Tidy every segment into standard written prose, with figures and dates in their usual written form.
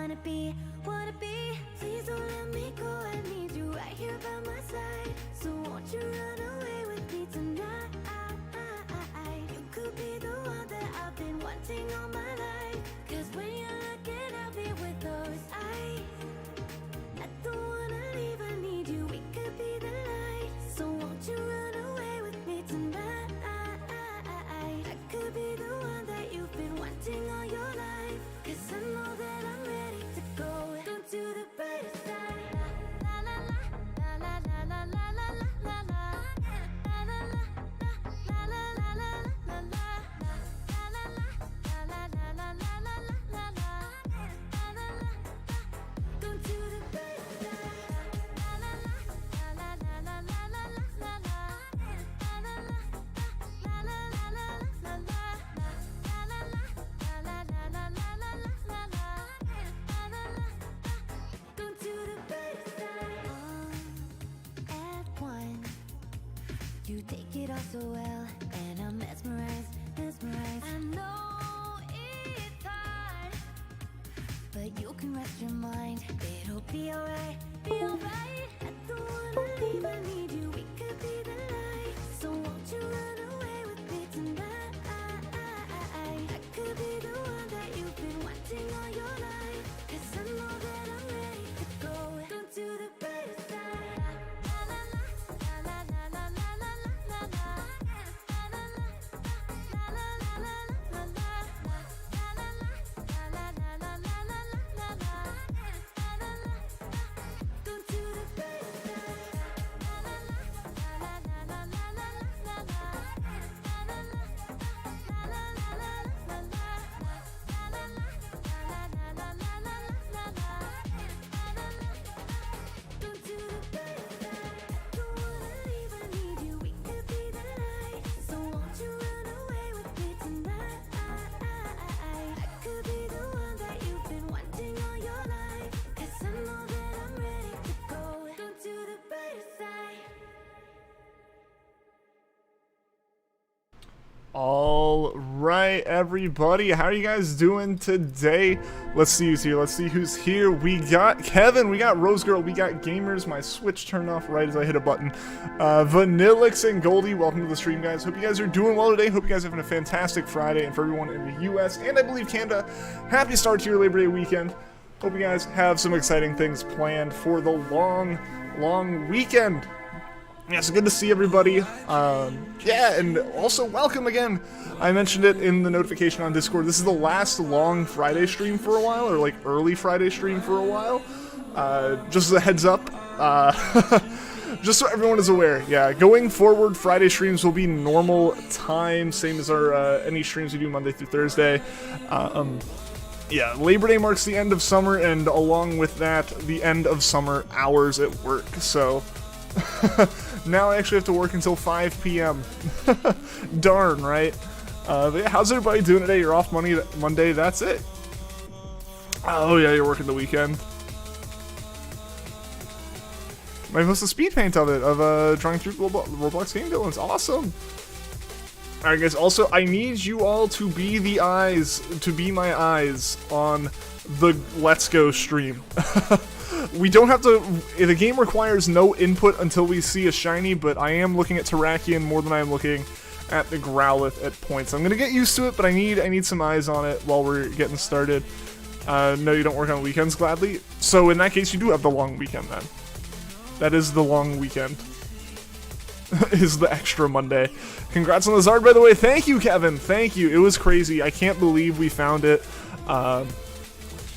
wanna be. Please don't let me go, I need you right here by my side. So won't you run away with me tonight? You could be the one that I've been wanting all my life. Cause when you're looking at me with those eyes, I don't wanna leave, I need you, we could be the light. So won't you run away with me tonight? I could be the one that you've been wanting all your life. Cause I know that I'm ready to go. Don't do the brighter side. La la la la la la la la la la la. La la la la la la la la la. La la la la la la la la la la. Don't do the brighter side. La la la la la la la la la la. La la la la la la la la la. Don't do the brighter side. At one, you take it all so well, and I'm mesmerized. I know it's hard, but you can rest your mind. It'll be alright, I don't wanna leave, I need you, we could be the light. So won't you run away with me tonight? I could be the one that you've been wanting all your life. Cause I know that I'm ready to go. Don't do the brighter side. La la la la la la la la la la la. La la la la la la la la. La la la la la la la la la. La la la. Don't do the brighter side. La la la la la la la la la la. La la la la la la la la la. Don't do the brighter side. I don't wanna leave, I need you, we could be the light. So won't you run away with me tonight? I could be the one that you've been wanting all your life. Cause I know that I'm ready to go. Don't do the brighter side. All right, everybody, how are you guys doing today? Let's see who's here. Let's see who's here. We got Kevin, we got Rose Girl, we got Gamers. My Switch turned off right as I hit a button. Vanillix and Goldie, welcome to the stream, guys. Hope you guys are doing well today. Hope you guys are having a fantastic Friday. And for everyone in the U.S. and I believe Canada, happy start to your Labor Day weekend. Hope you guys have some exciting things planned for the long weekend. Yeah, so good to see everybody. Yeah, and also welcome again. I mentioned it in the notification on Discord. This is the last long Friday stream for a while, or like early Friday stream for a while. Just as a heads up, just so everyone is aware. Yeah, going forward, Friday streams will be normal time, same as our any streams we do Monday through Thursday. Yeah, Labor Day marks the end of summer, and along with that, the end of summer hours at work. So now I actually have to work until 5 p.m. Darn, right? But yeah, how's everybody doing today? You're off Monday, that's it. Oh yeah, you're working the weekend. I post a speed paint of it, of drawing through Roblox game villains. Awesome. Alright guys, also I need you all to be the eyes, to be my eyes on the Let's Go stream. We don't have to, the game requires no input until we see a shiny, but I am looking at Terrakion more than I am looking at the Growlithe at points. I'm gonna get used to it, but I need some eyes on it while we're getting started. No, you don't work on weekends, gladly. So in that case, you do have the long weekend then. That is the long weekend. Is the extra Monday. Congrats on the Zard, by the way. Thank you, Kevin. Thank you. It was crazy. I can't believe we found it.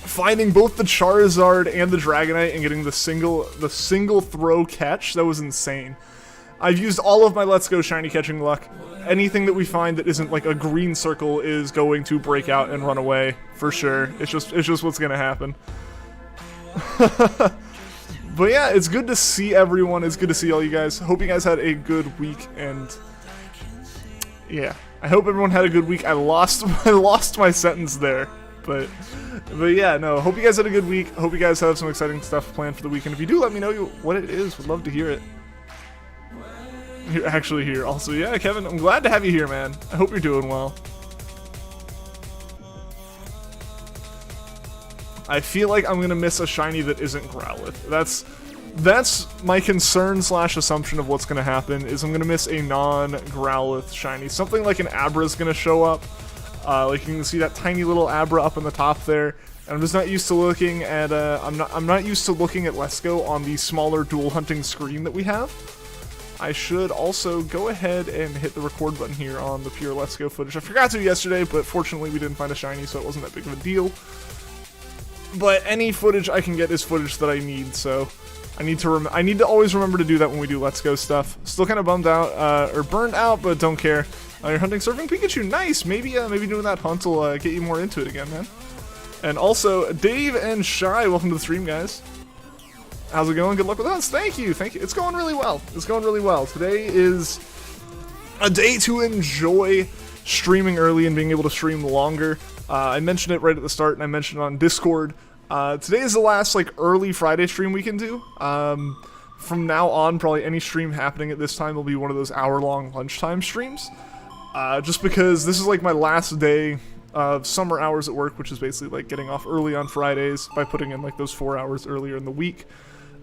Finding both the Charizard and the Dragonite and getting the single throw catch, that was insane. I've used all of my Let's Go shiny catching luck. Anything that we find that isn't like a green circle is going to break out and run away for sure. It's just what's gonna happen. But yeah, it's good to see everyone. It's good to see all you guys. Hope you guys had a good week, and yeah, I hope everyone had a good week. I lost my sentence there, but yeah, no. Hope you guys had a good week. Hope you guys have some exciting stuff planned for the weekend. If you do, let me know what it is. Would love to hear it. You're actually here, also. Yeah, Kevin, I'm glad to have you here, man. I hope you're doing well. I feel like I'm gonna miss a shiny that isn't Growlithe. That's my concern slash assumption of what's gonna happen, is I'm gonna miss a non-Growlithe shiny. Something like an Abra's gonna show up. Like you can see that tiny little Abra up in the top there. And I'm just not used to looking at I'm not used to looking at Let's Go on the smaller dual hunting screen that we have. I should also go ahead and hit the record button here on the pure Let's Go footage. I forgot to yesterday, but fortunately we didn't find a shiny, so it wasn't that big of a deal. But any footage I can get is footage that I need, so I need to always remember to do that when we do Let's Go stuff. Still kind of bummed out, or burned out, but don't care. You're hunting Surfing Pikachu, nice! Maybe doing that hunt will get you more into it again, man. And also, Dave and Shy, welcome to the stream, guys. How's it going? Good luck with us. Thank you, thank you. It's going really well. It's going really well. Today is a day to enjoy streaming early and being able to stream longer. I mentioned it right at the start, and I mentioned it on Discord. Today is the last like early Friday stream we can do. From now on, probably any stream happening at this time will be one of those hour-long lunchtime streams. Just because this is like my last day of summer hours at work, which is basically like getting off early on Fridays by putting in like those 4 hours earlier in the week.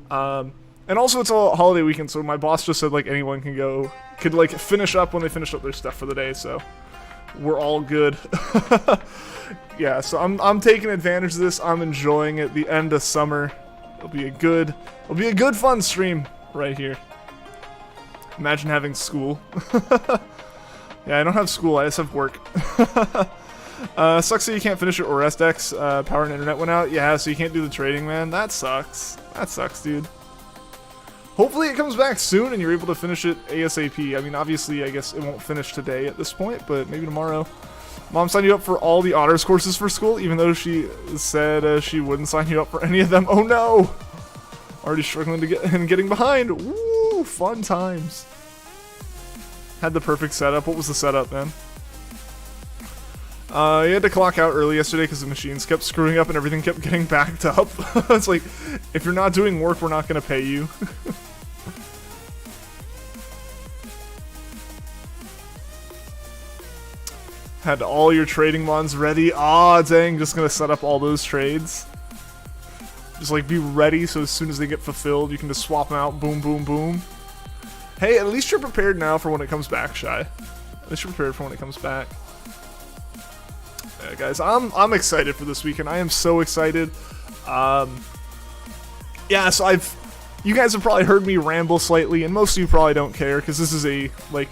And also it's a holiday weekend, so my boss just said like anyone could like finish up when they finish up their stuff for the day, so we're all good. Yeah, so I'm taking advantage of this. I'm enjoying it. The end of summer. It'll be a good fun stream right here. Imagine having school. Yeah, I don't have school, I just have work. Sucks that you can't finish your ORS decks. Power and internet went out. Yeah, so you can't do the trading, man. That sucks. That sucks, dude. Hopefully it comes back soon and you're able to finish it ASAP. I mean, obviously, I guess it won't finish today at this point, but maybe tomorrow. Mom signed you up for all the honors courses for school, even though she said she wouldn't sign you up for any of them. Oh no! Already struggling to getting behind. Woo! Fun times. Had the perfect setup. What was the setup, man? You had to clock out early yesterday because the machines kept screwing up and everything kept getting backed up. It's like, if you're not doing work, we're not going to pay you. Had all your trading mons ready. Aw, dang, just going to set up all those trades. Just like be ready so as soon as they get fulfilled, you can just swap them out. Boom, boom, boom. Hey, at least you're prepared now for when it comes back, Shy. At least you're prepared for when it comes back. Yeah, guys, I'm excited for this weekend. I am so excited. Yeah, so you guys have probably heard me ramble slightly, and most of you probably don't care because this is a like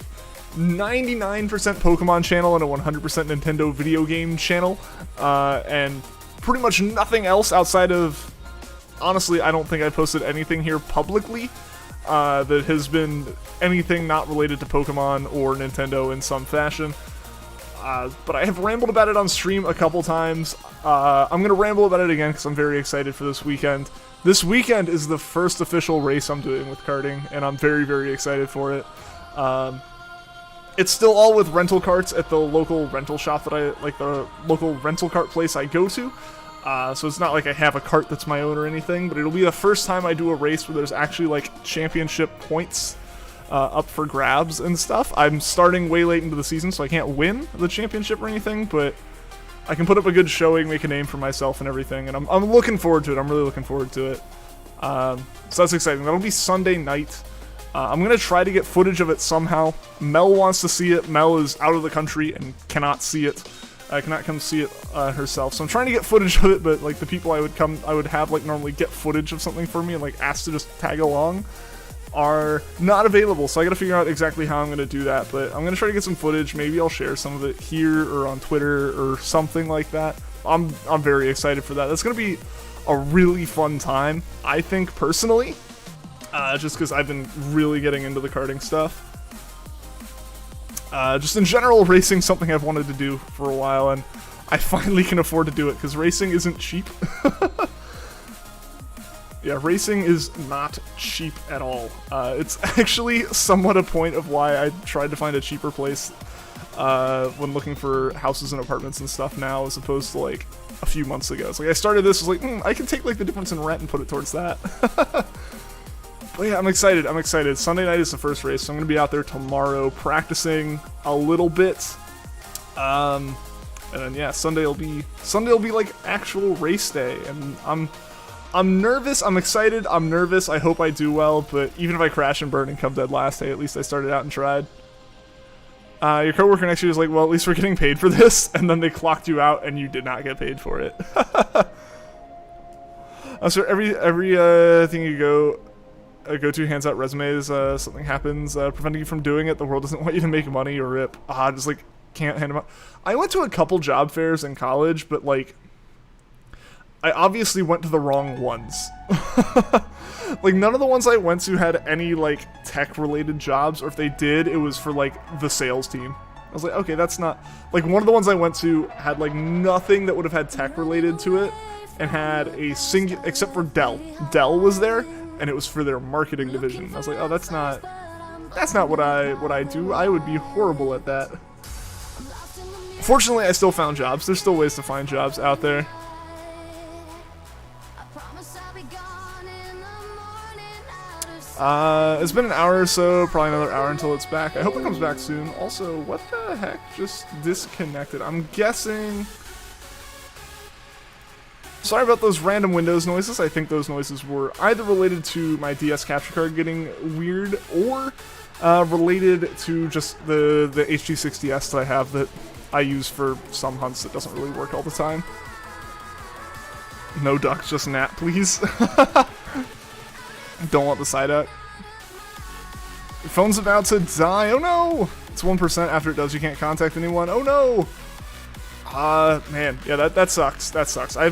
99% Pokemon channel and a 100% Nintendo video game channel, and pretty much nothing else outside of. Honestly, I don't think I posted anything here publicly that has been anything not related to Pokemon or Nintendo in some fashion. But I have rambled about it on stream a couple times. I'm going to ramble about it again because I'm very excited for this weekend. This weekend is the first official race I'm doing with karting, and I'm very, very excited for it. It's still all with rental carts at the local rental shop that the local rental cart place I go to. So it's not like I have a cart that's my own or anything, but it'll be the first time I do a race where there's actually like championship points up for grabs and stuff. I'm starting way late into the season, so I can't win the championship or anything, but I can put up a good showing, make a name for myself and everything, and I'm looking forward to it. I'm really looking forward to it. So that's exciting. That'll be Sunday night. I'm going to try to get footage of it somehow. Mel wants to see it. Mel is out of the country and cannot see it. Cannot come see it herself. So I'm trying to get footage of it, but like the people I would have like normally get footage of something for me and like ask to just tag along are not available. So I got to figure out exactly how I'm going to do that. But I'm going to try to get some footage. Maybe I'll share some of it here or on Twitter or something like that. I'm very excited for that. That's going to be a really fun time, I think personally. Just because I've been really getting into the karting stuff. Just in general, racing something I've wanted to do for a while, and I finally can afford to do it, because racing isn't cheap. Yeah, racing is not cheap at all. It's actually somewhat a point of why I tried to find a cheaper place when looking for houses and apartments and stuff now, as opposed to, like, a few months ago. It's like, I started this, was like, I can take, like, the difference in rent and put it towards that. But yeah, I'm excited. I'm excited. Sunday night is the first race, so I'm going to be out there tomorrow practicing a little bit. And then yeah, Sunday will be like actual race day, and I'm nervous, I'm excited, I'm nervous, I hope I do well, but even if I crash and burn and come dead last, hey, at least I started out and tried. Your coworker next to you is like, well, at least we're getting paid for this, and then they clocked you out and you did not get paid for it. So every thing you go to hands out resumes, something happens, preventing you from doing it, the world doesn't want you to make money or rip. Just like, can't hand them out. I went to a couple job fairs in college, but like, I obviously went to the wrong ones. Like, none of the ones I went to had any, like, tech-related jobs, or if they did, it was for, like, the sales team. I was like, okay, that's not... Like, one of the ones I went to had, like, nothing that would have had tech-related to it, and had a single... Except for Dell. Dell was there, and it was for their marketing division. I was like, oh, that's not what I do. I would be horrible at that. Fortunately, I still found jobs. There's still ways to find jobs out there. It's been an hour or so, probably another hour until it's back. I hope it comes back soon. Also, what the heck just disconnected? I'm guessing... Sorry about those random Windows noises. I think those noises were either related to my DS capture card getting weird, or related to just the HG60S that I have that I use for some hunts that doesn't really work all the time. No ducks, just Nat, please. Don't want the side out. Your phone's about to die. Oh no! It's 1%. After it does, you can't contact anyone. Oh no! Man, yeah, that sucks. That sucks. I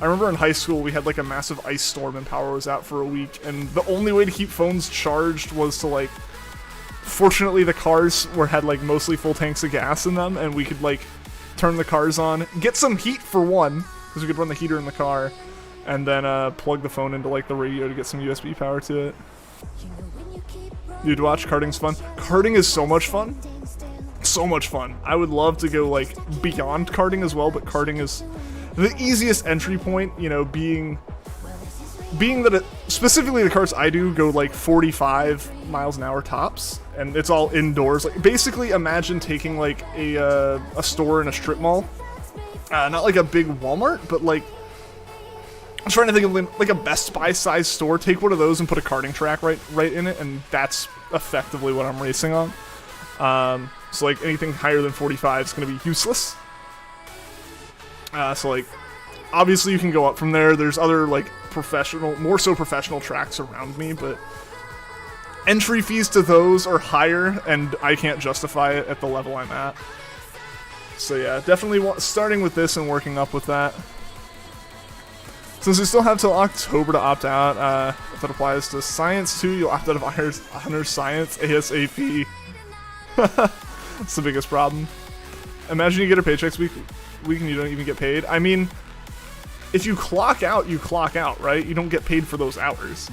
remember in high school we had like a massive ice storm and power was out for a week, and the only way to keep phones charged was to like... Fortunately, the cars had like mostly full tanks of gas in them, and we could like turn the cars on, get some heat for one, because we could run the heater in the car, and then plug the phone into like the radio to get some USB power to it. Dude, watch, karting's fun. Karting is so much fun. So much fun. I would love to go like beyond karting as well, but karting is the easiest entry point, you know, being that specifically the karts I do go like 45 miles an hour tops, and it's all indoors. Like, basically imagine taking like a store in a strip mall, not like a big Walmart, but like, I'm trying to think of like a Best Buy size store. Take one of those and put a karting track right in it, and that's effectively what I'm racing on. So like anything higher than 45 is going to be useless. So like, obviously you can go up from there. There's other like more so professional tracks around me, but entry fees to those are higher, and I can't justify it at the level I'm at. So yeah, definitely starting with this and working up with that. Since we still have till October to opt out, if that applies to science too, you'll opt out of honors science ASAP. That's the biggest problem. Imagine you get a paycheck week and you don't even get paid. I mean, if you clock out, right? You don't get paid for those hours.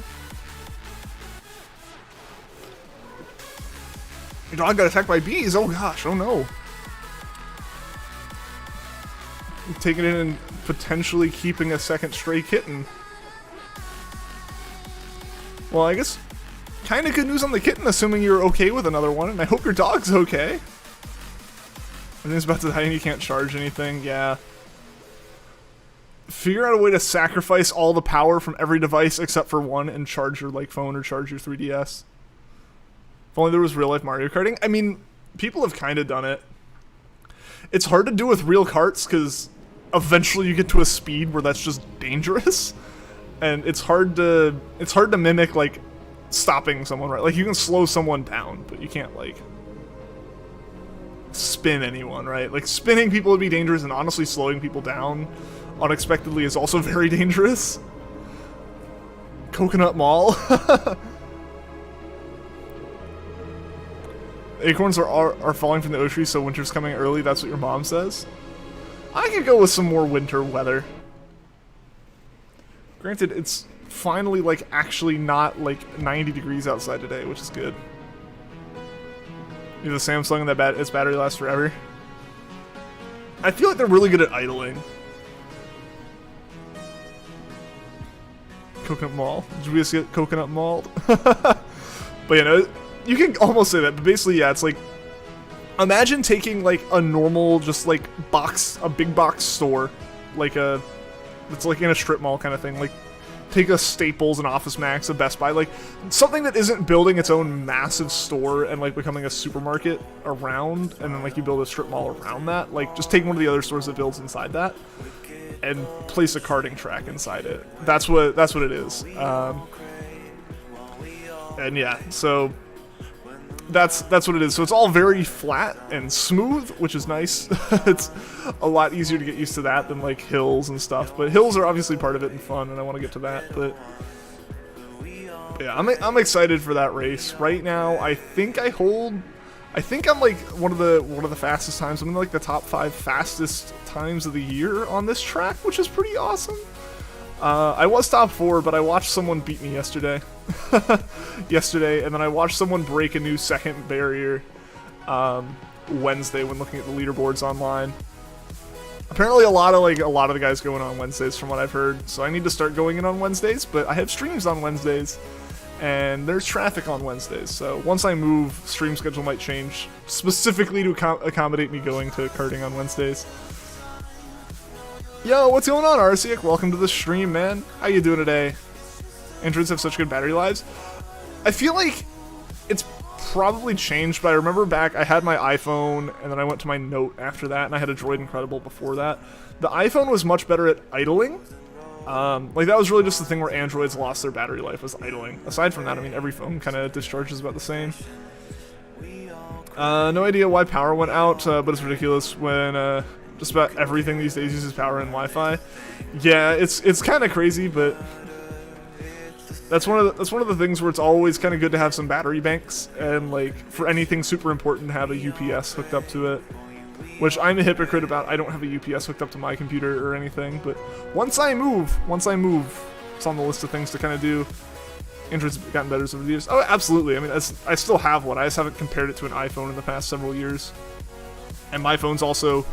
Your dog got attacked by bees. Oh gosh, oh no. Taking it and potentially keeping a second stray kitten. Well, I guess kind of good news on the kitten, assuming you're okay with another one, and I hope your dog's okay. Everything's about to die and you can't charge anything, yeah. Figure out a way to sacrifice all the power from every device except for one and charge your like phone or charge your 3DS. If only there was real-life Mario Karting. I mean, people have kind of done it. It's hard to do with real karts because eventually you get to a speed where that's just dangerous, and it's hard to mimic like stopping someone, right? Like you can slow someone down, but you can't like spin anyone, right? Like spinning people would be dangerous, and honestly slowing people down unexpectedly is also very dangerous. Coconut Mall. Acorns are falling from the oak tree, so winter's coming early. That's what your mom says. I could go with some more winter weather. Granted, it's finally like actually not like 90 degrees outside today, which is good. You know, the Samsung and its battery lasts forever. I feel like they're really good at idling. Coconut Mall. Did we just get coconut mauled? But you know, you can almost say that, but basically, yeah, it's like Imagine taking like a normal, just like a big box store, like it's like in a strip mall kind of thing. Like take a Staples, an Office Max, a Best Buy, like something that isn't building its own massive store and like becoming a supermarket around, and then like you build a strip mall around that. Like just take one of the other stores that builds inside that and place a karting track inside it. That's what it is. And yeah, so that's what it is. So it's all very flat and smooth, which is nice. It's a lot easier to get used to that than like hills and stuff. But hills are obviously part of it and fun, and I want to get to that. But yeah, I'm excited for that race. Right now, I think I'm like one of the fastest times. I'm in like the top 5 fastest times of the year on this track, which is pretty awesome. I was top 4, but I watched someone beat me yesterday. And then I watched someone break a new second barrier Wednesday when looking at the leaderboards online. Apparently a lot of the guys go in on Wednesdays from what I've heard, so I need to start going in on Wednesdays, but I have streams on Wednesdays, and there's traffic on Wednesdays, so once I move, stream schedule might change, specifically to accommodate me going to karting on Wednesdays. Yo, what's going on, Arsiak? Welcome to the stream, man. How you doing today? Androids have such good battery lives. I feel like it's probably changed, but I remember back, I had my iPhone, and then I went to my Note after that, and I had a Droid Incredible before that. The iPhone was much better at idling. Like, that was really just the thing where Androids lost their battery life, was idling. Aside from that, I mean, every phone kind of discharges about the same. No idea why power went out, but it's ridiculous when, just about everything these days uses power and Wi-Fi. Yeah, it's kind of crazy, but that's one of the things where it's always kind of good to have some battery banks, and like for anything super important to have a UPS hooked up to it. Which I'm a hypocrite about. I don't have a UPS hooked up to my computer or anything, but once I move, it's on the list of things to kind of do. Android's gotten better over the years. Oh, absolutely. I mean, I still have one. I just haven't compared it to an iPhone in the past several years. And my phone's also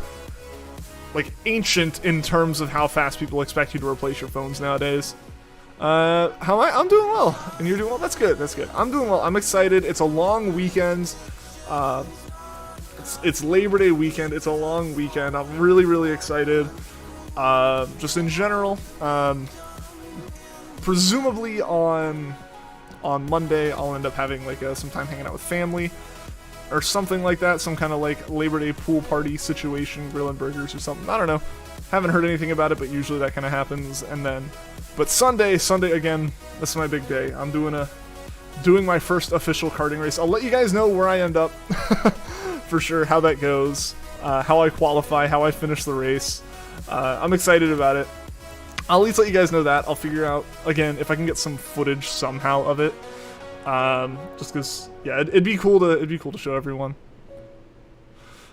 like ancient in terms of how fast people expect you to replace your phones nowadays. How am I? I'm doing well, and you're doing well. That's good. I'm doing well. I'm excited. It's a long weekend. It's Labor Day weekend. It's a long weekend. I'm really excited. Just in general. Presumably on Monday, I'll end up having like some time hanging out with family. Or something like that, some kind of like Labor Day pool party situation, grilling burgers or something. I don't know. Haven't heard anything about it, but usually that kind of happens. And then, but Sunday again, this is my big day. I'm doing my first official karting race. I'll let you guys know where I end up, for sure, how that goes, how I qualify, how I finish the race. I'm excited about it. I'll at least let you guys know that. I'll figure out again if I can get some footage somehow of it. Just because, yeah, it'd be cool to show everyone.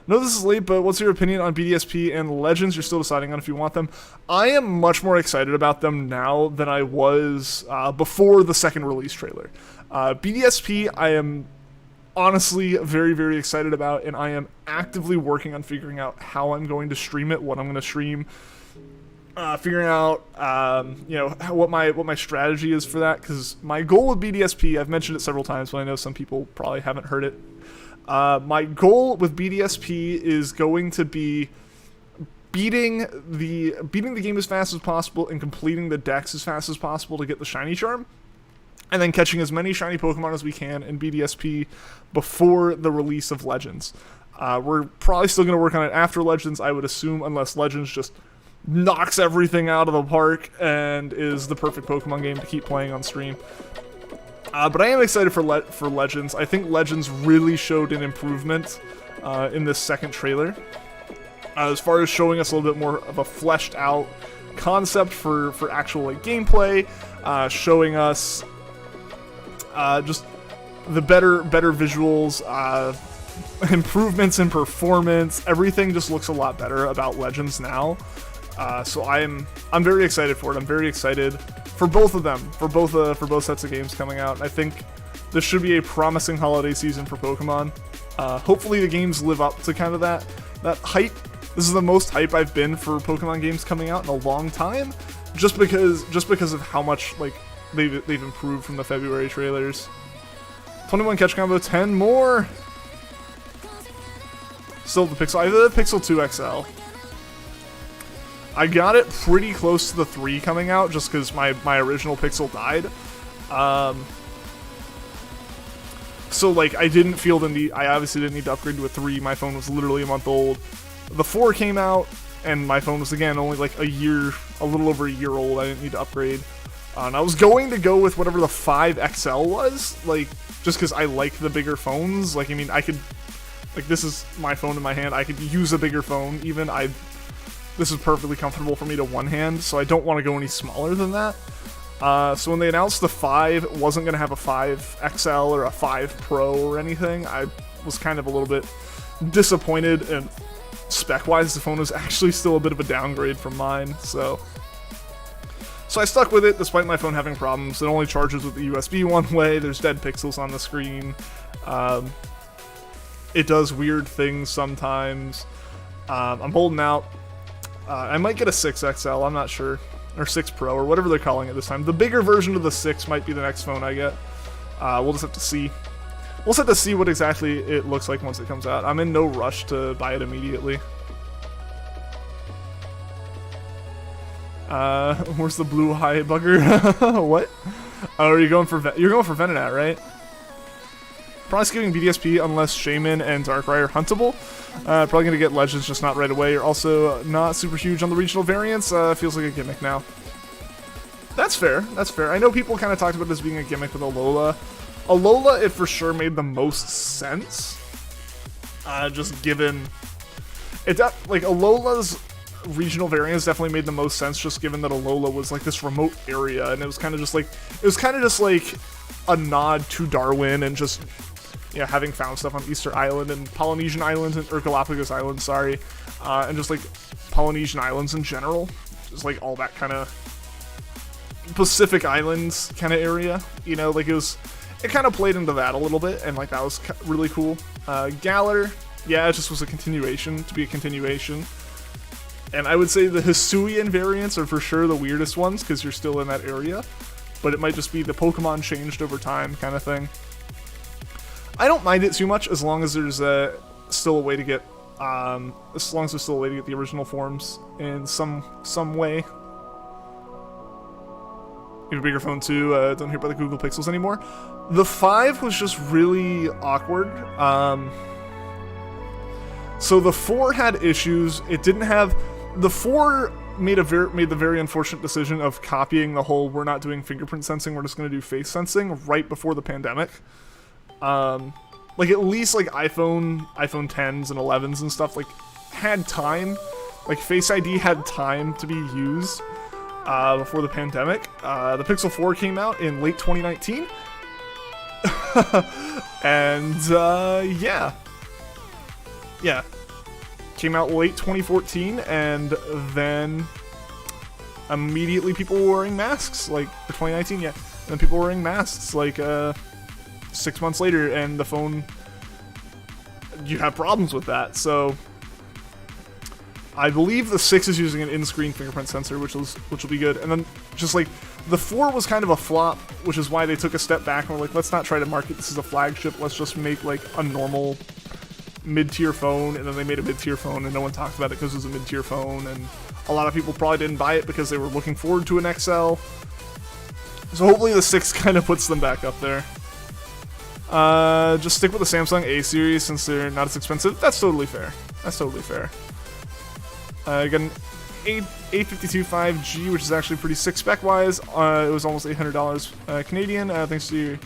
No, this is late, but what's your opinion on BDSP and Legends? You're still deciding on if you want them. I am much more excited about them now than I was before the second release trailer. BDSP, I am honestly very excited about, and I am actively working on figuring out how I'm going to stream it, what I'm going to stream. Figuring out, what my strategy is for that, because my goal with BDSP, I've mentioned it several times, but I know some people probably haven't heard it. My goal with BDSP is going to be beating the game as fast as possible and completing the decks as fast as possible to get the shiny charm, and then catching as many shiny Pokemon as we can in BDSP before the release of Legends. We're probably still going to work on it after Legends, I would assume, unless Legends just knocks everything out of the park and is the perfect Pokemon game to keep playing on stream. But I am excited for Legends. I think Legends really showed an improvement in this second trailer. As far as showing us a little bit more of a fleshed out concept for actual like gameplay, showing us just the better visuals, improvements in performance. Everything just looks a lot better about Legends now. So I'm very excited for it. I'm very excited for both of them, for both sets of games coming out. I think this should be a promising holiday season for Pokemon. Hopefully the games live up to kind of that hype. This is the most hype I've been for Pokemon games coming out in a long time, just because of how much like they've improved from the February trailers. 21 catch combo, 10 more. Still the Pixel. I have the Pixel 2 XL. I got it pretty close to the 3 coming out, just because my original Pixel died. So, like, I didn't feel the need. I obviously didn't need to upgrade to a 3. My phone was literally a month old. The 4 came out, and my phone was, again, only like a little over a year old. I didn't need to upgrade. And I was going to go with whatever the 5 XL was, like, just because I like the bigger phones. Like, I mean, I could, like, this is my phone in my hand. I could use a bigger phone, even. This is perfectly comfortable for me to one hand, so I don't want to go any smaller than that. So when they announced the 5 wasn't going to have a 5 XL or a 5 Pro or anything, I was kind of a little bit disappointed, and spec-wise, the phone was actually still a bit of a downgrade from mine, so I stuck with it despite my phone having problems. It only charges with the USB one way, there's dead pixels on the screen, it does weird things sometimes. I'm holding out. I might get a 6 XL, I'm not sure. Or 6 Pro, or whatever they're calling it this time. The bigger version of the 6 might be the next phone I get. We'll just have to see. We'll just have to see what exactly it looks like once it comes out. I'm in no rush to buy it immediately. Where's the blue high bugger? What? Oh, are you going for you're going for Venonat, right? Probably skipping BDSP unless Shaman and Darkrai are huntable. Probably gonna get Legends, just not right away. You're also not super huge on the regional variants. Feels like a gimmick now. That's fair. That's fair. I know people kind of talked about this being a gimmick with Alola. Alola, it for sure made the most sense. Just given it, like Alola's regional variants definitely made the most sense, just given that Alola was like this remote area, and it was kind of just like a nod to Darwin and just. Yeah, having found stuff on Easter Island and Polynesian Islands, or Galapagos Island, sorry, and just like Polynesian Islands in general, just like all that kind of Pacific Islands kind of area, you know, like it kind of played into that a little bit, and like that was really cool. Galar, yeah, it just was a continuation, to be a continuation, and I would say the Hisuian variants are for sure the weirdest ones, because you're still in that area, but it might just be the Pokemon changed over time kind of thing. I don't mind it too much as long as there's still a way to get, as long as there's still a way to get the original forms in some way. You have a bigger phone too. Don't hear about the Google Pixels anymore. The 5 was just really awkward. So the 4 had issues. It didn't have the 4 made the very unfortunate decision of copying the whole "we're not doing fingerprint sensing, we're just going to do face sensing" right before the pandemic. Like at least like iPhone 10s and 11s and stuff like had time, like Face ID had time to be used before the pandemic. The Pixel 4 came out in late 2019, and yeah, came out late 2014, and then immediately people were wearing masks, like for 2019, yeah, and then people were wearing masks like 6 months later, and the phone, you have problems with that. So I believe the 6 is using an in-screen fingerprint sensor, which will be good. And then just like the 4 was kind of a flop, which is why they took a step back and were like, let's not try to market this as a flagship, let's just make like a normal mid-tier phone. And then they made a mid-tier phone, and no one talked about it because it was a mid-tier phone, and a lot of people probably didn't buy it because they were looking forward to an XL. So hopefully the 6 kind of puts them back up there. Just stick with the Samsung A series since they're not as expensive. That's totally fair. That's totally fair. I got an A52 5G, which is actually pretty sick spec-wise. It was almost $800 Canadian. Thanks to your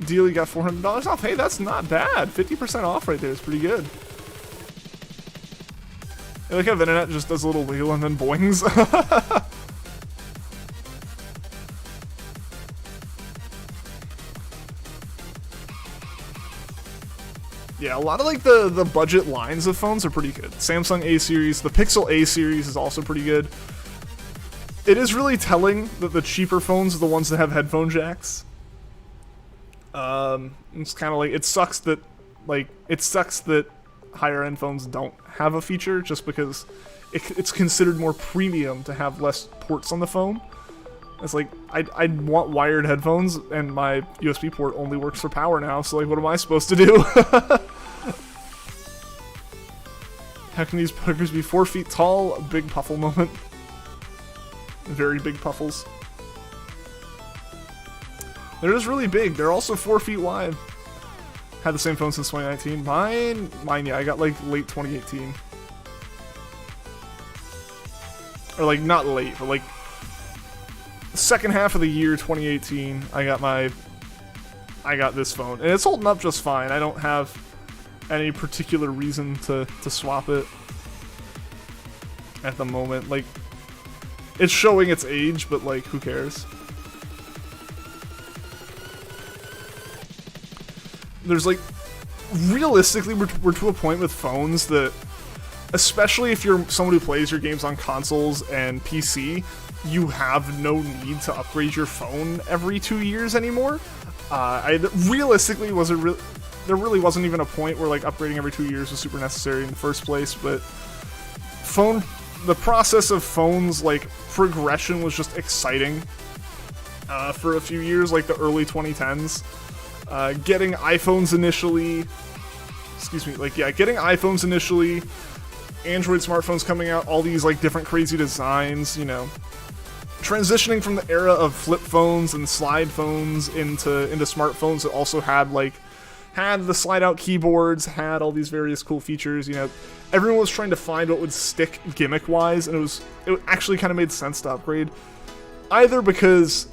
deal, you got $400 off. Hey, that's not bad. 50% off right there is pretty good. I like how Venonat just does a little wheel and then boings. Yeah, a lot of like the budget lines of phones are pretty good. Samsung A series, the Pixel A series is also pretty good. It is really telling that the cheaper phones are the ones that have headphone jacks. It's kind of like it sucks that higher end phones don't have a feature just because it's considered more premium to have less ports on the phone. It's like I want wired headphones, and my USB port only works for power now. So like, what am I supposed to do? How can these buggers be 4 feet tall? A big puffle moment. Very big puffles. They're just really big. They're also 4 feet wide. Had the same phone since 2019. Mine, yeah, I got like late 2018. Or like not late, but like second half of the year 2018, I got this phone. And it's holding up just fine. I don't have any particular reason to swap it at the moment. Like, it's showing its age, but like, who cares? There's like, realistically, we're to a point with phones that, especially if you're someone who plays your games on consoles and PC, you have no need to upgrade your phone every 2 years anymore. Realistically, there really wasn't even a point where like upgrading every 2 years was super necessary in the first place, but the process of phones, like, progression was just exciting for a few years, like the early 2010s. Getting iPhones initially, getting iPhones initially, Android smartphones coming out, all these like different crazy designs, you know, transitioning from the era of flip phones and slide phones into smartphones that also had the slide out keyboards, had all these various cool features, you know. Everyone was trying to find what would stick gimmick wise, and it actually kind of made sense to upgrade, either because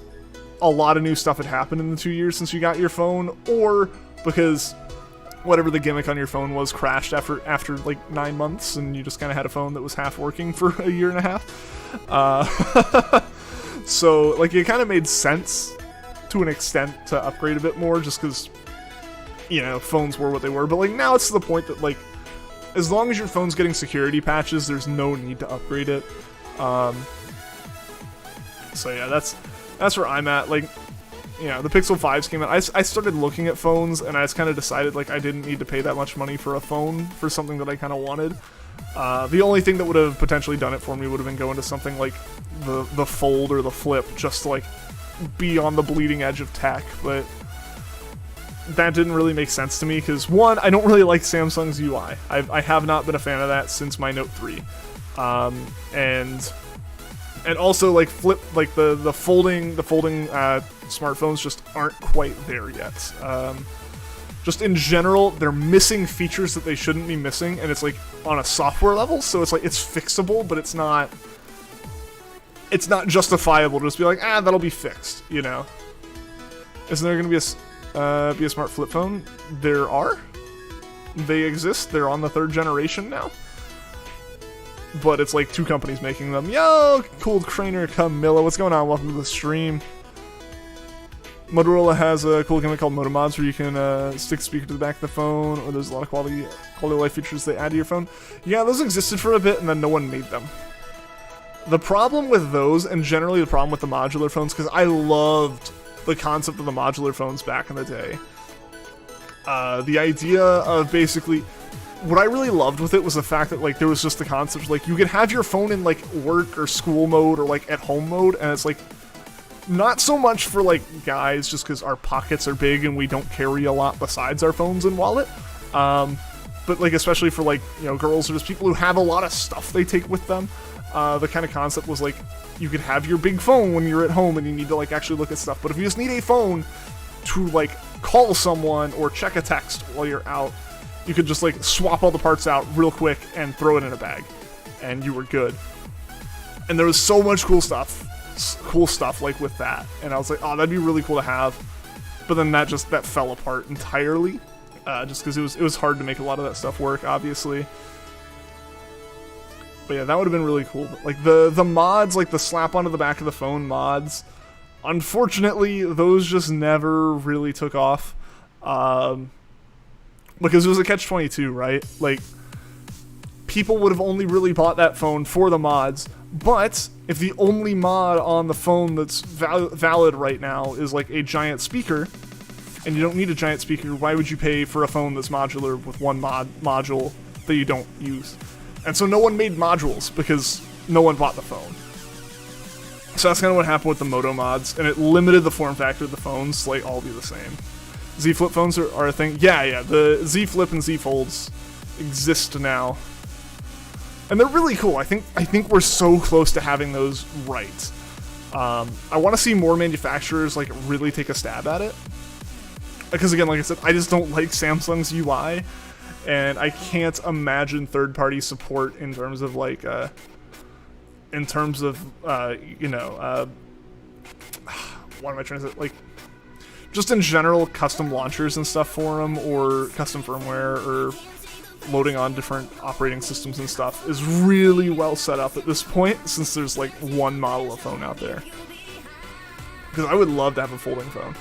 a lot of new stuff had happened in the 2 years since you got your phone, or because whatever the gimmick on your phone was crashed after like 9 months, and you just kind of had a phone that was half working for a year and a half. So like it kind of made sense to an extent to upgrade a bit more, just because, you know, phones were what they were. But like now it's to the point that like, as long as your phone's getting security patches, there's no need to upgrade it. So yeah, that's where I'm at. Like, you know, the Pixel 5s came out. I started looking at phones, and I just kind of decided like I didn't need to pay that much money for a phone for something that I kind of wanted. The only thing that would have potentially done it for me would have been going to something like the Fold or the Flip, just to like be on the bleeding edge of tech, but that didn't really make sense to me because, one, I don't really like Samsung's UI. I have not been a fan of that since my Note 3. And also like Flip, like the folding smartphones just aren't quite there yet. Just in general, they're missing features that they shouldn't be missing, and it's like on a software level, so it's like it's fixable, but it's not justifiable to just be like, that'll be fixed, you know. Isn't there gonna be a smart flip phone? There are. They exist. They're on the 3rd generation now. But it's like 2 companies making them. Yo, Cool Craner Camilla, what's going on? Welcome to the stream. Motorola has a cool gimmick called Moto Mods where you can stick a speaker to the back of the phone, or there's a lot of quality of life features they add to your phone. Yeah, those existed for a bit, and then no one made them. The problem with those, and generally the problem with the modular phones, because I loved the concept of the modular phones back in the day. The idea of basically, what I really loved with it was the fact that like there was just the concept like you could have your phone in like work or school mode or like at home mode, and it's like not so much for like guys just because our pockets are big and we don't carry a lot besides our phones and wallet, but like especially for like, you know, girls or just people who have a lot of stuff they take with them. The kind of concept was like you could have your big phone when you're at home and you need to like actually look at stuff, but if you just need a phone to like call someone or check a text while you're out, you could just like swap all the parts out real quick and throw it in a bag, and you were good. And there was so much cool stuff like with that, and I was like, oh, that'd be really cool to have. But then that fell apart entirely, just because it was hard to make a lot of that stuff work, obviously. But yeah, that would have been really cool. Like the mods, like the slap onto the back of the phone mods, unfortunately, those just never really took off. Because it was a catch-22, right? Like, people would have only really bought that phone for the mods, but if the only mod on the phone that's valid right now is like a giant speaker, and you don't need a giant speaker, why would you pay for a phone that's modular with one module that you don't use? And so no one made modules because no one bought the phone. So that's kind of what happened with the Moto mods, and it limited the form factor of the phones to like all be the same. Z Flip phones are a thing. Yeah, the Z Flip and Z Folds exist now. And they're really cool. I think we're so close to having those right. I want to see more manufacturers like really take a stab at it. Because again, like I said, I just don't like Samsung's UI, and I can't imagine third-party support in terms of like, you know, what am I trying to say? Like, just in general, custom launchers and stuff for them, or custom firmware, or loading on different operating systems and stuff is really well set up at this point, since there's like one model of phone out there. Because I would love to have a folding phone.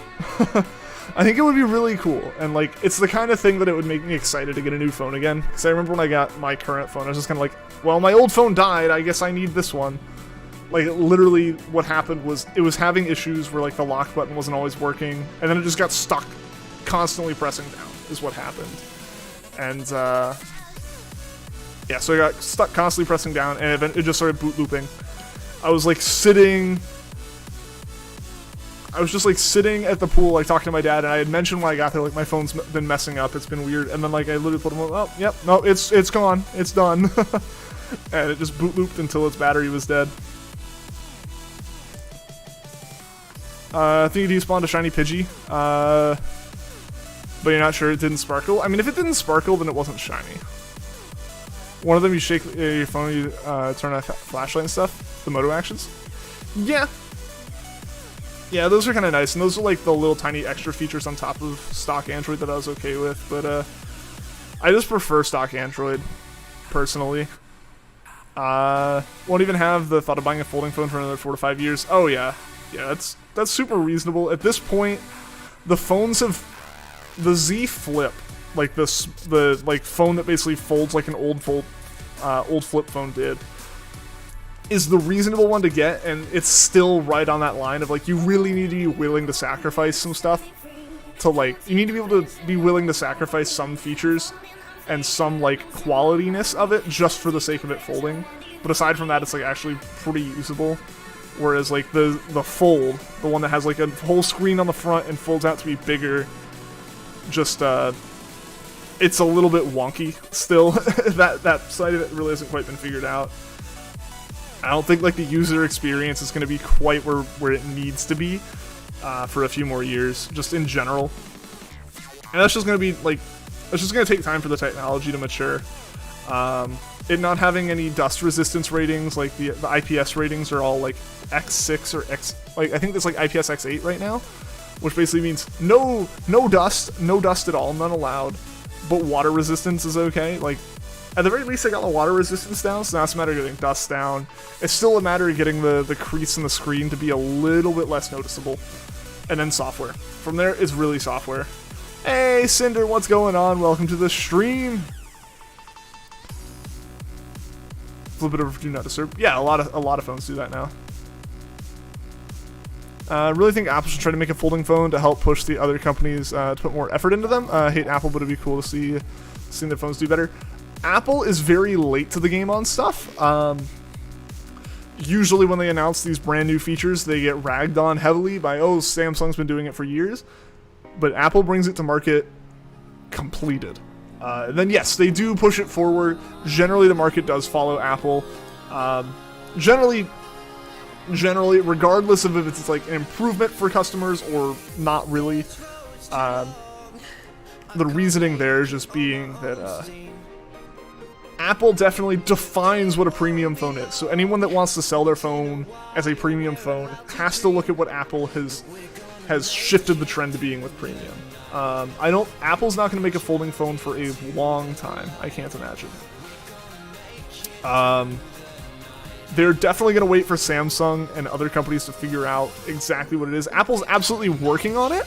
I think it would be really cool, and like it's the kind of thing that it would make me excited to get a new phone again. Because I remember when I got my current phone, I was just kind of like, well, my old phone died, I guess I need this one. Like, literally what happened was it was having issues where like the lock button wasn't always working, and then it just got stuck constantly pressing down is what happened. And yeah, so I got stuck constantly pressing down, and it just started boot looping. I was just like sitting at the pool, like talking to my dad, and I had mentioned when I got there, like my phone's been messing up, it's been weird, and then like I literally put him, oh, yep, no, it's gone, it's done. And it just boot looped until its battery was dead. I think you despawned a shiny Pidgey, but you're not sure it didn't sparkle. I mean, if it didn't sparkle, then it wasn't shiny. One of them, you shake your phone, you turn on flashlight and stuff, the Moto actions. Yeah. Yeah, those are kind of nice, and those are like the little tiny extra features on top of stock Android that I was okay with, but I just prefer stock Android, personally. Won't even have the thought of buying a folding phone for another 4 to 5 years. Oh yeah. Yeah, that's super reasonable. At this point, the phones have... The Z Flip, like the like phone that basically folds like an old flip phone did, is the reasonable one to get, and it's still right on that line of like, you really need to be willing to sacrifice some stuff to like, you need to be able to be willing to sacrifice some features and some like qualityness of it just for the sake of it folding. But aside from that, it's like actually pretty usable. Whereas like the Fold, the one that has like a whole screen on the front and folds out to be bigger, just it's a little bit wonky still. that side of it really hasn't quite been figured out. I don't think like the user experience is going to be quite where it needs to be for a few more years, just in general. And that's just going to be like, it's just going to take time for the technology to mature. It not having any dust resistance ratings, like the IPS ratings are all like X6 or X, like I think there's like IPS X8 right now, which basically means no dust at all, none allowed, but water resistance is okay. Like at the very least I got the water resistance down, so now it's a matter of getting dust down. It's still a matter of getting the crease in the screen to be a little bit less noticeable. And then software. From there, it's really software. Hey Cinder, what's going on? Welcome to the stream. A little bit of do not disturb. Yeah, a lot of phones do that now. I really think Apple should try to make a folding phone to help push the other companies to put more effort into them. I hate Apple, but it'd be cool to see their phones do better. Apple is very late to the game on stuff. Usually when they announce these brand new features, they get ragged on heavily by, oh, Samsung's been doing it for years. But Apple brings it to market completed. Then yes, they do push it forward. Generally, the market does follow Apple. Generally, regardless of if it's like an improvement for customers or not really, the reasoning there is just being that Apple definitely defines what a premium phone is. So anyone that wants to sell their phone as a premium phone has to look at what Apple has shifted the trend to being with premium. Apple's not going to make a folding phone for a long time. I can't imagine. They're definitely going to wait for Samsung and other companies to figure out exactly what it is. Apple's absolutely working on it,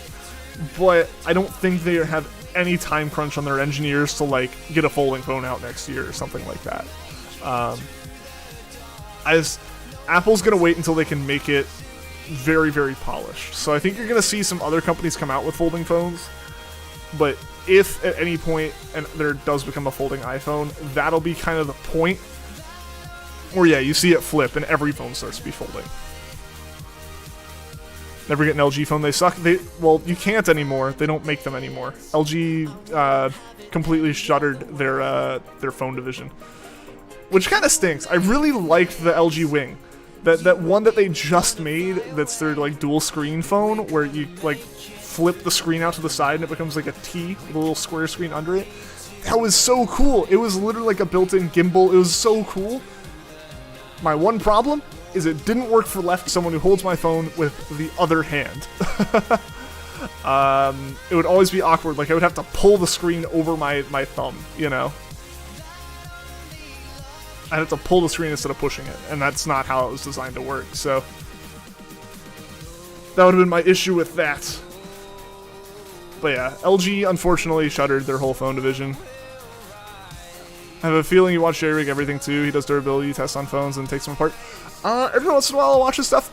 but I don't think they have any time crunch on their engineers to like get a folding phone out next year or something like that. Apple's going to wait until they can make it very, very polished. So I think you're going to see some other companies come out with folding phones, but if at any point and there does become a folding iPhone, that'll be kind of the point where, yeah, you see it flip and every phone starts to be folding. Never get an LG phone, they suck. Well, you can't anymore. They don't make them anymore. LG completely shuttered their phone division. which kind of stinks. I really liked the LG Wing. That one that they just made, that's their like dual screen phone, where you like flip the screen out to the side and it becomes like a T with a little square screen under it. That was so cool. It was literally like a built-in gimbal. It was so cool. My one problem is it didn't work for someone who holds my phone with the other hand. It would always be awkward. Like I would have to pull the screen over my thumb, you know? I'd have to pull the screen instead of pushing it, and that's not how it was designed to work, so that would have been my issue with that. But yeah, LG unfortunately shuttered their whole phone division. I have a feeling you watch JRig everything too. He does durability tests on phones and takes them apart. Every once in a while I'll watch his stuff.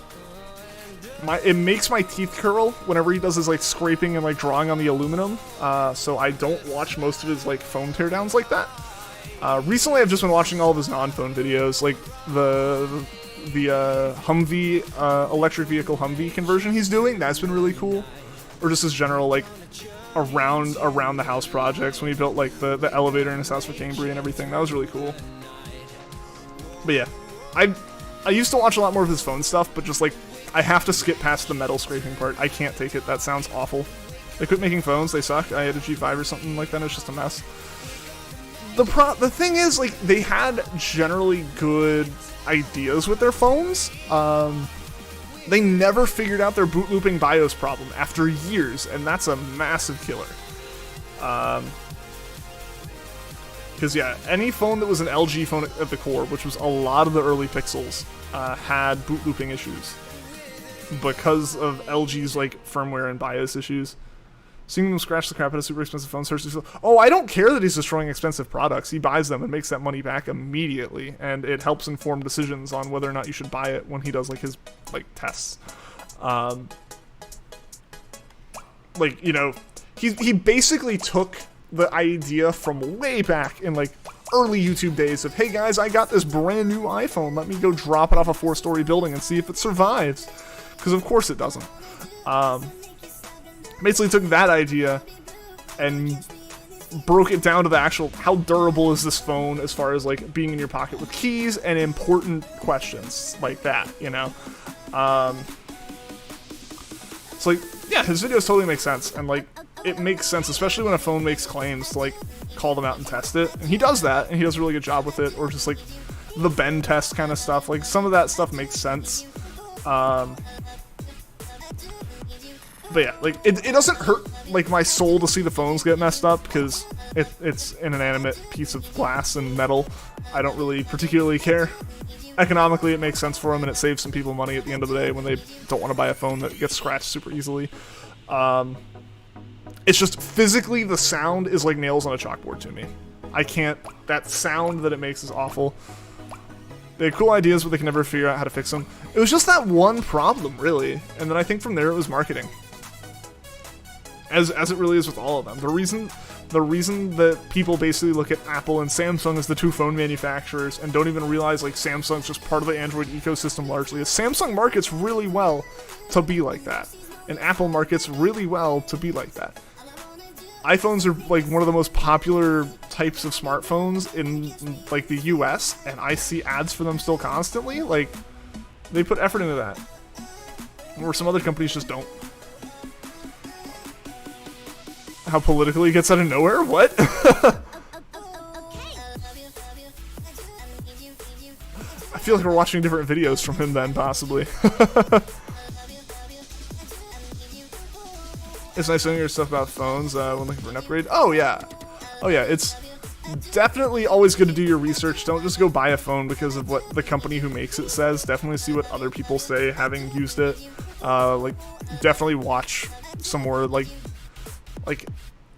It makes my teeth curl whenever he does his like scraping and like drawing on the aluminum, so I don't watch most of his like phone teardowns like that. Recently I've just been watching all of his non-phone videos, like the Humvee, electric vehicle Humvee conversion he's doing. That's been really cool. Or just his general like around the house projects when he built like the elevator in his house for Cambria and everything. That was really cool. But yeah, I used to watch a lot more of his phone stuff, but just like I have to skip past the metal scraping part. I can't take it. That sounds awful. They quit making phones. They suck. I had a G5 or something like that. It's just a mess. The thing is, like, they had generally good ideas with their phones. They never figured out their boot looping BIOS problem after years, and that's a massive killer. Because, yeah, any phone that was an LG phone at the core, which was a lot of the early Pixels, had boot looping issues. Because of LG's, like, firmware and BIOS issues. Seeing them scratch the crap out of super expensive phones. Oh, I don't care that he's destroying expensive products. He buys them and makes that money back immediately, and it helps inform decisions on whether or not you should buy it when he does like his like tests. Like, you know, he basically took the idea from way back in like early YouTube days of, hey guys, I got this brand new iPhone. Let me go drop it off a 4-story building and see if it survives. Because of course it doesn't. Basically took that idea and broke it down to the actual, how durable is this phone as far as like being in your pocket with keys and important questions like that, you know? So like, yeah, his videos totally make sense, and like, it makes sense, especially when a phone makes claims, to like call them out and test it, and he does that, and he does a really good job with it, or just like the bend test kind of stuff. Like some of that stuff makes sense. But yeah, like, it doesn't hurt, like, my soul to see the phones get messed up, because it's an inanimate piece of glass and metal. I don't really particularly care. Economically, it makes sense for them, and it saves some people money at the end of the day when they don't want to buy a phone that gets scratched super easily. It's just, physically, the sound is like nails on a chalkboard to me. I can't, that sound that it makes is awful. They had cool ideas, but they can never figure out how to fix them. It was just that one problem, really, and then I think from there it was marketing. As it really is with all of them. The reason that people basically look at Apple and Samsung as the two phone manufacturers and don't even realize like Samsung's just part of the Android ecosystem largely is Samsung markets really well to be like that, and Apple markets really well to be like that. iPhones are like one of the most popular types of smartphones in like the US, and I see ads for them still constantly. Like, they put effort into that, where some other companies just don't. How politically it gets out of nowhere? What? I feel like we're watching different videos from him then, possibly. It's nice knowing your stuff about phones when looking for an upgrade. Oh yeah. Oh yeah, it's definitely always good to do your research. Don't just go buy a phone because of what the company who makes it says. Definitely see what other people say having used it. Like, definitely watch some more, like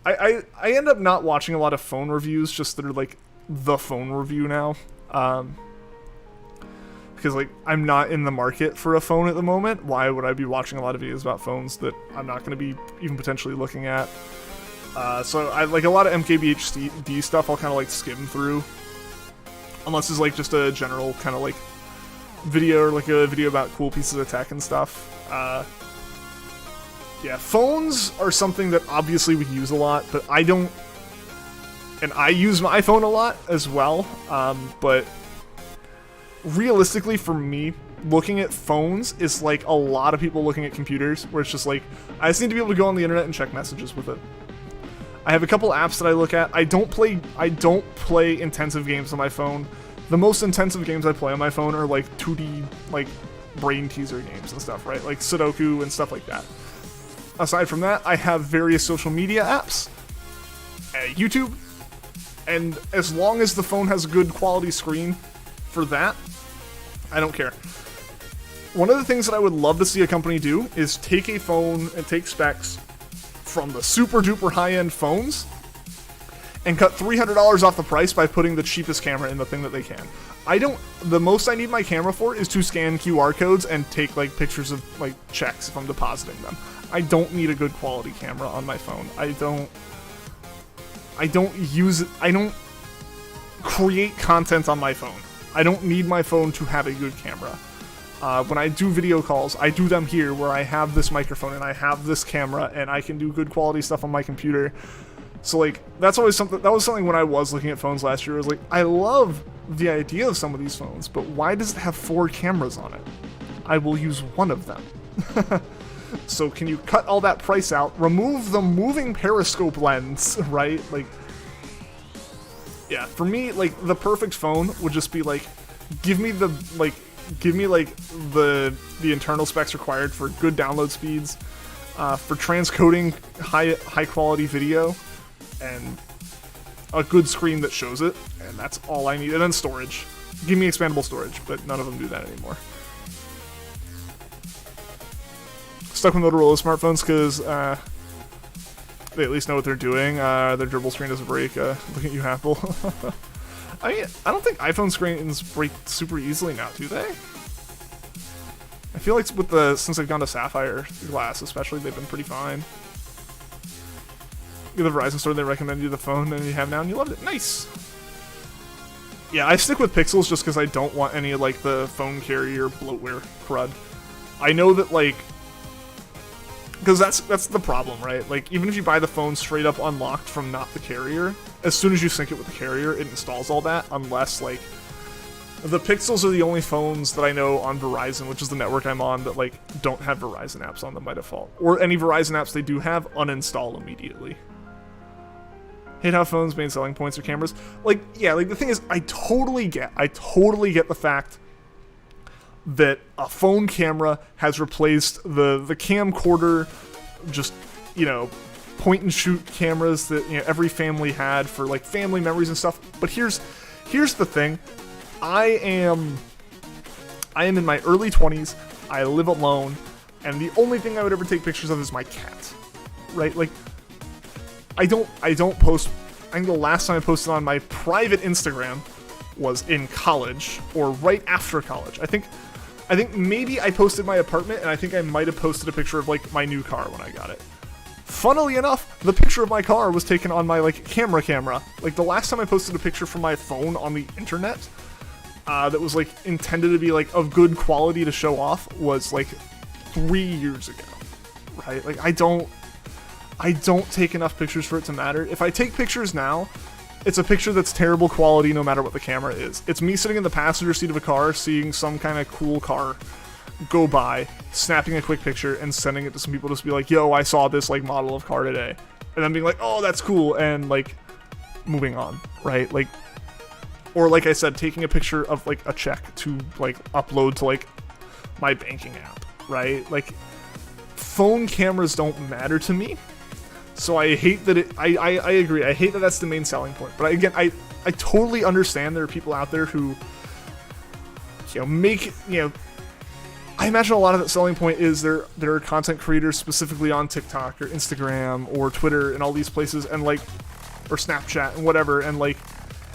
I end up not watching a lot of phone reviews just that are like the phone review now, because like I'm not in the market for a phone at the moment. Why would I be watching a lot of videos about phones that I'm not going to be even potentially looking at? So I like a lot of MKBHD stuff. I'll kind of like skim through, unless it's like just a general kind of like video, or like a video about cool pieces of tech and stuff. Yeah, phones are something that obviously we use a lot, but I don't, and I use my phone a lot as well, but realistically for me, looking at phones is like a lot of people looking at computers, where it's just like, I just need to be able to go on the internet and check messages with it. I have a couple apps that I look at. I don't play intensive games on my phone. The most intensive games I play on my phone are like 2D, like brain teaser games and stuff, right? Like Sudoku and stuff like that. Aside from that, I have various social media apps, YouTube, and as long as the phone has a good quality screen for that, I don't care. One of the things that I would love to see a company do is take a phone and take specs from the super duper high-end phones and cut $300 off the price by putting the cheapest camera in the thing that they can. The most I need my camera for is to scan QR codes and take like pictures of like checks if I'm depositing them. I don't need a good quality camera on my phone. I don't create content on my phone. I don't need my phone to have a good camera. When I do video calls, I do them here where I have this microphone and I have this camera and I can do good quality stuff on my computer. So like, that was something when I was looking at phones last year. I was like, I love the idea of some of these phones, but why does it have 4 cameras on it? I will use one of them. So can you cut all that price out, remove the moving periscope lens, right? Like, yeah, for me, like, the perfect phone would just be like, give me the internal specs required for good download speeds, for transcoding high quality video, and a good screen that shows it, and that's all I need. And then storage. Give me expandable storage, but none of them do that anymore. Stuck with Motorola smartphones because they at least know what they're doing. Their dribble screen doesn't break. Look at you, Apple. I mean, I don't think iPhone screens break super easily now, do they? I feel like since they've gone to Sapphire glass, especially, they've been pretty fine. You're the Verizon store, they recommend you the phone that you have now, and you loved it. Nice! Yeah, I stick with Pixels just because I don't want any of, like, the phone carrier bloatware crud. I know that, like, because that's the problem, right? Like, even if you buy the phone straight up unlocked from not the carrier, as soon as you sync it with the carrier, it installs all that, unless, like, the Pixels are the only phones that I know on Verizon, which is the network I'm on, that, like, don't have Verizon apps on them by default. Or any Verizon apps they do have, uninstall immediately. Hate how phones' main selling points are cameras. Like, yeah, like, the thing is, I totally get the fact that a phone camera has replaced the camcorder, just, you know, point and shoot cameras that, you know, every family had for, like, family memories and stuff. But here's the thing. I am in my early 20s, I live alone, and the only thing I would ever take pictures of is my cat, right? Like, I don't post. I think the last time I posted on my private Instagram was in college, or right after college. I think maybe I posted my apartment, and I think I might have posted a picture of, like, my new car when I got it. Funnily enough, the picture of my car was taken on my, like, camera. Like, the last time I posted a picture from my phone on the internet, that was, like, intended to be, like, of good quality to show off was, like, 3 years ago, right? Like, I don't take enough pictures for it to matter. If I take pictures now, it's a picture that's terrible quality no matter what the camera is. It's me sitting in the passenger seat of a car, seeing some kind of cool car go by, snapping a quick picture, and sending it to some people just to be like, yo, I saw this, like, model of car today. And then being like, oh, that's cool, and, like, moving on, right? Like, or like I said, taking a picture of, like, a check to, like, upload to, like, my banking app, right? Like, phone cameras don't matter to me. So I hate that I agree. I hate that that's the main selling point. But again, I totally understand there are people out there who, you know, I imagine a lot of that selling point is there are content creators specifically on TikTok or Instagram or Twitter and all these places, and, like, or Snapchat and whatever, and, like,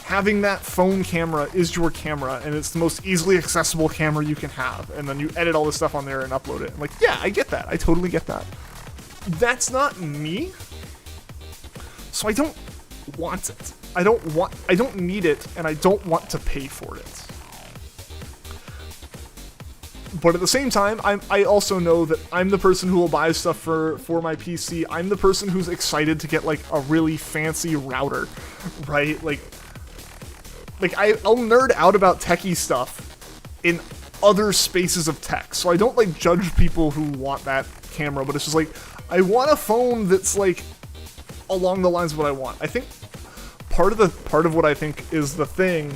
having that phone camera is your camera, and it's the most easily accessible camera you can have, and then you edit all this stuff on there and upload it. And, like, yeah, I get that. I totally get that. That's not me. So I don't want it. I don't need it, and I don't want to pay for it. But at the same time, I also know that I'm the person who will buy stuff for my PC. I'm the person who's excited to get, like, a really fancy router, right? Like I'll nerd out about techie stuff in other spaces of tech. So I don't like judge people who want that camera, but it's just like, I want a phone that's like along the lines of what I want. I think part of what I think is the thing,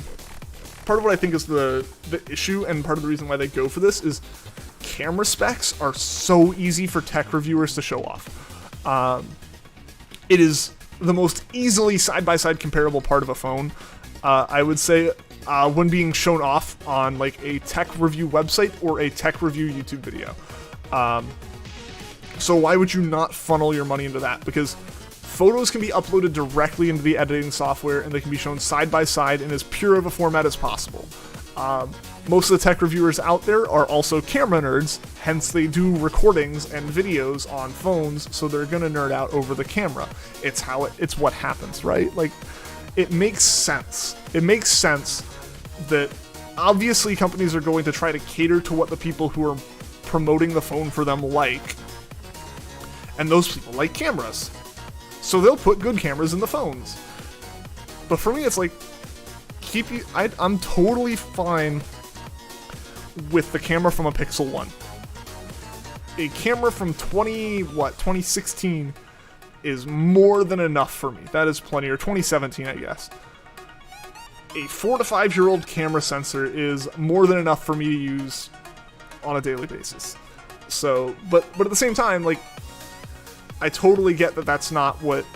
part of what I think is the issue, and part of the reason why they go for this is camera specs are so easy for tech reviewers to show off. It is the most easily side-by-side comparable part of a phone. I would say when being shown off on like a tech review website or a tech review YouTube video. So why would you not funnel your money into that? Because photos can be uploaded directly into the editing software, and they can be shown side by side in as pure of a format as possible. Most of the tech reviewers out there are also camera nerds, hence they do recordings and videos on phones, so they're gonna nerd out over the camera. It's what happens, right? Like, it makes sense. It makes sense that obviously companies are going to try to cater to what the people who are promoting the phone for them like, and those people like cameras. So they'll put good cameras in the phones. But for me, it's like, I'm totally fine with the camera from a Pixel 1. A camera from 2016 is more than enough for me. That is plenty. Or 2017, I guess. A 4 to 5 year old camera sensor is more than enough for me to use on a daily basis. So, but at the same time, like, I totally get that that's not what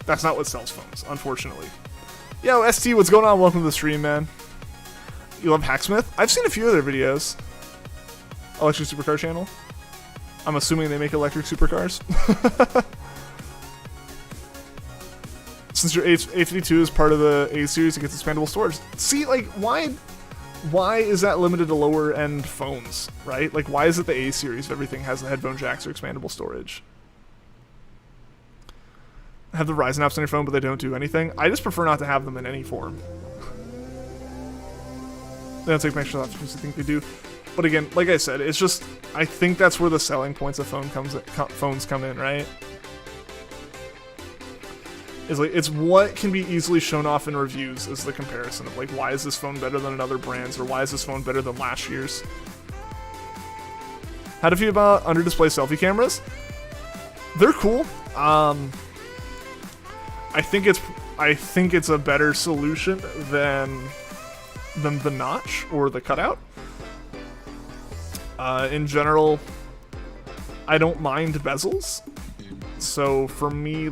sells phones, unfortunately. Yo, ST, what's going on? Welcome to the stream, man. You love Hacksmith? I've seen a few of their videos. Electric Supercar channel. I'm assuming they make electric supercars. Since your A52 is part of the A series, it gets expandable storage. See, like, why is that limited to lower end phones, right? Like, why is it the A series if everything has the headphone jacks or expandable storage? Have the Ryzen apps on your phone, but they don't do anything. I just prefer not to have them in any form. They don't take extra thought because I think they do. But again, like I said, it's just, I think that's where the selling points of phones come in, right? It's like, it's what can be easily shown off in reviews is the comparison of like, why is this phone better than another brand's, or why is this phone better than last year's? How do you feel about under display selfie cameras? They're cool. I think it's a better solution than the notch or the cutout. In general, I don't mind bezels. So for me,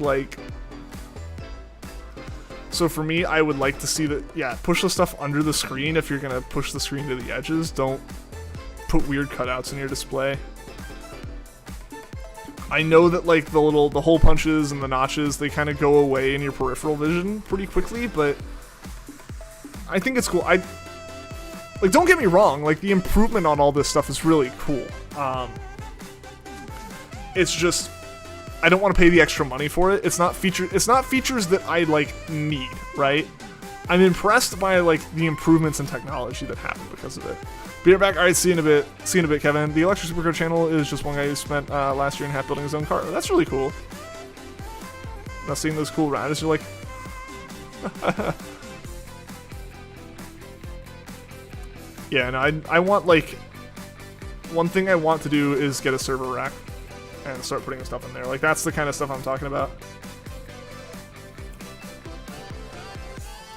I would like to see that, yeah, push the stuff under the screen if you're gonna push the screen to the edges. Don't put weird cutouts in your display. I know that like the hole punches and the notches, they kind of go away in your peripheral vision pretty quickly, but I think it's cool. Like, don't get me wrong, like, the improvement on all this stuff is really cool. It's just, I don't want to pay the extra money for it. It's not features that I, like, need, right? I'm impressed by, like, the improvements in technology that happen because of it. Be right back. Alright, see you in a bit. See you in a bit, Kevin. The Electric Supercar channel is just one guy who spent last year and a half building his own car. That's really cool. Now seeing those cool riders, you're like... Yeah, and I want, like... One thing I want to do is get a server rack and start putting stuff in there. Like, that's the kind of stuff I'm talking about.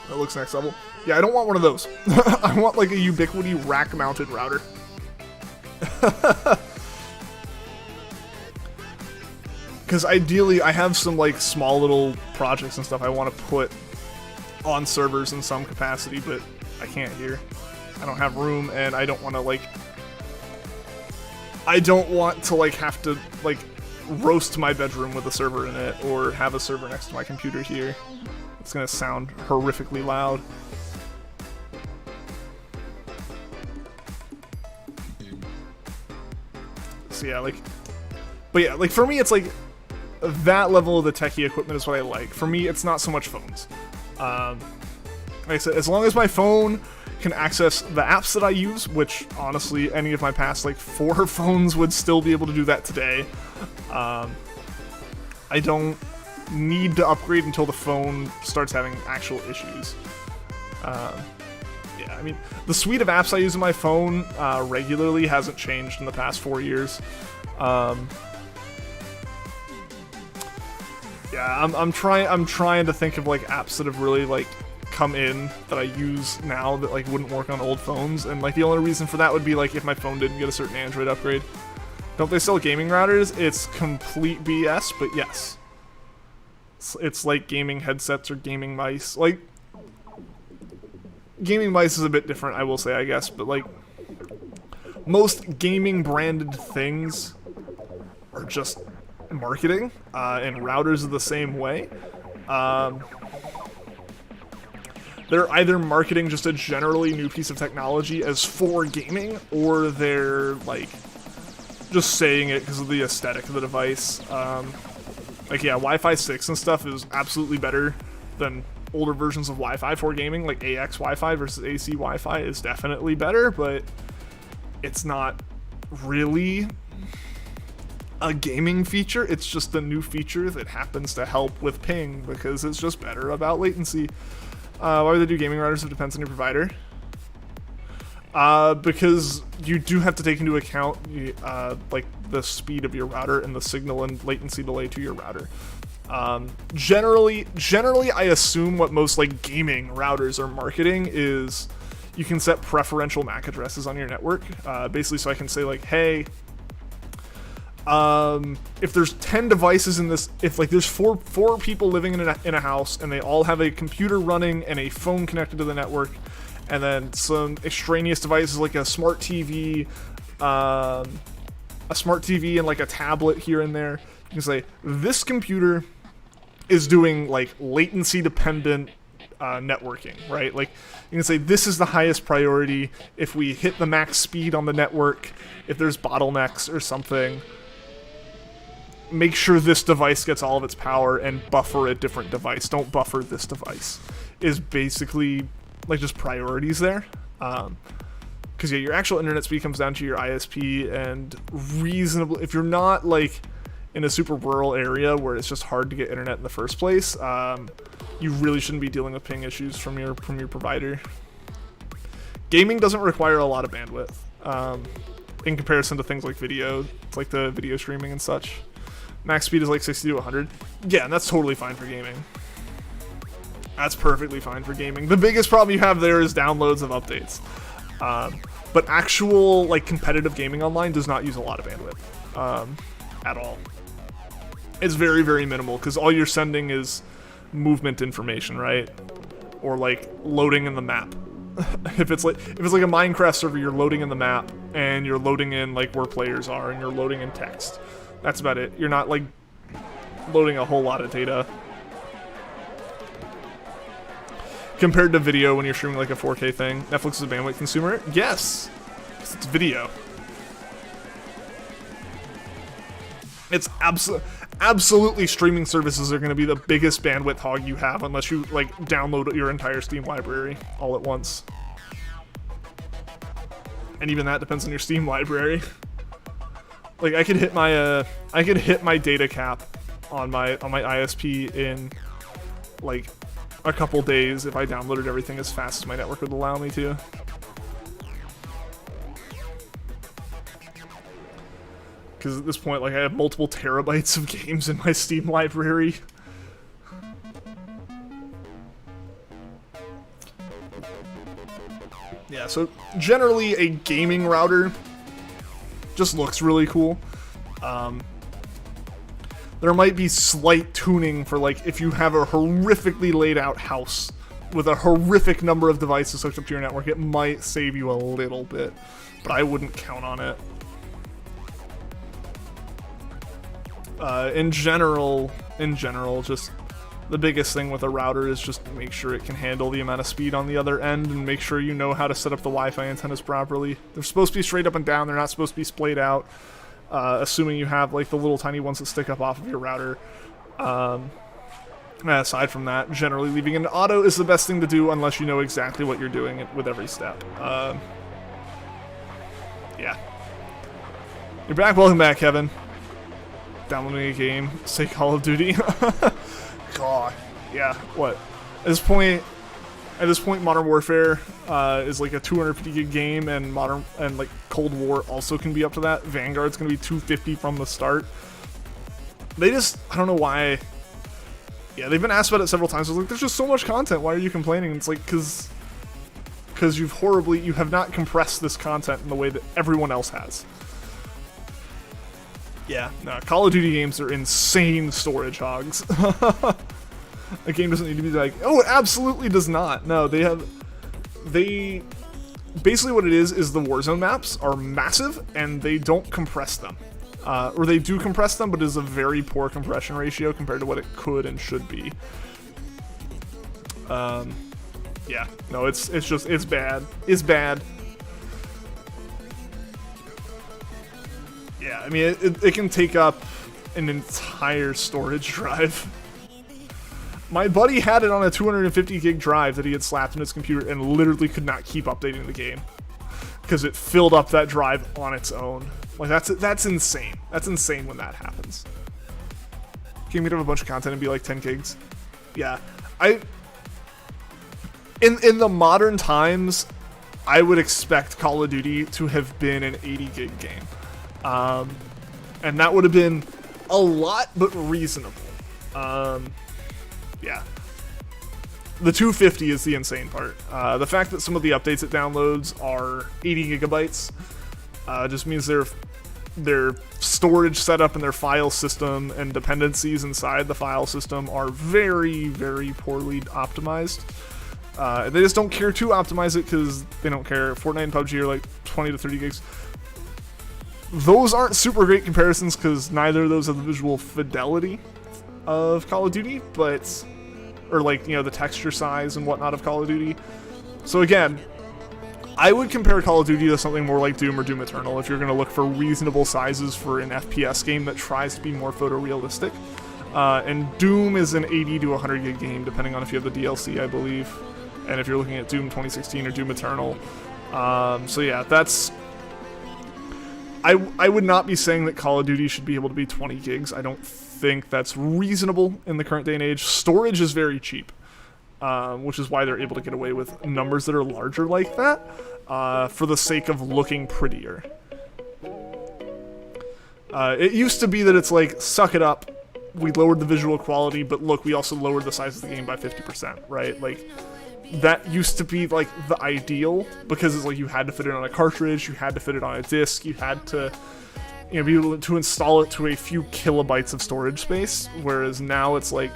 That looks next level. Yeah, I don't want one of those. I want, like, a Ubiquiti rack-mounted router. Because ideally, I have some, like, small little projects and stuff I want to put on servers in some capacity, but I can't here. I don't have room, and I don't want to, like... I don't want to, like, have to, like, roast my bedroom with a server in it, or have a server next to my computer here. It's gonna sound horrifically loud. So yeah, like... But yeah, like, for me, it's like... That level of the techie equipment is what I like. For me, it's not so much phones. Like I said, as long as my phone can access the apps that I use, which, honestly, any of my past, like, 4 phones would still be able to do that today. I don't need to upgrade until the phone starts having actual issues. yeah, I mean, the suite of apps I use on my phone regularly hasn't changed in the past 4 years. Yeah, I'm trying to think of like apps that have really like come in that I use now that like wouldn't work on old phones, and like the only reason for that would be like if my phone didn't get a certain Android upgrade. Don't they sell gaming routers? It's complete BS, but yes. It's like gaming headsets or gaming mice. Like, gaming mice is a bit different, I will say, I guess, but like most gaming branded things are just marketing, and routers are the same way. They're either marketing just a generally new piece of technology as for gaming, or they're like just saying it because of the aesthetic of the device. Like, yeah, Wi-Fi 6 and stuff is absolutely better than older versions of Wi-Fi for gaming. Like, AX Wi-Fi versus AC Wi-Fi is definitely better, but it's not really a gaming feature. It's just a new feature that happens to help with ping because it's just better about latency. Why would they do gaming routers if it depends on your provider? Because you do have to take into account like the speed of your router and the signal and latency delay to your router. Generally, I assume what most like gaming routers are marketing is you can set preferential MAC addresses on your network. Basically, so I can say like, hey, if there's 10 devices in this, if like there's four people living in a house and they all have a computer running and a phone connected to the network, and then some extraneous devices like a smart TV and like a tablet here and there, you can say this computer is doing like latency dependent networking, right? Like you can say this is the highest priority. If we hit the max speed on the network, if there's bottlenecks or something, make sure this device gets all of its power and buffer a different device. Don't buffer this device, is basically like just priorities there. Because yeah, your actual internet speed comes down to your ISP, and reasonable, if you're not like in a super rural area where it's just hard to get internet in the first place, you really shouldn't be dealing with ping issues from your provider. Gaming doesn't require a lot of bandwidth in comparison to things like video, like the video streaming and such. Max speed is like 60 to 100. Yeah, and that's totally fine for gaming. That's perfectly fine for gaming. The biggest problem you have there is downloads of updates. But actual like competitive gaming online does not use a lot of bandwidth at all. It's very, very minimal because all you're sending is movement information, right? Or like loading in the map. If it's like a Minecraft server, you're loading in the map and you're loading in like where players are and you're loading in text. That's about it. You're not like loading a whole lot of data. Compared to video when you're streaming like a 4K thing, Netflix is a bandwidth consumer? Yes, because it's video. It's absolutely streaming services are going to be the biggest bandwidth hog you have unless you like download your entire Steam library all at once. And even that depends on your Steam library. Like I could hit my data cap on my ISP in like a couple days if I downloaded everything as fast as my network would allow me to. Because at this point, like I have multiple terabytes of games in my Steam library. Yeah, so generally a gaming router just looks really cool. There might be slight tuning for like if you have a horrifically laid out house with a horrific number of devices hooked up to your network, it might save you a little bit, but I wouldn't count on it. In general, just the biggest thing with a router is just make sure it can handle the amount of speed on the other end and make sure you know how to set up the Wi-Fi antennas properly. They're supposed to be straight up and down, they're not supposed to be splayed out. Assuming you have like the little tiny ones that stick up off of your router. Aside from that, generally leaving it in auto is the best thing to do unless you know exactly what you're doing with every step. Yeah. You're back. Welcome back, Kevin. Downloading a game. Say Call of Duty. God. Yeah. What? At this point, At this point, Modern Warfare is like a 250 gig game, and like Cold War also can be up to that. Vanguard's gonna be 250 from the start. They just, I don't know why. Yeah, they've been asked about it several times. I was like, there's just so much content. Why are you complaining? And it's like, because you have not compressed this content in the way that everyone else has. Yeah, no, Call of Duty games are insane storage hogs. A game doesn't need to be like, oh, it absolutely does not. No, basically what it is the Warzone maps are massive and they don't compress them. Or they do compress them, but it is a very poor compression ratio compared to what it could and should be. Yeah, no, it's bad. It's bad. Yeah, I mean, it can take up an entire storage drive. My buddy had it on a 250 gig drive that he had slapped in his computer and literally could not keep updating the game because it filled up that drive on its own. Like, that's insane. That's insane when that happens. Game could have a bunch of content and be like 10 gigs. Yeah, in the modern times, I would expect Call of Duty to have been an 80 gig game. And that would have been a lot, but reasonable. Yeah. The 250 is the insane part. The fact that some of the updates it downloads are 80 gigabytes just means their storage setup and their file system and dependencies inside the file system are very, very poorly optimized. They just don't care to optimize it because they don't care. Fortnite and PUBG are like 20 to 30 gigs. Those aren't super great comparisons because neither of those have the visual fidelity of Call of Duty, or like, you know, the texture size and whatnot of Call of Duty. So again, I would compare Call of Duty to something more like Doom or Doom Eternal if you're going to look for reasonable sizes for an FPS game that tries to be more photorealistic. And Doom is an 80 to 100 gig game, depending on if you have the DLC, I believe, and if you're looking at Doom 2016 or Doom Eternal. So yeah, that's... I would not be saying that Call of Duty should be able to be 20 gigs. I don't think that's reasonable in the current day and age. Storage is very cheap, which is why they're able to get away with numbers that are larger like that, for the sake of looking prettier. It used to be that it's like, suck it up, we lowered the visual quality, but look, we also lowered the size of the game by 50%, right? Like, that used to be like the ideal, because it's like you had to fit it on a cartridge, you had to fit it on a disc, you had to, you know, be able to install it to a few kilobytes of storage space, whereas now it's like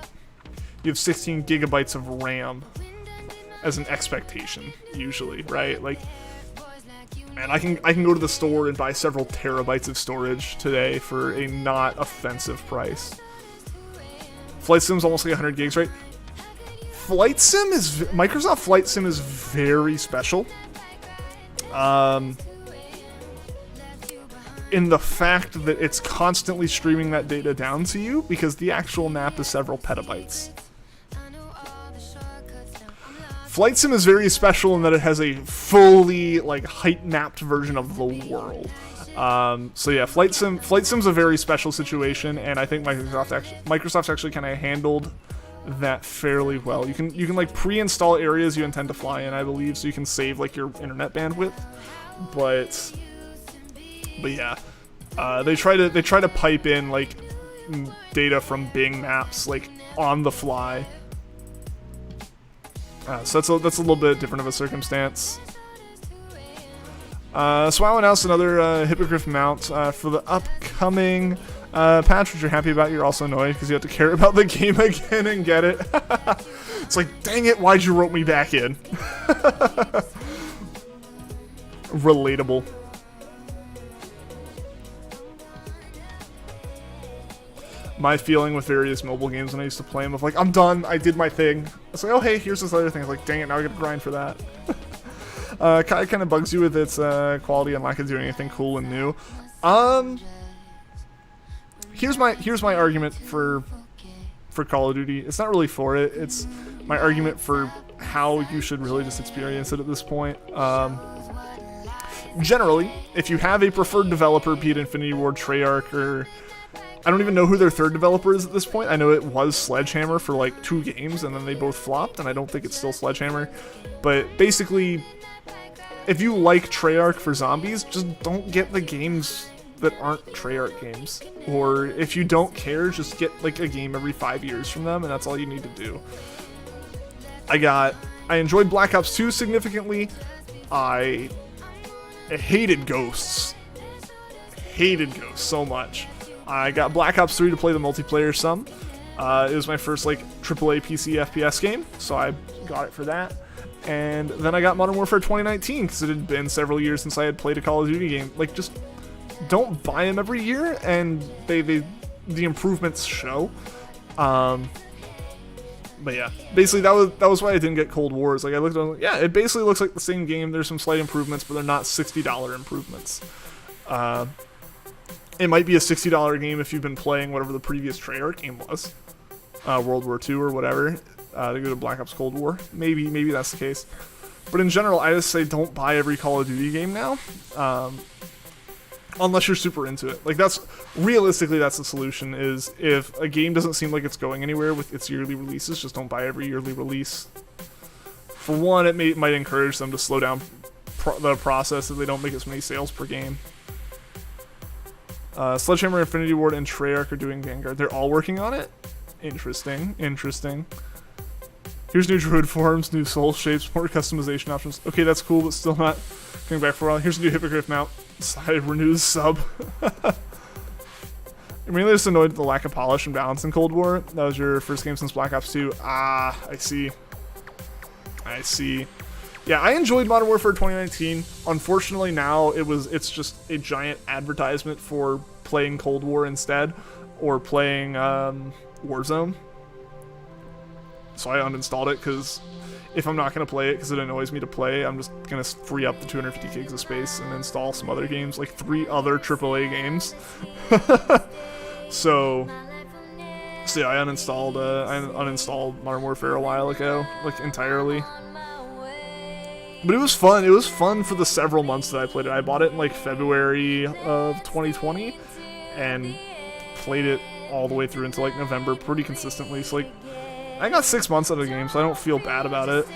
you have 16 gigabytes of RAM as an expectation, usually, right? Like, man, I can go to the store and buy several terabytes of storage today for a not offensive price. Flight Sim's almost like 100 gigs, right? Microsoft Flight Sim is very special. In the fact that it's constantly streaming that data down to you, because the actual map is several petabytes. Flight Sim is very special in that it has a fully, like, height-mapped version of the world. So yeah, Flight Sim's a very special situation, and I think Microsoft's actually kind of handled that fairly well. You can like pre-install areas you intend to fly in, I believe, so you can save like your internet bandwidth. But yeah, they try to pipe in like data from Bing Maps like on the fly. So that's a little bit different of a circumstance. So I announced another Hippogriff mount for the upcoming patch, which you're happy about. You're also annoyed because you have to care about the game again and get it. It's like, dang it, why'd you rope me back in? Relatable. My feeling with various mobile games when I used to play them of like, I'm done, I did my thing. It's like, oh hey, here's this other thing. It's like, dang it, now I gotta grind for that. Kai kind of bugs you with its quality and lack of doing anything cool and new. Here's my argument for Call of Duty. It's not really for it. It's my argument for how you should really just experience it at this point. Generally, if you have a preferred developer, be it Infinity Ward, Treyarch, or I don't even know who their third developer is at this point. I know it was Sledgehammer for like 2 games, and then they both flopped, and I don't think it's still Sledgehammer. But basically, if you like Treyarch for zombies, just don't get the games that aren't Treyarch games. Or if you don't care, just get like a game every 5 years from them, and that's all you need to do. I enjoyed Black Ops 2 significantly. I hated Ghosts. Hated Ghosts so much. I got Black Ops 3 to play the multiplayer some. It was my first like AAA PC FPS game, so I got it for that. And then I got Modern Warfare 2019 because it had been several years since I had played a Call of Duty game. Like, just don't buy them every year, and the improvements show. But yeah, basically that was why I didn't get Cold War. Like, I looked at it, like, yeah, it basically looks like the same game. There's some slight improvements, but they're not $60 improvements. It might be a $60 game if you've been playing whatever the previous Treyarch game was, World War II or whatever, to go to Black Ops Cold War. Maybe that's the case. But in general, I just say don't buy every Call of Duty game now, unless you're super into it. Like, realistically, that's the solution, is if a game doesn't seem like it's going anywhere with its yearly releases, just don't buy every yearly release. For one, it might encourage them to slow down the process if they don't make as many sales per game. Sledgehammer, Infinity Ward, and Treyarch are doing Vanguard. They're all working on it? Interesting. Here's new druid forms, new soul shapes, more customization options. Okay, that's cool, but still not coming back for a while. Here's a new Hippogriff mount. Side renews sub. I'm really just annoyed at the lack of polish and balance in Cold War. That was your first game since Black Ops 2. Ah, I see. Yeah, I enjoyed Modern Warfare 2019. Unfortunately, now it's just a giant advertisement for playing Cold War instead, or playing Warzone. So I uninstalled it because if I'm not going to play it because it annoys me to play, I'm just going to free up the 250 gigs of space and install some other games, like 3 other AAA games. So yeah, I uninstalled Modern Warfare a while ago, like entirely. But it was fun. It was fun for the several months that I played it. I bought it in like February of 2020 and played it all the way through until like November pretty consistently. So like, I got 6 months out of the game, so I don't feel bad about it.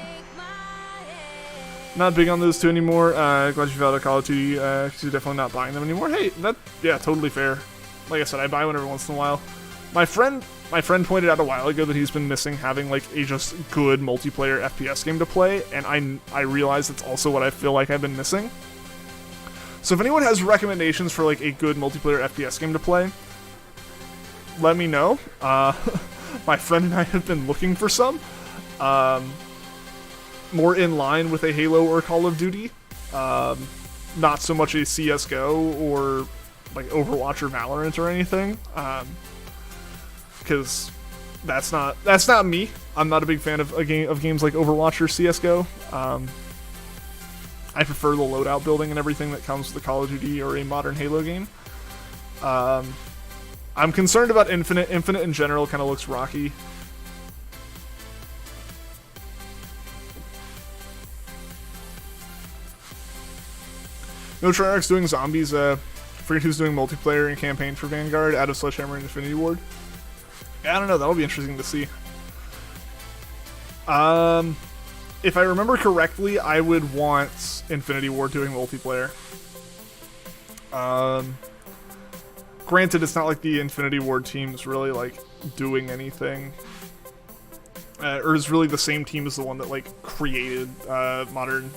Not big on those 2 anymore. Glad you found out Call of Duty, because you're definitely not buying them anymore. Hey, yeah, totally fair. Like I said, I buy one every once in a while. My friend pointed out a while ago that he's been missing having like a just good multiplayer FPS game to play, and I realize it's also what I feel like I've been missing. So if anyone has recommendations for like a good multiplayer FPS game to play, let me know. My friend and I have been looking for some, more in line with a Halo or Call of Duty, not so much a CS:GO or like Overwatch or Valorant or anything, because that's not me. I'm not a big fan of games like Overwatch or CS:GO. I prefer the loadout building and everything that comes with the Call of Duty or a modern Halo game. I'm concerned about Infinite. Infinite in general kind of looks rocky. No, Treyarch's doing zombies. Forget who's doing multiplayer and campaign for Vanguard out of Sledgehammer and Infinity Ward. Yeah, I don't know. That'll be interesting to see. If I remember correctly, I would want Infinity Ward doing multiplayer. Granted, it's not like the Infinity Ward team's really like doing anything, or is really the same team as the one that like created modern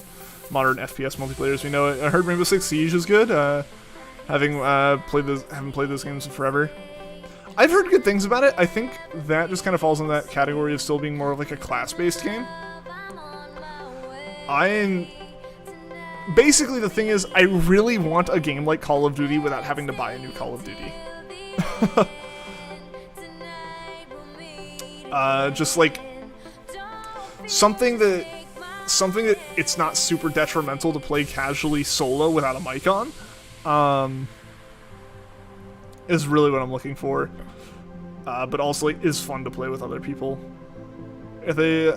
FPS multiplayer as we know it. I heard Rainbow Six Siege is good. Haven't played those games in forever. I've heard good things about it. I think that just kind of falls in that category of still being more of like a class-based game. Basically, the thing is, I really want a game like Call of Duty without having to buy a new Call of Duty. Just like something that it's not super detrimental to play casually solo without a mic on. Is really what I'm looking for. But also like is fun to play with other people. If they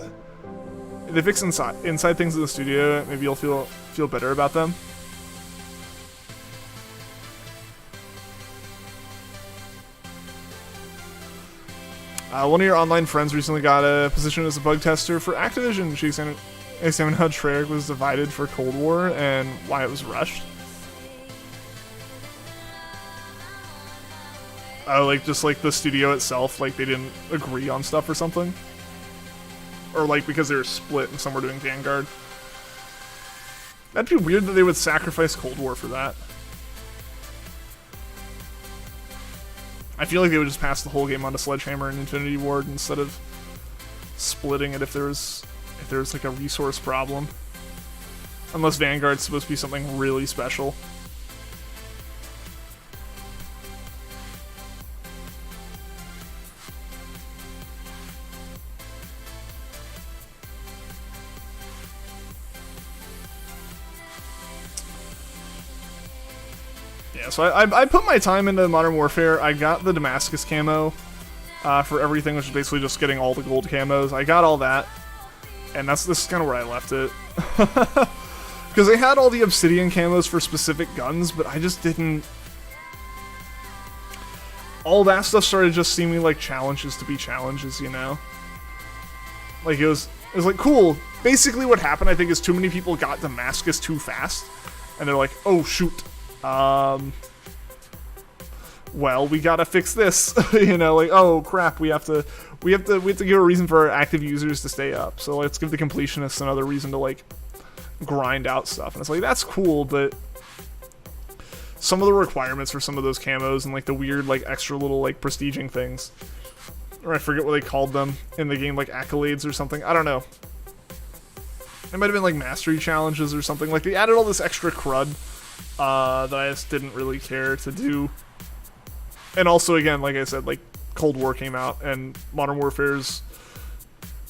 fix inside things in the studio, maybe you'll feel better about them. One of your online friends recently got a position as a bug tester for Activision. She examined how Treyarch was divided for Cold War and why it was rushed. Like, just like the studio itself, like they didn't agree on stuff or something? Or like because they were split and some were doing Vanguard. That'd be weird that they would sacrifice Cold War for that. I feel like they would just pass the whole game onto Sledgehammer and Infinity Ward instead of splitting it if there was like a resource problem. Unless Vanguard's supposed to be something really special. Yeah, so I put my time into Modern Warfare. I got the Damascus camo for everything, which is basically just getting all the gold camos. I got all that, and this is kind of where I left it. Because they had all the obsidian camos for specific guns, but I just didn't... All that stuff started just seeming like challenges to be challenges, you know? Like, it was like, cool. Basically what happened, I think, is too many people got Damascus too fast, and they're like, oh, shoot. Well, we gotta fix this, you know, like, oh crap, we have to give a reason for our active users to stay up, so let's give the completionists another reason to, like, grind out stuff. And it's like, that's cool, but some of the requirements for some of those camos and, like, the weird, like, extra little, like, prestiging things, or I forget what they called them in the game, like, accolades or something, I don't know. It might have been, like, mastery challenges or something, like, they added all this extra crud that I just didn't really care to do. And also, again, like I said, like, Cold War came out, and Modern Warfare's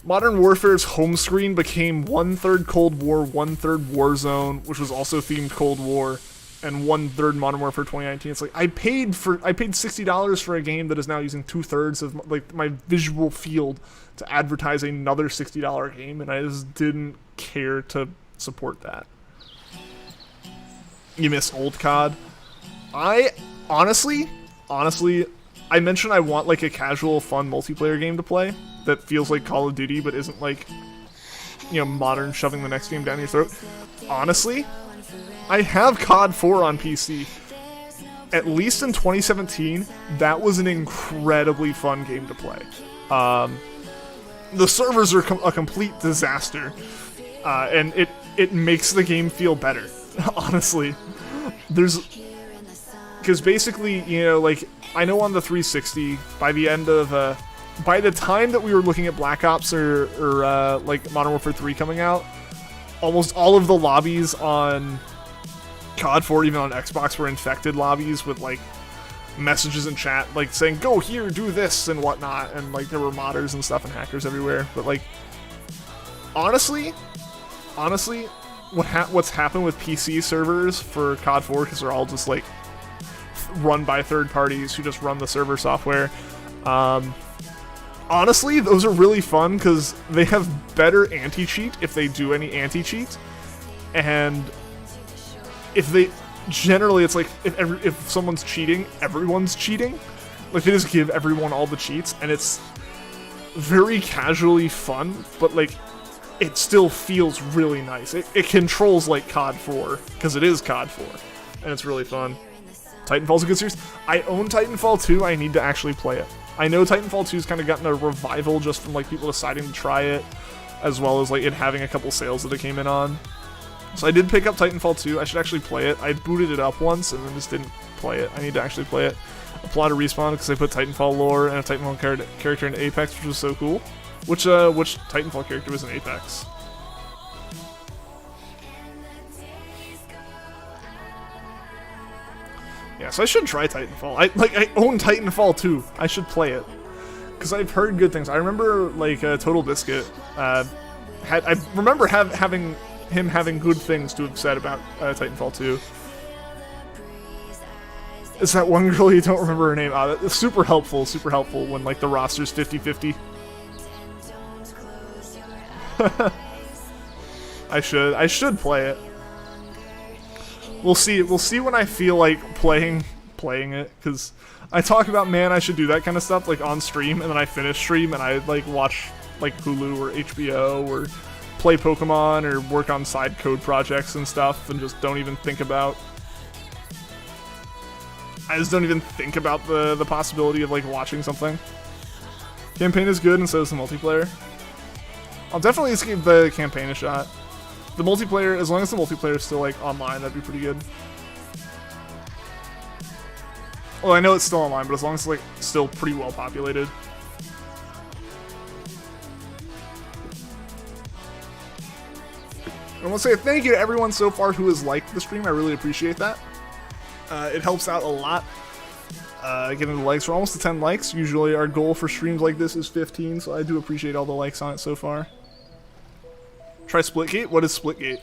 home screen became 1/3 Cold War, 1/3 Warzone, which was also themed Cold War, and 1/3 Modern Warfare 2019. It's like, I paid $60 for a game that is now using 2/3 of, like, my visual field to advertise another $60 game, and I just didn't care to support that. You miss old COD. I honestly, I mentioned I want, like, a casual, fun multiplayer game to play that feels like Call of Duty but isn't, like, you know, modern shoving the next game down your throat. Honestly, I have COD 4 on PC. At least in 2017, that was an incredibly fun game to play. The servers are a complete disaster, and it makes the game feel better. Honestly, because basically, you know, like, I know on the 360, by the time that we were looking at Black Ops or like Modern Warfare 3 coming out, almost all of the lobbies on COD 4, even on Xbox, were infected lobbies with, like, messages in chat, like, saying, go here, do this, and whatnot, and, like, there were modders and stuff and hackers everywhere. But, like, honestly, what's happened with PC servers for COD 4, because they're all just, like, run by third parties who just run the server software. Honestly, those are really fun because they have better anti-cheat if they do any anti-cheat, and if they generally, it's like if someone's cheating, everyone's cheating. Like, they just give everyone all the cheats, and it's very casually fun, but, like, it still feels really nice. It controls like COD 4, because it is COD 4, and it's really fun. Titanfall's a good series. I own Titanfall 2, I need to actually play it. I know Titanfall 2's kind of gotten a revival just from, like, people deciding to try it, as well as, like, it having a couple sales that it came in on. So I did pick up Titanfall 2, I should actually play it. I booted it up once and then just didn't play it. I need to actually play it. Applaud to Respawn because they put Titanfall lore and a Titanfall character in Apex, which was so cool. Which Titanfall character was in Apex? Yeah, so I should try Titanfall. I own Titanfall 2. I should play it. Because I've heard good things. I remember, like, Total Biscuit, I remember having good things to have said about Titanfall 2. It's that one girl you don't remember her name. It's super helpful when, like, the roster's 50-50. I should play it. We'll see when I feel like playing playing it, because I talk about, man, I should do that kind of stuff like on stream, and then I finish stream and I like watch like Hulu or HBO or play Pokemon or work on side code projects and stuff, and just don't even think about. I just don't even think about the possibility of like watching something. Campaign is good, and so is the multiplayer. I'll definitely give the campaign a shot. The multiplayer, as long as the multiplayer is still like online, that'd be pretty good. Well, I know it's still online, but as long as it's like still pretty well populated. I want to say thank you to everyone so far who has liked the stream. I really appreciate that. It helps out a lot. Getting the likes. We're almost to 10 likes. Usually our goal for streams like this is 15, so I do appreciate all the likes on it so far. Try Splitgate? What is Splitgate?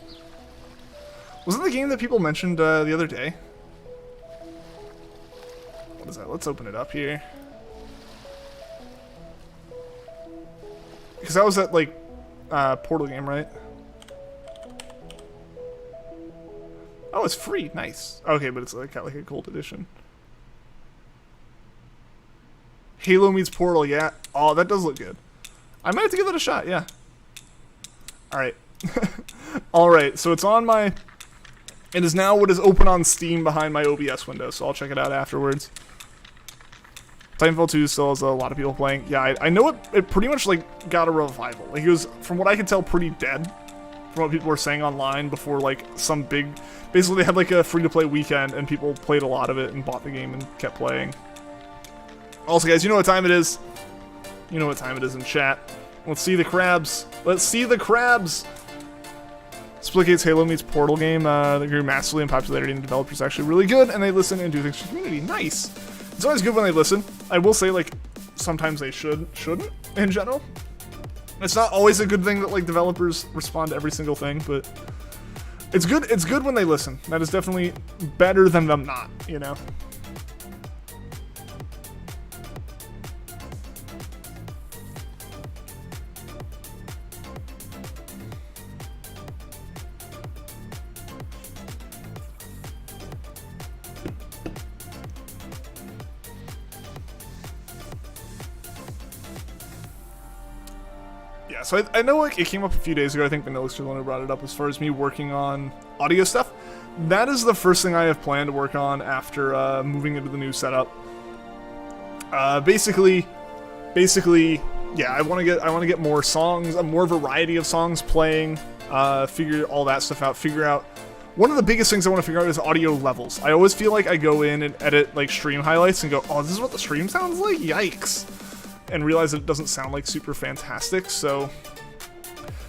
Wasn't the game that people mentioned the other day? What is that? Let's open it up here. Because that was that, like, Portal game, right? Oh, it's free. Nice. Okay, but it's like got like a gold edition. Halo meets Portal, yeah. Oh, that does look good. I might have to give that a shot, yeah. Alright. Alright, so it's on my... It is now what is open on Steam behind my OBS window, so I'll check it out afterwards. Titanfall 2 still has a lot of people playing. Yeah, I know it pretty much like got a revival. Like, it was, from what I could tell, pretty dead. From what people were saying online before, like, some big... Basically, they had like a free-to-play weekend, and people played a lot of it and bought the game and kept playing. Also, guys, you know what time it is. You know what time it is in chat. Let's see the crabs. Let's see the crabs! Splitgate's Halo meets Portal game. They grew massively in popularity, and developers are actually really good, and they listen and do things for the community. Nice! It's always good when they listen. I will say, like, sometimes they shouldn't, in general. It's not always a good thing that, like, developers respond to every single thing, but... It's good when they listen. That is definitely better than them not, you know? So I know like it came up a few days ago. I think Vanilli's the one who brought it up as far as me working on audio stuff. That is the first thing I have planned to work on after moving into the new setup. Basically, yeah. I want to get more songs, a more variety of songs playing. Figure all that stuff out. Figure out. One of the biggest things I want to figure out is audio levels. I always feel like I go in and edit like stream highlights and go, oh, this is what the stream sounds like. Yikes. And realize that it doesn't sound like super fantastic, so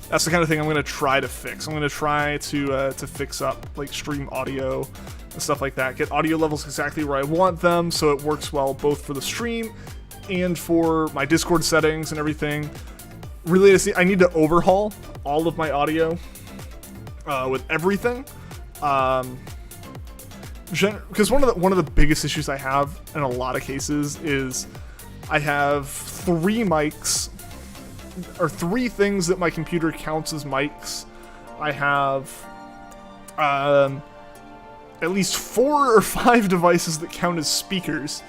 that's the kind of thing I'm going to try to fix. I'm going to try to fix up like stream audio and stuff like that. Get audio levels exactly where I want them, so it works well both for the stream and for my Discord settings and everything. Really, I need to overhaul all of my audio with everything, because one of the biggest issues I have in a lot of cases is I have 3 mics, or 3 things that my computer counts as mics. I have at least 4 or 5 devices that count as speakers,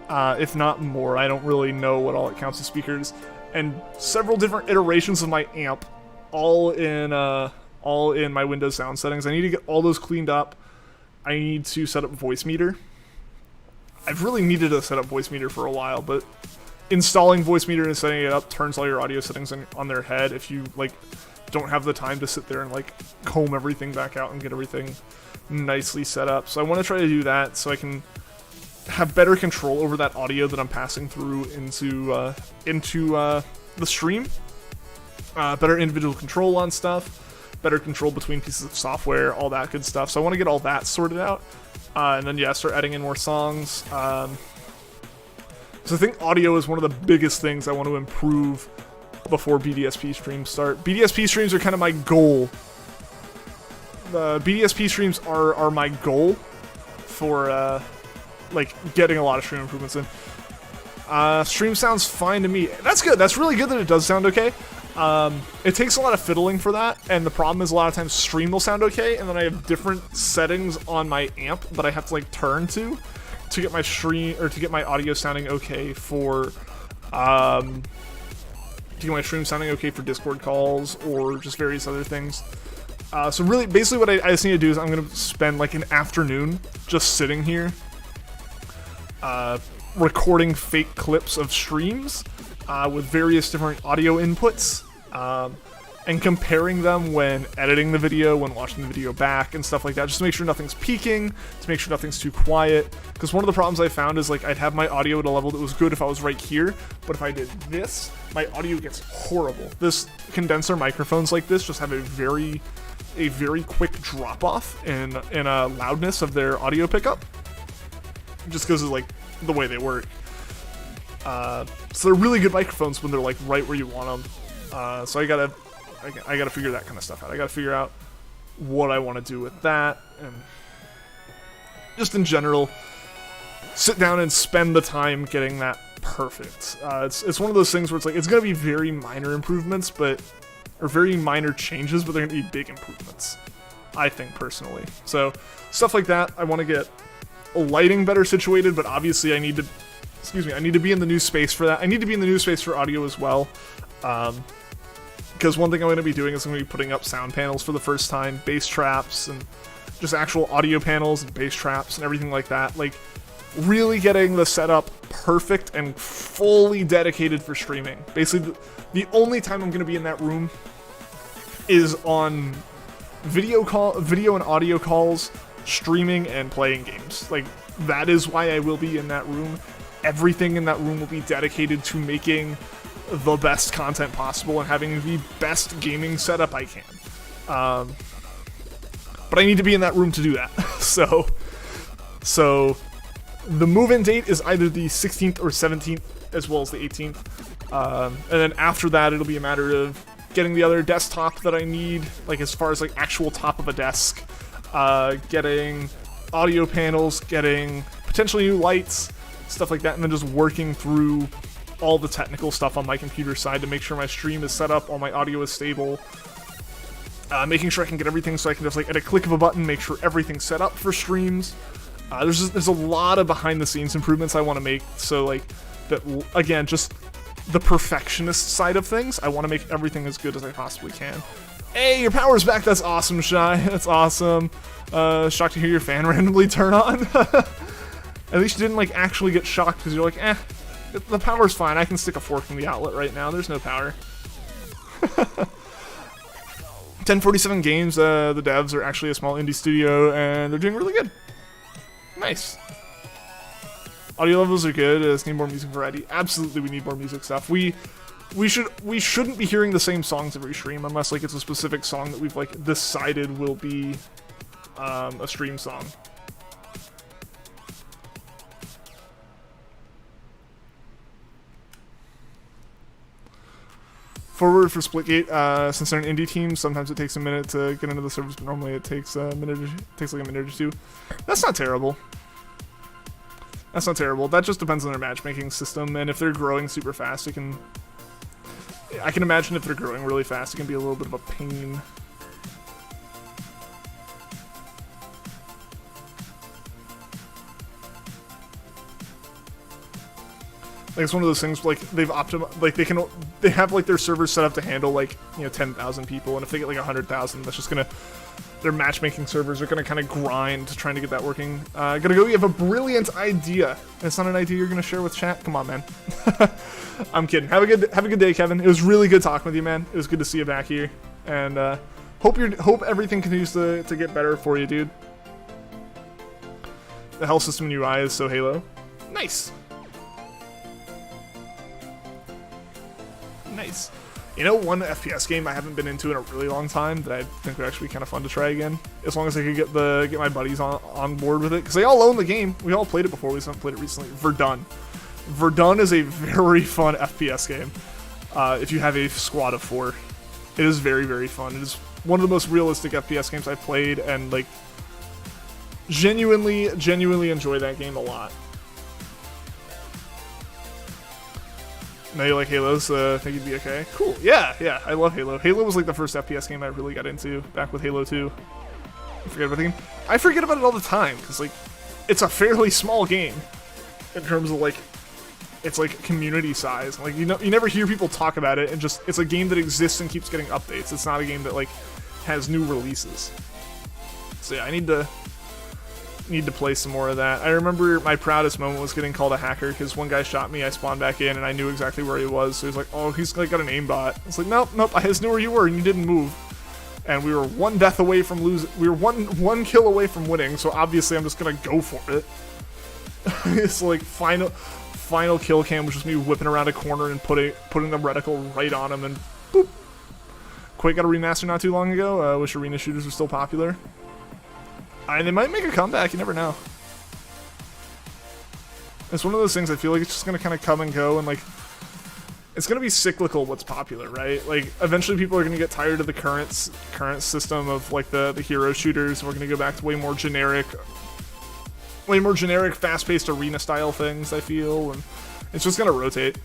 if not more. I don't really know what all it counts as speakers, and several different iterations of my amp, all in my Windows sound settings. I need to get all those cleaned up. I need to set up voice meter. I've really needed to set up voice meter for a while, but installing voice meter and setting it up turns all your audio settings on their head if you like don't have the time to sit there and like comb everything back out and get everything nicely set up. So I want to try to do that so I can have better control over that audio that I'm passing through into the stream. Better individual control on stuff, better control between pieces of software, all that good stuff. So I want to get all that sorted out. And then, yeah, start adding in more songs. So I think audio is one of the biggest things I want to improve before BDSP streams start. BDSP streams are kind of my goal. BDSP streams are my goal for, like, getting a lot of stream improvements in. Stream sounds fine to me. That's good. That's really good that it does sound okay. It takes a lot of fiddling for that, and the problem is a lot of times stream will sound okay, and then I have different settings on my amp that I have to like turn to to get my stream, or to get my audio sounding okay for to get my stream sounding okay for Discord calls or just various other things. So really, basically what I just need to do is I'm going to spend like an afternoon just sitting here recording fake clips of streams with various different audio inputs and comparing them when editing the video, when watching the video back and stuff like that, just to make sure nothing's peaking, to make sure nothing's too quiet. Because one of the problems I found is like I'd have my audio at a level that was good if I was right here, but if I did this, my audio gets horrible. This condenser microphones like this just have a very quick drop off in loudness of their audio pickup, just because of like the way they work. So they're really good microphones when they're like right where you want them. So I gotta figure that kind of stuff out. I gotta figure out what I want to do with that, and just in general, sit down and spend the time getting that perfect. It's one of those things where it's like it's gonna be very minor improvements, or very minor changes, but they're gonna be big improvements, I think personally. So stuff like that. I want to get lighting better situated, but obviously I need to be in the new space for that. I need to be in the new space for audio as well. Because one thing I'm going to be doing is I'm going to be putting up sound panels for the first time, bass traps, and just actual audio panels and bass traps and everything like that. Like, really getting the setup perfect and fully dedicated for streaming. Basically, the only time I'm going to be in that room is on video and audio calls, streaming, and playing games. Like, that is why I will be in that room. Everything in that room will be dedicated to making the best content possible and having the best gaming setup I can. But I need to be in that room to do that. So the move-in date is either the 16th or 17th, as well as the 18th. And then after that, it'll be a matter of getting the other desktop that I need, like as far as like actual top of a desk, getting audio panels, getting potentially new lights, stuff like that, and then just working through all the technical stuff on my computer side to make sure my stream is set up, all my audio is stable, making sure I can get everything so I can just like at a click of a button make sure everything's set up for streams. There's a lot of behind the scenes improvements I want to make, so like that, again, just the perfectionist side of things. I want to make everything as good as I possibly can. Hey, your power's back. That's awesome, Shy. That's awesome. Shocked to hear your fan randomly turn on. At least you didn't like actually get shocked because you're like, the power's fine. I can stick a fork in the outlet right now. There's no power. 1047 Games, the devs are actually a small indie studio, and they're doing really good. Nice. Audio levels are good. Need more music variety. Absolutely, we need more music stuff. We shouldn't be hearing the same songs every stream unless like it's a specific song that we've like decided will be a stream song. Forward for Splitgate, since they're an indie team, sometimes it takes a minute to get into the servers, but normally it takes like a minute or two. That's not terrible. That's not terrible. That just depends on their matchmaking system, and if they're growing super fast, I can imagine if they're growing really fast, it can be a little bit of a pain. Like, it's one of those things, like, they've optimized, like, they have, like, their servers set up to handle, like, 10,000 people, and if they get, like, 100,000, that's just gonna, their matchmaking servers are gonna kind of grind trying to get that working. Gotta go, you have a brilliant idea. And it's not an idea you're gonna share with chat? Come on, man. I'm kidding. Have a good day, Kevin. It was really good talking with you, man. It was good to see you back here, and, hope everything continues to get better for you, dude. The health system in UI is so Halo. Nice. Nice. You know, one FPS game I haven't been into in a really long time that I think would actually be kind of fun to try again, as long as I could get my buddies on board with it, because they all own the game. We all played it before. We just haven't played it recently. Verdun. Verdun is a very fun FPS game. If you have a squad of 4, it is very, very fun. It is one of the most realistic FPS games I've played, and like genuinely enjoy that game a lot. Now you like Halo, so I think you'd be okay. Cool. Yeah, I love Halo. Halo was like the first FPS game I really got into, back with Halo 2. I forget about the game. I forget about it all the time, because like, it's a fairly small game in terms of like its like community size. Like you never hear people talk about it, and just it's a game that exists and keeps getting updates. It's not a game that like has new releases. So yeah, I need to play some more of that. I remember my proudest moment was getting called a hacker because one guy shot me, I spawned back in, and I knew exactly where he was. So he's like, oh, he's like got an aimbot. It's like, nope, I just knew where you were and you didn't move. And we were one death away from losing. We were one kill away from winning. So obviously I'm just gonna go for it. It's like final kill cam was just me whipping around a corner and putting the reticle right on him, and boop. Quake got a remaster not too long ago. I wish arena shooters were still popular. They might make a comeback, you never know. It's one of those things I feel like it's just gonna kind of come and go, and like it's gonna be cyclical what's popular, right? Like eventually people are gonna get tired of the current system of like the hero shooters, and we're gonna go back to way more generic, fast-paced arena style things, I feel, and it's just gonna rotate,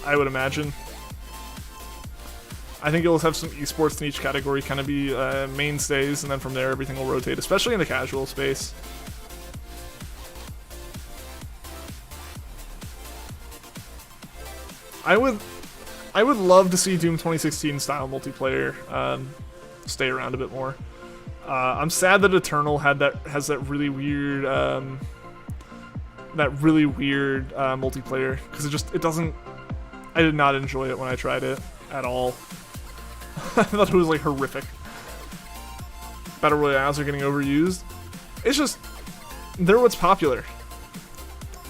I would imagine. I think you'll have some esports in each category kind of be mainstays, and then from there everything will rotate, especially in the casual space. I would love to see Doom 2016 style multiplayer stay around a bit more. I'm sad that Eternal has that really weird multiplayer, because it doesn't. I did not enjoy it when I tried it at all. I thought it was like horrific. Battle Royales are getting overused. It's just they're what's popular.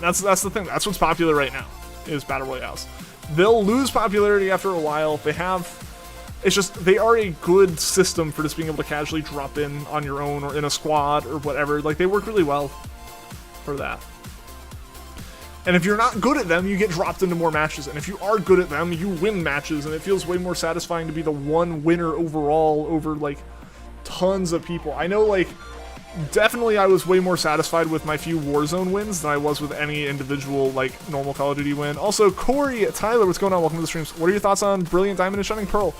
That's the thing. That's what's popular right now is Battle Royales. They'll lose popularity after a while. It's just they are a good system for just being able to casually drop in on your own or in a squad or whatever. Like they work really well for that. And if you're not good at them, you get dropped into more matches. And if you are good at them, you win matches. And it feels way more satisfying to be the one winner overall over, like, tons of people. I know, like, definitely I was way more satisfied with my few Warzone wins than I was with any individual, like, normal Call of Duty win. Also, Corey, Tyler, what's going on? Welcome to the streams. What are your thoughts on Brilliant Diamond and Shining Pearl?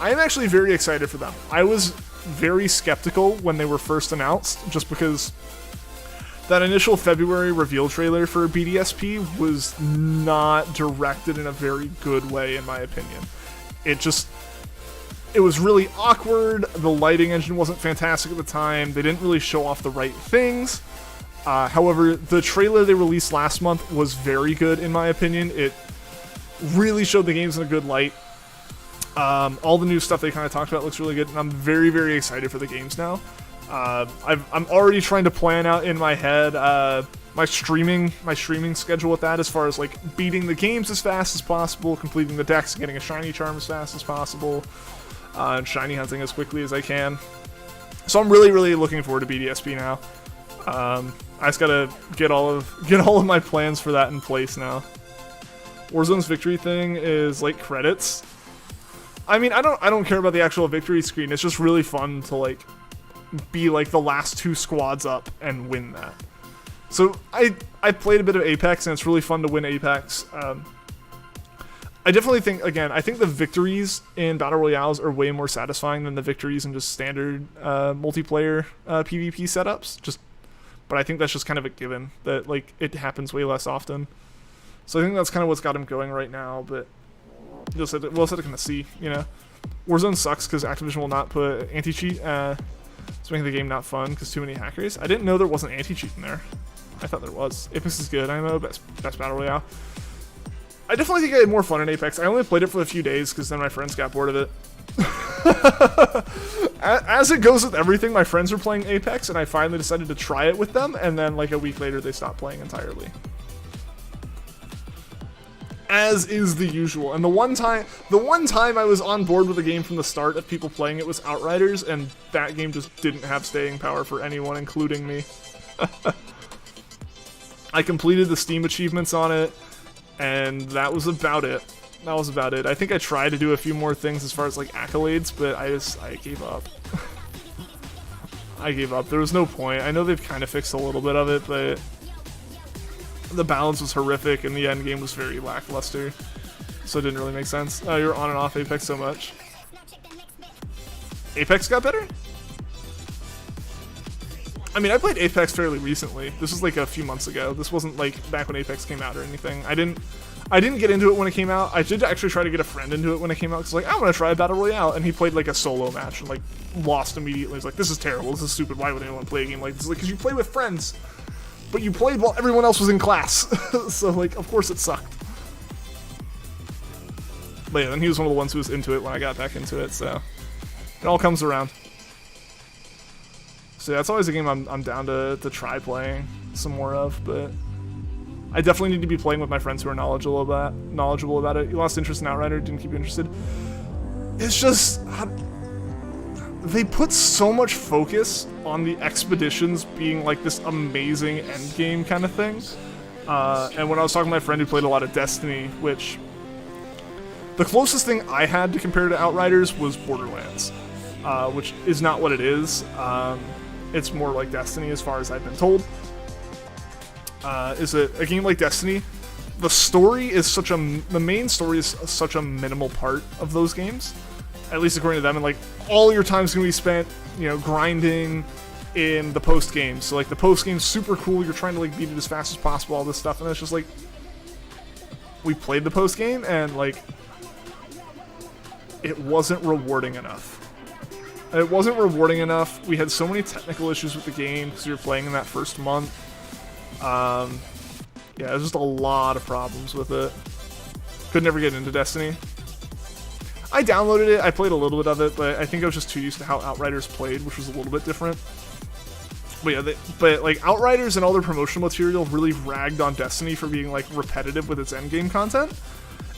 I am actually very excited for them. I was very skeptical when they were first announced, just because that initial February reveal trailer for BDSP was not directed in a very good way, in my opinion. It was really awkward. The lighting engine wasn't fantastic at the time. They didn't really show off the right things. However, the trailer they released last month was very good, in my opinion. It really showed the games in a good light. All the new stuff they kind of talked about looks really good, and I'm very, very excited for the games now. I'm already trying to plan out in my head my streaming schedule with that, as far as like beating the games as fast as possible, completing the decks, getting a shiny charm as fast as possible, and shiny hunting as quickly as I can. So I'm really, really looking forward to BDSP now. I just gotta get all of my plans for that in place now. Warzone's victory thing is like credits. I mean, I don't care about the actual victory screen. It's just really fun to like be like the last two squads up and win that. So I played a bit of Apex, and it's really fun to win Apex. I definitely think, again, I think the victories in Battle Royales are way more satisfying than the victories in just standard multiplayer PvP setups. But I think that's just kind of a given, that like it happens way less often. So I think that's kind of what's got him going right now, but we'll have to kind of see, you know. Warzone sucks because Activision will not put anti-cheat. It's making the game not fun because too many hackers. I didn't know there wasn't anti-cheat in there. I thought there was. Apex is good, I know, best Battle Royale. I definitely think I had more fun in Apex. I only played it for a few days because then my friends got bored of it. As it goes with everything, my friends were playing Apex, and I finally decided to try it with them, and then like a week later they stopped playing entirely. As is the usual. And the one time I was on board with the game from the start of people playing it was Outriders, and that game just didn't have staying power for anyone, including me. I completed the Steam achievements on it, and that was about it. I think I tried to do a few more things as far as like accolades, but I gave up. I gave up. There was no point. I know they've kind of fixed a little bit of it, but the balance was horrific, and the end game was very lackluster, so it didn't really make sense. You're on and off Apex so much. Apex got better? I mean, I played Apex fairly recently. This was like a few months ago. This wasn't like back when Apex came out or anything. I didn't get into it when it came out. I did actually try to get a friend into it when it came out, because like, I want to try a battle royale, and he played like a solo match and like lost immediately. He's like, this is terrible, this is stupid, why would anyone play a game like this? Like, because you play with friends, but you played while everyone else was in class. So like, of course it sucked. But yeah, then he was one of the ones who was into it when I got back into it, so it all comes around. So yeah, that's always a game I'm down to try playing some more of, but I definitely need to be playing with my friends who are knowledgeable about it. You lost interest in Outrider, didn't keep you interested. It's just, they put so much focus on the expeditions being like this amazing endgame kind of thing. And when I was talking to my friend who played a lot of Destiny, which the closest thing I had to compare to Outriders was Borderlands, which is not what it is. It's more like Destiny as far as I've been told. Is a game like Destiny, the main story is such a minimal part of those games, at least according to them, and like all your time's gonna be spent, grinding in the post game. So like the post game's super cool, you're trying to like beat it as fast as possible, all this stuff, and it's just like, we played the post game and like it wasn't rewarding enough. It wasn't rewarding enough. We had so many technical issues with the game because we were playing in that first month. Yeah, there's just a lot of problems with it. Could never get into Destiny. I downloaded it, I played a little bit of it, but I think I was just too used to how Outriders played, which was a little bit different. But yeah, but like Outriders and all their promotional material really ragged on Destiny for being like repetitive with its endgame content.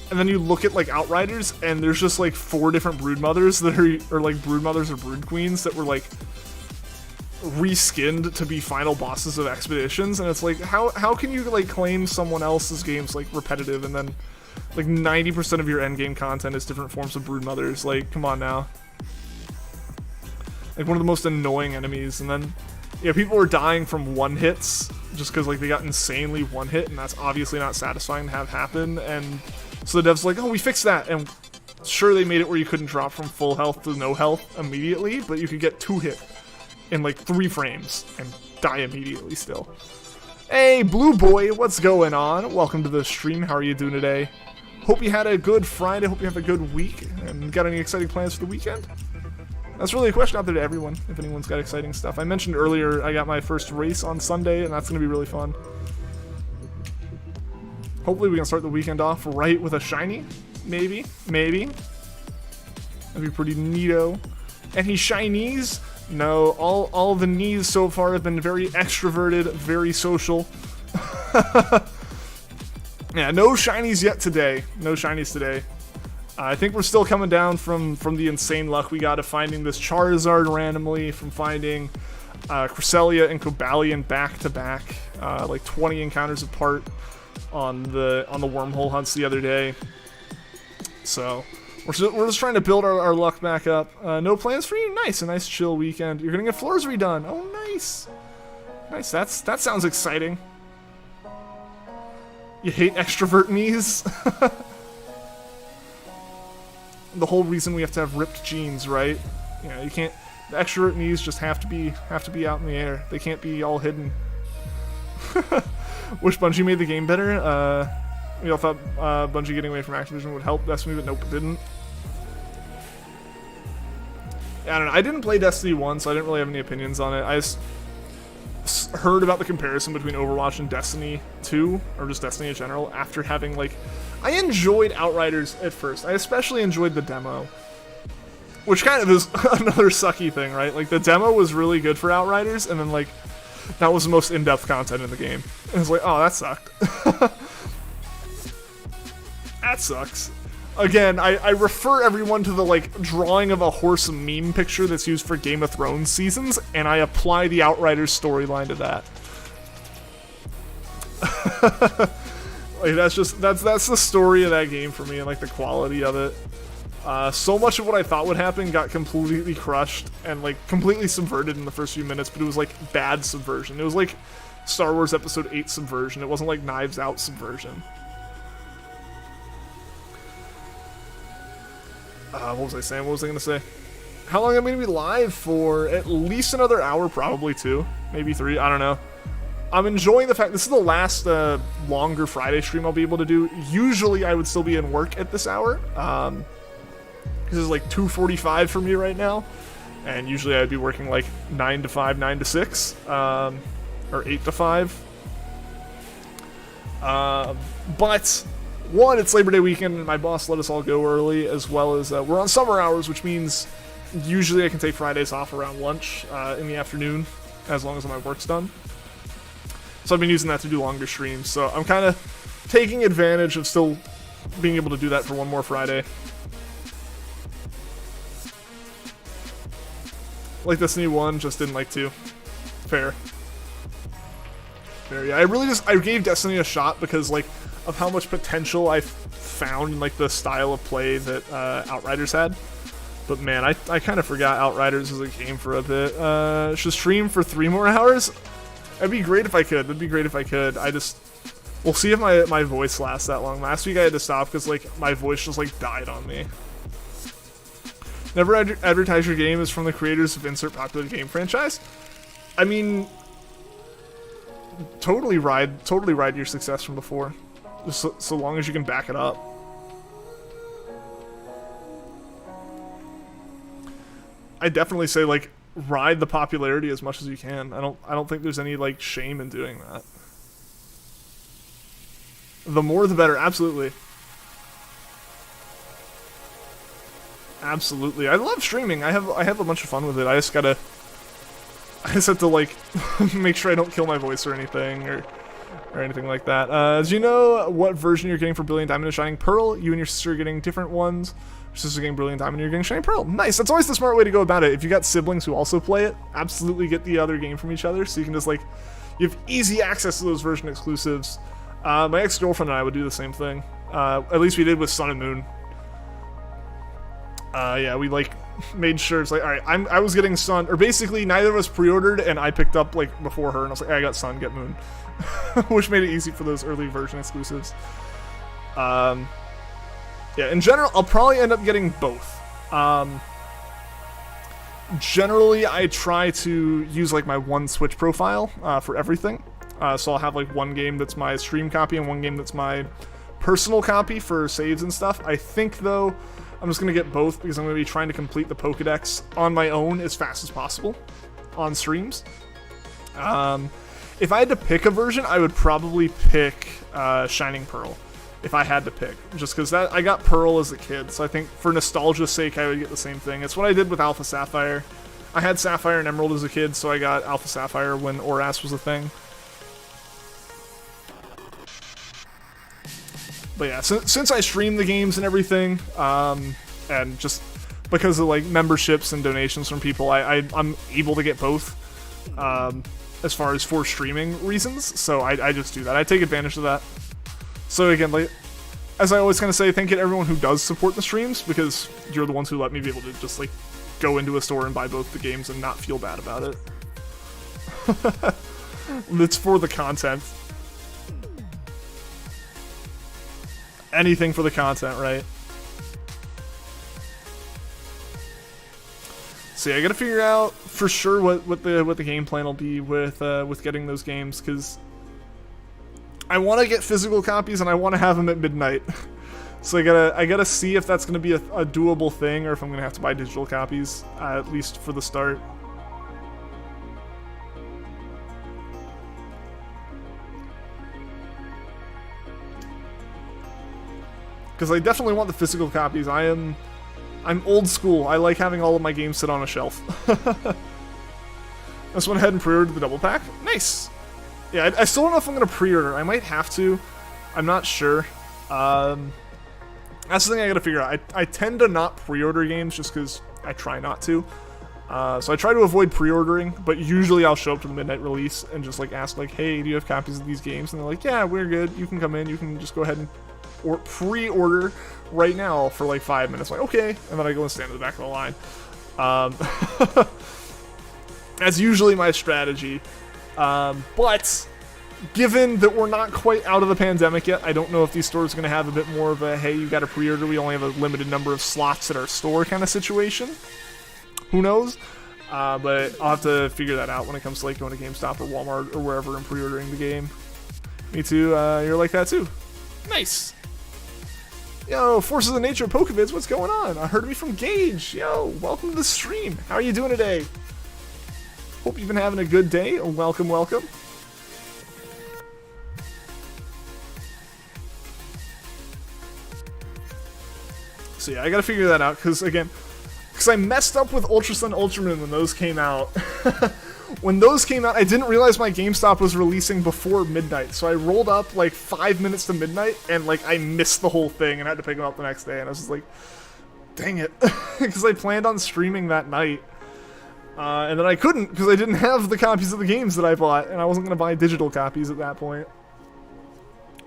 And then you look at like Outriders, and there's just like 4 different broodmothers that are like broodmothers or brood queens that were like reskinned to be final bosses of expeditions, and it's like, how can you like claim someone else's game's like repetitive, and then like 90% of your endgame content is different forms of broodmothers? Like, come on now. Like one of the most annoying enemies, and then yeah, people were dying from one hits just because like they got insanely one hit, and that's obviously not satisfying to have happen. And so the devs like, oh, we fixed that, and sure, they made it where you couldn't drop from full health to no health immediately, but you could get 2 hit in like 3 frames and die immediately still. Hey, Blue Boy, what's going on? Welcome to the stream. How are you doing today? Hope you had a good Friday. Hope you have a good week. And got any exciting plans for the weekend? That's really a question out there to everyone, if anyone's got exciting stuff. I mentioned earlier I got my first race on Sunday, and that's going to be really fun. Hopefully we can start the weekend off right with a shiny. Maybe. That'd be pretty neato. Any shinies? No, all the knees so far have been very extroverted, very social. Yeah, no shinies yet today. No shinies today. I think we're still coming down from the insane luck we got of finding this Charizard randomly, from finding Cresselia and Cobalion back to back, like 20 encounters apart on the wormhole hunts the other day. So we're just trying to build our luck back up. No plans for you? Nice, a nice chill weekend. You're gonna get floors redone. Oh, nice. Nice, that sounds exciting. You hate extrovert knees? The whole reason we have to have ripped jeans, right? You know, you can't. The extrovert knees just have to be out in the air. They can't be all hidden. Wish Bungie made the game better. We all thought Bungie getting away from Activision would help Destiny, but nope, it didn't. I don't know. I didn't play Destiny 1, so I didn't really have any opinions on it. I just heard about the comparison between Overwatch and Destiny 2, or just Destiny in general, after having, like... I enjoyed Outriders at first. I especially enjoyed the demo. Which kind of is another sucky thing, right? Like, the demo was really good for Outriders, and then, like, that was the most in-depth content in the game. And it's like, oh, that sucked. That sucks. Again, I refer everyone to the, like, drawing of a horse meme picture that's used for Game of Thrones seasons, and I apply the Outriders storyline to that. Like, that's the story of that game for me, and, like, the quality of it. So much of what I thought would happen got completely crushed and, like, completely subverted in the first few minutes, but it was, like, bad subversion. It was, like, Star Wars Episode 8 subversion. It wasn't, like, Knives Out subversion. What was I saying? What was I going to say? How long am I going to be live for? At least another hour, probably, too. maybe 3. I don't know. I'm enjoying the fact this is the last longer Friday stream I'll be able to do. Usually I would still be in work at this hour. This is like 2:45 for me right now. And usually I'd be working like 9 to 5, 9 to 6, or 8 to 5. But, one, it's Labor Day weekend and my boss let us all go early, as well as we're on summer hours, which means usually I can take Fridays off around lunch in the afternoon, as long as my work's done. So I've been using that to do longer streams. So I'm kind of taking advantage of still being able to do that for one more Friday. Like Destiny 1, just didn't like 2. Fair. Fair, yeah. I gave Destiny a shot because, like, of how much potential I found in, like, the style of play that Outriders had. But man, I kind of forgot Outriders as a game for a bit. Should stream for 3 more hours? That'd be great if I could. That'd be great if I could. We'll see if my voice lasts that long. Last week I had to stop because, like, my voice just, like, died on me. Never advertise your game as from the creators of insert popular game franchise. I mean, totally ride your success from before, just so long as you can back it up. I definitely say, like, ride the popularity as much as you can. I don't think there's any, like, shame in doing that. The more the better, absolutely. Absolutely. I love streaming. I have a bunch of fun with it. I just have to, like, make sure I don't kill my voice or anything or anything like that. Do you know what version you're getting for Brilliant Diamond and Shining Pearl? You and your sister are getting different ones. Your sister's getting Brilliant Diamond and you're getting Shining Pearl. Nice. That's always the smart way to go about it. If you got siblings who also play it, absolutely get the other game from each other so you can just, like, you have easy access to those version exclusives. My ex-girlfriend and I would do the same thing. At least we did with Sun and Moon. Yeah, we, like, made sure it's like, alright, I was getting Sun, or basically neither of us pre-ordered, and I picked up, like, before her, and I was like, hey, I got Sun, get Moon. Which made it easy for those early version exclusives. Yeah, in general, I'll probably end up getting both. Generally, I try to use, like, my one Switch profile, for everything. So I'll have, like, one game that's my stream copy, and one game that's my personal copy for saves and stuff. I think, though, I'm just going to get both because I'm going to be trying to complete the Pokedex on my own as fast as possible on streams. If I had to pick a version, I would probably pick Shining Pearl if I had to pick. Just because I got Pearl as a kid, so I think for nostalgia's sake I would get the same thing. It's what I did with Alpha Sapphire. I had Sapphire and Emerald as a kid, so I got Alpha Sapphire when ORAS was a thing. But yeah, since I stream the games and everything, and just because of, like, memberships and donations from people, I'm able to get both, as far as for streaming reasons, so I just do that. I take advantage of that. So again, like, as I always kind of say, thank you to everyone who does support the streams, because you're the ones who let me be able to just, like, go into a store and buy both the games and not feel bad about it. It's for the content. Anything for the content, right? So yeah, I gotta figure out for sure what the game plan will be with getting those games, because I want to get physical copies and I want to have them at midnight. So I gotta see if that's gonna be a doable thing, or if I'm gonna have to buy digital copies, at least for the start. Because I definitely want the physical copies. I'm old school. I like having all of my games sit on a shelf. I just went ahead and pre-ordered the double pack. Nice! Yeah, I still don't know if I'm going to pre-order. I might have to. I'm not sure. That's the thing I got to figure out. I tend to not pre-order games just because I try not to. So I try to avoid pre-ordering, but usually I'll show up to the midnight release and just, like, ask, like, hey, do you have copies of these games? And they're like, yeah, we're good. You can come in. You can just go ahead and or pre-order right now for like 5 minutes. Like, okay, and then I go and stand at the back of the line. That's usually my strategy. But given that we're not quite out of the pandemic yet, I don't know if these stores are going to have a bit more of a, hey, you got to pre-order, we only have a limited number of slots at our store kind of situation. Who knows? But I'll have to figure that out when it comes to like going to GameStop or Walmart or wherever and pre-ordering the game. Me too. You're like that too. Nice. Yo, Forces of Nature Pokevids, what's going on? I heard me from Gage. Yo, welcome to the stream. How are you doing today? Hope you've been having a good day. Welcome, welcome. So yeah, I gotta figure that out, because I messed up with Ultra Sun Ultra Moon when those came out. When those came out, I didn't realize my GameStop was releasing before midnight, so I rolled up like 5 minutes to midnight, and like I missed the whole thing and had to pick them up the next day, and I was just like, dang it, because I planned on streaming that night. And then I couldn't, because I didn't have the copies of the games that I bought, and I wasn't going to buy digital copies at that point.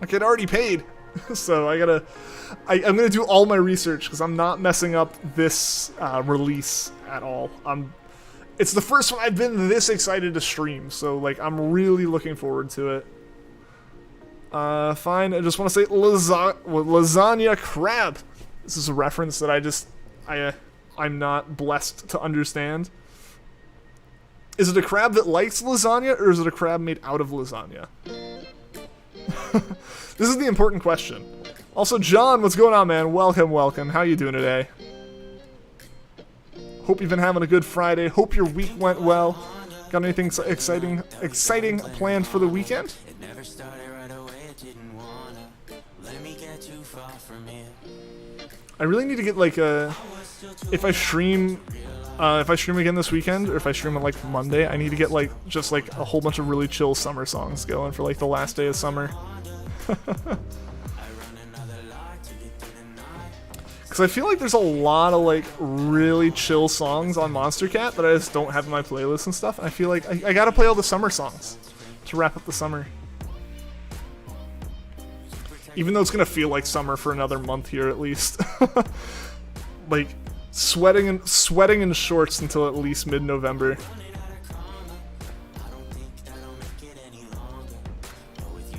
Like, I'd already paid, so I'm going to do all my research, because I'm not messing up this release at all. It's the first one I've been this excited to stream, so, like, I'm really looking forward to it. Fine, I just want to say lasagna crab. This is a reference that I'm not blessed to understand. Is it a crab that likes lasagna, or is it a crab made out of lasagna? This is the important question. Also, John, what's going on, man? Welcome, welcome. How you doing today? Hope you've been having a good Friday. Hope your week went well. Got anything exciting planned for the weekend? I really need to get like if I stream again this weekend, or if I stream on like Monday, I need to get like just like a whole bunch of really chill summer songs going for like the last day of summer. Because I feel like there's a lot of like really chill songs on Monster Cat that I just don't have in my playlist and stuff. And I feel like I gotta play all the summer songs to wrap up the summer. Even though it's gonna feel like summer for another month here at least. Like sweating in shorts until at least mid-November.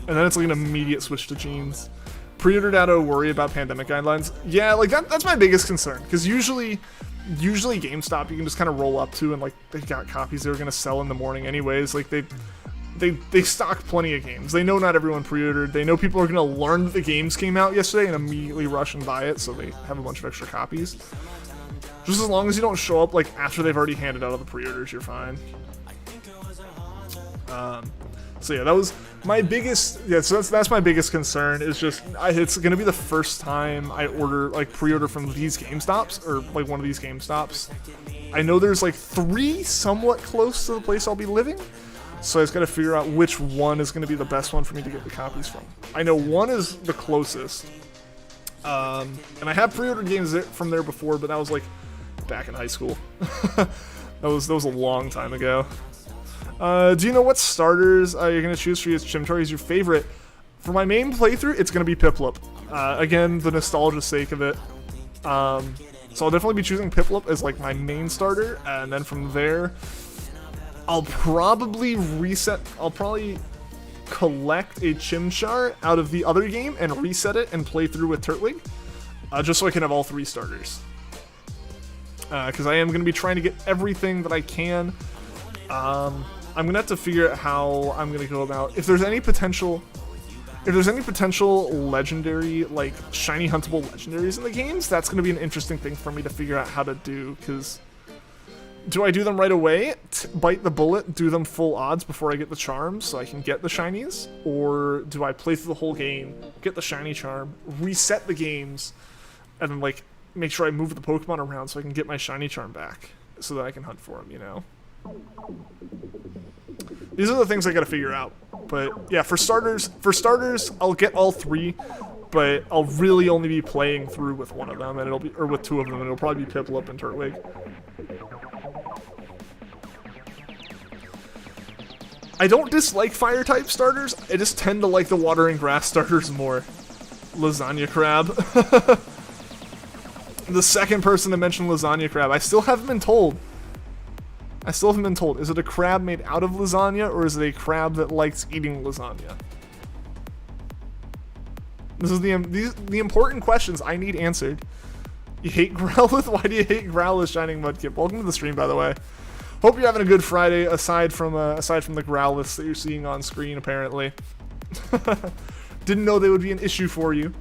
And then it's like an immediate switch to jeans. Pre-order data, worry about pandemic guidelines. Yeah, like that's my biggest concern, because usually GameStop you can just kind of roll up to, and like they got copies they were gonna sell in the morning anyways. Like they stock plenty of games. They know not everyone pre-ordered. They know people are gonna learn that the games came out yesterday and immediately rush and buy it, so they have a bunch of extra copies. Just as long as you don't show up like after they've already handed out all the pre-orders, you're fine. So yeah, that was my biggest. Yeah, so that's my biggest concern. Is just it's gonna be the first time I pre-order from these GameStops, or like one of these GameStops. I know there's like 3 somewhat close to the place I'll be living, so I just gotta figure out which one is gonna be the best one for me to get the copies from. I know one is the closest, and I have pre-ordered games from there before, but that was like back in high school. that was a long time ago. Do you know what starters you're going to choose for your Chimchar as your favorite? For my main playthrough, it's going to be Piplup. Again, the nostalgia sake of it. So I'll definitely be choosing Piplup as like my main starter, and then from there, I'll probably collect a Chimchar out of the other game and reset it and play through with Turtwig, just so I can have all 3 starters. Because I am going to be trying to get everything that I can. I'm gonna have to figure out how I'm gonna go about if there's any potential legendary, like shiny huntable legendaries in the games. That's gonna be an interesting thing for me to figure out how to do, because do I do them right away, bite the bullet, do them full odds before I get the charms so I can get the shinies, or do I play through the whole game, get the shiny charm, reset the games, and then like make sure I move the Pokemon around so I can get my shiny charm back so that I can hunt for them, you know? These are the things I gotta figure out. But yeah, for starters, I'll get all 3, but I'll really only be playing through with one of them, and with 2 of them, and it'll probably be Piplup and Turtwig. I don't dislike fire type starters. I just tend to like the water and grass starters more. Lasagna crab. The second person to mention lasagna crab. I still haven't been told. Is it a crab made out of lasagna, or is it a crab that likes eating lasagna? This is the important questions I need answered. You hate Growlithe? Why do you hate Growlithe, Shining Mudkip? Welcome to the stream, by the way. Hope you're having a good Friday, aside from the Growlithe that you're seeing on screen, apparently. Didn't know they would be an issue for you.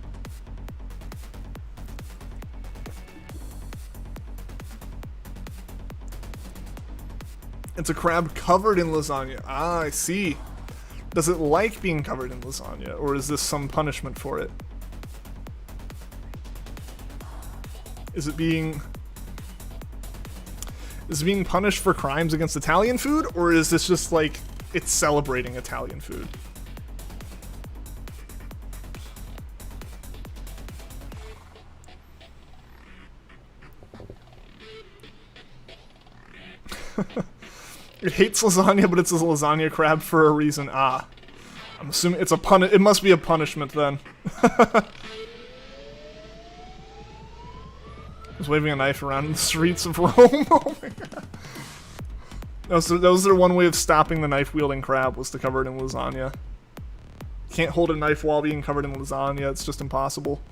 It's a crab covered in lasagna. Ah, I see. Does it like being covered in lasagna, or is this some punishment for it? Is it being punished for crimes against Italian food, or is this just like it's celebrating Italian food? It hates lasagna, but it's a lasagna crab for a reason. Ah, I'm assuming it's a it must be a punishment then. Just waving a knife around in the streets of Rome. Oh my god. That was their one way of stopping the knife-wielding crab, was to cover it in lasagna. Can't hold a knife while being covered in lasagna, it's just impossible.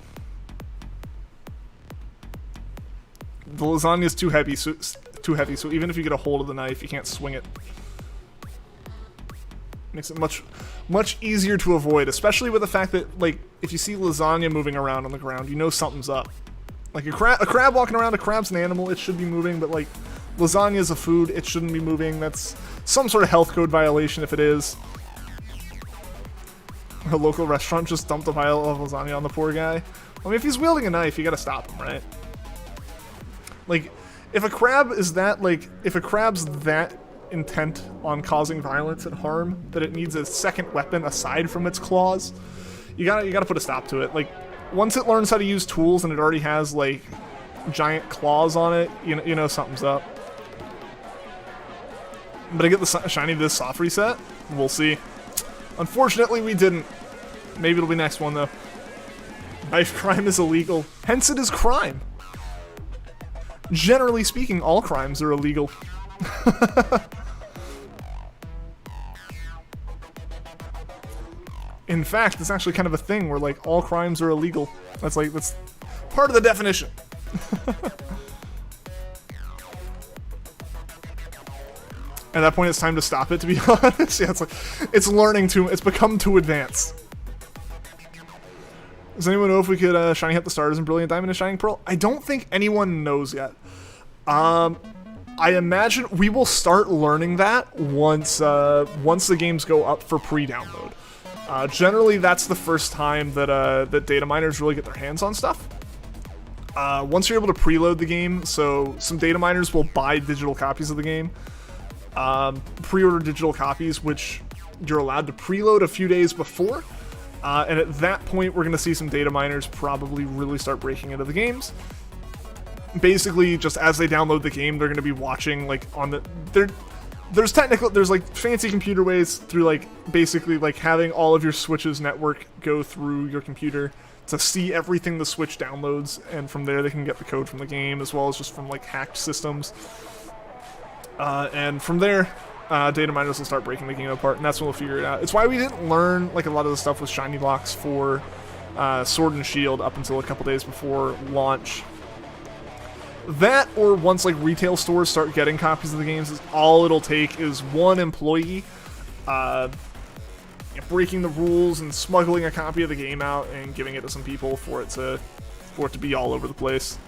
The lasagna is too heavy, so even if you get a hold of the knife, you can't swing it. Makes it much easier to avoid, especially with the fact that, like, if you see lasagna moving around on the ground, you know something's up. Like, a crab walking around, a crab's an animal, it should be moving, but, like, lasagna is a food, it shouldn't be moving. That's some sort of health code violation if it is. A local restaurant just dumped a pile of lasagna on the poor guy. I mean, if he's wielding a knife, you gotta stop him, right? Like, if a crab's that intent on causing violence and harm that it needs a second weapon aside from its claws, you gotta put a stop to it. Like, once it learns how to use tools and it already has like giant claws on it, you know something's up. But I get the shiny this soft reset. We'll see. Unfortunately, we didn't. Maybe it'll be next one though. Knife crime is illegal, hence it is crime. Generally speaking, all crimes are illegal. In fact, it's actually kind of a thing where, like, all crimes are illegal. That's part of the definition. At that point, it's time to stop it, to be honest. Yeah, it's become too advanced. Does anyone know if we could shiny hit the stars in Brilliant Diamond and Shining Pearl? I don't think anyone knows yet. I imagine we will start learning that once the games go up for pre-download. Generally, that's the first time that data miners really get their hands on stuff. Once you're able to preload the game, so some data miners will buy digital copies of the game, pre-order digital copies, which you're allowed to preload a few days before. And at that point, we're going to see some data miners probably really start breaking into the games. Basically, just as they download the game, they're going to be watching, like, on the... There's like fancy computer ways through, like, basically, like, having all of your Switch's network go through your computer to see everything the Switch downloads, and from there they can get the code from the game, as well as just from, like, hacked systems. And from there, data miners will start breaking the game apart, and that's when we'll figure it out. It's why we didn't learn, like, a lot of the stuff with shiny blocks for Sword and Shield up until a couple days before launch. That, or once, like, retail stores start getting copies of the games, is all it'll take is one employee breaking the rules and smuggling a copy of the game out and giving it to some people for it to be all over the place.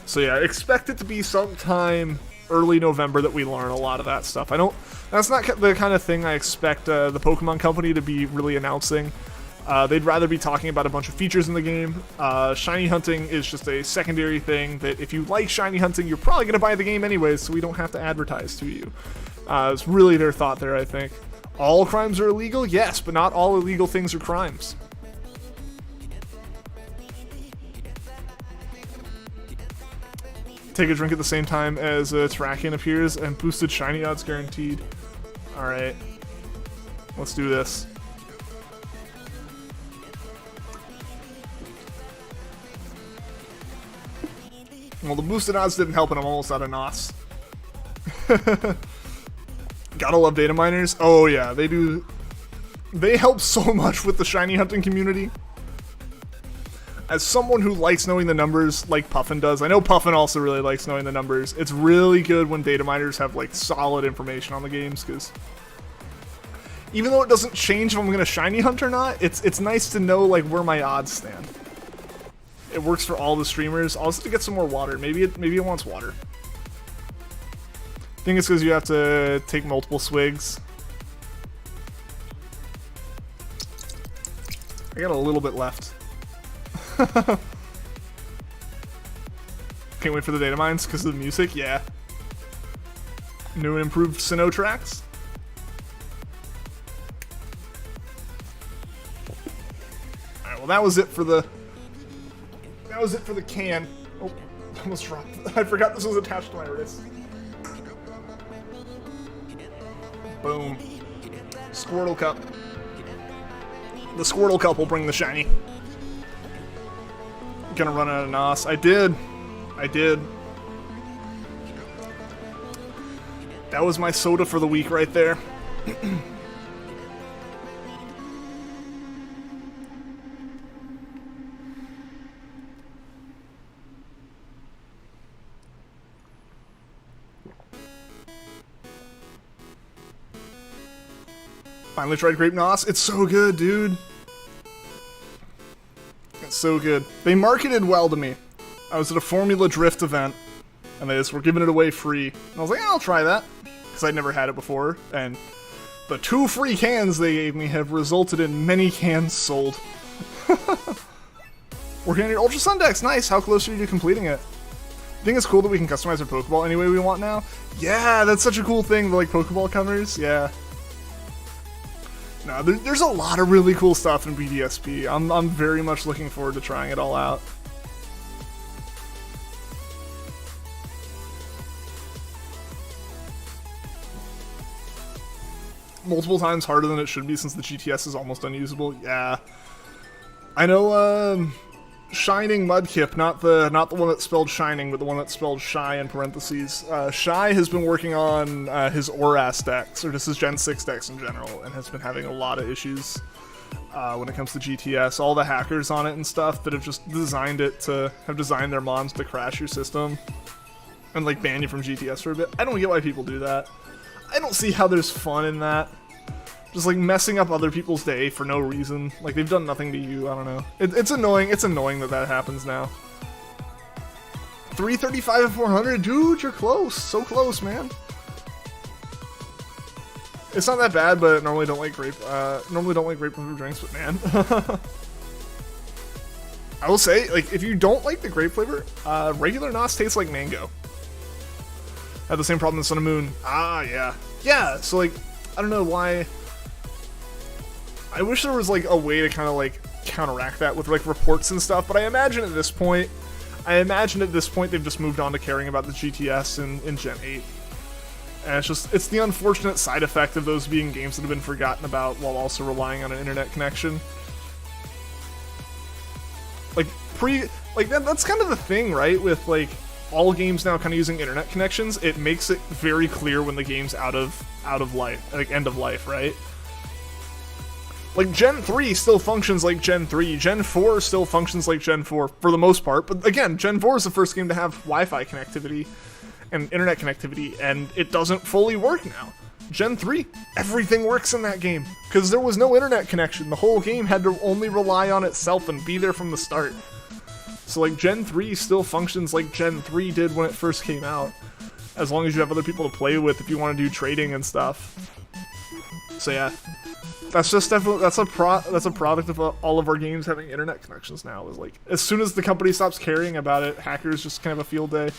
So yeah, expect it to be sometime early November that we learn a lot of that stuff. That's not the kind of thing I expect the Pokemon Company to be really announcing. They'd rather be talking about a bunch of features in the game. Shiny hunting is just a secondary thing that if you like shiny hunting, you're probably going to buy the game anyways, so we don't have to advertise to you. It's really their thought there, I think. All crimes are illegal? Yes, but not all illegal things are crimes. Take a drink at the same time as Terrakion appears, and boosted shiny odds guaranteed. Alright. Let's do this. Well, the boosted odds didn't help, and I'm almost out of NOS. Gotta love data miners. Oh yeah, they do. They help so much with the shiny hunting community. as someone who likes knowing the numbers like Puffin does, I know Puffin also really likes knowing the numbers. It's really good when data miners have like solid information on the games, because even though it doesn't change if I'm gonna shiny hunt or not, it's nice to know like where my odds stand. It works for all the streamers. Also to get some more water. Maybe it wants water. I think it's because you have to take multiple swigs. I got a little bit left. Can't wait for the data mines because of the music. Yeah. New and improved Sinnoh tracks. Alright, well that was it for the can. Oh, almost dropped. I forgot this was attached to my wrist. Boom. Squirtle Cup. The Squirtle Cup will bring the shiny. Gonna run out of NOS. I did. That was my soda for the week right there. Finally tried Grape NOS. It's so good, dude. It's so good. They marketed well to me. I was at a Formula Drift event, and they just were giving it away free. And I was like, I'll try that, because I'd never had it before. And the 2 free cans they gave me have resulted in many cans sold. Working on your Ultra Sun decks. Nice. How close are you to completing it? I think it's cool that we can customize our Pokeball any way we want now. Yeah, that's such a cool thing, the like Pokeball covers. Yeah. No, there's a lot of really cool stuff in BDSP. I'm very much looking forward to trying it all out. Multiple times harder than it should be since the GTS is almost unusable. Yeah. I know, Shining Mudkip, not the one that's spelled Shining, but the one that's spelled Shy in parentheses. Shy has been working on his Oras decks, or just his Gen 6 decks in general, and has been having a lot of issues when it comes to GTS. All the hackers on it and stuff that have just designed their mons to crash your system and like ban you from GTS for a bit. I don't get why people do that. I don't see how there's fun in that. Just like messing up other people's day for no reason. Like they've done nothing to you. I don't know. It's annoying. It's annoying that happens now. 335 and 400, dude. You're close. So close, man. It's not that bad, but normally don't like grape. Normally don't like grape flavored drinks, but man. I will say, like, if you don't like the grape flavor, regular NOS tastes like mango. I had the same problem in Sun and Moon. Ah, yeah. Yeah. So like, I don't know why. I wish there was like a way to kind of like counteract that with like reports and stuff, but I imagine at this point they've just moved on to caring about the GTS in Gen 8. And it's the unfortunate side effect of those being games that have been forgotten about while also relying on an internet connection. That's kind of the thing, right? With like all games now kind of using internet connections, it makes it very clear when the game's out of life, like end of life, right? Like, Gen 3 still functions like Gen 3. Gen 4 still functions like Gen 4, for the most part. But again, Gen 4 is the first game to have Wi-Fi connectivity and internet connectivity, and it doesn't fully work now. Gen 3, everything works in that game, because there was no internet connection. The whole game had to only rely on itself and be there from the start. So, like, Gen 3 still functions like Gen 3 did when it first came out, as long as you have other people to play with if you want to do trading and stuff. So, yeah. That's just definitely that's a product of all of our games having internet connections now. Is like as soon as the company stops caring about it, hackers just kind of a field day.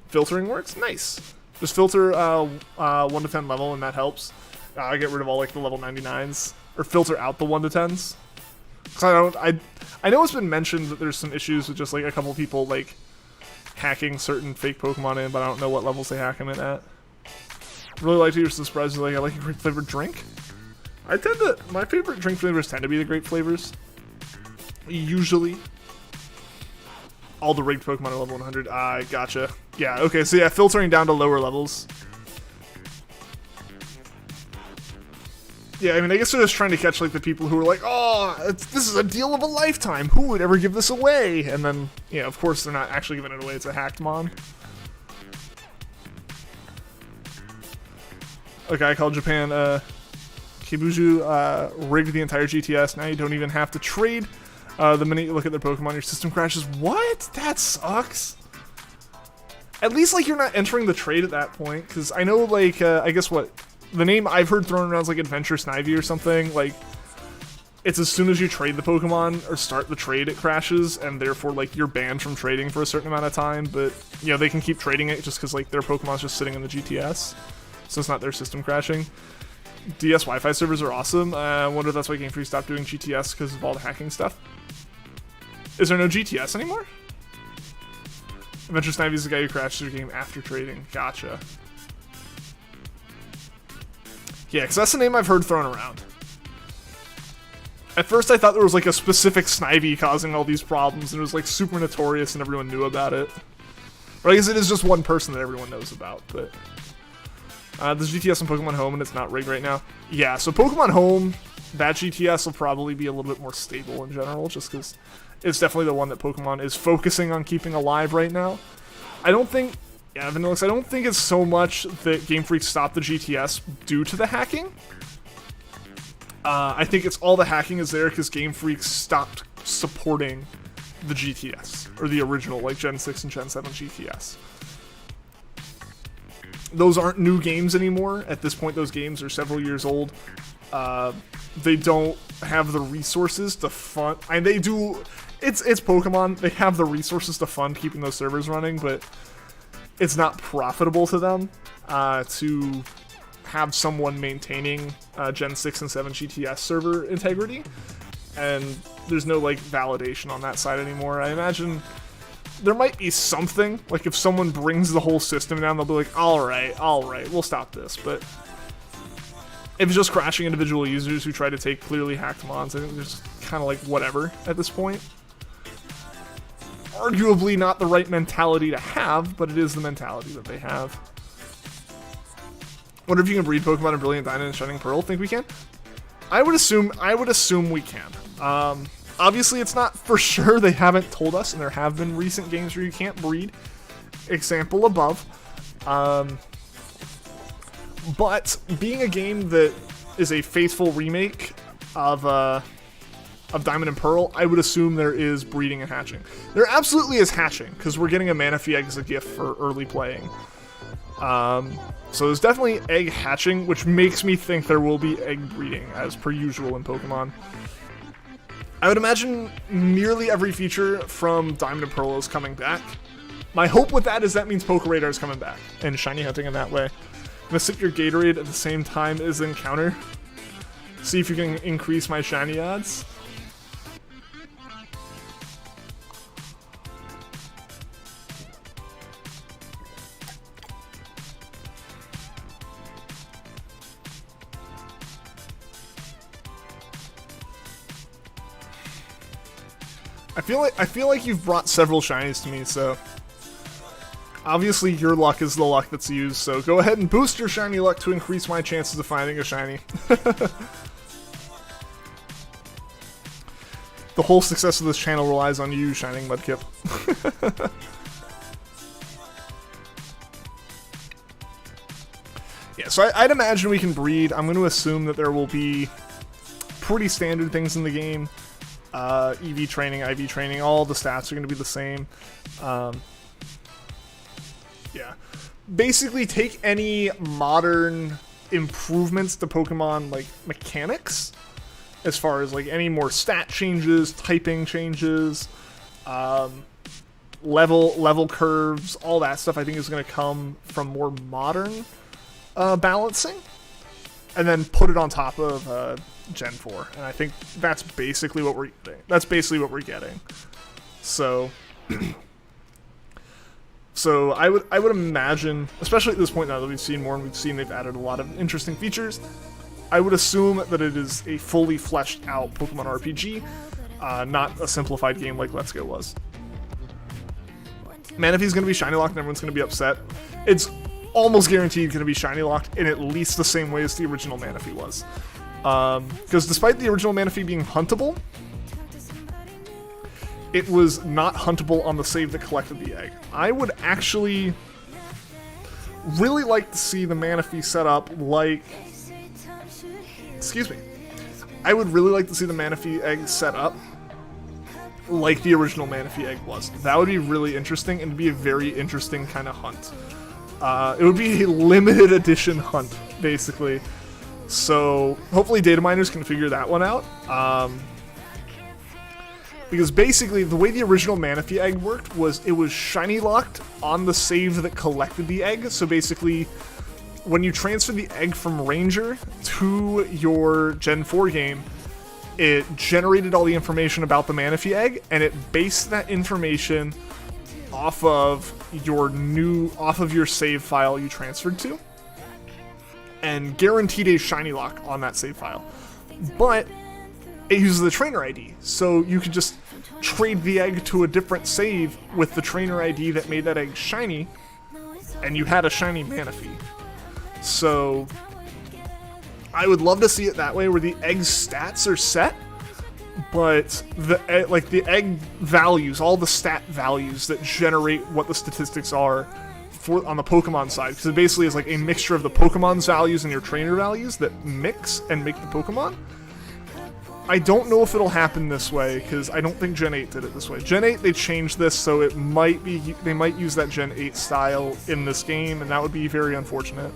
Filtering works, nice. Just filter 1 to 10 level, and that helps. Get rid of all like the level 99s, or filter out the 1 to 10s. Cause I know it's been mentioned that there's some issues with just like a couple people like hacking certain fake Pokemon in, but I don't know what levels they hack them in at. Really like to hear some surprises. Like I like a grape flavored drink. My favorite drink flavors tend to be the grape flavors. Usually. All the rigged Pokemon are level 100. I gotcha. Yeah, okay, so yeah, filtering down to lower levels. Yeah, I mean, I guess they're just trying to catch, like, the people who are like, oh, this is a deal of a lifetime. Who would ever give this away? And then, yeah, of course, they're not actually giving it away. It's a hacked mon. A guy called Japan, Kibuju, rigged the entire GTS. Now you don't even have to trade. The minute you look at their Pokemon, your system crashes. What? That sucks. At least, like, you're not entering the trade at that point. Because I know, like, I guess what... The name I've heard thrown around is like Adventure Snivy or something. Like, it's as soon as you trade the Pokemon or start the trade, it crashes, and therefore, like, you're banned from trading for a certain amount of time. But, you know, they can keep trading it just because, like, their Pokemon's just sitting in the GTS. So it's not their system crashing. DS Wi-Fi servers are awesome. I wonder if that's why Game Freak stopped doing GTS because of all the hacking stuff. Is there no GTS anymore? Adventure Snivy is the guy who crashes your game after trading. Gotcha. Yeah, because that's the name I've heard thrown around. At first I thought there was like a specific Snivy causing all these problems, and it was like super notorious and everyone knew about it. Or I guess it is just one person that everyone knows about, but... there's GTS on Pokemon Home and it's not rigged right now. Yeah, so Pokemon Home, that GTS will probably be a little bit more stable in general, just because it's definitely the one that Pokemon is focusing on keeping alive right now. I don't think... Yeah, Vanillix, I don't think it's so much that Game Freak stopped the GTS due to the hacking. I think it's all the hacking is there because Game Freak stopped supporting the GTS, or the original, like Gen 6 and Gen 7 GTS. Those aren't new games anymore. At this point, those games are several years old. They don't have the resources to fund... And they do... It's Pokemon. They have the resources to fund keeping those servers running, but... It's not profitable to them to have someone maintaining Gen 6 and 7 GTS server integrity, and there's no like validation on that side anymore. I imagine there might be something, like if someone brings the whole system down, they'll be like, alright, we'll stop this, but if it's just crashing individual users who try to take clearly hacked mons, I think there's kind of like whatever at this point. Arguably not the right mentality to have, but it is the mentality that they have. Wonder if you can breed Pokemon in Brilliant Diamond and Shining Pearl. Think we can? I would assume we can. Obviously, it's not for sure. They haven't told us, and there have been recent games where you can't breed. Example above. But being a game that is a faithful remake of Diamond and Pearl, I would assume there is breeding and hatching. There absolutely is hatching, because we're getting a Manaphy egg as a gift for early playing. So there's definitely egg hatching, which makes me think there will be egg breeding, as per usual in Pokemon. I would imagine nearly every feature from Diamond and Pearl is coming back. My hope with that is that means Pokeradar is coming back, and shiny hunting in that way. I'm gonna sip your Gatorade at the same time as Encounter. See if you can increase my shiny odds. I feel like you've brought several shinies to me, so obviously your luck is the luck that's used, so go ahead and boost your shiny luck to increase my chances of finding a shiny. The whole success of this channel relies on you, Shining Mudkip. Yeah, so I'd imagine we can breed. I'm going to assume that there will be pretty standard things in the game. EV training, IV training, all the stats are going to be the same. Yeah. Basically, take any modern improvements to Pokemon, like, mechanics, as far as, like, any more stat changes, typing changes, level curves, all that stuff I think is going to come from more modern balancing, and then put it on top of Gen 4, and I think that's basically what we're getting. So, so I would imagine, especially at this point now that we've seen more and we've seen they've added a lot of interesting features, I would assume that it is a fully fleshed out Pokemon RPG, not a simplified game like Let's Go was. Manaphy's going to be shiny locked and everyone's going to be upset. It's almost guaranteed going to be shiny locked in at least the same way as the original Manaphy was. Because despite the original Manaphy being huntable, it was not huntable on the save that collected the egg. I would actually really like to see the Manaphy set up like... Excuse me. I would really like to see the Manaphy egg set up like the original Manaphy egg was. That would be really interesting, and it'd be a very interesting kind of hunt. It would be a limited edition hunt, basically. So hopefully data miners can figure that one out. Because basically the way the original Manaphy egg worked was it was shiny locked on the save that collected the egg. So basically when you transfer the egg from Ranger to your Gen 4 game, it generated all the information about the Manaphy egg, and it based that information off of your save file you transferred to, and guaranteed a shiny lock on that save file. But it uses the trainer ID, so you could just trade the egg to a different save with the trainer ID that made that egg shiny, and you had a shiny Manaphy. So I would love to see it that way, where the egg's stats are set, but the egg values, all the stat values that generate what the statistics are on the Pokemon side, because it basically is like a mixture of the Pokemon's values and your trainer values that mix and make the Pokemon. I don't know if it'll happen this way, because I don't think Gen 8 did it this way. Gen 8, they changed this, so it might be, they might use that Gen 8 style in this game, and that would be very unfortunate,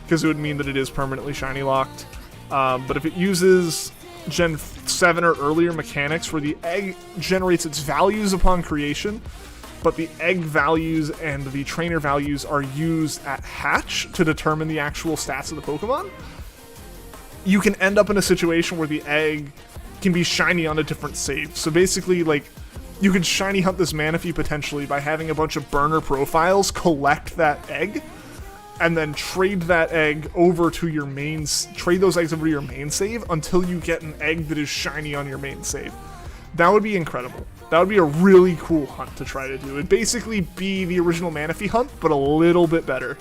because it would mean that it is permanently shiny locked. But if it uses Gen 7 or earlier mechanics where the egg generates its values upon creation, but the egg values and the trainer values are used at hatch to determine the actual stats of the Pokemon, you can end up in a situation where the egg can be shiny on a different save. So basically, like, you could shiny hunt this Manaphy potentially by having a bunch of burner profiles collect that egg, and then trade that egg over to your trade those eggs over to your main save until you get an egg that is shiny on your main save. That would be incredible. That would be a really cool hunt to try to do. It'd basically be the original Manaphy hunt, but a little bit better.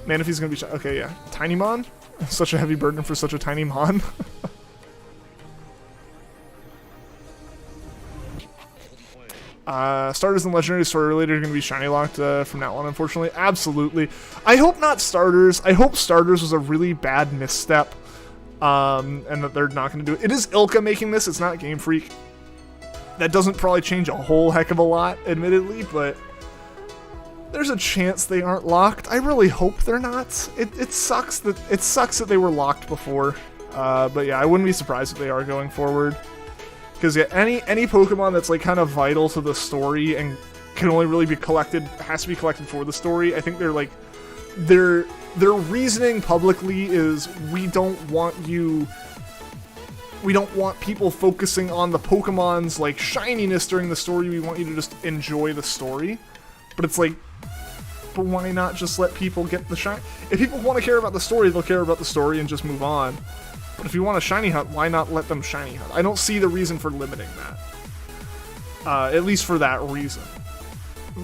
Manaphy's gonna be shiny. Okay, yeah. Tiny Mon? Such a heavy burden for such a tiny Mon. Starters and legendary story related are going to be shiny locked from now on, unfortunately. Absolutely. I hope not starters. I hope starters was a really bad misstep, and that they're not going to do it. It is Ilka making this. It's not Game Freak. That doesn't probably change a whole heck of a lot, admittedly, but there's a chance they aren't locked. I really hope they're not. It sucks that they were locked before, but yeah, I wouldn't be surprised if they are going forward. Because yeah, any Pokemon that's like kind of vital to the story and can only really be collected, has to be collected for the story, I think they're like, their reasoning publicly is we don't want people focusing on the Pokemon's like shininess during the story. We want you to just enjoy the story. But it's like, but why not just let people get the shine? If people want to care about the story, they'll care about the story and just move on. But if you want a shiny hunt, why not let them shiny hunt? I don't see the reason for limiting that. At least for that reason.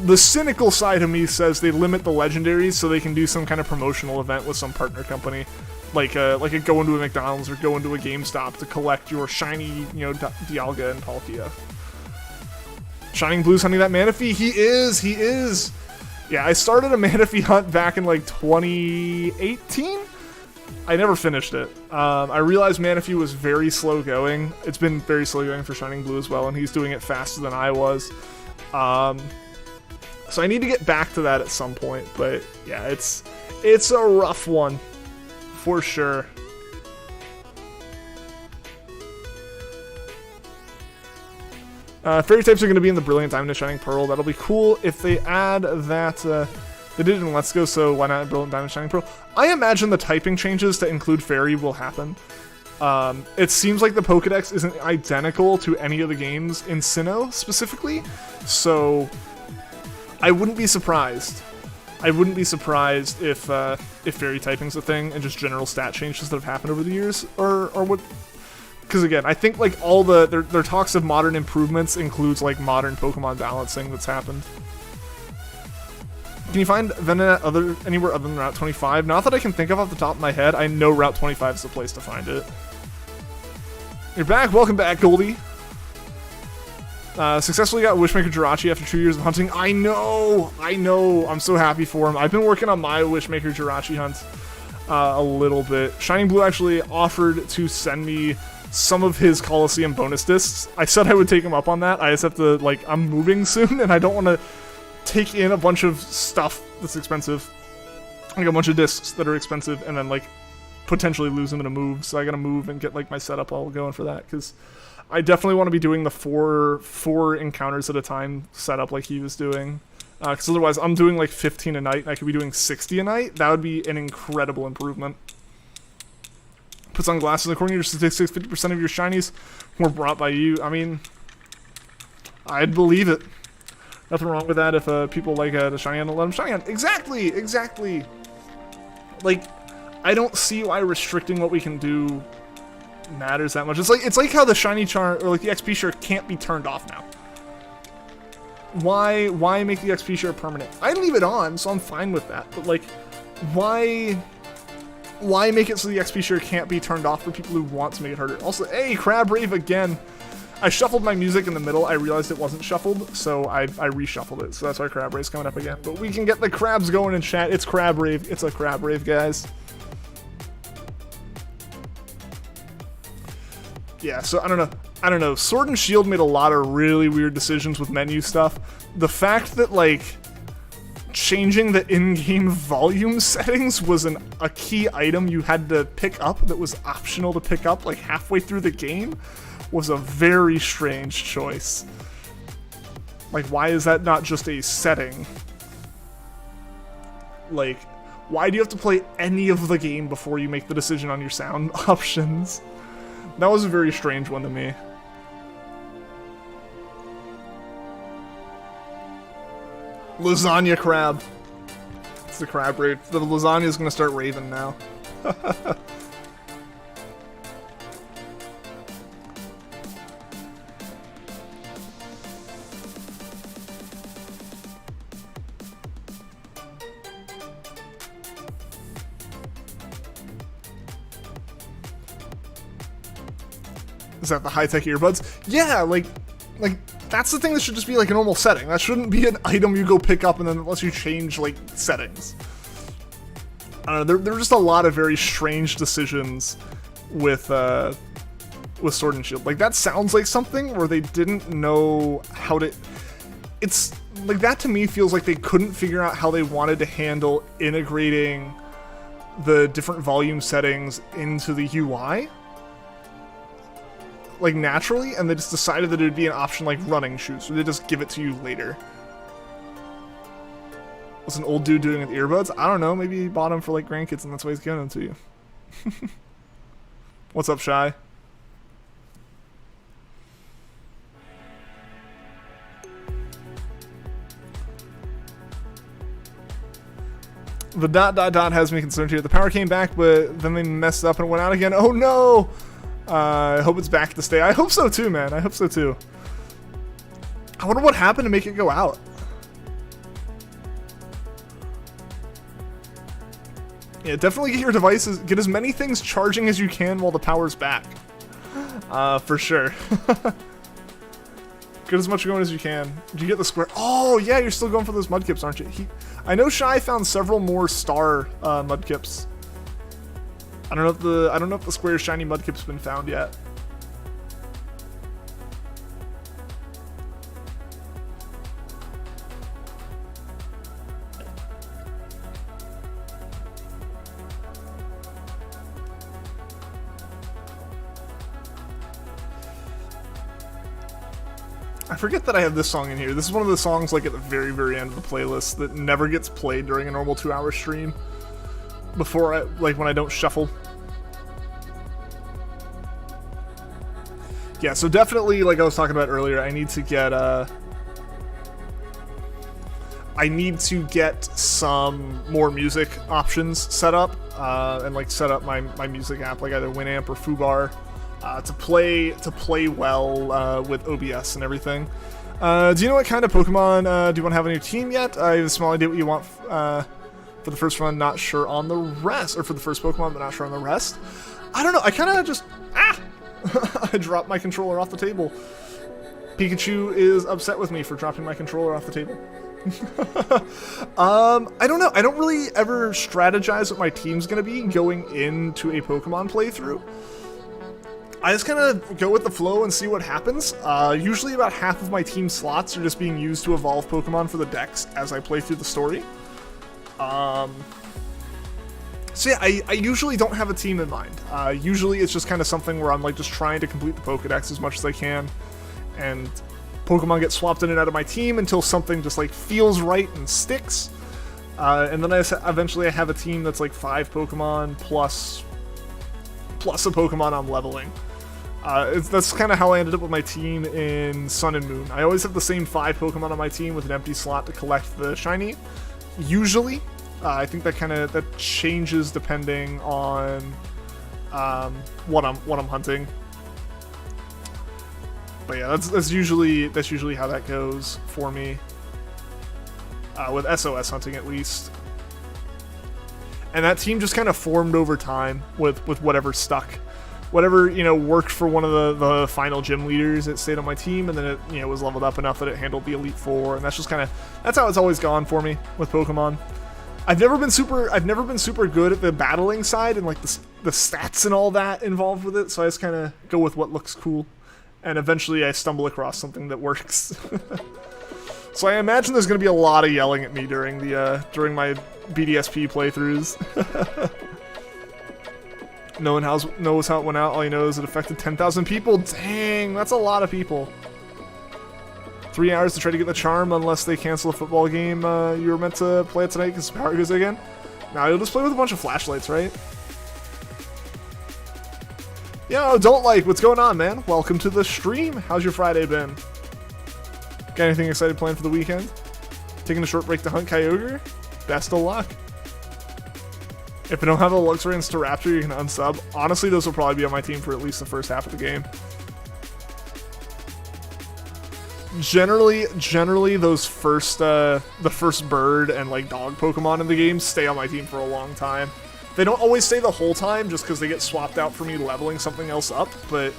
The cynical side of me says they limit the legendaries so they can do some kind of promotional event with some partner company. Like a go into a McDonald's or go into a GameStop to collect your shiny, Dialga and Palkia. Shining Blue's hunting that Manaphy? He is! Yeah, I started a Manaphy hunt back in like 2018? I never finished it. I realized Manaphy was very slow going. It's been very slow going for Shining Blue as well, and he's doing it faster than I was. So I need to get back to that at some point, but yeah, it's a rough one, for sure. Fairy types are going to be in the Brilliant Diamond and Shining Pearl. That'll be cool if they add that. They did it in Let's Go, so why not Brilliant Diamond Shining Pearl? I imagine the typing changes to include Fairy will happen. It seems like the Pokedex isn't identical to any of the games in Sinnoh, specifically, so I wouldn't be surprised. I wouldn't be surprised if Fairy typing's a thing and just general stat changes that have happened over the years or what. Because again, I think like all their talks of modern improvements includes like modern Pokemon balancing that's happened. Can you find Venonat anywhere other than Route 25? Not that I can think of off the top of my head. I know Route 25 is the place to find it. You're back. Welcome back, Goldie. Successfully got Wishmaker Jirachi after 2 years of hunting. I know. I'm so happy for him. I've been working on my Wishmaker Jirachi hunt a little bit. Shining Blue actually offered to send me some of his Coliseum bonus discs. I said I would take him up on that. I just have to, like, I'm moving soon, and I don't want to take in a bunch of stuff that's expensive. Like a bunch of discs that are expensive, and then, like, potentially lose them in a move. So I gotta move and get, like, my setup all going for that, because I definitely want to be doing the four encounters at a time setup like he was doing. Because otherwise, I'm doing, like, 15 a night, and I could be doing 60 a night. That would be an incredible improvement. Puts on glasses. According to your statistics, 50% of your shinies were brought by you. I mean, I'd believe it. Nothing wrong with that if people like the shiny on, let them shiny on. Exactly. Like, I don't see why restricting what we can do matters that much. It's like how the shiny charm, or like the XP share, can't be turned off now. Why make the XP share permanent? I leave it on, so I'm fine with that. But like, why make it so the XP share can't be turned off for people who want to make it harder? Also, hey, Crab Rave again. I shuffled my music in the middle. I realized it wasn't shuffled, so I reshuffled it. So that's why Crab Rave's coming up again. But we can get the crabs going in chat. It's Crab Rave. It's a Crab Rave, guys. Yeah, so I don't know. Sword and Shield made a lot of really weird decisions with menu stuff. The fact that, like, changing the in-game volume settings was a key item you had to pick up that was optional to pick up, like, halfway through the game was a very strange choice. Like, why is that not just a setting? Like, why do you have to play any of the game before you make the decision on your sound options? That was a very strange one to me. Lasagna crab. It's the crab rave. The lasagna is going to start raving now. Is that the high-tech earbuds? Yeah, like that's the thing that should just be like a normal setting. That shouldn't be an item you go pick up and then it lets you change, like, settings. I don't know, there were just a lot of very strange decisions with Sword and Shield. Like, that sounds like something where they didn't know how to... It's, like, that to me feels like they couldn't figure out how they wanted to handle integrating the different volume settings into the UI. Like, naturally, and they just decided that it would be an option like running shoes, so they just give it to you later. What's an old dude doing with earbuds? I don't know, maybe he bought them for, like, grandkids and that's why he's giving them to you. What's up, Shy? The ... has me concerned here. The power came back, but then they messed up and went out again. Oh no! I hope it's back to stay. I hope so too, man. I hope so too. I wonder what happened to make it go out. Yeah, definitely get your devices, get as many things charging as you can while the power's back. For sure. Get as much going as you can. Did you get the square? Oh, yeah, you're still going for those mudkips, aren't you? I know Shy found several more star mudkips. I don't know if the square shiny mudkip's been found yet. I forget that I have this song in here. This is one of the songs, like, at the very, very end of the playlist that never gets played during a normal 2-hour stream. Before when I don't shuffle. Yeah, so definitely, like I was talking about earlier, I need to get some more music options set up, and, like, set up my music app, like either Winamp or Foobar, to play well with OBS and everything. Do you know what kind of Pokemon do you want to have on your team yet? I have a small idea what you want for the first one, not sure on the rest. Or for the first Pokemon, but not sure on the rest. I don't know, I kind of just... Ah! I dropped my controller off the table. Pikachu is upset with me for dropping my controller off the table. I don't know. I don't really ever strategize what my team's going to be going into a Pokemon playthrough. I just kind of go with the flow and see what happens. Usually about half of my team slots are just being used to evolve Pokemon for the decks as I play through the story. So yeah, I usually don't have a team in mind. Usually it's just kind of something where I'm like just trying to complete the Pokedex as much as I can. And Pokemon get swapped in and out of my team until something just like feels right and sticks. And then eventually I have a team that's like 5 Pokemon plus a Pokemon I'm leveling. That's kind of how I ended up with my team in Sun and Moon. I always have the same 5 Pokemon on my team with an empty slot to collect the shiny. Usually, I think that changes depending on what I'm hunting. But yeah, that's usually how that goes for me. With SOS hunting at least. And that team just kind of formed over time with whatever stuck. Whatever, worked for one of the final gym leaders, it stayed on my team, and then it, was leveled up enough that it handled the Elite Four, and that's how it's always gone for me with Pokemon. I've never been super good at the battling side and like the stats and all that involved with it, so I just kind of go with what looks cool. And eventually I stumble across something that works. So I imagine there's going to be a lot of yelling at me during my BDSP playthroughs. No one knows how it went out. All you know is it affected 10,000 people. Dang, that's a lot of people. 3 hours to try to get the charm unless they cancel a football game you were meant to play it tonight because power goes again. Now you'll just play with a bunch of flashlights, right? Yo, don't like, what's going on, man? Welcome to the stream. How's your Friday been? Got anything excited planned for the weekend? Taking a short break to hunt Kyogre? Best of luck. If I don't have a Luxray and Staraptor, you can unsub. Honestly, those will probably be on my team for at least the first half of the game. Generally, those the first bird and like dog Pokemon in the game stay on my team for a long time. They don't always stay the whole time just because they get swapped out for me leveling something else up, but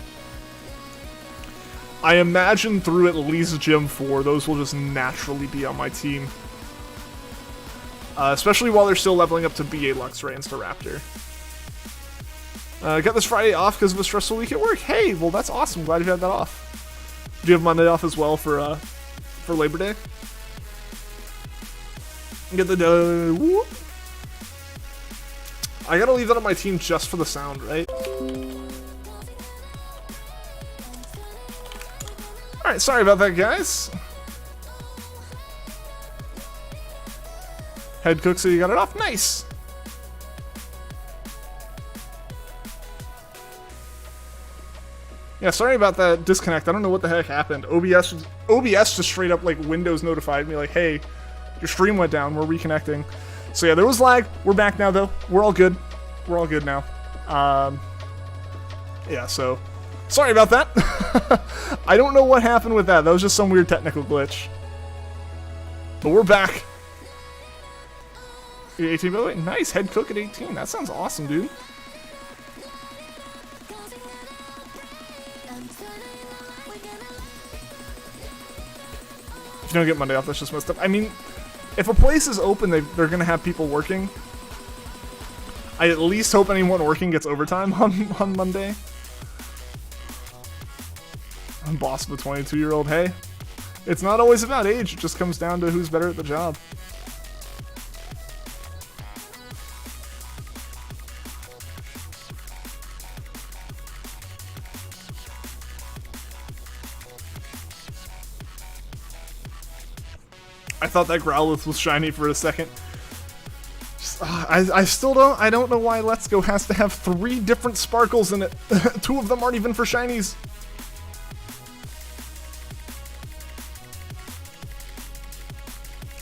I imagine through at least Gym 4, those will just naturally be on my team. Especially while they're still leveling up to be a Luxray and Staraptor. Got this Friday off because of a stressful week at work. Hey, well that's awesome. Glad you had that off. Do you have Monday off as well for Labor Day? Get the whoop. I gotta leave that on my team just for the sound, right? Alright, sorry about that, guys. Head cook, so you got it off. Nice! Yeah, sorry about that disconnect. I don't know what the heck happened. OBS just straight up, like, Windows notified me, like, hey, your stream went down. We're reconnecting. So yeah, there was lag. We're back now, though. We're all good. We're all good now. Yeah, so sorry about that. I don't know what happened with that. That was just some weird technical glitch. But we're back. You're 18, by the way. Nice. Head cook at 18. That sounds awesome, dude. If you don't get Monday off, that's just messed up. I mean, if a place is open, they're going to have people working. I at least hope anyone working gets overtime on Monday. I'm boss of a 22-year-old. Hey, it's not always about age. It just comes down to who's better at the job. I thought that Growlithe was shiny for a second. I don't know why Let's Go has to have 3 different sparkles in it. 2 of them aren't even for shinies.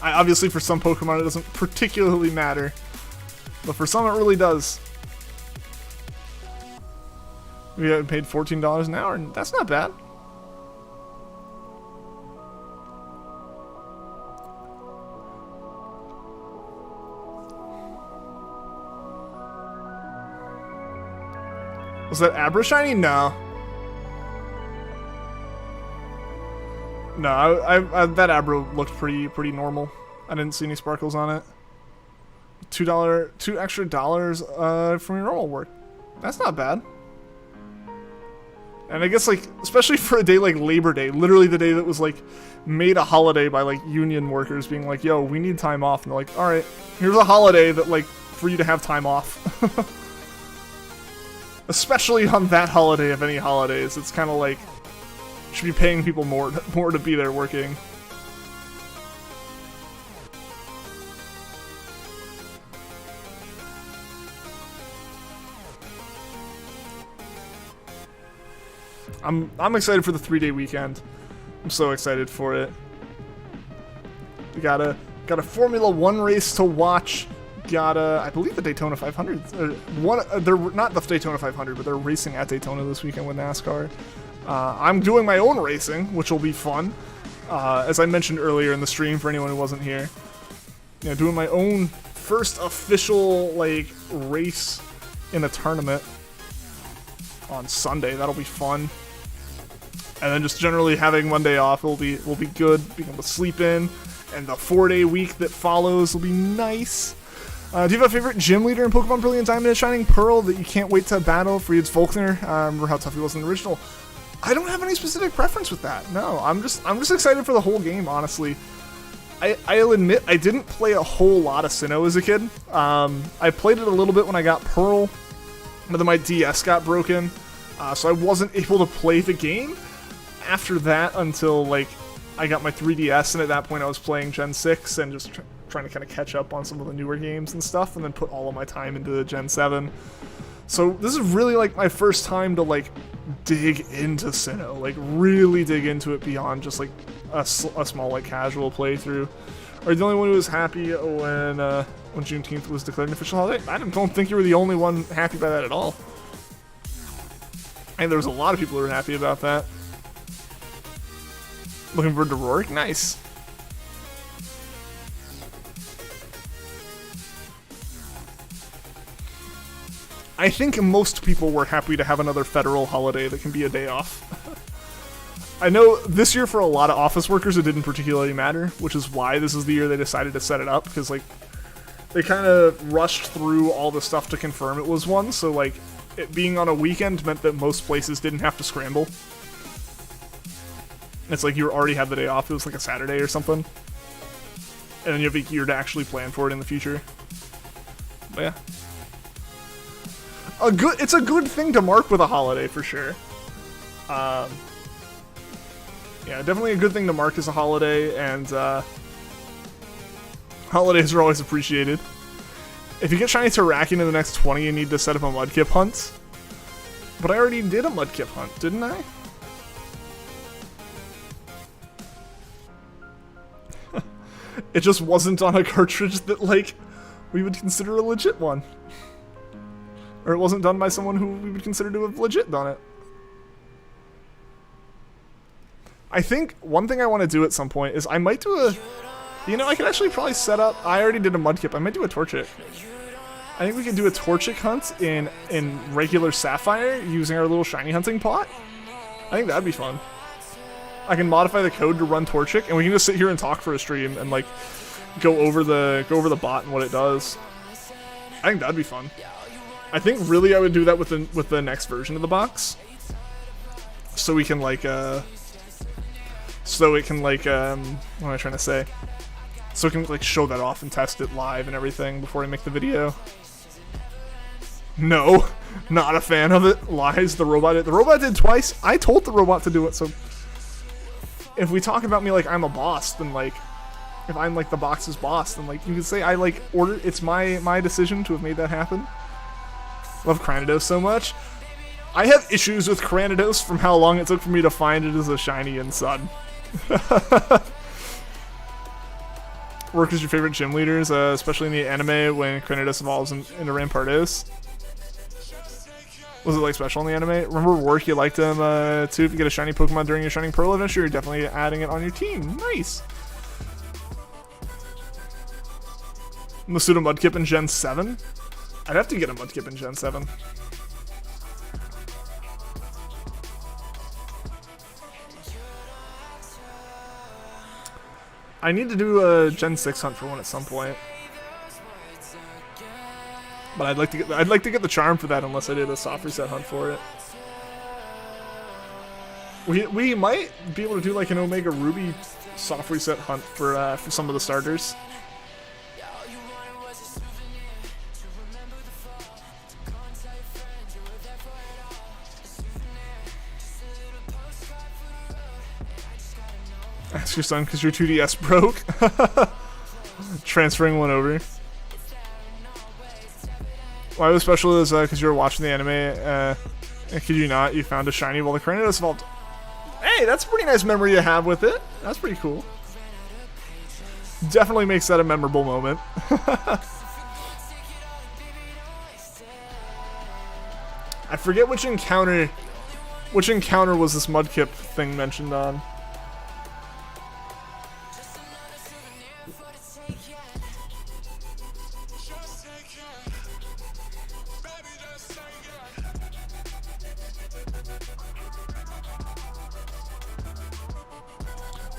Obviously for some Pokemon it doesn't particularly matter, but for some it really does. We got paid $14 an hour, and that's not bad. Was that Abra shiny? No. No, I that Abra looked pretty normal. I didn't see any sparkles on it. $2 extra from your normal work. That's not bad. And I guess, like, especially for a day like Labor Day, literally the day that was, like, made a holiday by, like, union workers being like, yo, we need time off. And they're like, alright, here's a holiday that, like, for you to have time off. Especially on that holiday of any holidays. It's kind of like, you should be paying people more to be there working. I'm excited for the 3-day weekend. I'm so excited for it. We got a Formula 1 race to watch. Got I believe the Daytona 500. They're not the Daytona 500, but they're racing at Daytona this weekend with NASCAR. I'm doing my own racing, which will be fun. As I mentioned earlier in the stream, for anyone who wasn't here, you know, doing my own first official like race in a tournament on Sunday. That'll be fun. And then just generally having one day off will be good. Being able to sleep in, and the 4-day week that follows will be nice. Do you have a favorite gym leader in Pokemon Brilliant Diamond and Shining Pearl that you can't wait to battle? Freed's Volkner. Remember how tough he was in the original. I don't have any specific preference with that. No, I'm just excited for the whole game, honestly. I'll admit I didn't play a whole lot of Sinnoh as a kid. I played it a little bit when I got Pearl, but then my DS got broken, so I wasn't able to play the game after that until like I got my 3DS, and at that point I was playing Gen 6 and just trying to kind of catch up on some of the newer games and stuff, and then put all of my time into Gen 7. So this is really like my first time to like dig into Sinnoh, like really dig into it beyond just like a small like casual playthrough. Are you the only one who was happy when Juneteenth was declared an official holiday? I don't think you were the only one happy by that at all. And there was a lot of people who were happy about that. Looking forward to Rorik? Nice. I think most people were happy to have another federal holiday that can be a day off. I know this year for a lot of office workers it didn't particularly matter, which is why this is the year they decided to set it up, because like they kind of rushed through all the stuff to confirm it was one, so like it being on a weekend meant that most places didn't have to scramble. It's like you already had the day off, it was like a Saturday or something. And then you have a year to actually plan for it in the future. But yeah. It's a good thing to mark with a holiday for sure. Yeah, definitely a good thing to mark as a holiday, and holidays are always appreciated. If you get shiny Terrakion in the next 20, you need to set up a Mudkip hunt. But I already did a Mudkip hunt, didn't I? It just wasn't on a cartridge that, like, we would consider a legit one. Or it wasn't done by someone who we would consider to have legit done it. I think one thing I want to do at some point is I might do a... You know, I could actually probably set up... I already did a Mudkip. I might do a Torchic. I think we could do a Torchic hunt in regular Sapphire using our little shiny hunting pot. I think that'd be fun. I can modify the code to run Torchic, and we can just sit here and talk for a stream and like go over the bot and what it does. I think that'd be fun. I think really I would do that with the next version of the box, so we can like what am I trying to say? So we can like show that off and test it live and everything before I make the video. No, not a fan of it. Lies. The robot did twice. I told the robot to do it, so if we talk about me like I'm a boss, then like if I'm like the box's boss, then like you could say I like ordered. It's my decision to have made that happen. Love Cranidos so much. I have issues with Cranidos from how long it took for me to find it as a shiny in Sun. Rorik is your favorite gym leaders, especially in the anime when Cranidos evolves into Rampardos. Was it like special in the anime? Remember Rorik, you liked him too. If you get a shiny Pokemon during your Shining Pearl adventure, you're definitely adding it on your team. Nice. Masuda Mudkip in Gen 7? I'd have to get a Mudkip in Gen 7. I need to do a Gen 6 hunt for one at some point. But I'd like to get the charm for that unless I did a soft reset hunt for it. We might be able to do like an Omega Ruby soft reset hunt for some of the starters. Ask your son because your 2DS broke. Transferring one over. Why it was special is because you were watching the anime. And could you not? You found a shiny while the Cranidos evolved. Hey, that's a pretty nice memory to have with it. That's pretty cool. Definitely makes that a memorable moment. I forget which encounter was this Mudkip thing mentioned on.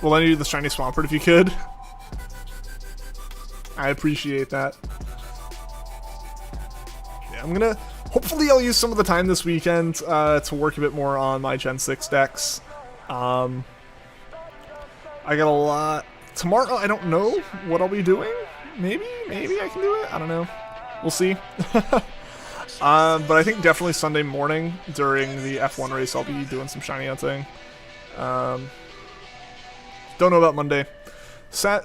Well, I need the shiny Swampert if you could. I appreciate that. Yeah, I'm gonna... Hopefully I'll use some of the time this weekend to work a bit more on my Gen 6 decks. I got a lot... Tomorrow, I don't know what I'll be doing. Maybe I can do it. I don't know. We'll see. But I think definitely Sunday morning during the F1 race I'll be doing some shiny hunting. Don't know about Monday.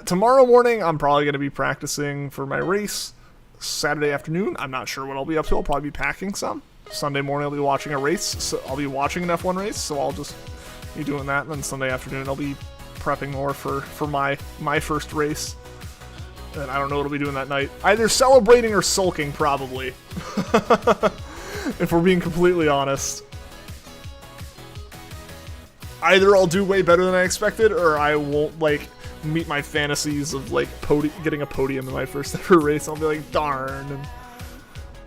Tomorrow morning, I'm probably going to be practicing for my race. Saturday afternoon, I'm not sure what I'll be up to. I'll probably be packing some. Sunday morning, I'll be watching a race. So I'll be watching an F1 race, so I'll just be doing that. And then Sunday afternoon, I'll be prepping more for my first race. And I don't know what I'll be doing that night. Either celebrating or sulking, probably. If we're being completely honest. Either I'll do way better than I expected, or I won't, like, meet my fantasies of, like, getting a podium in my first ever race. I'll be like, darn, and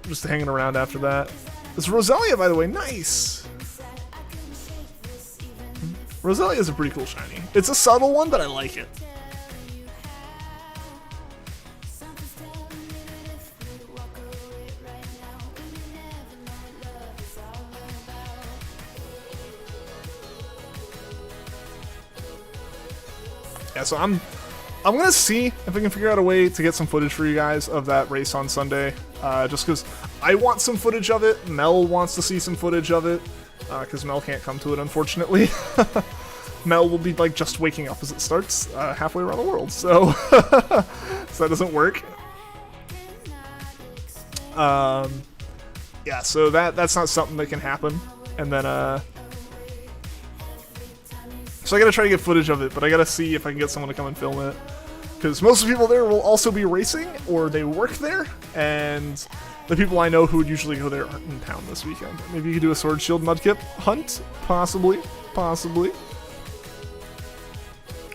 just hanging around after that. It's Roselia, by the way. Nice! Roselia is a pretty cool shiny. It's a subtle one, but I like it. Yeah, so I'm gonna see if I can figure out a way to get some footage for you guys of that race on Sunday. Just because I want some footage of it. Mel wants to see some footage of it. Because Mel can't come to it, unfortunately. Mel will be like just waking up as it starts halfway around the world, so so that doesn't work. Yeah, so that's not something that can happen. And then so I gotta try to get footage of it, but I gotta see if I can get someone to come and film it. Because most of the people there will also be racing, or they work there, and the people I know who would usually go there aren't in town this weekend. Maybe you could do a Sword Shield Mudkip hunt? Possibly.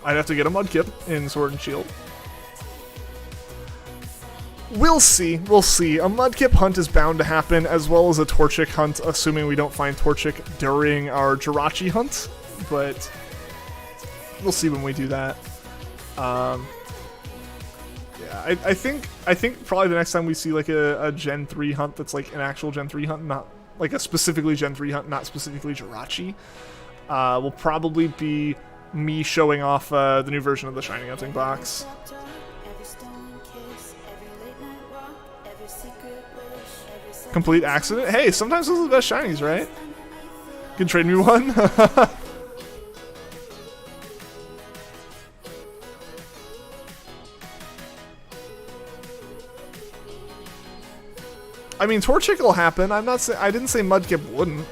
I'd have to get a Mudkip in Sword and Shield. We'll see. A Mudkip hunt is bound to happen, as well as a Torchic hunt, assuming we don't find Torchic during our Jirachi hunt. But we'll see when we do that. Yeah, I think probably the next time we see like a Gen 3 hunt that's like an actual Gen 3 hunt, not like a specifically Gen 3 hunt, not specifically Jirachi, will probably be me showing off the new version of the Shiny Hunting box. Complete accident? Hey, sometimes those are the best shinies, right? You can trade me one? I mean, Torchic will happen. I didn't say Mudkip wouldn't.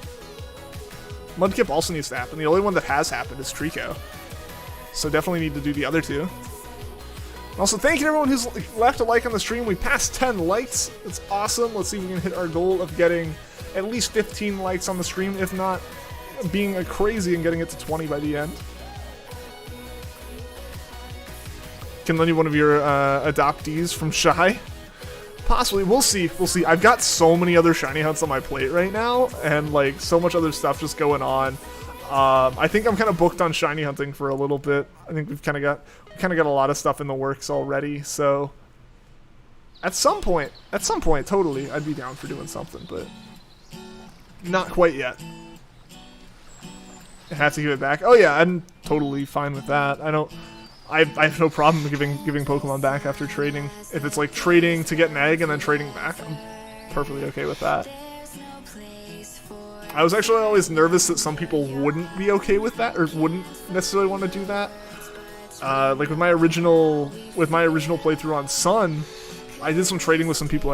Mudkip also needs to happen. The only one that has happened is Trico. So definitely need to do the other two. Also, thank you to everyone who's left a like on the stream. We passed 10 likes. It's awesome. Let's see if we can hit our goal of getting at least 15 likes on the stream, if not being crazy and getting it to 20 by the end. Can lend you one of your adoptees from Shy. Possibly. We'll see. I've got so many other shiny hunts on my plate right now, and like so much other stuff just going on. I think I'm kind of booked on shiny hunting for a little bit. I think we kind of got a lot of stuff in the works already. So at some point, totally, I'd be down for doing something, but not quite yet. I have to give it back. Oh yeah, I'm totally fine with that. I have no problem giving Pokemon back after trading. If it's like trading to get an egg and then trading back, I'm perfectly okay with that. I was actually always nervous that some people wouldn't be okay with that, or wouldn't necessarily want to do that. Like with my original playthrough on Sun, I did some trading with some people.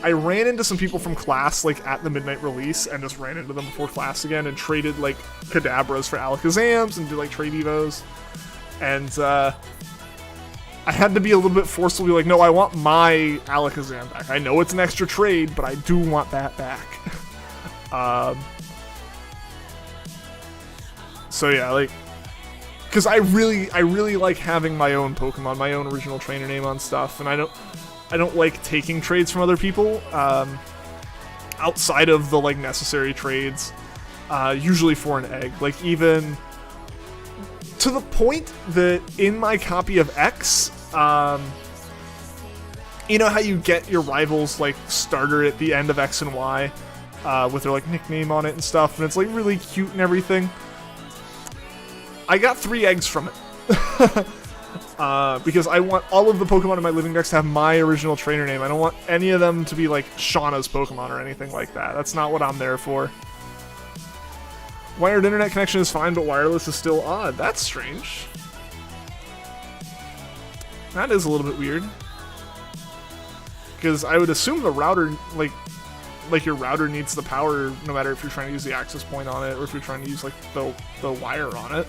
I ran into some people from class like at the midnight release and just ran into them before class again and traded like Kadabras for Alakazams and did like trade evos. And I had to be a little bit forceful, be like, no, I want my Alakazam back. I know it's an extra trade, but I do want that back. So yeah, like, because I really like having my own Pokemon, my own original trainer name on stuff, and I don't like taking trades from other people, outside of the like necessary trades, usually for an egg. Like even to the point that in my copy of X, you know how you get your rival's like starter at the end of X and Y, with their like nickname on it and stuff, and it's like really cute and everything. I got 3 eggs from it. Because I want all of the Pokemon in my living decks to have my original trainer name. I don't want any of them to be like Shauna's Pokemon or anything like that. That's not what I'm there for. Wired internet connection is fine, but wireless is still odd. That's strange. That is a little bit weird. Because I would assume the router, like your router needs the power no matter if you're trying to use the access point on it or if you're trying to use like the wire on it.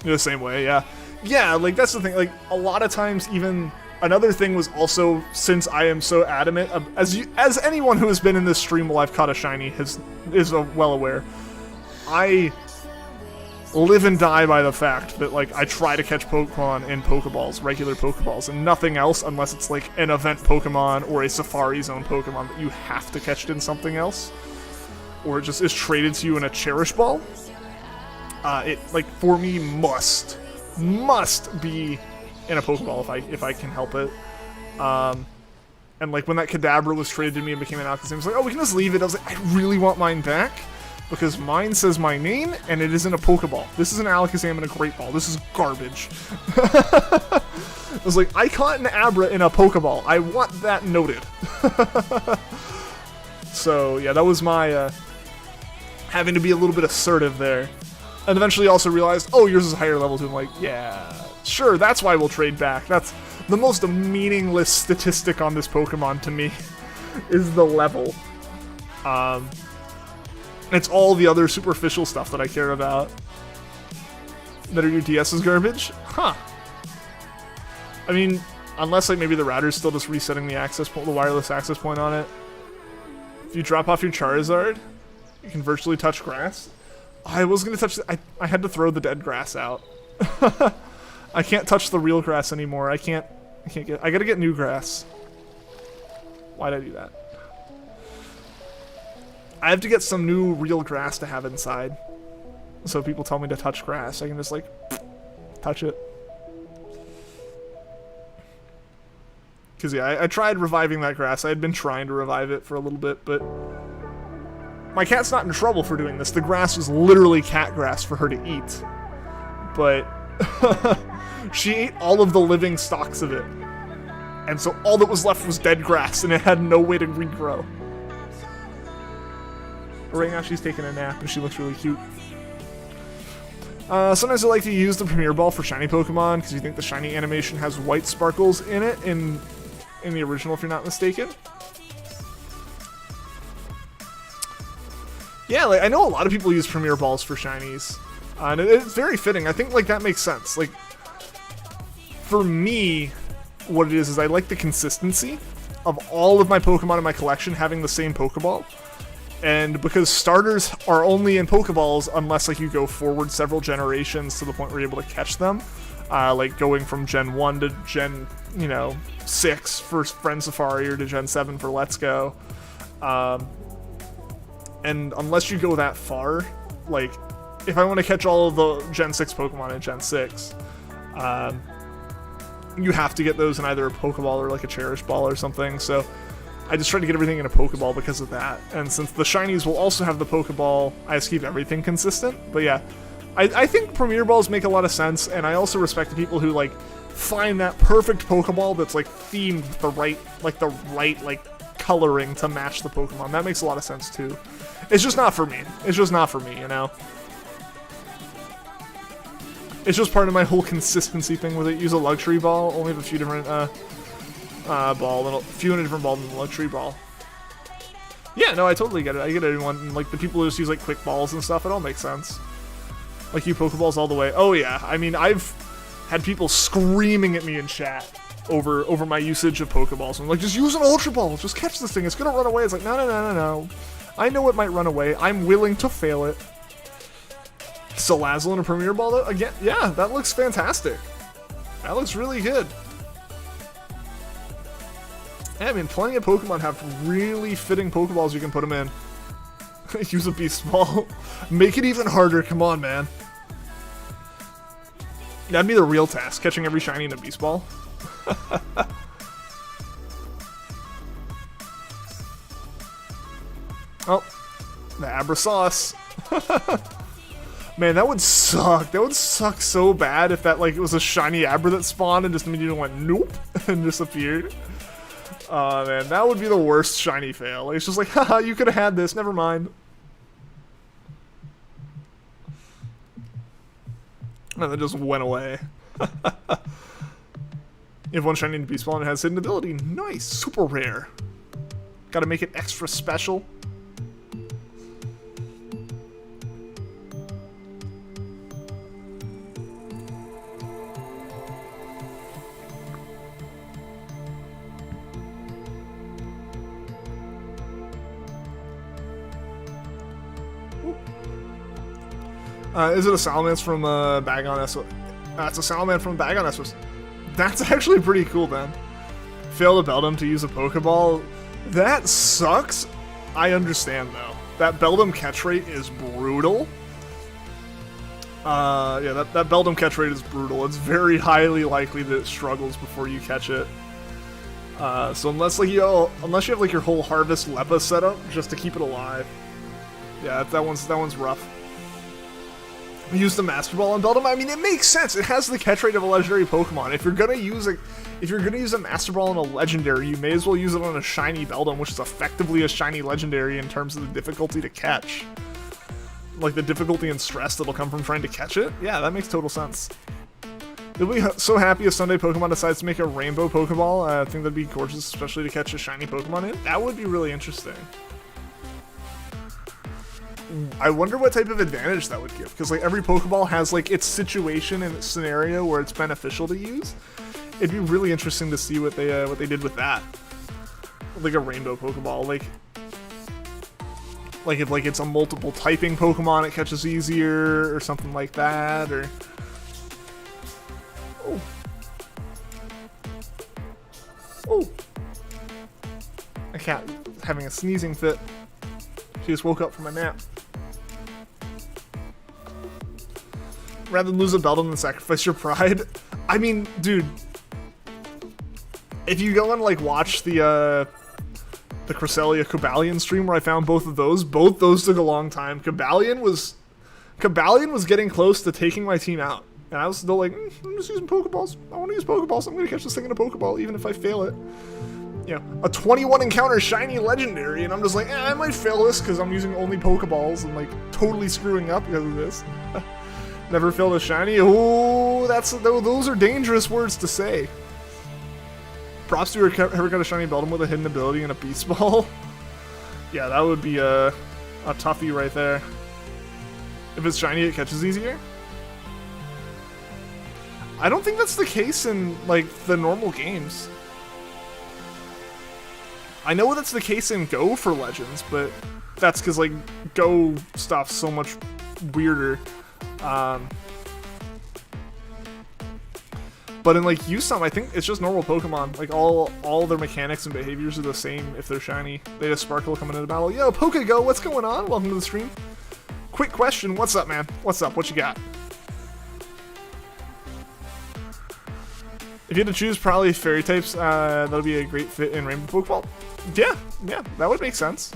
The same way, yeah. Yeah, like that's the thing, like a lot of times even another thing was also, since I am so adamant, as anyone who has been in this stream while I've caught a shiny is well aware, I live and die by the fact that like I try to catch Pokemon in Pokeballs, regular Pokeballs, and nothing else unless it's like an event Pokemon or a Safari Zone Pokemon that you have to catch it in something else, or it just is traded to you in a Cherish Ball. It like for me must be in a Pokeball if I can help it. And like when that Kadabra was traded to me and became an Alakazam, I was like, oh, we can just leave it. I was like, I really want mine back because mine says my name and it is in a Pokeball. This is an Alakazam in a Great Ball. This is garbage. I was like, I caught an Abra in a Pokeball. I want that noted. So yeah, that was my having to be a little bit assertive there. And eventually also realized, oh, yours is higher level too. I'm like, yeah, sure, that's why we'll trade back. That's the most meaningless statistic on this Pokemon to me, is the level. It's all the other superficial stuff that I care about. That are your DS's garbage? Huh. I mean, unless like maybe the router's still just resetting the access point, the wireless access point on it. If you drop off your Charizard, you can virtually touch grass. I was gonna touch. I had to throw the dead grass out. I can't touch the real grass anymore. I gotta get new grass. Why'd I do that? I have to get some new real grass to have inside. So people tell me to touch grass, I can just like touch it. Cause yeah, I tried reviving that grass. I had been trying to revive it for a little bit, but my cat's not in trouble for doing this. The grass was literally cat grass for her to eat. But she ate all of the living stalks of it. And so all that was left was dead grass, and it had no way to regrow. But right now she's taking a nap, and she looks really cute. Sometimes I like to use the Premier Ball for shiny Pokemon, because you think the shiny animation has white sparkles in it, in the original, if you're not mistaken. Yeah, like I know a lot of people use Premier Balls for shinies, and it's very fitting. I think like that makes sense. Like for me, what it is I like the consistency of all of my Pokemon in my collection having the same Pokeball, and because starters are only in Pokeballs unless like you go forward several generations to the point where you're able to catch them, like going from Gen 1 to Gen 6 for Friend Safari or to Gen 7 for Let's Go. And unless you go that far, like, if I want to catch all of the Gen 6 Pokemon in Gen 6, you have to get those in either a Pokeball or like a Cherish Ball or something, so I just try to get everything in a Pokeball because of that. And since the Shinies will also have the Pokeball, I just keep everything consistent. But yeah, I think Premier Balls make a lot of sense, and I also respect the people who, like, find that perfect Pokeball that's, like, themed the right, like, coloring to match the Pokemon. That makes a lot of sense, too. It's just not for me. It's just not for me, you know? It's just part of my whole consistency thing with it. Use a luxury ball, only have a few different, a few in a different ball than the luxury ball. Yeah, no, I totally get it. I get everyone. And, like, the people who just use, like, quick balls and stuff, it all makes sense. Like, you Pokeballs all the way. Oh, yeah. I mean, I've had people screaming at me in chat over my usage of Pokeballs. I'm like, just use an Ultra Ball. Just catch this thing. It's gonna run away. It's like, no. I know it might run away. I'm willing to fail it. Salazzle and a Premier Ball, though? Again, yeah, that looks fantastic. That looks really good. Yeah, I mean, plenty of Pokemon have really fitting Pokeballs you can put them in. Use a Beast Ball. Make it even harder. Come on, man. That'd be the real task, catching every shiny in a Beast Ball. Oh, the Abra Sauce. Man, that would suck. That would suck so bad if that, like, it was a shiny Abra that spawned and just immediately went nope and disappeared. Man, that would be the worst shiny fail. It's just like, haha, you could have had this, never mind. And then just went away. You have one shiny in Beast Ball and it has hidden ability. Nice, super rare. Gotta make it extra special. Is it a Salamence from Bag on SOS? It's a Salamence from Bag on SOS. That's actually pretty cool, then. Fail to Beldum to use a Pokeball. That sucks. I understand, though. That Beldum catch rate is brutal. Yeah, that Beldum catch rate is brutal. It's very highly likely that it struggles before you catch it. So unless you have like your whole Harvest Lepa set up just to keep it alive, yeah, that one's rough. Use the Master Ball on Beldum. I mean, it makes sense. It has the catch rate of a legendary Pokemon. If you're gonna use a Master Ball on a legendary, you may as well use it on a shiny Beldum, which is effectively a shiny legendary in terms of the difficulty to catch. Like the difficulty and stress that'll come from trying to catch it. Yeah, that makes total sense. You'll be so happy if someday Pokemon decides to make a rainbow Pokeball. I think that'd be gorgeous, especially to catch a shiny Pokemon in. That would be really interesting. I wonder what type of advantage that would give, because like every Pokeball has like its situation and its scenario where it's beneficial to use. It'd be really interesting to see what they did with that, like a rainbow Pokeball, like if like it's a multiple typing Pokemon it catches easier or something like that, or oh, a cat having a sneezing fit. She just woke up from a nap. Rather than lose a Beldum than sacrifice your pride. I mean, dude, if you go and like watch the Cresselia Cobalion stream where I found both those took a long time. Cobalion was getting close to taking my team out, and I was still like, I'm just using Pokeballs. I want to use Pokeballs. I'm gonna catch this thing in a Pokeball, even if I fail it. You know, a 21 encounter shiny legendary, and I'm just like, I might fail this because I'm using only Pokeballs and like totally screwing up because of this. Never failed a shiny. Oh, those are dangerous words to say. Props to whoever got a shiny Beldum with a hidden ability and a Beast Ball. Yeah, that would be a toughie right there. If it's shiny, it catches easier. I don't think that's the case in like the normal games. I know that's the case in Go for Legends, but that's because like Go stuff's so much weirder. But in like USum, I think it's just normal Pokemon. Like all their mechanics and behaviors are the same if they're shiny. They just sparkle coming into battle. Yo, Pokego, what's going on? Welcome to the stream. Quick question, what's up, man? What's up? What you got? If you had to choose, probably fairy types. That'll be a great fit in Rainbow Pokeball. Yeah, that would make sense.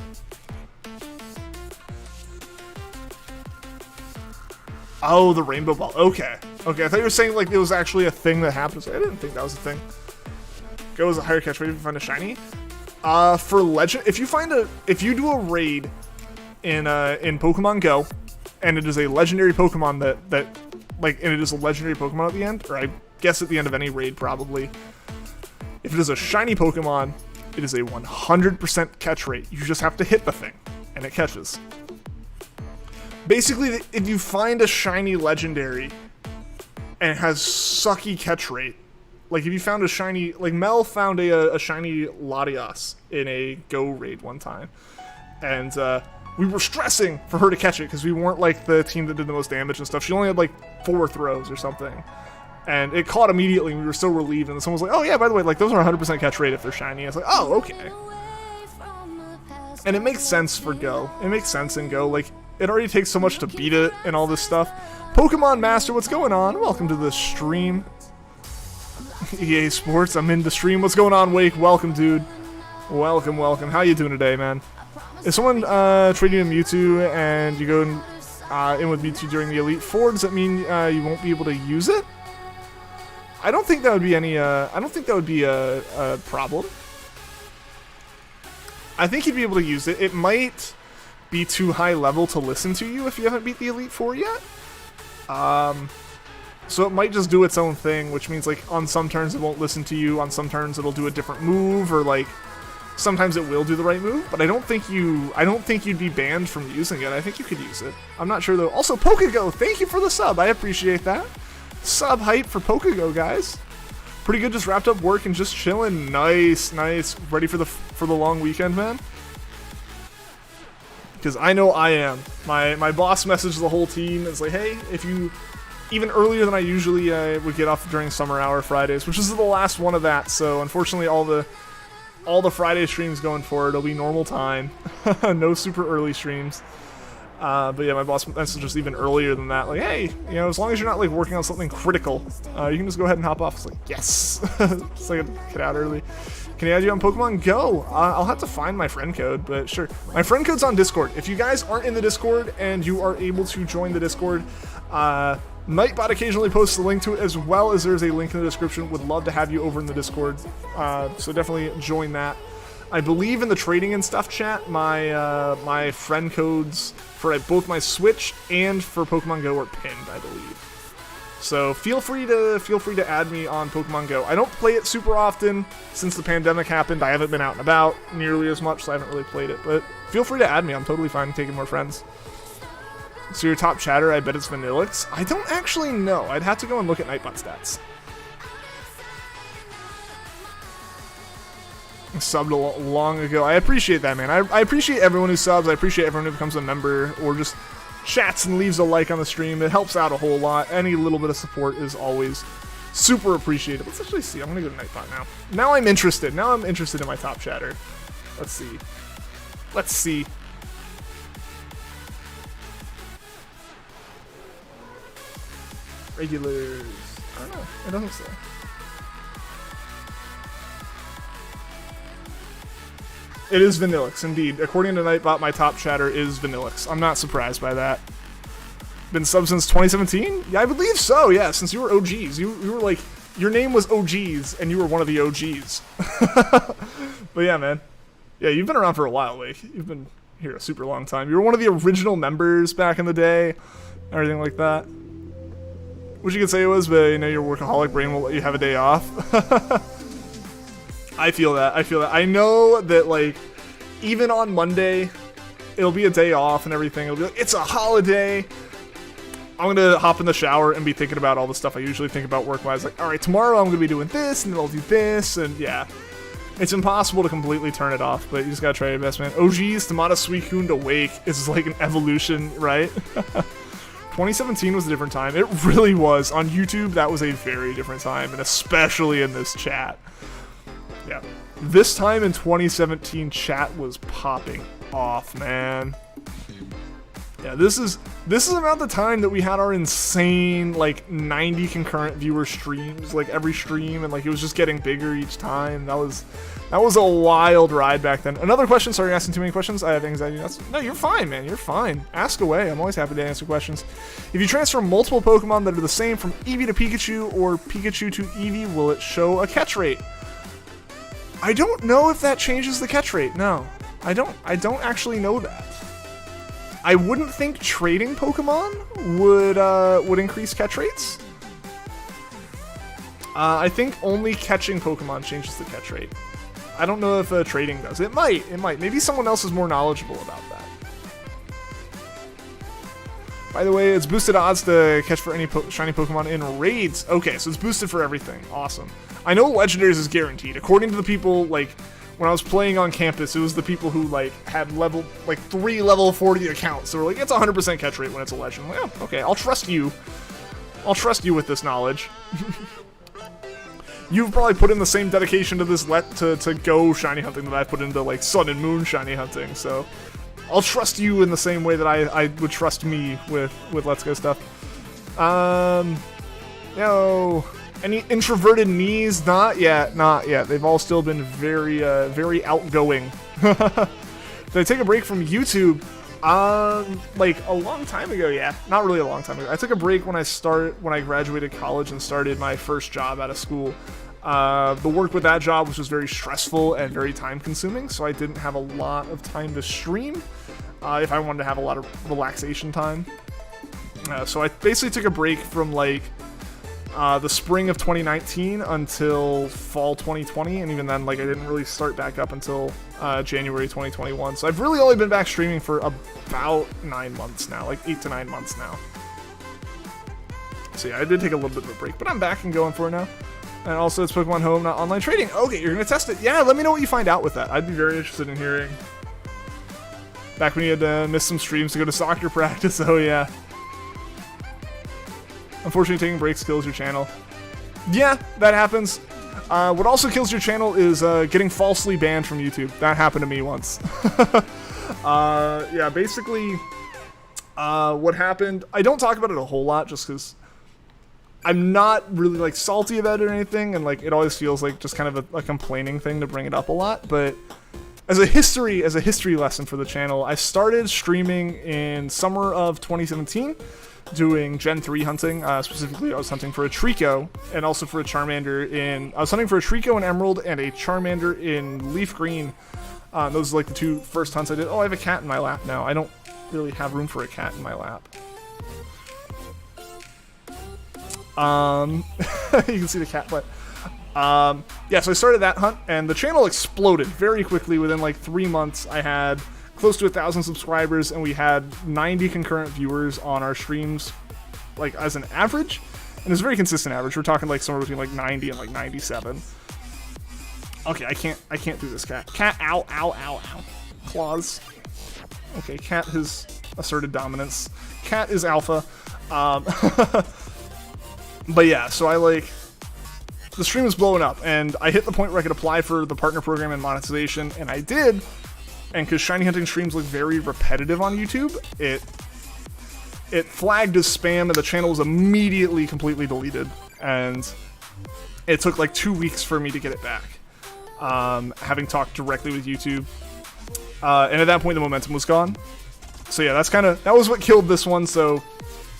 Oh, the Rainbow Ball. Okay. Okay, I thought you were saying like it was actually a thing that happens. I didn't think that was a thing. Go as a higher catch rate if you find a shiny. For legend, if you do a raid in Pokemon Go, and it is a legendary Pokemon that and it is a legendary Pokemon at the end, or I guess at the end of any raid probably. If it is a shiny Pokemon, it is a 100% catch rate. You just have to hit the thing, and it catches. Basically, if you find a shiny legendary and it has sucky catch rate, like if you found a shiny, like Mel found a shiny Latias in a Go raid one time, and we were stressing for her to catch it because we weren't like the team that did the most damage and stuff. She only had like 4 throws or something, and it caught immediately. And we were so relieved, and someone was like, "Oh yeah, by the way, like those are 100% catch rate if they're shiny." I was like, "Oh, okay." And it makes sense for Go. It makes sense in Go. Like it already takes so much to beat it and all this stuff. Pokemon Master, what's going on? Welcome to the stream. EA Sports, I'm in the stream. What's going on, Wake? Welcome, dude. Welcome. How you doing today, man? If someone traded you in Mewtwo and you go in with Mewtwo during the Elite Four, does that mean you won't be able to use it? I don't think that would be any. I don't think that would be a problem. I think you'd be able to use it. It might be too high level to listen to you if you haven't beat the Elite Four yet. So it might just do its own thing, which means like on some turns it won't listen to you, on some turns it'll do a different move, or like sometimes it will do the right move, but I don't think you'd be banned from using it. I think you could use it. I'm not sure though. Also, Pokego, thank you for the sub. I appreciate that. Sub hype for Pokego, guys. Pretty good, just wrapped up work and just chilling. Nice. Ready for the long weekend, man? Because I know I am. My boss messaged the whole team. It's like, hey, if you even earlier than I usually would get off during summer hour Fridays, which is the last one of that. So unfortunately, all the Friday streams going forward will be normal time. No super early streams. But yeah, my boss messaged us even earlier than that. Like, hey, as long as you're not like working on something critical, you can just go ahead and hop off. It's like, yes. It's like get out early. Can I add you on Pokemon Go? I'll have to find my friend code, but sure. My friend code's on Discord. If you guys aren't in the Discord and you are able to join the Discord, Nightbot occasionally posts a link to it, as well as there's a link in the description. Would love to have you over in the Discord, so definitely join that. I believe in the trading and stuff chat, my friend codes for both my Switch and for Pokemon Go are pinned, I believe. So feel free to add me on Pokemon Go. I don't play it super often since the pandemic happened. I haven't been out and about nearly as much, so I haven't really played it. But feel free to add me. I'm totally fine taking more friends. So your top chatter, I bet it's Vanillix. I don't actually know. I'd have to go and look at Nightbot stats. Subbed long ago. I appreciate that, man. I appreciate everyone who subs. I appreciate everyone who becomes a member or just chats and leaves a like on the stream. It helps out a whole lot. Any little bit of support is always super appreciated. Let's actually see. I'm gonna go to Nightbot now. Now I'm interested. Now I'm interested in my top chatter. Let's see. Regulars. I don't know. It doesn't say. It is Vanillix, indeed. According to Nightbot, my top chatter is Vanillix. I'm not surprised by that. Been sub since 2017? Yeah, I believe so, yeah, since you were OGs. You were like, your name was OGs, and you were one of the OGs. But yeah, man. Yeah, you've been around for a while, Wake. You've been here a super long time. You were one of the original members back in the day, everything like that. Wish you could say it was, but your workaholic brain won't let you have a day off. I feel that. I know that, like, even on Monday, it'll be a day off and everything. It'll be like, it's a holiday. I'm going to hop in the shower and be thinking about all the stuff I usually think about work-wise. Like, all right, tomorrow I'm going to be doing this, and then I'll do this, and yeah. It's impossible to completely turn it off, but you just got to try your best, man. OG's Tamada Suicune to Wake is like an evolution, right? 2017 was a different time. It really was. On YouTube, that was a very different time, and especially in this chat. Yeah. This time in 2017, chat was popping off, man. Yeah, this is about the time that we had our insane, like, 90 concurrent viewer streams, like, every stream, and, like, it was just getting bigger each time. That was a wild ride back then. Another question? Sorry, you're asking too many questions? I have anxiety. No, you're fine, man. You're fine. Ask away. I'm always happy to answer questions. If you transfer multiple Pokemon that are the same from Eevee to Pikachu or Pikachu to Eevee, will it show a catch rate? I don't know if that changes the catch rate. No, I don't actually know that. I wouldn't think trading Pokemon would increase catch rates. I think only catching Pokemon changes the catch rate. I don't know if trading does. It might. Maybe someone else is more knowledgeable about that. By the way, it's boosted odds to catch for any shiny Pokemon in raids. Okay, so it's boosted for everything. Awesome. I know Legendaries is guaranteed. According to the people, like, when I was playing on campus, it was the people who, like, had three level 40 accounts. So we're like, it's 100% catch rate when it's a legend. Like, oh, okay, I'll trust you. I'll trust you with this knowledge. You've probably put in the same dedication to this to go shiny hunting that I've put into, like, Sun and Moon shiny hunting. So I'll trust you in the same way that I would trust me with Let's Go stuff. Any introverted knees? Not yet. They've all still been very, very outgoing. Did I take a break from YouTube? Like a long time ago, yeah. Not really a long time ago. I took a break when I graduated college and started my first job out of school. The work with that job was just very stressful and very time consuming, so I didn't have a lot of time to stream if I wanted to have a lot of relaxation time. So I basically took a break from like the spring of 2019 until fall 2020, and even then, like, I didn't really start back up until January 2021. So I've really only been back streaming for about 9 months now, like 8 to 9 months now. So yeah, I did take a little bit of a break, but I'm back and going for it now. And also, it's Pokemon Home, not online trading. Okay, you're gonna test it. Yeah, let me know what you find out with that. I'd be very interested in hearing. Back when you had to miss some streams to go to soccer practice. Oh yeah. Unfortunately, taking breaks kills your channel. Yeah, that happens. What also kills your channel is getting falsely banned from YouTube. That happened to me once. Yeah, basically, what happened... I don't talk about it a whole lot just because I'm not really, like, salty about it or anything, and, like, it always feels like just kind of a complaining thing to bring it up a lot, but as a history lesson for the channel, I started streaming in summer of 2017, doing Gen 3 hunting. Specifically, I was hunting for a Trico and also for a Charmander I was hunting for a Trico in Emerald and a Charmander in Leaf Green. Those are like the two first hunts I did. Oh, I have a cat in my lap now. I don't really have room for a cat in my lap. You can see the cat, but yeah, so I started that hunt and the channel exploded very quickly. Within like 3 months, I had close to 1,000 subscribers, and we had 90 concurrent viewers on our streams, like, as an average, and it's a very consistent average. We're talking like somewhere between like 90 and like 97. Okay, I can't do this, cat. Cat, ow, ow, ow, ow. Claws. Okay, cat has asserted dominance. Cat is alpha. But yeah, so the stream was blowing up, and I hit the point where I could apply for the partner program and monetization, and I did. And because shiny hunting streams look very repetitive on YouTube, it flagged as spam, and the channel was immediately completely deleted. And it took like 2 weeks for me to get it back, having talked directly with YouTube. And at that point, the momentum was gone. So yeah, that was what killed this one. So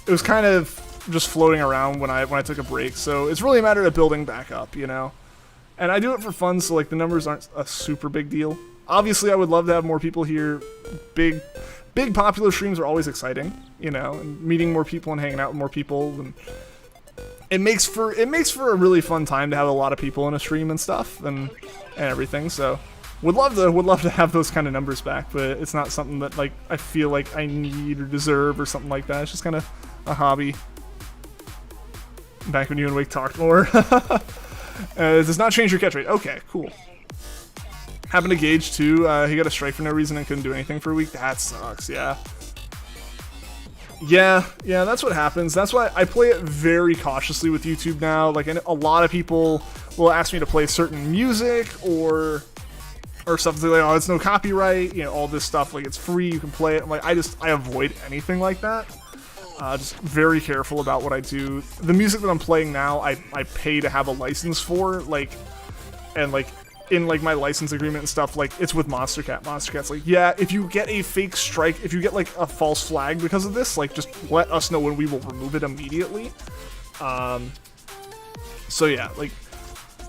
it was kind of just floating around when I took a break. So it's really a matter of building back up, you know. And I do it for fun, so like the numbers aren't a super big deal. Obviously, I would love to have more people here. Big popular streams are always exciting, you know, and meeting more people and hanging out with more people, and it makes for a really fun time to have a lot of people in a stream and stuff and everything. So, would love to have those kind of numbers back, but it's not something that like I feel like I need or deserve or something like that. It's just kind of a hobby. Back when you and Wake talked more. It does not change your catch rate. Okay, cool. Happened to Gage too. He got a strike for no reason and couldn't do anything for a week. That sucks, yeah. Yeah, that's what happens. That's why I play it very cautiously with YouTube now. Like, a lot of people will ask me to play certain music or something like, oh, it's no copyright, you know, all this stuff. Like, it's free, you can play it. I'm like, I avoid anything like that. Just very careful about what I do. The music that I'm playing now, I pay to have a license for, like, and like, in like my license agreement and stuff, like, it's with Monster Cat. Monster Cat's like, yeah, if you get a fake strike, if you get like a false flag because of this, like, just let us know and we will remove it immediately. So yeah, like,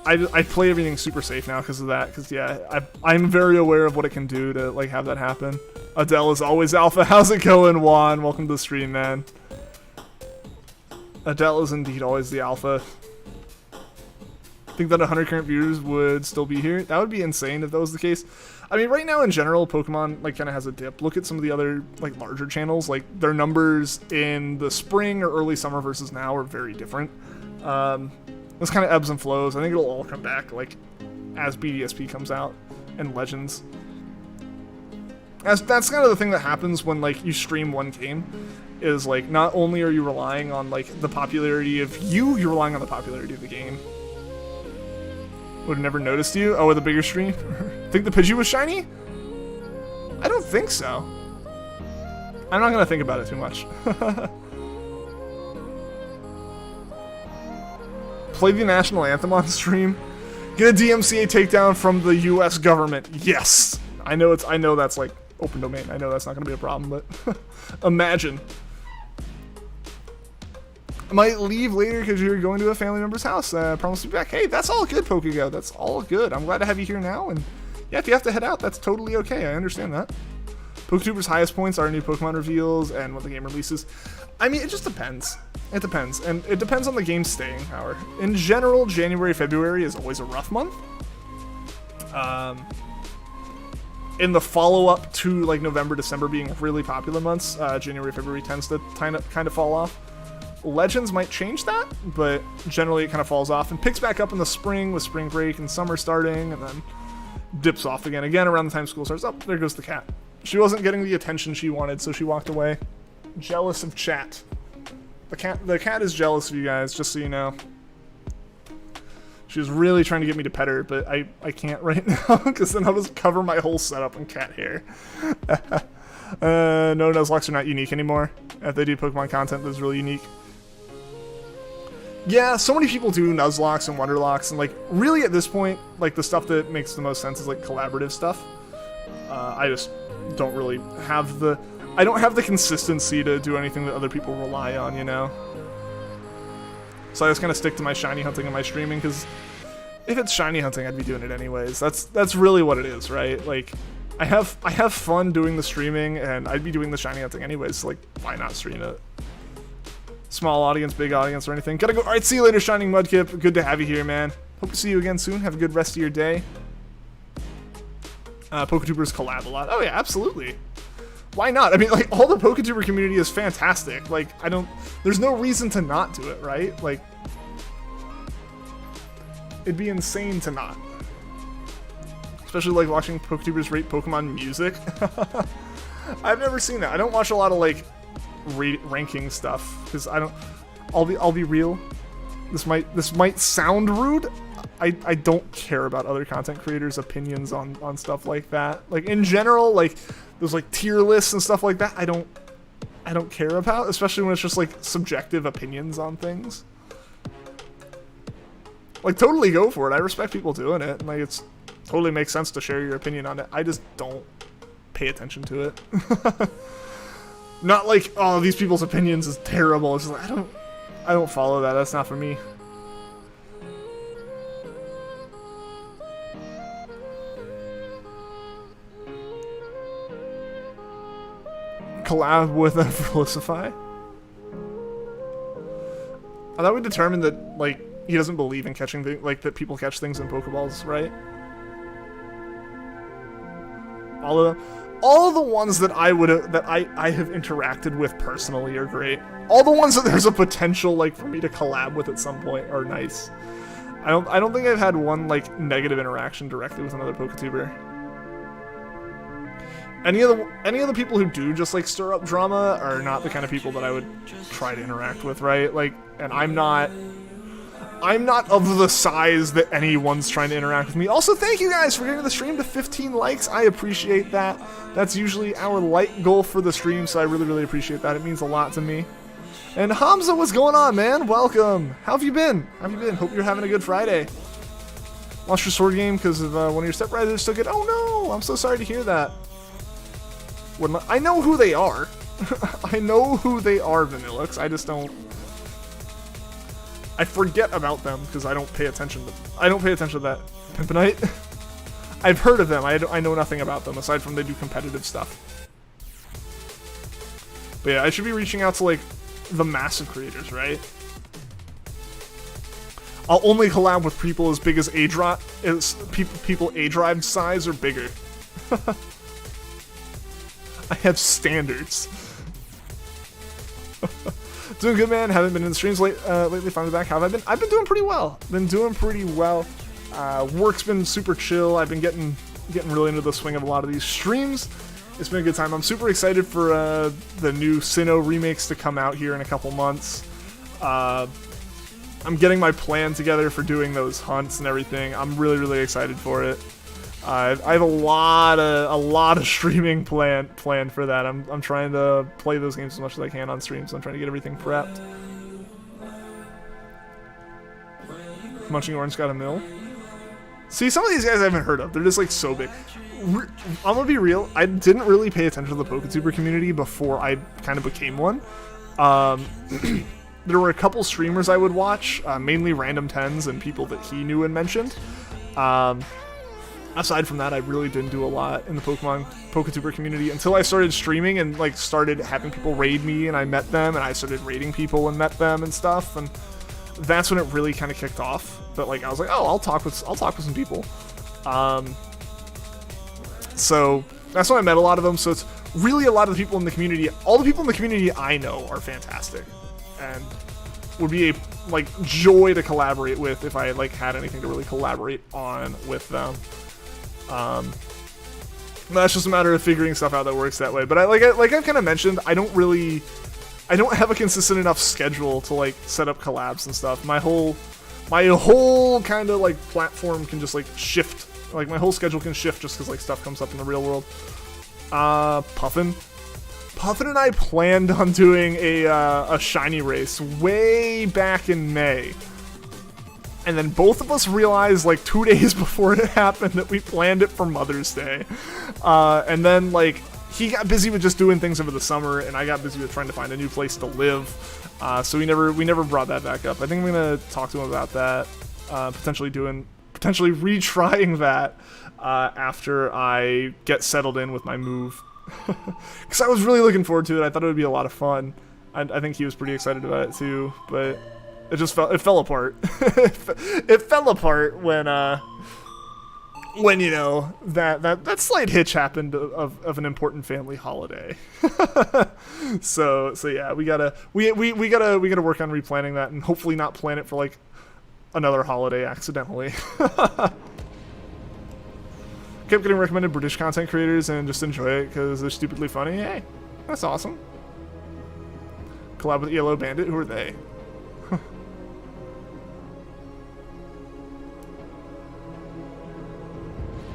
I play everything super safe now because of that, because yeah, I'm very aware of what it can do to like have that happen. Adele is always alpha. How's it going, Juan? Welcome to the stream, man. Adele is indeed always the alpha. Think that 100 current viewers would still be here. That would be insane if that was the case. I mean, right now in general, Pokemon like kind of has a dip. Look at some of the other like larger channels. Like, their numbers in the spring or early summer versus now are very different. This kind of ebbs and flows. I think it'll all come back like as BDSP comes out and Legends. That's kind of the thing that happens when like you stream one game. Is like, not only are you relying on like the popularity of you're relying on the popularity of the game. Would have never noticed you. Oh, with a bigger stream? Think the Pidgey was shiny? I don't think so. I'm not gonna think about it too much. Play the national anthem on stream. Get a DMCA takedown from the U.S. government. Yes, I know that's like open domain. I know that's not gonna be a problem, but imagine. I might leave later because you're going to a family member's house. Promise to be back. Hey, that's all good, Pokego. That's all good. I'm glad to have you here now. And yeah, if you have to head out, that's totally okay. I understand that. PokeTuber's highest points are new Pokemon reveals and when the game releases. I mean, it just depends. It depends. And it depends on the game's staying power. In general, January, February is always a rough month. In the follow-up to like November, December being really popular months, January, February tends to kind of fall off. Legends might change that, but generally it kind of falls off and picks back up in the spring with spring break and summer starting, and then dips off again around the time school starts. Oh, there goes the cat. She wasn't getting the attention she wanted, so she walked away. Jealous of chat. The cat is jealous of you guys, just so you know. She was really trying to get me to pet her, but I can't right now, because then I'll just cover my whole setup in cat hair. No, Nuzlocks are not unique anymore. If they do Pokemon content that's really unique. Yeah, so many people do Nuzlocks and Wonderlocks, and like, really at this point, like, the stuff that makes the most sense is like collaborative stuff. I just don't really have I don't have the consistency to do anything that other people rely on, you know? So I just kind of stick to my shiny hunting and my streaming, because if it's shiny hunting, I'd be doing it anyways. That's really what it is, right? Like, I have fun doing the streaming, and I'd be doing the shiny hunting anyways, so like, why not stream it? Small audience, big audience, or anything. Gotta go. Alright, see you later, Shining Mudkip. Good to have you here, man. Hope to see you again soon. Have a good rest of your day. PokeTubers collab a lot. Oh yeah, absolutely. Why not? I mean, like, all the PokeTuber community is fantastic. Like, there's no reason to not do it, right? Like, it'd be insane to not. Especially, like, watching PokeTubers rate Pokemon music. I've never seen that. I don't watch a lot of, like, ranking stuff, because I'll be real. This might sound rude. I don't care about other content creators' opinions on stuff like that. Like, in general, like, those like tier lists and stuff like that, I don't care about, especially when it's just like subjective opinions on things. Like, totally go for it. I respect people doing it, and like, it's totally makes sense to share your opinion on it. I just don't pay attention to it. Not like, oh, these people's opinions is terrible. It's just like, I don't follow that. That's not for me. Collab with a Felicify? I thought we determined that, like, he doesn't believe in catching like, that people catch things in Pokeballs, right? All of the ones that I have interacted with personally are great. All the ones that there's a potential, like, for me to collab with at some point are nice. I don't think I've had one, like, negative interaction directly with another PokeTuber. any of the people who do just like stir up drama are not the kind of people that I would try to interact with, right? Like, and I'm not of the size that anyone's trying to interact with me. Also, thank you guys for getting the stream to 15 likes. I appreciate that. That's usually our like goal for the stream, so I really, really appreciate that. It means a lot to me. And Hamza, what's going on, man? Welcome. How have you been? Hope you're having a good Friday. Lost your sword game because of one of your stepbrothers took it. Oh no, I'm so sorry to hear that. I know who they are. I know who they are, Vanillux. I just don't. I forget about them because I don't pay attention to. I don't pay attention to that Pimpinite. I've heard of them. I know nothing about them aside from they do competitive stuff. But yeah, I should be reaching out to like the massive creators, right? I'll only collab with people as big as people A-Drive size or bigger. I have standards. Doing good, man. Haven't been in the streams lately. Finally back. How have I been? I've been doing pretty well. Work's been super chill. I've been getting really into the swing of a lot of these streams. It's been a good time. I'm super excited for the new Sinnoh remakes to come out here in a couple months. I'm getting my plan together for doing those hunts and everything. I'm really, really excited for it. I have a lot of streaming planned for that. I'm trying to play those games as much as I can on stream, so I'm trying to get everything prepped. Munching Orange got a mill. See, some of these guys I haven't heard of. They're just like so big. I'm gonna be real. I didn't really pay attention to the PokeTuber community before I kind of became one. There were a couple streamers I would watch, mainly Random Tens and people that he knew and mentioned. Aside from that, I really didn't do a lot in the PokeTuber community until I started streaming and like started having people raid me, and I met them, and I started raiding people and met them and stuff, and that's when it really kind of kicked off. But like I was like, oh, I'll talk with some people. So that's when I met a lot of them. So it's really a lot of the people in the community. All the people in the community I know are fantastic, and would be a like joy to collaborate with if I like had anything to really collaborate on with them. That's just a matter of figuring stuff out that works that way. But I've kind of mentioned, I don't have a consistent enough schedule to like set up collabs and stuff. My whole kind of like platform can just like shift. Like my whole schedule can shift just because like stuff comes up in the real world. Puffin and I planned on doing a shiny race way back in May. And then both of us realized like 2 days before it happened that we planned it for Mother's Day. And then like he got busy with just doing things over the summer, and I got busy with trying to find a new place to live. So we never brought that back up. I think I'm gonna talk to him about that. Potentially retrying that after I get settled in with my move. Because I was really looking forward to it. I thought it would be a lot of fun. I think he was pretty excited about it too, but it fell apart. It fell apart when you know that slight hitch happened of an important family holiday. so yeah, we gotta work on replanning that, and hopefully not plan it for like another holiday accidentally. Kept getting recommended British content creators and just enjoy it because they're stupidly funny. Hey, that's awesome. Collab with Yellow Bandit. Who are they?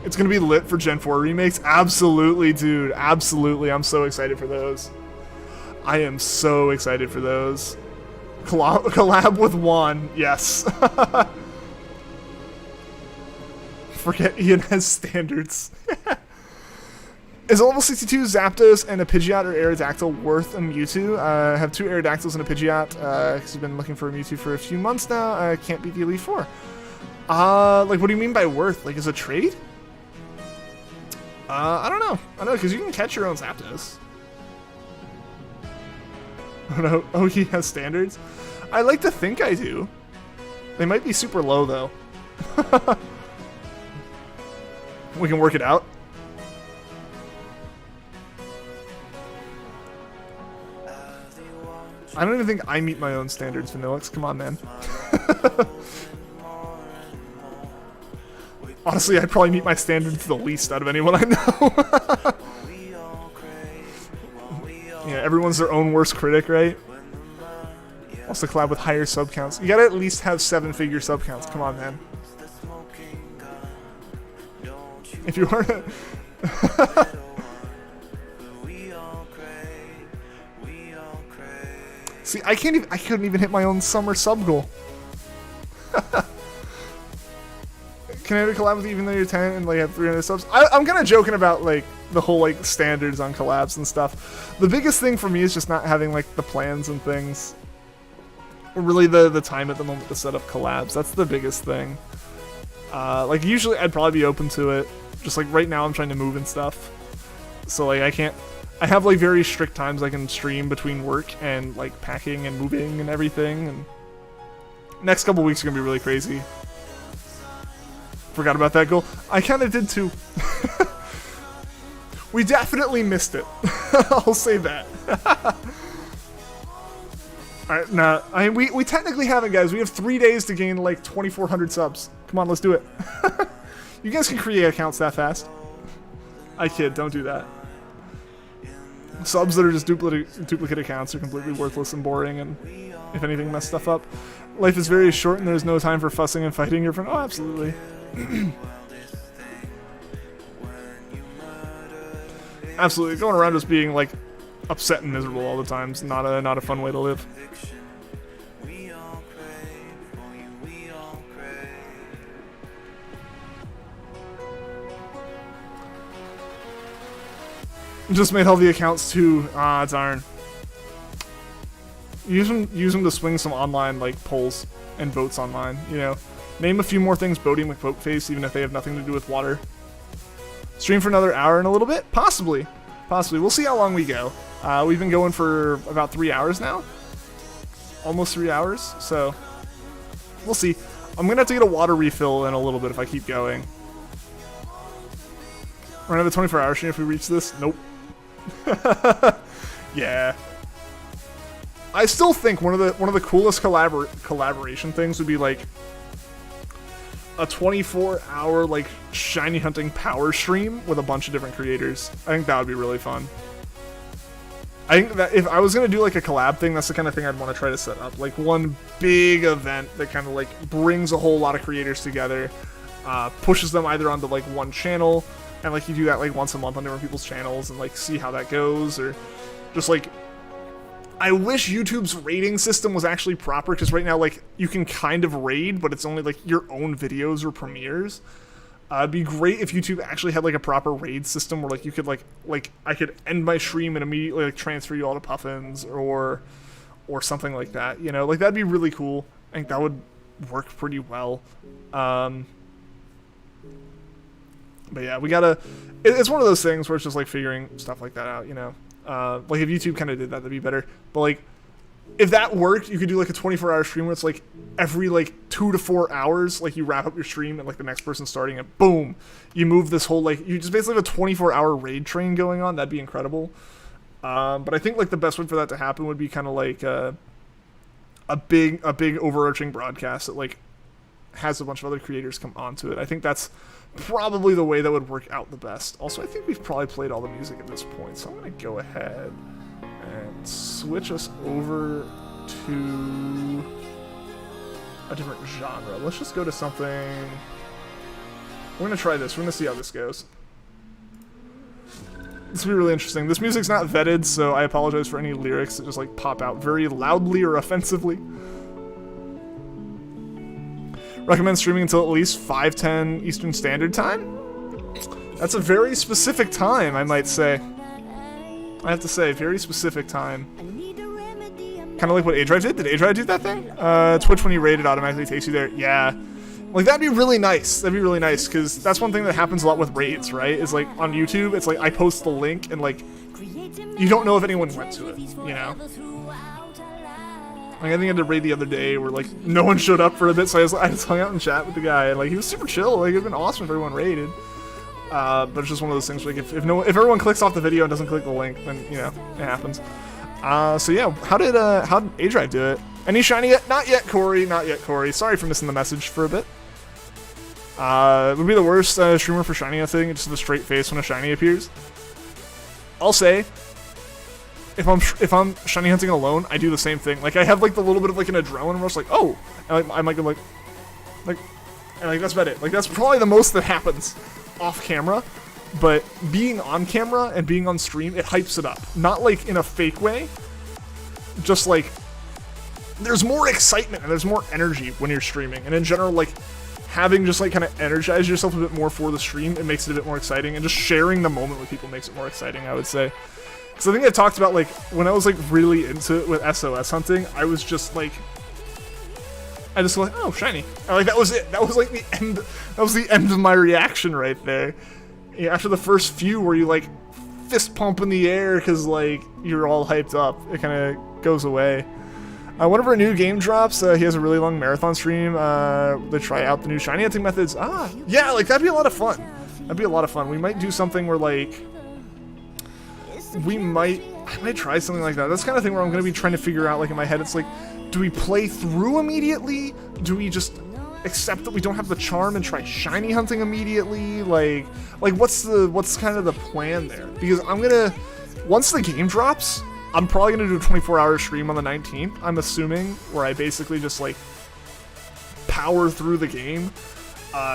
It's gonna be lit for Gen 4 remakes? Absolutely, dude. Absolutely. I'm so excited for those. I am so excited for those. Collab with Juan. Yes. Forget Ian has standards. Is a level 62 Zapdos and a Pidgeot or Aerodactyl worth a Mewtwo? I have 2 Aerodactyls and a Pidgeot, because I've been looking for a Mewtwo for a few months now. I can't beat the Elite Four. Like, what do you mean by worth? Like, is a trade? I don't know, because you can catch your own Zapdos. Oh no, oh, he has standards? I like to think I do. They might be super low, though. We can work it out. I don't even think I meet my own standards, Vanillux. Come on, man. Honestly, I'd probably meet my standards the least out of anyone I know. You know, everyone's their own worst critic, right? Also collab with higher sub counts. You gotta at least have 7-figure sub counts. Come on, man. If you are See, I couldn't even hit my own summer sub goal. Can I collab with you even though you're 10 and like have 300 subs? I'm kind of joking about like the whole like standards on collabs and stuff. The biggest thing for me is just not having like the plans and things. Or really the time at the moment to set up collabs. That's the biggest thing. Like usually I'd probably be open to it. Just like right now I'm trying to move and stuff. So like I have like very strict times I can stream between work and like packing and moving and everything. And next couple weeks are gonna be really crazy. Forgot about that goal. I kind of did too. We definitely missed it. I'll say that. Alright, nah. We technically haven't, guys. We have 3 days to gain like 2,400 subs. Come on, let's do it. You guys can create accounts that fast. I kid, don't do that. Subs that are just duplicate accounts are completely worthless and boring, and if anything, mess stuff up. Life is very short and there's no time for fussing and fighting your friend. Oh, absolutely. Absolutely, going around just being like upset and miserable all the time is not a fun way to live. Just made all the accounts too. Ah, darn. Use them to swing some online like polls and votes online. You know, name a few more things boating with Boatface, even if they have nothing to do with water. Stream for another hour and a little bit, possibly. We'll see how long we go. We've been going for about 3 hours now, almost 3 hours. So we'll see. I'm gonna have to get a water refill in a little bit if I keep going. We're gonna have a 24-hour stream if we reach this. Nope. Yeah. I still think one of the coolest collaboration things would be like a 24-hour like shiny hunting power stream with a bunch of different creators. I think that would be really fun. I think that if I was gonna do like a collab thing, that's the kind of thing I'd want to try to set up. Like one big event that kind of like brings a whole lot of creators together, pushes them either onto like one channel, and like you do that like once a month on different people's channels and like see how that goes, or just like I wish YouTube's rating system was actually proper, because right now like you can kind of raid, but it's only like your own videos or premieres. It'd be great if YouTube actually had like a proper raid system where like you could like I could end my stream and immediately like transfer you all to Puffins or something like that. You know, like that'd be really cool. I think that would work pretty well. But yeah, we gotta. It's one of those things where it's just like figuring stuff like that out. You know, like if YouTube kind of did that, that'd be better. But like, if that worked, you could do like a 24-hour stream where it's like every like 2 to 4 hours, like you wrap up your stream and like the next person's starting and boom, you move this whole like you just basically have a 24-hour raid train going on. That'd be incredible. But I think like the best way for that to happen would be kind of like a big overarching broadcast that like has a bunch of other creators come onto it. I think that's probably the way that would work out the best. Also, I think we've probably played all the music at this point, so I'm gonna go ahead and switch us over to a different genre. Let's just go to something. We're gonna try this. We're gonna see how this goes. This will be really interesting. This music's not vetted, so I apologize for any lyrics that just like pop out very loudly or offensively. Recommend streaming until at least 5:10 Eastern Standard Time? That's a very specific time, I might say. I have to say, very specific time. Kind of like what A-Drive did. Did A-Drive do that thing? Twitch, when you raid, it automatically takes you there. Yeah. Like, that'd be really nice. That'd be really nice, because that's one thing that happens a lot with raids, right? Is like, on YouTube, it's like, I post the link, and like, you don't know if anyone went to it, you know? Like, I think I did a raid the other day where, like, no one showed up for a bit, so I just hung out and chat with the guy, and, like, he was super chill. Like, it'd been awesome if everyone raided. But it's just one of those things where, like, if everyone clicks off the video and doesn't click the link, then, you know, it happens. So yeah, how did A-Drive do it? Any shiny yet? Not yet, Corey. Not yet, Corey. Sorry for missing the message for a bit. It would be the worst streamer for shiny a thing, just the straight face when a shiny appears. I'll say, if I'm shiny hunting alone, I do the same thing. Like I have like the little bit of like an adrenaline rush, like oh, and, like, I might go like, and like that's about it. Like that's probably the most that happens off camera. But being on camera and being on stream, it hypes it up. Not like in a fake way, just like there's more excitement and there's more energy when you're streaming. And in general, like having just like kind of energize yourself a bit more for the stream, it makes it a bit more exciting. And just sharing the moment with people makes it more exciting, I would say. So I think I talked about like when I was like really into it with SOS hunting, I was just like, I just was like, oh, shiny. And, like that was it. That was like the end. That was the end of my reaction right there. Yeah, after the first few where you like fist pump in the air because like you're all hyped up, it kind of goes away. Whenever a new game drops, he has a really long marathon stream. They try out the new shiny hunting methods. Yeah, like that'd be a lot of fun. That'd be a lot of fun. We might do something where like I might try something like that. That's the kind of thing where I'm going to be trying to figure out, like in my head, it's like, do we play through immediately? Do we just accept that we don't have the charm and try shiny hunting immediately? Like what's kind of the plan there? Because once the game drops, I'm probably going to do a 24-hour stream on the 19th, I'm assuming, where I basically just like power through the game,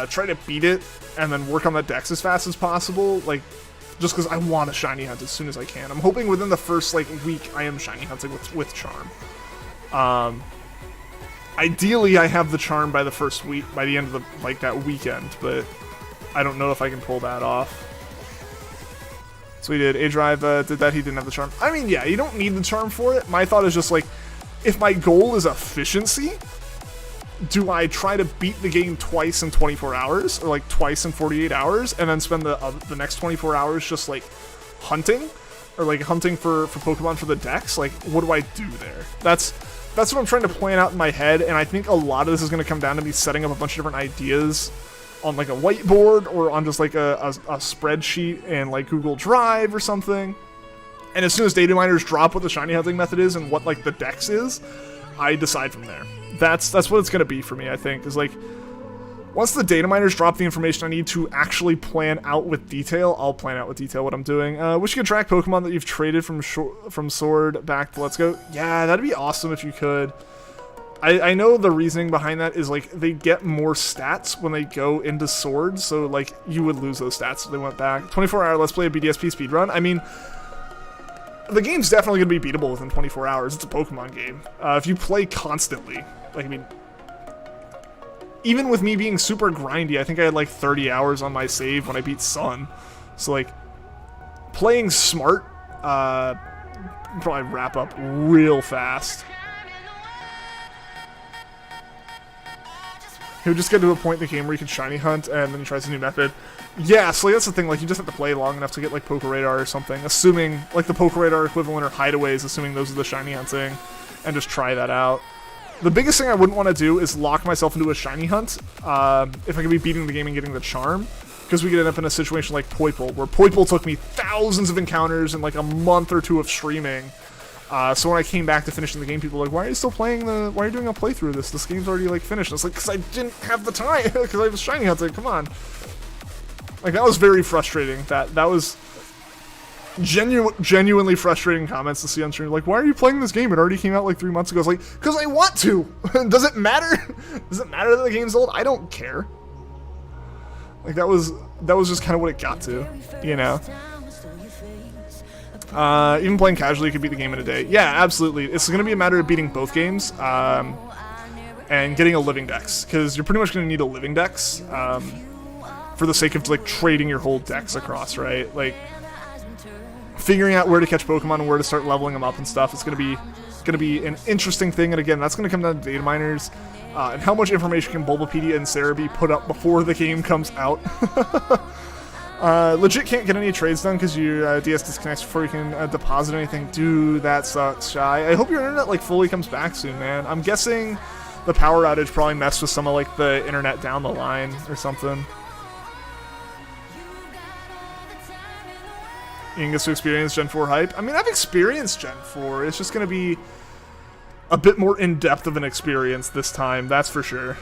try to beat it, and then work on the decks as fast as possible. Like, just because I want to shiny hunt as soon as I can. I'm hoping within the first like week I am shiny hunting with charm. Ideally I have the charm by the first week, by the end of the like that weekend, but I don't know if I can pull that off. So he did. A-Drive did that. He didn't have the charm. I mean, yeah, you don't need the charm for it. My thought is just like, if my goal is efficiency, do I try to beat the game twice in 24 hours or like twice in 48 hours and then spend the next 24 hours just like hunting or like hunting for Pokemon for the decks? Like, what do I do there? That's what I'm trying to plan out in my head, and I think a lot of this is going to come down to me setting up a bunch of different ideas on like a whiteboard or on just like a spreadsheet in like Google Drive or something. And as soon as data miners drop what the shiny hunting method is and what like the dex is, I decide from there. That's what it's going to be for me, I think, is like once the data miners drop the information I need to actually plan out with detail, I'll plan out with detail what I'm doing. Wish you could track Pokemon that you've traded from Sword back to Let's Go. Yeah, that'd be awesome if you could. I know the reasoning behind that is like they get more stats when they go into Sword, so like you would lose those stats if they went back. 24-hour Let's Play a BDSP speedrun. I mean, the game's definitely going to be beatable within 24 hours. It's a Pokemon game. If you play constantly, like, I mean, even with me being super grindy, I think I had like 30 hours on my save when I beat Sun. So like, playing smart, probably wrap up real fast. He would just get to a point in the game where you can shiny hunt and then he tries a new method. Yeah, so like, that's the thing, like you just have to play long enough to get like Poke Radar or something, assuming like the Poke Radar equivalent or hideaways, assuming those are the shiny hunting, and just try that out. The biggest thing I wouldn't want to do is lock myself into a shiny hunt if I could be beating the game and getting the charm, because we could end up in a situation like Poipole, where Poipole took me thousands of encounters in like a month or two of streaming. So when I came back to finishing the game, people were like, why are you still playing why are you doing a playthrough of this? This game's already like finished. And it's like, because I didn't have the time, because I was shiny hunting, come on. Like, that was very frustrating. That was genuinely frustrating comments to see on stream. Like, why are you playing this game? It already came out like 3 months ago. I was like, because I want to. Does it matter? Does it matter that the game's old? I don't care. Like, that was just kind of what it got to, you know? Even playing casually, you could beat the game in a day. Yeah, absolutely. It's going to be a matter of beating both games, and getting a living dex, because you're pretty much going to need a living dex, for the sake of like trading your whole dex across, right? Like figuring out where to catch Pokemon and where to start leveling them up and stuff. It's going to be an interesting thing, and again, that's going to come down to data miners, and how much information can Bulbapedia and Cerebi put up before the game comes out. Legit can't get any trades done because your DS disconnects before you can deposit anything. Dude, that sucks, Shy. I hope your internet like fully comes back soon, man. I'm guessing the power outage probably messed with some of like the internet down the line or something. Ian gets to experience Gen 4 hype. I mean, I've experienced Gen 4. It's just going to be a bit more in-depth of an experience this time, that's for sure.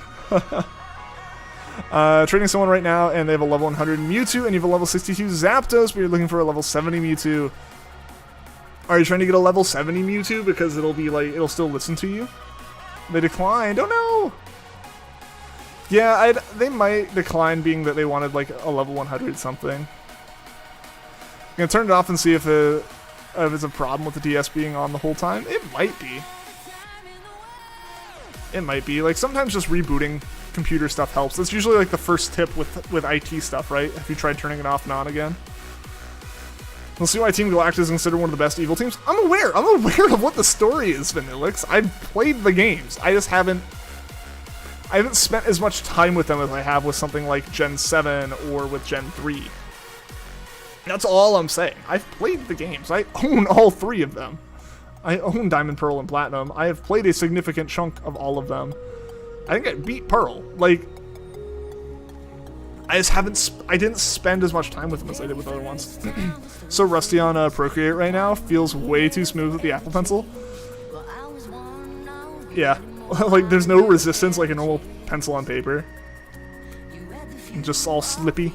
Trading someone right now, and they have a level 100 Mewtwo, and you have a level 62 Zapdos, but you're looking for a level 70 Mewtwo. Are you trying to get a level 70 Mewtwo because it'll be like, it'll still listen to you? They declined. Oh no! Yeah, they might decline, being that they wanted like a level 100 something. I'm gonna turn it off and see if it's a problem with the DS being on the whole time. It might be. It might be. Like, sometimes just rebooting computer stuff helps. That's usually like the first tip with IT stuff, right? Have you tried turning it off and on again? We'll see why Team Galactus is considered one of the best evil teams. I'm aware of what the story is, Vanillix. I've played the games. I haven't spent as much time with them as I have with something like Gen 7 or with Gen 3. That's all I'm saying. I've played the games. I own all 3 of them. I own Diamond, Pearl, and Platinum. I have played a significant chunk of all of them. I think I beat Pearl. Like, I didn't spend as much time with them as I did with other ones. So rusty on Procreate right now. Feels way too smooth with the Apple Pencil. Yeah. Like, there's no resistance like a normal pencil on paper. Just all slippy.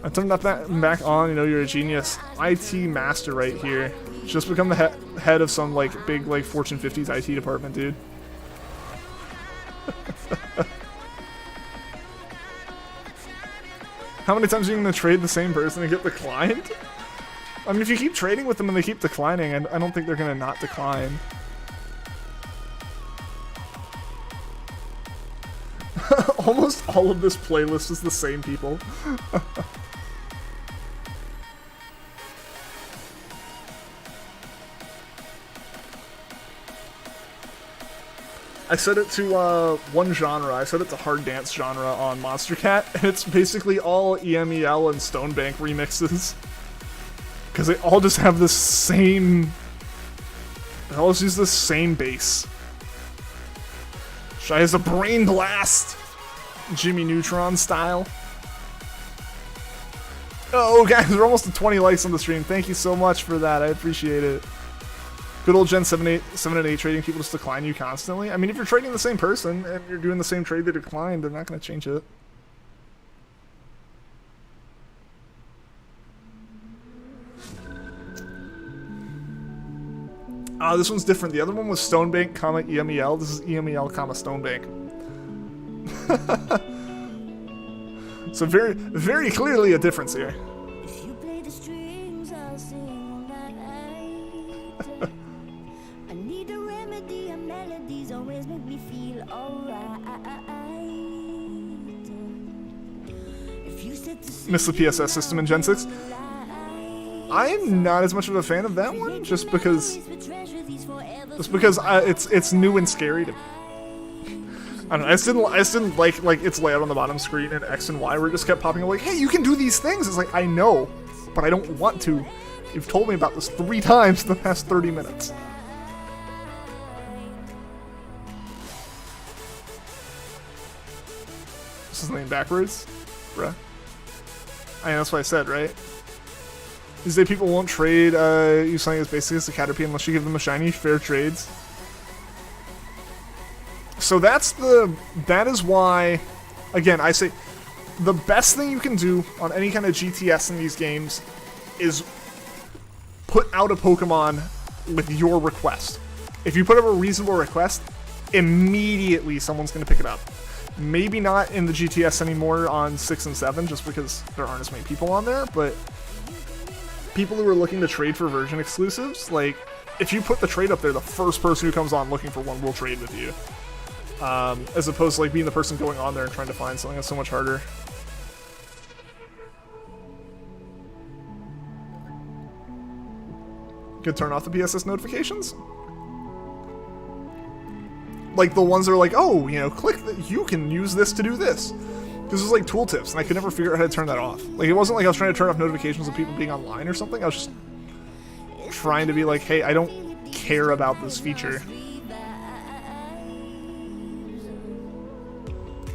I turned that back on, you know, you're a genius. IT master right here. Just become the head of some, like, big, like, Fortune 50s IT department, dude. How many times are you going to trade the same person and get declined? I mean, if you keep trading with them and they keep declining, I don't think they're going to not decline. Almost all of this playlist is the same people. I set it to one genre. I set it to hard dance genre on Monster Cat, and it's basically all EMEL and Stonebank remixes. Because they all just have the same... They all just use the same bass. Shy has a brain blast! Jimmy Neutron style. Oh, guys, we're almost at 20 likes on the stream. Thank you so much for that. I appreciate it. Good old Gen 7 and 8 trading, people just decline you constantly. I mean, if you're trading the same person and you're doing the same trade they declined, they're not going to change it. This one's different. The other one was Stonebank, comma EMEL. This is EMEL, comma Stonebank. So very, very clearly a difference here. If you play the strings, I'll sing all night. I need a remedy, and melodies always make me feel alright. If you said to Miss the PSS system in Gen 6. I'm not as much of a fan of that one, just because it's new and scary to me. I don't know. I just didn't like its layout on the bottom screen and X and Y where it just kept popping up like, hey, you can do these things. It's like, I know, but I don't want to. You've told me about this 3 times in the past 30 minutes. This is the name backwards, bruh. I mean, that's what I said, right? These days people won't trade you something as basic as a Caterpie unless you give them a shiny. Fair trades. So that is why, again, I say the best thing you can do on any kind of GTS in these games is put out a Pokemon with your request. If you put up a reasonable request, immediately someone's going to pick it up. Maybe not in the GTS anymore on 6 and 7, just because there aren't as many people on there, but people who are looking to trade for version exclusives, like, if you put the trade up there, the first person who comes on looking for one will trade with you. As opposed to like being the person going on there and trying to find something that's so much harder. Could turn off the PSS notifications. Like the ones that are like, oh, you know, click that you can use this to do this. This was like tooltips, and I could never figure out how to turn that off. Like, it wasn't like I was trying to turn off notifications of people being online or something. I was just trying to be like, hey, I don't care about this feature.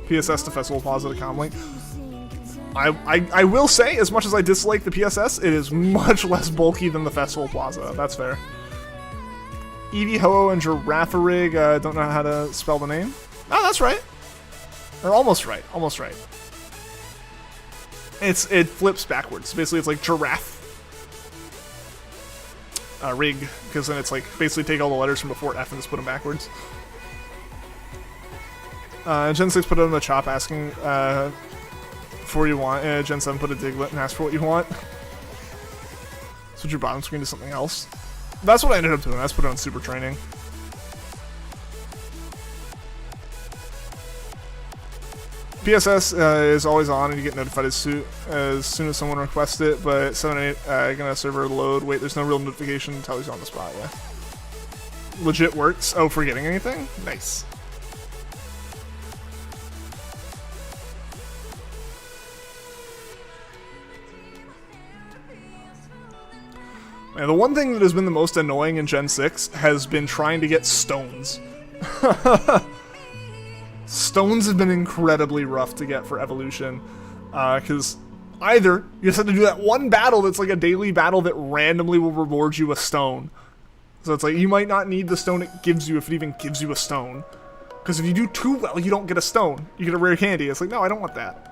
PSS to Festival Plaza to Comlink. I will say, as much as I dislike the PSS, it is much less bulky than the Festival Plaza. That's fair. Eevee Ho and Giraffarig, don't know how to spell the name. Oh, that's right. Or almost right. Almost right. It flips backwards. Basically, it's like giraffe. rig, because then it's like basically take all the letters from before F and just put them backwards. Gen 6 put it on the chop asking for what you want. Gen 7 put a Diglett and ask for what you want. Switch your bottom screen to something else. That's what I ended up doing. I just put it on super training. PSS is always on, and you get notified as soon as someone requests it, but 7.8 gonna server load. Wait, there's no real notification until he's on the spot, yeah. Legit works. Oh, for getting anything? Nice. Man, the one thing that has been the most annoying in Gen 6 has been trying to get stones. Stones have been incredibly rough to get for evolution, because either you just have to do that one battle that's like a daily battle that randomly will reward you a stone. So it's like you might not need the stone it gives you if it even gives you a stone. Because if you do too well, you don't get a stone. You get a rare candy. It's like, no, I don't want that.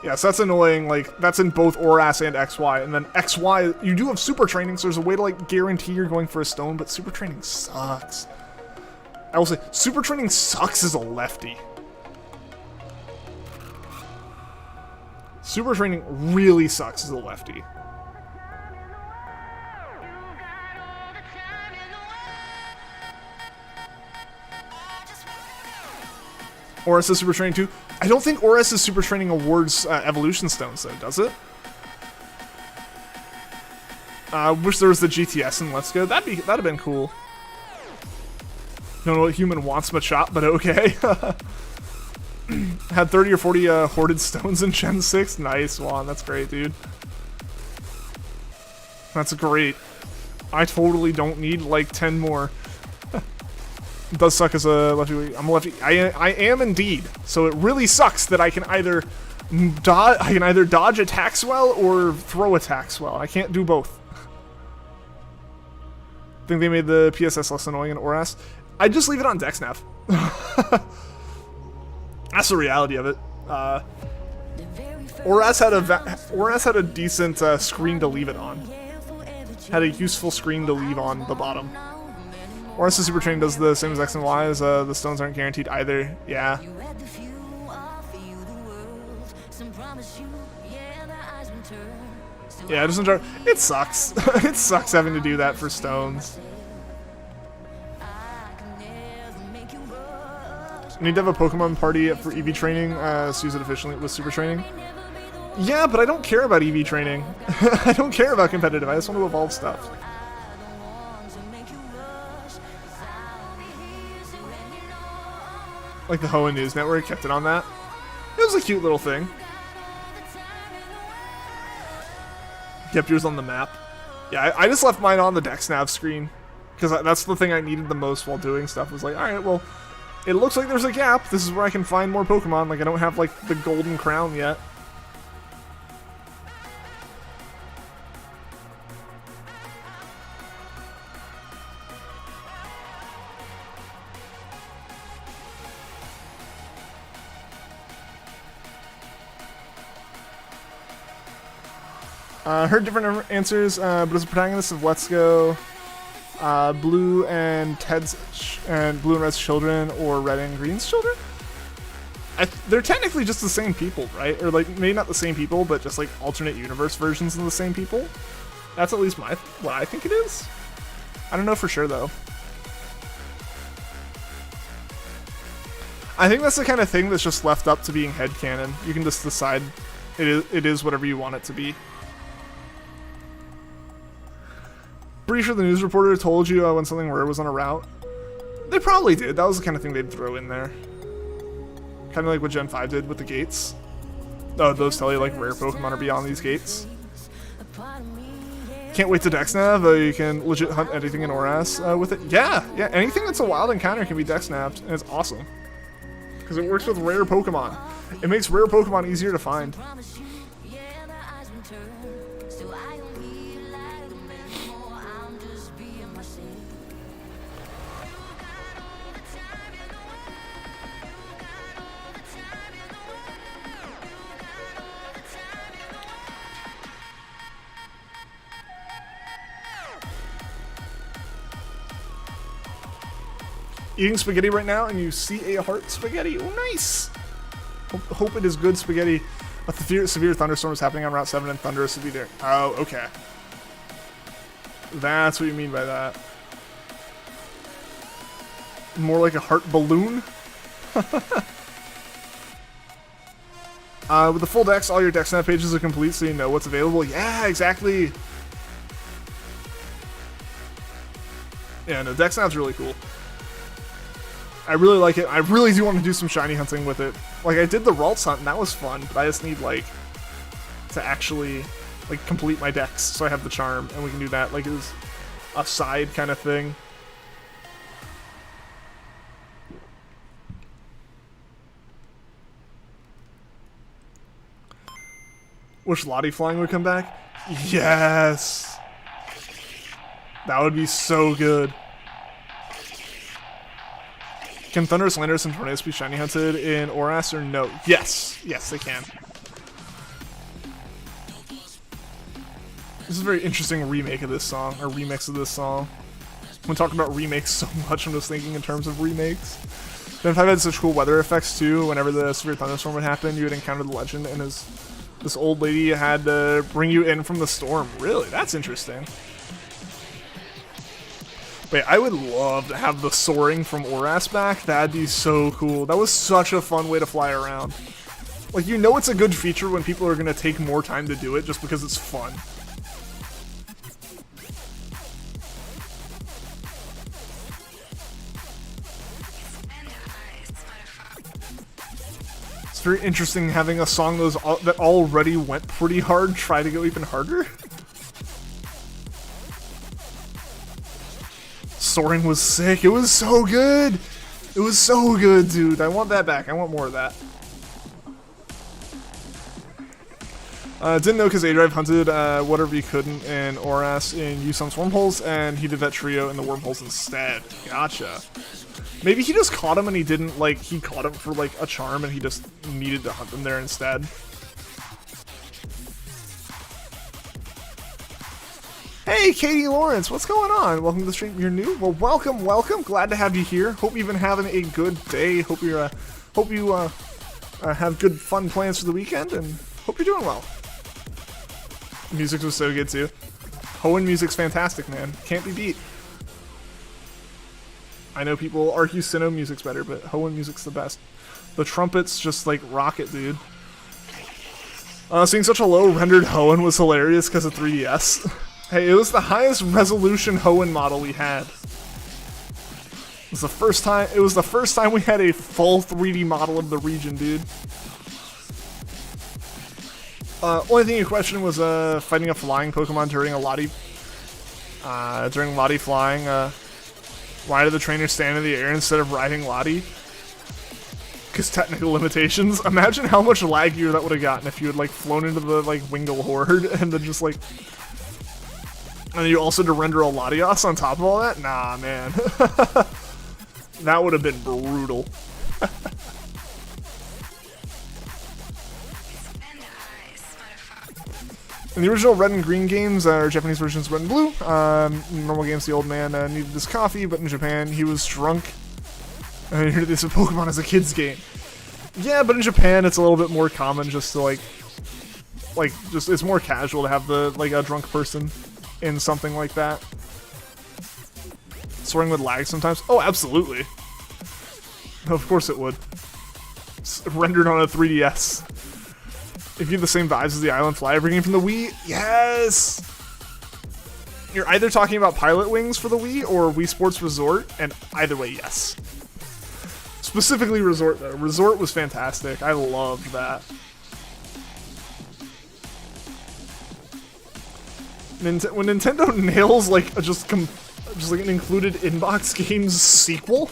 Yeah, so that's annoying. Like, that's in both ORAS and XY. And then XY, you do have super training, so there's a way to like guarantee you're going for a stone, but super training sucks. I will say, super training sucks as a lefty. Super training really sucks as a lefty. ORAS is super training too. I don't think ORAS is super training awards evolution stones though, does it? Wish there was the GTS in Let's Go. That'd have been cool. Don't know what human wants Machop, but okay. Had 30 or 40 hoarded stones in Gen 6. Nice, Juan. That's great, dude. That's great. I totally don't need like 10 more. It does suck as a lefty. I'm a lefty. I am indeed. So it really sucks that I can either dodge attacks well or throw attacks well. I can't do both. Think they made the PSS less annoying in ORAS. I just leave it on DexNav. That's the reality of it. ORAS had a decent screen to leave it on. Had a useful screen to leave on the bottom. ORAS super training does the same as X and Y, as the stones aren't guaranteed either. Yeah. Yeah, it doesn't drive. It sucks. It sucks having to do that for stones. You need to have a Pokemon party for EV training, so use it efficiently with super training. Yeah, but I don't care about EV training. I don't care about competitive. I just want to evolve stuff. Like the Hoa News Network kept it on that. It was a cute little thing. Kept yours on the map. Yeah, I just left mine on the DexNav screen because that's the thing I needed the most while doing stuff. Was like, all right, well, it looks like there's a gap. This is where I can find more Pokemon. Like, I don't have like the golden crown yet. Heard different answers, but as a protagonist of Let's Go, Blue and Blue and Red's children, or Red and Green's children? They're technically just the same people, right? Or like maybe not the same people, but just like alternate universe versions of the same people. That's at least what I think it is. I don't know for sure though. I think that's the kind of thing that's just left up to being headcanon. You can just decide it is whatever you want it to be. Pretty sure the news reporter told you when something rare was on a route. They probably did. That was the kind of thing they'd throw in there. Kind of like what Gen 5 did with the gates. Oh, those tell you like rare Pokemon are beyond these gates. Can't wait to DexNav. You can legit hunt anything in ORAS with it. Yeah, anything that's a wild encounter can be DexNaved, and it's awesome. Because it works with rare Pokemon. It makes rare Pokemon easier to find. Eating spaghetti right now, and you see a heart spaghetti. Oh, nice. Hope it is good spaghetti. A severe thunderstorm is happening on Route 7 and thunderous will be there. Oh, okay. That's what you mean by that. More like a heart balloon? With the full decks, all your deck snap pages are complete so you know what's available. Yeah, exactly. Yeah, no, deck snap's really cool. I really like it. I really do want to do some shiny hunting with it. Like, I did the Ralts hunt, and that was fun, but I just need, like, to actually, like, complete my decks so I have the charm, and we can do that, like, as a side kind of thing. Wish Lottie flying would come back? Yes! That would be so good. Can Thunderous Landers and Tornadoes be shiny hunted in Oras or no? Yes! Yes, they can. This is a very interesting remake of this song, or remix of this song. When talking about remakes so much, I'm just thinking in terms of remakes. Then if I've had such cool weather effects too, whenever the severe thunderstorm would happen, you would encounter the legend and this old lady had to bring you in from the storm. Really? That's interesting. Wait, I would love to have the soaring from Oras back. That'd be so cool. That was such a fun way to fly around. Like, you know it's a good feature when people are going to take more time to do it just because it's fun. It's very interesting having a song that already went pretty hard try to go even harder. Soaring was sick. It was so good. It was so good, dude. I want that back. I want more of that. Didn't know because A-Drive hunted whatever he couldn't in Oras in Yusong's wormholes, and he did that trio in the wormholes instead. Gotcha. Maybe he just caught him and he didn't, like, he caught him for, like, a charm and he just needed to hunt them there instead. Hey, Katie Lawrence, what's going on? Welcome to the stream. You're new? Well, welcome, welcome. Glad to have you here. Hope you've been having a good day. Hope you have good fun plans for the weekend, and hope you're doing well. Music was so good too. Hoenn music's fantastic, man. Can't be beat. I know people argue Sinnoh music's better, but Hoenn music's the best. The trumpets just like rock it, dude. Seeing such a low rendered Hoenn was hilarious because of 3DS. Hey, it was the highest resolution Hoenn model we had. It was the first time we had a full 3D model of the region, dude. Only thing you questioned was fighting a flying Pokemon during a Lottie. During Lottie flying, why did the trainer stand in the air instead of riding Lottie? Because technical limitations. Imagine how much laggier that would have gotten if you had like flown into the like Wingull horde and then just like. And then you also had to render a Latios on top of all that? Nah, man. That would have been brutal. In the original Red and Green games, or Japanese versions Red and Blue, in normal games the old man needed this coffee, but in Japan he was drunk. And here this Pokemon as a kid's game. Yeah, but in Japan it's a little bit more common just to like just it's more casual to have the like a drunk person in something like that. Soaring would lag sometimes. Oh, absolutely. Of course it would. It's rendered on a 3DS. If you have the same vibes as the Island Flyover game from the Wii, yes! You're either talking about Pilot Wings for the Wii or Wii Sports Resort, and either way, yes. Specifically Resort, though. Resort was fantastic. I loved that. When Nintendo nails like just like an included inbox games sequel,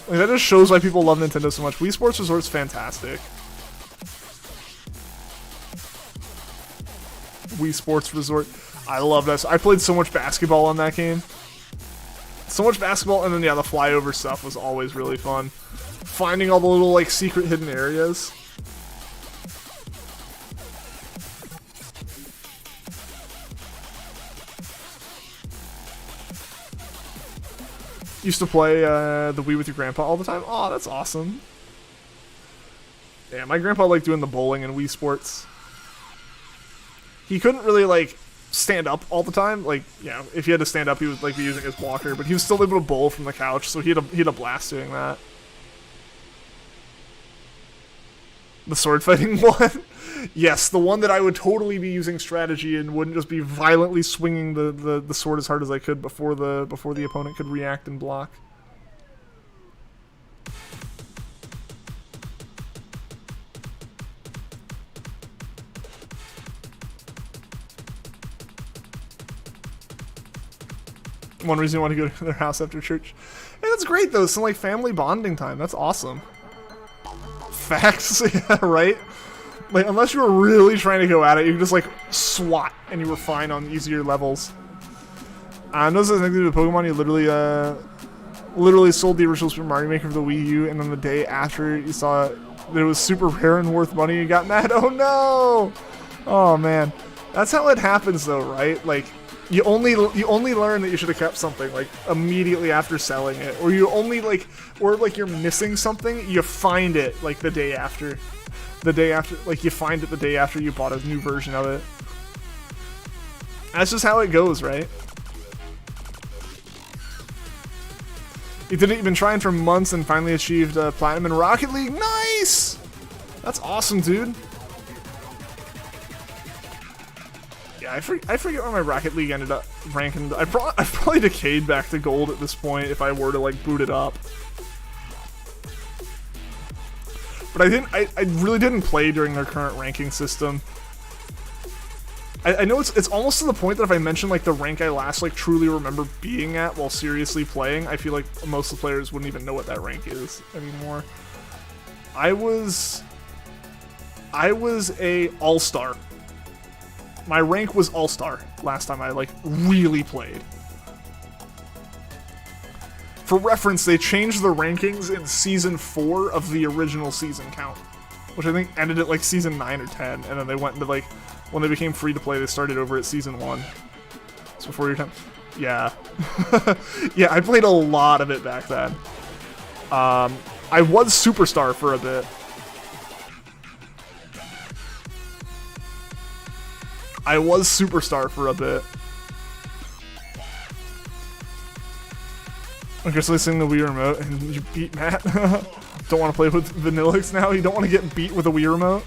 like that just shows why people love Nintendo so much. Wii Sports Resort's fantastic. Wii Sports Resort, I love that. I played so much basketball on that game. So much basketball, and then yeah, the flyover stuff was always really fun. Finding all the little like secret hidden areas. Used to play the Wii with your grandpa all the time. Oh, that's awesome. Yeah, my grandpa liked doing the bowling and Wii Sports. He couldn't really, like, stand up all the time. Like, yeah, if he had to stand up, he would, like, be using his walker. But he was still able to bowl from the couch, so he had a blast doing that. The sword fighting one? Yes, the one that I would totally be using strategy and wouldn't just be violently swinging the sword as hard as I could before the opponent could react and block. One reason you want to go to their house after church. Hey, that's great though. Some like family bonding time. That's awesome. Facts, yeah, right? Like, unless you were really trying to go at it, you could just, like, swat, and you were fine on easier levels. I noticed that with Pokemon, you literally sold the original Super Mario Maker for the Wii U, and then the day after you saw that it was super rare and worth money, you got mad. Oh, no! Oh, man. That's how it happens, though, right? Like, you only learn that you should have kept something, like, immediately after selling it. Or you only, like, or, like, you're missing something, you find it, like, the day after. Like, you find it the day after you bought a new version of it. That's just how it goes, right? You've been trying for months and finally achieved Platinum in Rocket League. Nice! That's awesome, dude. Yeah, I forget where my Rocket League ended up ranking. I probably decayed back to gold at this point if I were to, like, boot it up. But I really didn't play during their current ranking system. I know it's almost to the point that if I mention like the rank I last like truly remember being at while seriously playing, I feel like most of the players wouldn't even know what that rank is anymore. I was a all-star. My rank was all-star last time I like really played. For reference, they changed the rankings in Season 4 of the original season count, which I think ended at like Season 9 or 10, and then they went into like, when they became free to play, they started over at Season 1. So before your time. Yeah. Yeah, I played a lot of it back then. I was Superstar for a bit. Okay, so they sing the Wii remote and you beat Matt. Don't want to play with Vanillix now? You don't want to get beat with a Wii remote?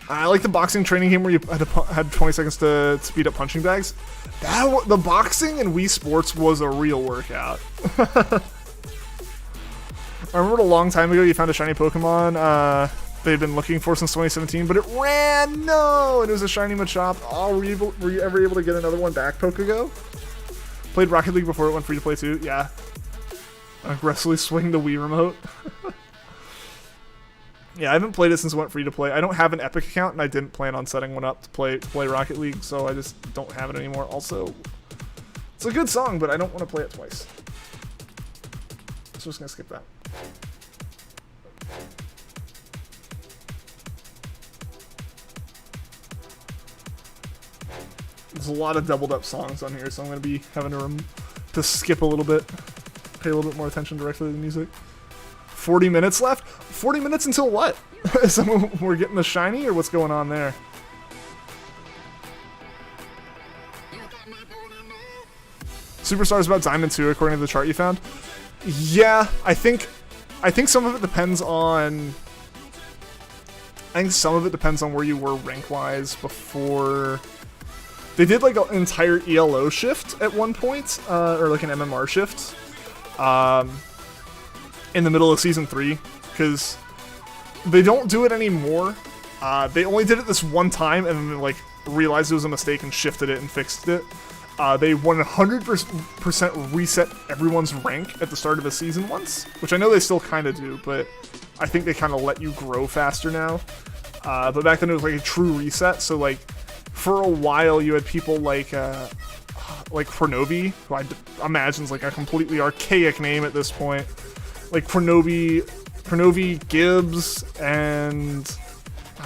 I like the boxing training game where you had 20 seconds to speed up punching bags. The boxing in Wii Sports was a real workout. I remember a long time ago you found a shiny Pokemon they've been looking for since 2017, but it ran! No! And it was a shiny Machop. Oh, were you ever able to get another one back, Pokégo? Played Rocket League before it went free to play too. Yeah. Aggressively swing the Wii remote. Yeah, I haven't played it since it went free to play. I don't have an Epic account, and I didn't plan on setting one up to play Rocket League, so I just don't have it anymore. Also, it's a good song, but I don't want to play it twice. So I'm just gonna skip that. There's a lot of doubled up songs on here, so I'm going to be having to skip a little bit, pay a little bit more attention directly to the music. 40 minutes left? 40 minutes until what? So we're getting the shiny, or what's going on there? Superstar is about Diamond 2, according to the chart you found. Yeah, I think some of it depends on... I think some of it depends on where you were rank-wise before... They did like an entire ELO shift at one point, or like an MMR shift, in the middle of Season 3, because they don't do it anymore. They only did it this one time and then like realized it was a mistake and shifted it and fixed it. They 100% reset everyone's rank at the start of a season once, which I know they still kind of do, but I think they kind of let you grow faster now. But back then it was like a true reset, so like for a while you had people like Chronovi, who I imagine's like a completely archaic name at this point, like Chronovi Gibbs and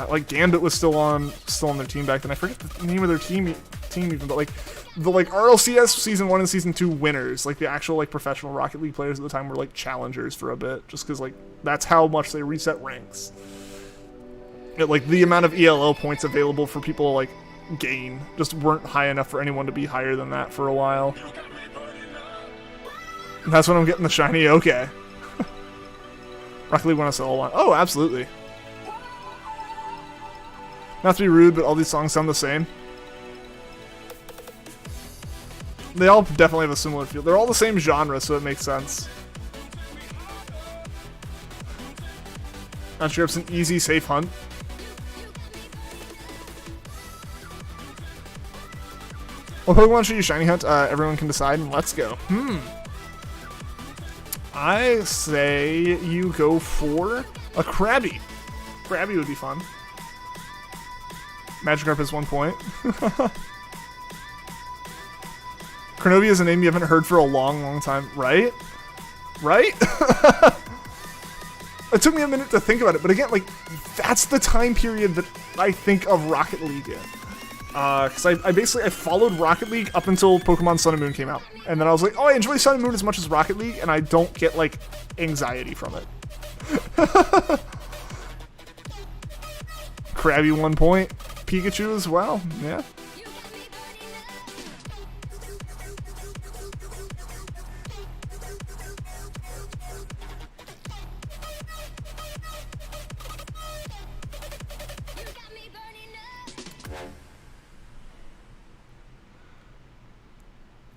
Like Gambit was still on their team back then. I forget the name of their team even, but like the RLCS season 1 and season 2 winners, like the actual like professional Rocket League players at the time were like challengers for a bit, just because like that's how much they reset ranks. Like the amount of ELO points available for people to like gain just weren't high enough for anyone to be higher than that for a while. And that's when I'm getting the shiny. Okay. Rocket League 1 Oh, absolutely. Not to be rude, but all these songs sound the same. They all definitely have a similar feel. They're all the same genre, so it makes sense. Not sure if it's an easy, safe hunt. What Pokemon should you shiny hunt? Everyone can decide, and let's go. I say you go for a Krabby. Krabby would be fun. Magikarp has 1 point. Cronovia is a name you haven't heard for a long time, right? Right? It took me a minute to think about it, but again, like, that's the time period that I think of Rocket League in. Because I basically followed Rocket League up until Pokemon Sun and Moon came out. And then I was like, oh, I enjoy Sun and Moon as much as Rocket League, and I don't get, like, anxiety from it. Krabby 1 point. Pikachu as well, yeah.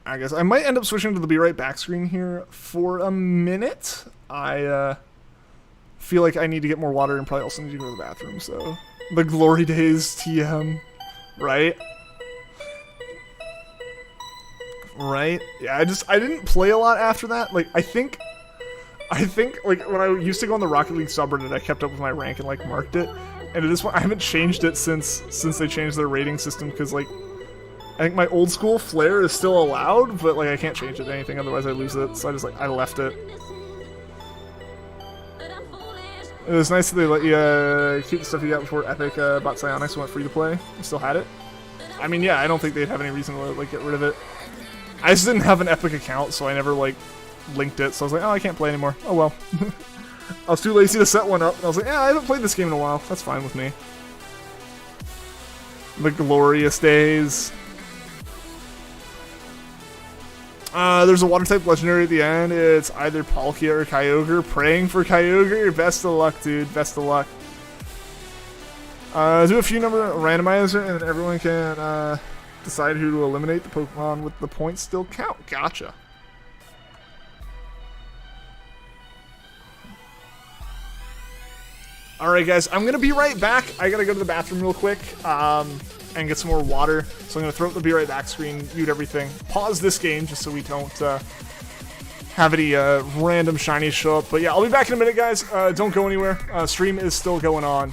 I guess I might end up switching to the Be Right Back screen here for a minute. I feel like I need to get more water and probably also need to go to the bathroom, so... The glory days, TM. Right? Right? Yeah, I didn't play a lot after that. Like, I think, like, when I used to go on the Rocket League subreddit, I kept up with my rank and, like, marked it. And at this point, I haven't changed it since they changed their rating system, because, like, I think my old school flair is still allowed, but, like, I can't change it to anything, otherwise I lose it. So I just, like, I left it. It was nice that they let you keep the stuff you got before Epic bought Psyonix and went free to play. You still had it? I mean, yeah, I don't think they'd have any reason to, like, get rid of it. I just didn't have an Epic account, so I never, like, linked it. So I was like, oh, I can't play anymore. Oh, well. I was too lazy to set one up. And I was like, yeah, I haven't played this game in a while. That's fine with me. The glorious days. There's a water-type legendary at the end. It's either Palkia or Kyogre. Praying for Kyogre. Best of luck, dude. Best of luck. Do a few number randomizer, and everyone can decide who to eliminate. The Pokemon with the points still count. Gotcha. Alright, guys. I'm going to be right back. I got to go to the bathroom real quick. And get some more water. So I'm going to throw up the Be Right Back screen, mute everything, pause this game just so we don't have any random shinies show up. But yeah, I'll be back in a minute, guys. Don't go anywhere. Stream is still going on.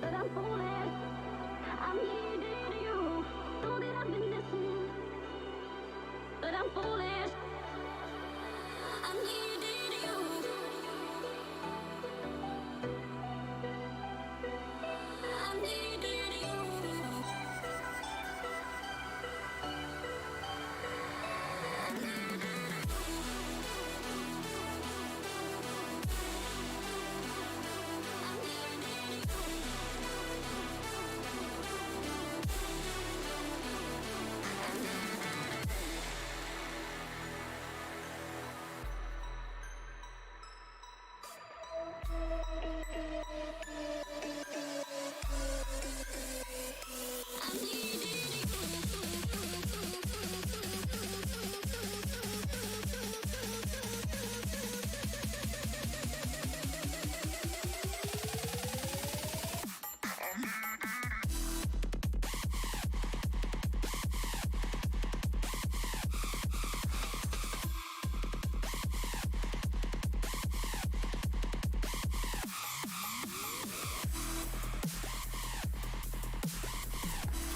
But I'm foolish. I'm needing you. Know that I've been listening. But I'm foolish. I'm needing you. I'm needing you.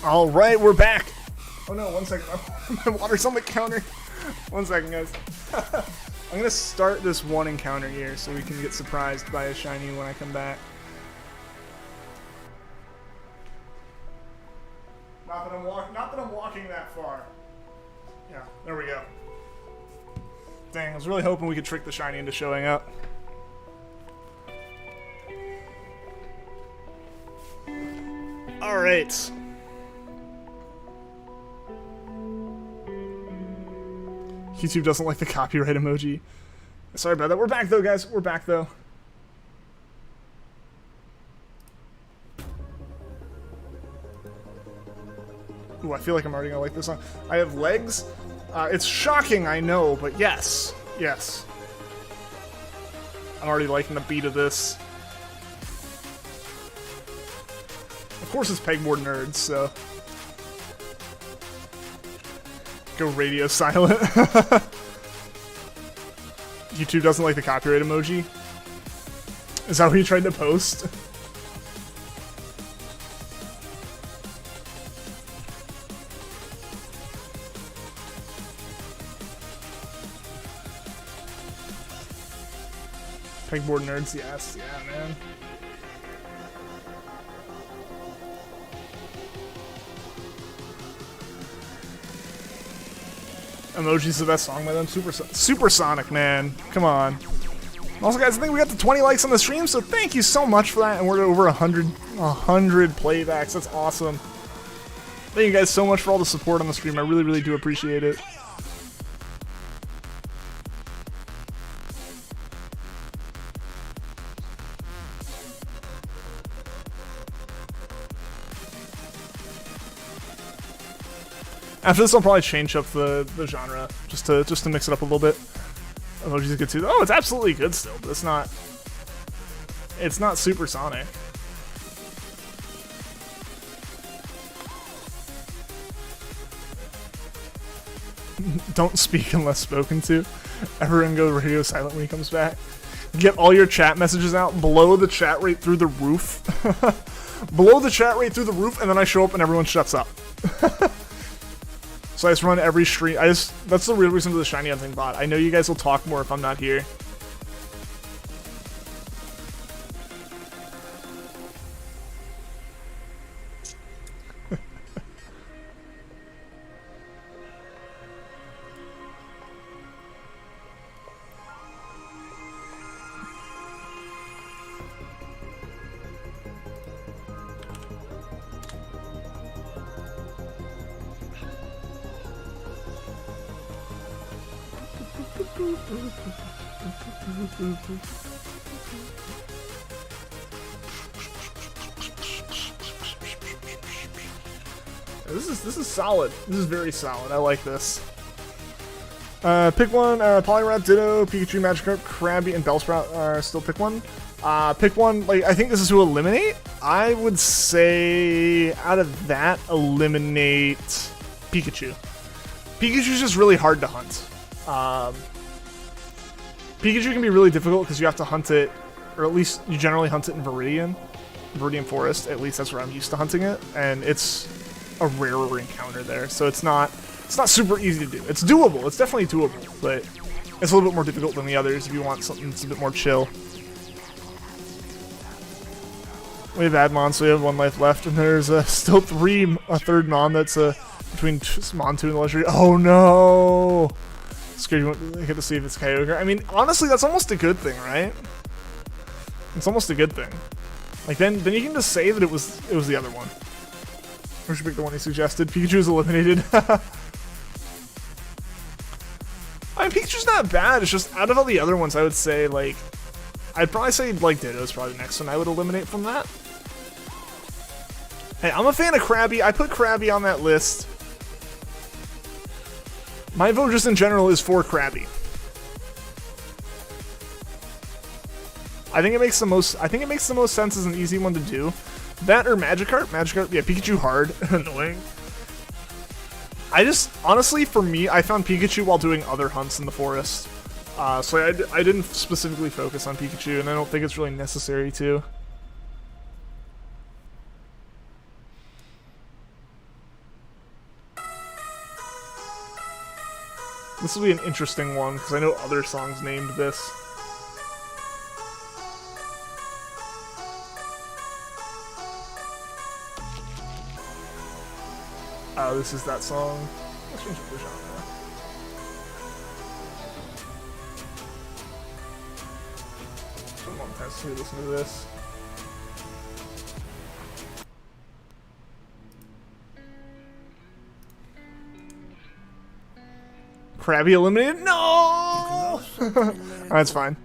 All right, we're back. Oh no, 1 second. My water's on the counter. 1 second, guys. I'm gonna start this one encounter here so we can get surprised by a shiny when I come back. Not that I'm walking that far. Yeah, there we go. Dang, I was really hoping we could trick the shiny into showing up. Alright. YouTube doesn't like the copyright emoji. Sorry about that. We're back though, guys. We're back though. Ooh, I feel like I'm already gonna like this song. I have legs. It's shocking, I know, but yes. Yes. I'm already liking the beat of this. Of course it's Pegboard Nerds, so... Go radio silent. YouTube doesn't like the copyright emoji? Is that what you tried to post? Pegboard Nerds, yes, yeah, man. Emoji's the best song by them. Supersonic, man. Come on. Also, guys, I think we got the 20 likes on the stream, so thank you so much for that. And we're at over 100 playbacks. That's awesome. Thank you guys so much for all the support on the stream. I really, really do appreciate it. After this, I'll probably change up the genre just to mix it up a little bit. Emoji's is good too. Oh, it's absolutely good still, but it's not supersonic. Don't speak unless spoken to. Everyone go radio silent when he comes back. Get all your chat messages out. Blow the chat rate through the roof. Blow the chat rate through the roof, and then I show up and everyone shuts up. So I just run every stream. That's the real reason for the shiny hunting bot. I know you guys will talk more if I'm not here. This is solid. This is very solid. I like this. Pick one. Poliwrath, Ditto, Pikachu, Magikarp, Krabby, and Bellsprout. Still pick one. Pick one. Like, I think this is to eliminate. I would say out of that, eliminate Pikachu. Pikachu's just really hard to hunt. Pikachu can be really difficult because you have to hunt it, or at least you generally hunt it in Viridian Forest. At least that's where I'm used to hunting it, and it's a rarer encounter there, so it's not super easy to do. It's doable. It's definitely doable, but it's a little bit more difficult than the others if you want something that's a bit more chill. We have Admon, so we have 1 life left, and there's still a third Mon that's between Montu and the Legendary. Oh no! Scared you want to get to see if it's Kyogre. I mean, honestly, that's almost a good thing, right? It's almost a good thing. Like then you can just say that it was the other one. Or should pick the one he suggested. Pikachu is eliminated. I mean, Pikachu's not bad. It's just out of all the other ones, I would say like I'd probably say like Ditto's probably the next one I would eliminate from that. Hey, I'm a fan of Krabby. I put Krabby on that list. My vote just in general is for Krabby. I think it makes the most sense as an easy one to do. That or Magikarp. Magikarp, yeah, Pikachu hard. Annoying. Honestly, for me, I found Pikachu while doing other hunts in the forest. So I didn't specifically focus on Pikachu, and I don't think it's really necessary to. This will be an interesting one, because I know other songs named this. Oh, this is that song. Let's change up the genre. It's been a long time since we listened to this. Krabby eliminated? No! That's fine.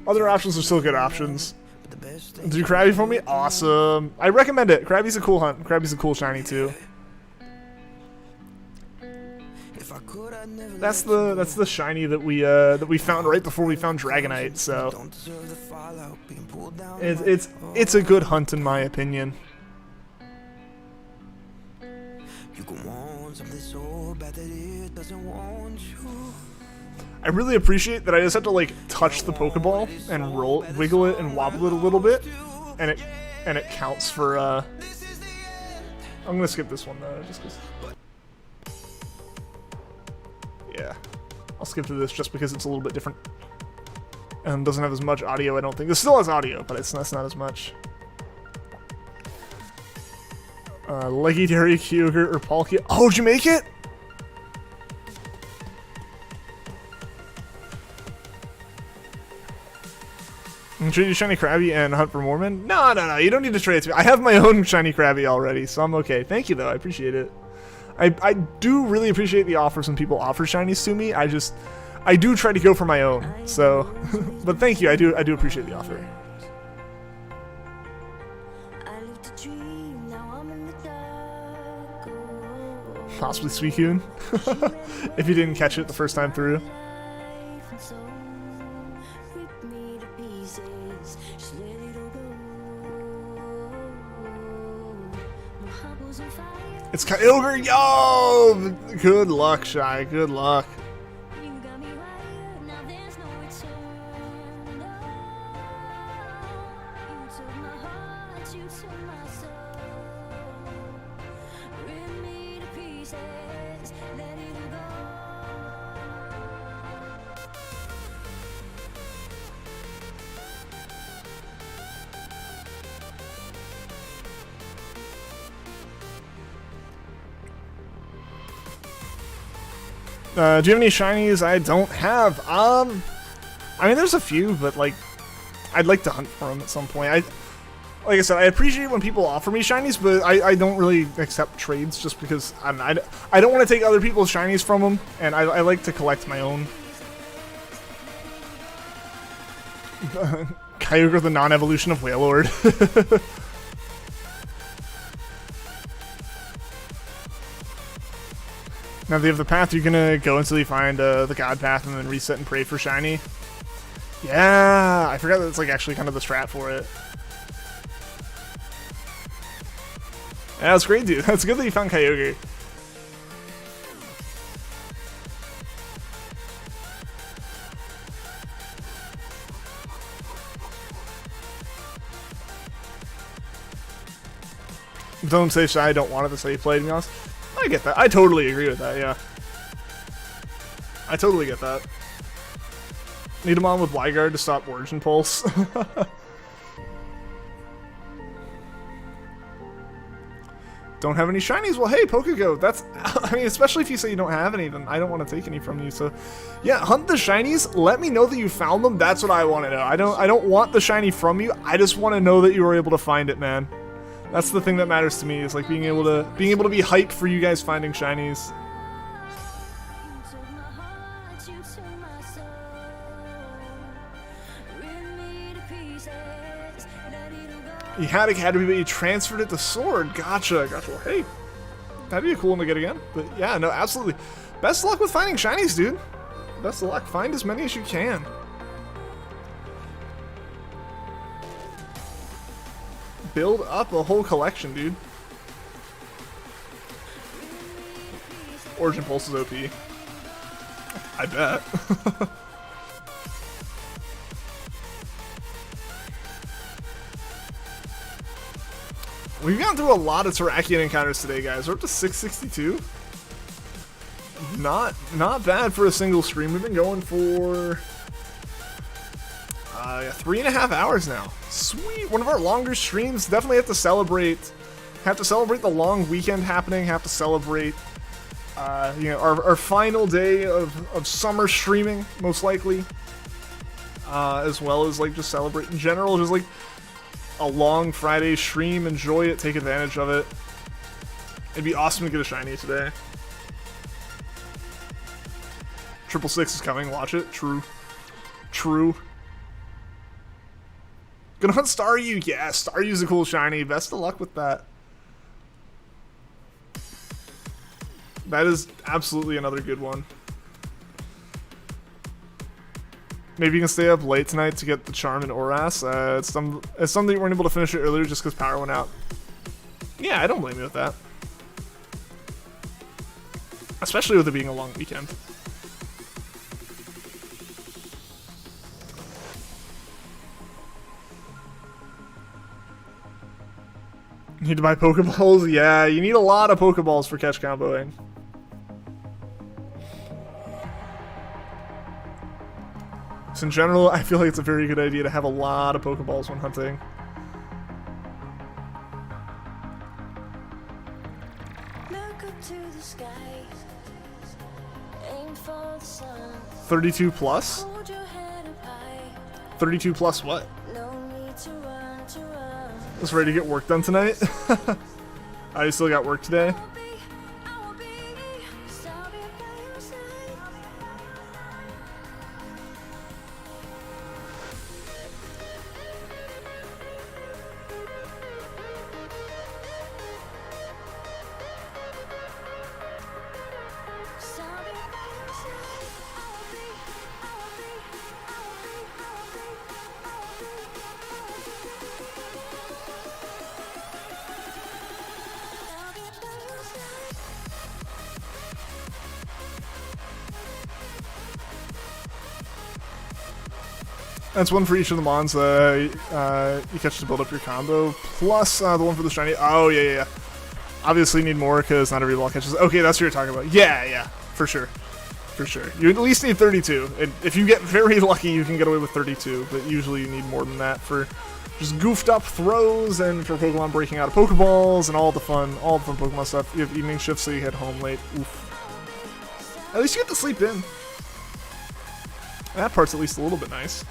Other options are still good options. Do Krabby for me? Awesome. I recommend it. Krabby's a cool hunt. Krabby's a cool shiny too. That's the shiny that we found right before we found Dragonite, so it's a good hunt in my opinion. I really appreciate that I just have to like touch the Pokeball and wiggle it and wobble it a little bit, and it counts for I'm gonna skip this one though, just because. Yeah, I'll skip to this just because it's a little bit different and doesn't have as much audio. I don't think this still has audio, but it's not as much. Leggy, Terrakion, or Palkia. Oh, did you make it? Trade you Shiny Krabby and hunt for Mormon? No, you don't need to trade it to me. I have my own Shiny Krabby already, so I'm okay. Thank you, though. I appreciate it. I do really appreciate the offers when people offer shinies to me. I do try to go for my own, so... but thank you, I do appreciate the offer. Possibly Suicune, if you didn't catch it the first time through. It's Kyogre, yo! Good luck, Shy, good luck. Do you have any shinies? I don't have. I mean, there's a few, but like, I'd like to hunt for them at some point. Like I said, I appreciate when people offer me shinies, but I don't really accept trades just because I don't want to take other people's shinies from them, and I like to collect my own. Kyogre, the non-evolution of Wailord. Now, if you have the path, you're gonna go until you find the God Path and then reset and pray for shiny. Yeah, I forgot that it's like actually kind of the strat for it. Yeah, that's great, dude. That's good that you found Kyogre. Don't say Shy, I don't want it to say you played, to be honest. I get that. I totally agree with that, yeah. I totally get that. Need him on with Wyguard to stop Origin Pulse. Don't have any shinies? Well, hey, Pokego, that's... I mean, especially if you say you don't have any, then I don't want to take any from you, so... Yeah, hunt the shinies. Let me know that you found them. That's what I want to know. I don't want the shiny from you. I just want to know that you were able to find it, man. That's the thing that matters to me, is like being able to be hyped for you guys finding shinies. You had Academy, but you transferred it to Sword. Gotcha. Well, hey, that'd be a cool one to get again. But yeah, no, absolutely. Best of luck with finding shinies, dude. Best of luck. Find as many as you can. Build up a whole collection, dude. Origin Pulse is OP. I bet. We've gone through a lot of Terrakion encounters today, guys. We're up to 662. Not bad for a single stream. We've been going for 3.5 hours now. Sweet, one of our longer streams. Definitely have to celebrate. Have to celebrate the long weekend happening. Have to celebrate, you know, our final day of summer streaming, most likely. As well as like just celebrate in general. Just like a long Friday stream. Enjoy it. Take advantage of it. It'd be awesome to get a shiny today. 666 is coming. Watch it. True. True. Gonna hunt Staryu. Yeah, Staryu's a cool shiny. Best of luck with that. That is absolutely another good one. Maybe you can stay up late tonight to get the Charm and Oras. It's something you weren't able to finish it earlier just because power went out. Yeah, I don't blame you with that. Especially with it being a long weekend. You need to buy Pokeballs? Yeah, you need a lot of Pokeballs for catch comboing. So in general, I feel like it's a very good idea to have a lot of Pokeballs when hunting. Look up to the sky, aim for the sun. 32 plus? Hold your head up high, 32 plus what? no need to run, to run. Just ready to get work done tonight? I still got work today. I will be, I'll be by your side. That's one for each of the mons you catch to build up your combo, plus the one for the shiny. Oh, yeah. Obviously need more because not every ball catches. Okay, that's what you're talking about. Yeah, for sure. For sure. You at least need 32. And if you get very lucky, you can get away with 32, but usually you need more than that for just goofed up throws and for Pokemon breaking out of Pokeballs and all the fun Pokemon stuff. You have evening shifts so you head home late. Oof. At least you get to sleep in. That part's at least a little bit nice.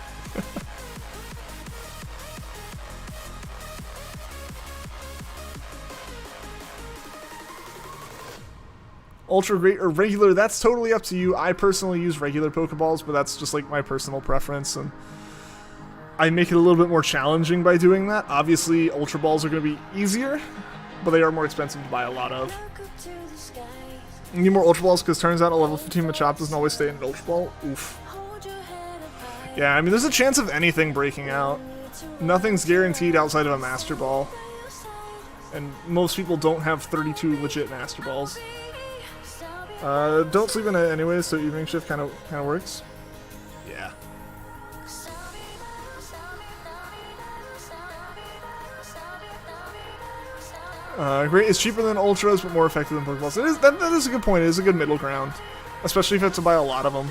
Ultra great or regular, that's totally up to you. I personally use regular Pokeballs, but that's just like my personal preference, and I make it a little bit more challenging by doing that. Obviously, Ultra Balls are going to be easier, but they are more expensive to buy a lot of. Look up to the sky, You need more Ultra Balls because turns out a level 15 Machop doesn't always stay in an Ultra Ball. Oof. hold your head up high. Yeah, I mean, there's a chance of anything breaking out. Nothing's guaranteed outside of a Master Ball. And most people don't have 32 legit Master Balls. Don't sleep in it anyways, so evening shift kind of works. Yeah. Great. It's cheaper than Ultras, but more effective than Pokeballs. That is a good point. It is a good middle ground, especially if you have to buy a lot of them.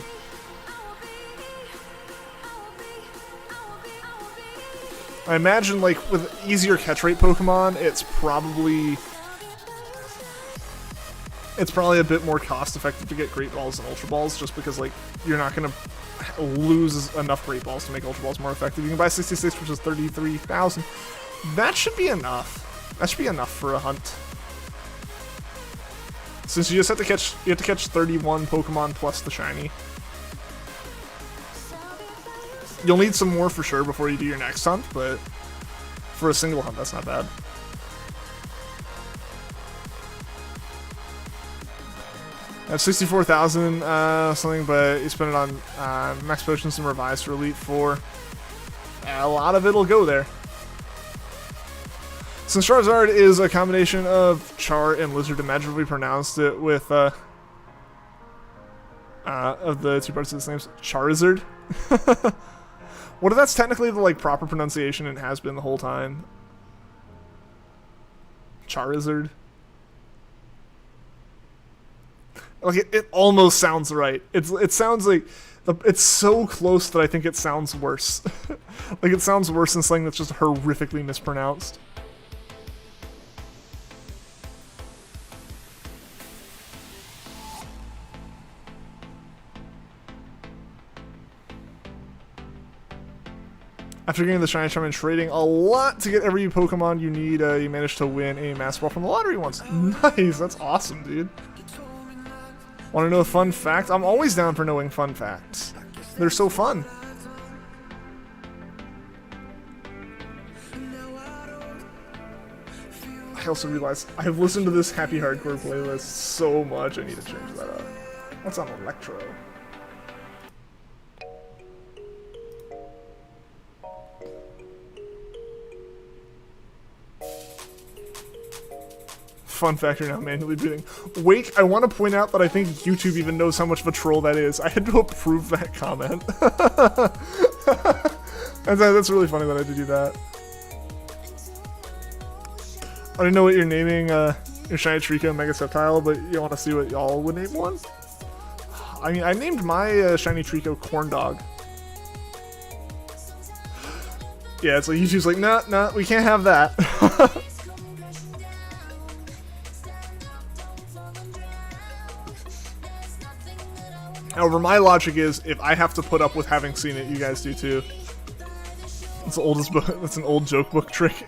I imagine, like, with easier catch rate Pokemon, it's probably a bit more cost effective to get Great Balls than Ultra Balls, just because, like, you're not gonna lose enough Great Balls to make Ultra Balls more effective. You can buy 66, which is 33,000. That should be enough. That should be enough for a hunt. Since you just have to catch 31 Pokemon plus the shiny. You'll need some more for sure before you do your next hunt, but for a single hunt, that's not bad. I have 64,000 something, but you spend it on Max Potions and Revise for Elite 4. A lot of it'll go there. Since Charizard is a combination of Char and Lizard, imagine if we pronounced it with of the two parts of its names, Charizard. What if that's technically the like proper pronunciation and has been the whole time? Charizard. Like, it almost sounds right. It sounds like... It's so close that I think it sounds worse. Like, it sounds worse than something that's just horrifically mispronounced. After getting the shiny charm and trading a lot to get every Pokemon you need, you managed to win a Master Ball from the lottery once. Nice, that's awesome, dude. Want to know a fun fact? I'm always down for knowing fun facts. They're so fun. I also realized I have listened to this Happy Hardcore playlist so much, I need to change that up. What's on Electro? Fun fact, you're now manually breathing. Wake, I want to point out that I think YouTube even knows how much of a troll that is. I had to approve that comment. That's really funny that I had to do that. I don't know what you're naming your shiny Trico Mega Sceptile, but you want to see what y'all would name one? I mean, I named my shiny Trico Corn Dog. Yeah, it's like YouTube's like, nah, we can't have that. However, my logic is, if I have to put up with having seen it, you guys do too. It's the oldest book. That's an old joke book trick.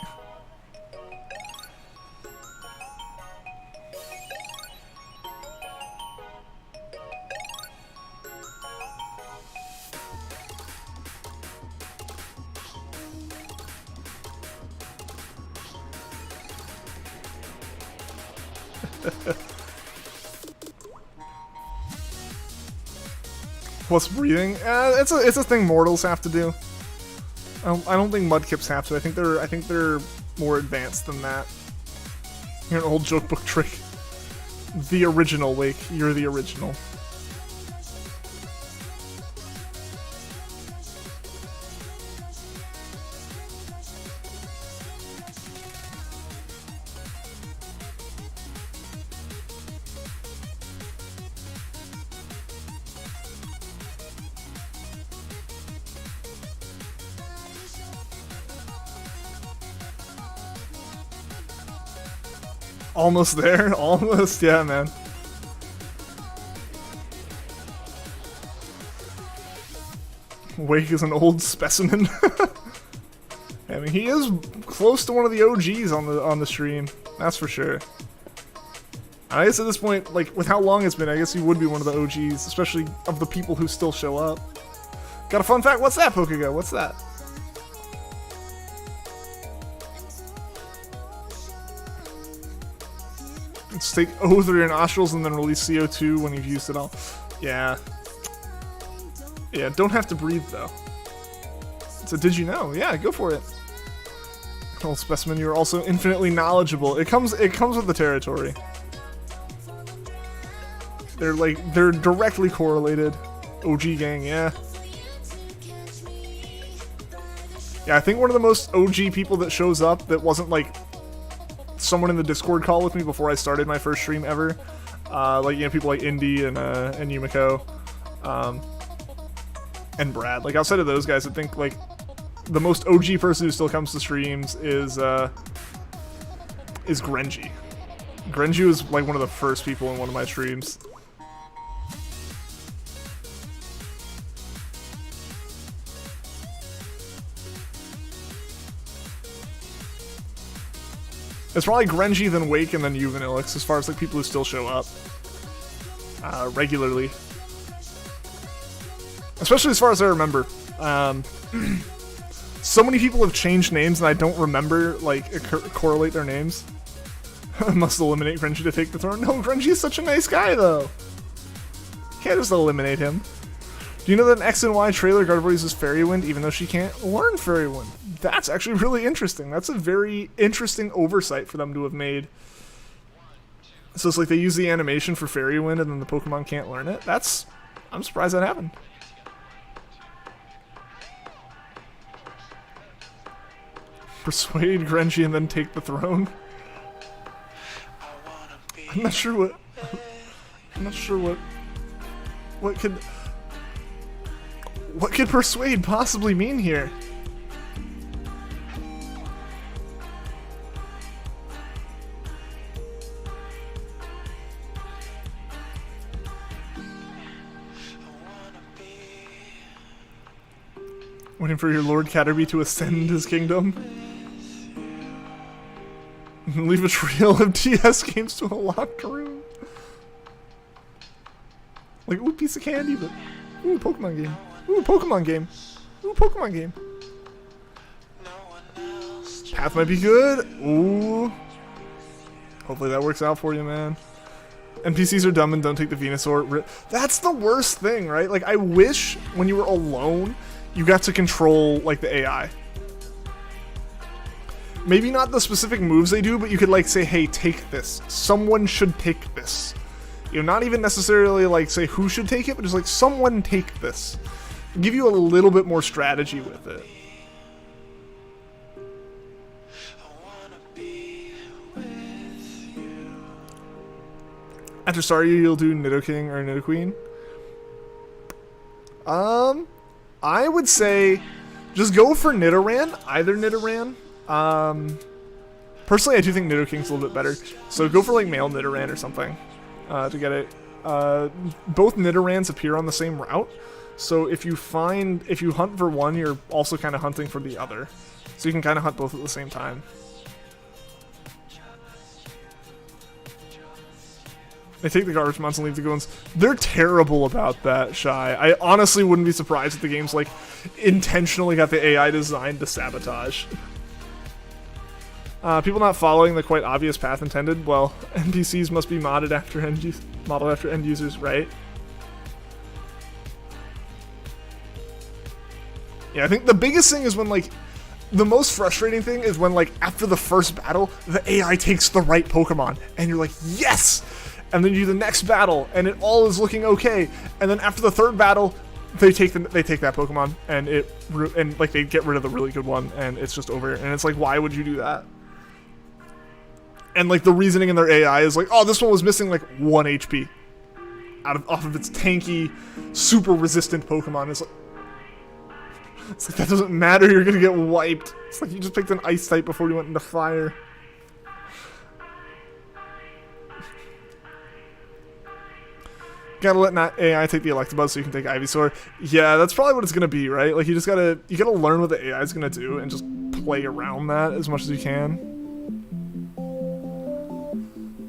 Plus breathing, it's a thing mortals have to do. I don't think Mudkips have to. I think they're more advanced than that. You're an old joke book trick. The original, Wake. You're the original. Almost there? Almost? Yeah, man. Wake is an old specimen. I mean, he is close to one of the OGs on the stream. That's for sure. I guess at this point, like, with how long it's been, I guess he would be one of the OGs, especially of the people who still show up. Got a fun fact? What's that, Pokego? What's that? Let's take O through your nostrils and then release CO2 when you've used it all. Yeah. Yeah, don't have to breathe though. So did you know? Yeah, go for it. Old specimen, you're also infinitely knowledgeable. It comes with the territory. They're directly correlated. OG gang, yeah. Yeah, I think one of the most OG people that shows up that wasn't like someone in the Discord call with me before I started my first stream ever. Like, you know, people like Indy and Yumiko, and Brad. Like, outside of those guys, I think like the most OG person who still comes to streams is Grenji. Grenji was like one of the first people in one of my streams. It's probably Grenji, then Wake, and then you, Vanillix, as far as like people who still show up regularly. Especially as far as I remember. So many people have changed names and I don't remember, like, correlate their names. Must eliminate Grenji to take the throne. No, Grenji is such a nice guy, though. Can't just eliminate him. Do you know that in X and Y trailer Gardevoir uses Fairy Wind even though she can't learn Fairy Wind? That's actually really interesting. That's a very interesting oversight for them to have made. So it's like they use the animation for Fairy Wind and then the Pokemon can't learn it? I'm surprised that happened. Persuade Grenji and then take the throne? I'm not sure what... I'm not sure what could persuade possibly mean here? Waiting for your Lord Caterpie to ascend his kingdom. Leave a trail of TS games to a locker room. Like, ooh, piece of candy, but ooh, Pokemon game. Ooh, Pokemon game. Ooh, Pokemon game. Path might be good. Ooh. Hopefully that works out for you, man. NPCs are dumb and don't take the Venusaur. That's the worst thing, right? Like, I wish when you were alone, you got to control, like, the AI. Maybe not the specific moves they do, but you could, like, say, hey, take this. Someone should take this. You know, not even necessarily, like, say who should take it, but just, like, someone take this. Give you a little bit more strategy with it. After Staryu, you'll do Nidoking or Nidoqueen. I would say just go for Nidoran, either Nidoran. Personally, I do think Nidoking's a little bit better. So go for like male Nidoran or something to get it. Both Nidorans appear on the same route. So if you hunt for one, you're also kind of hunting for the other. So you can kind of hunt both at the same time. They take the garbage mounts and leave the good ones. They're terrible about that, Shy. I honestly wouldn't be surprised if the game's like intentionally got the AI designed to sabotage. People not following the quite obvious path intended. Well, NPCs must be modeled after end users, right? Yeah, I think the biggest thing is when like the most frustrating thing is when like after the first battle, the AI takes the right Pokemon, and you're like, yes! And then you do the next battle, and it all is looking okay. And then after the third battle, they take that Pokemon, and like they get rid of the really good one, and it's just over. And it's like, why would you do that? And like the reasoning in their AI is like, oh, this one was missing like 1 HP off of its tanky, super resistant Pokemon. It's like that doesn't matter. You're gonna get wiped. It's like you just picked an ice type before you went into fire. Gotta let AI take the Electabuzz so you can take Ivysaur. Yeah, that's probably what it's gonna be, right? Like you gotta learn what the AI is gonna do and just play around that as much as you can.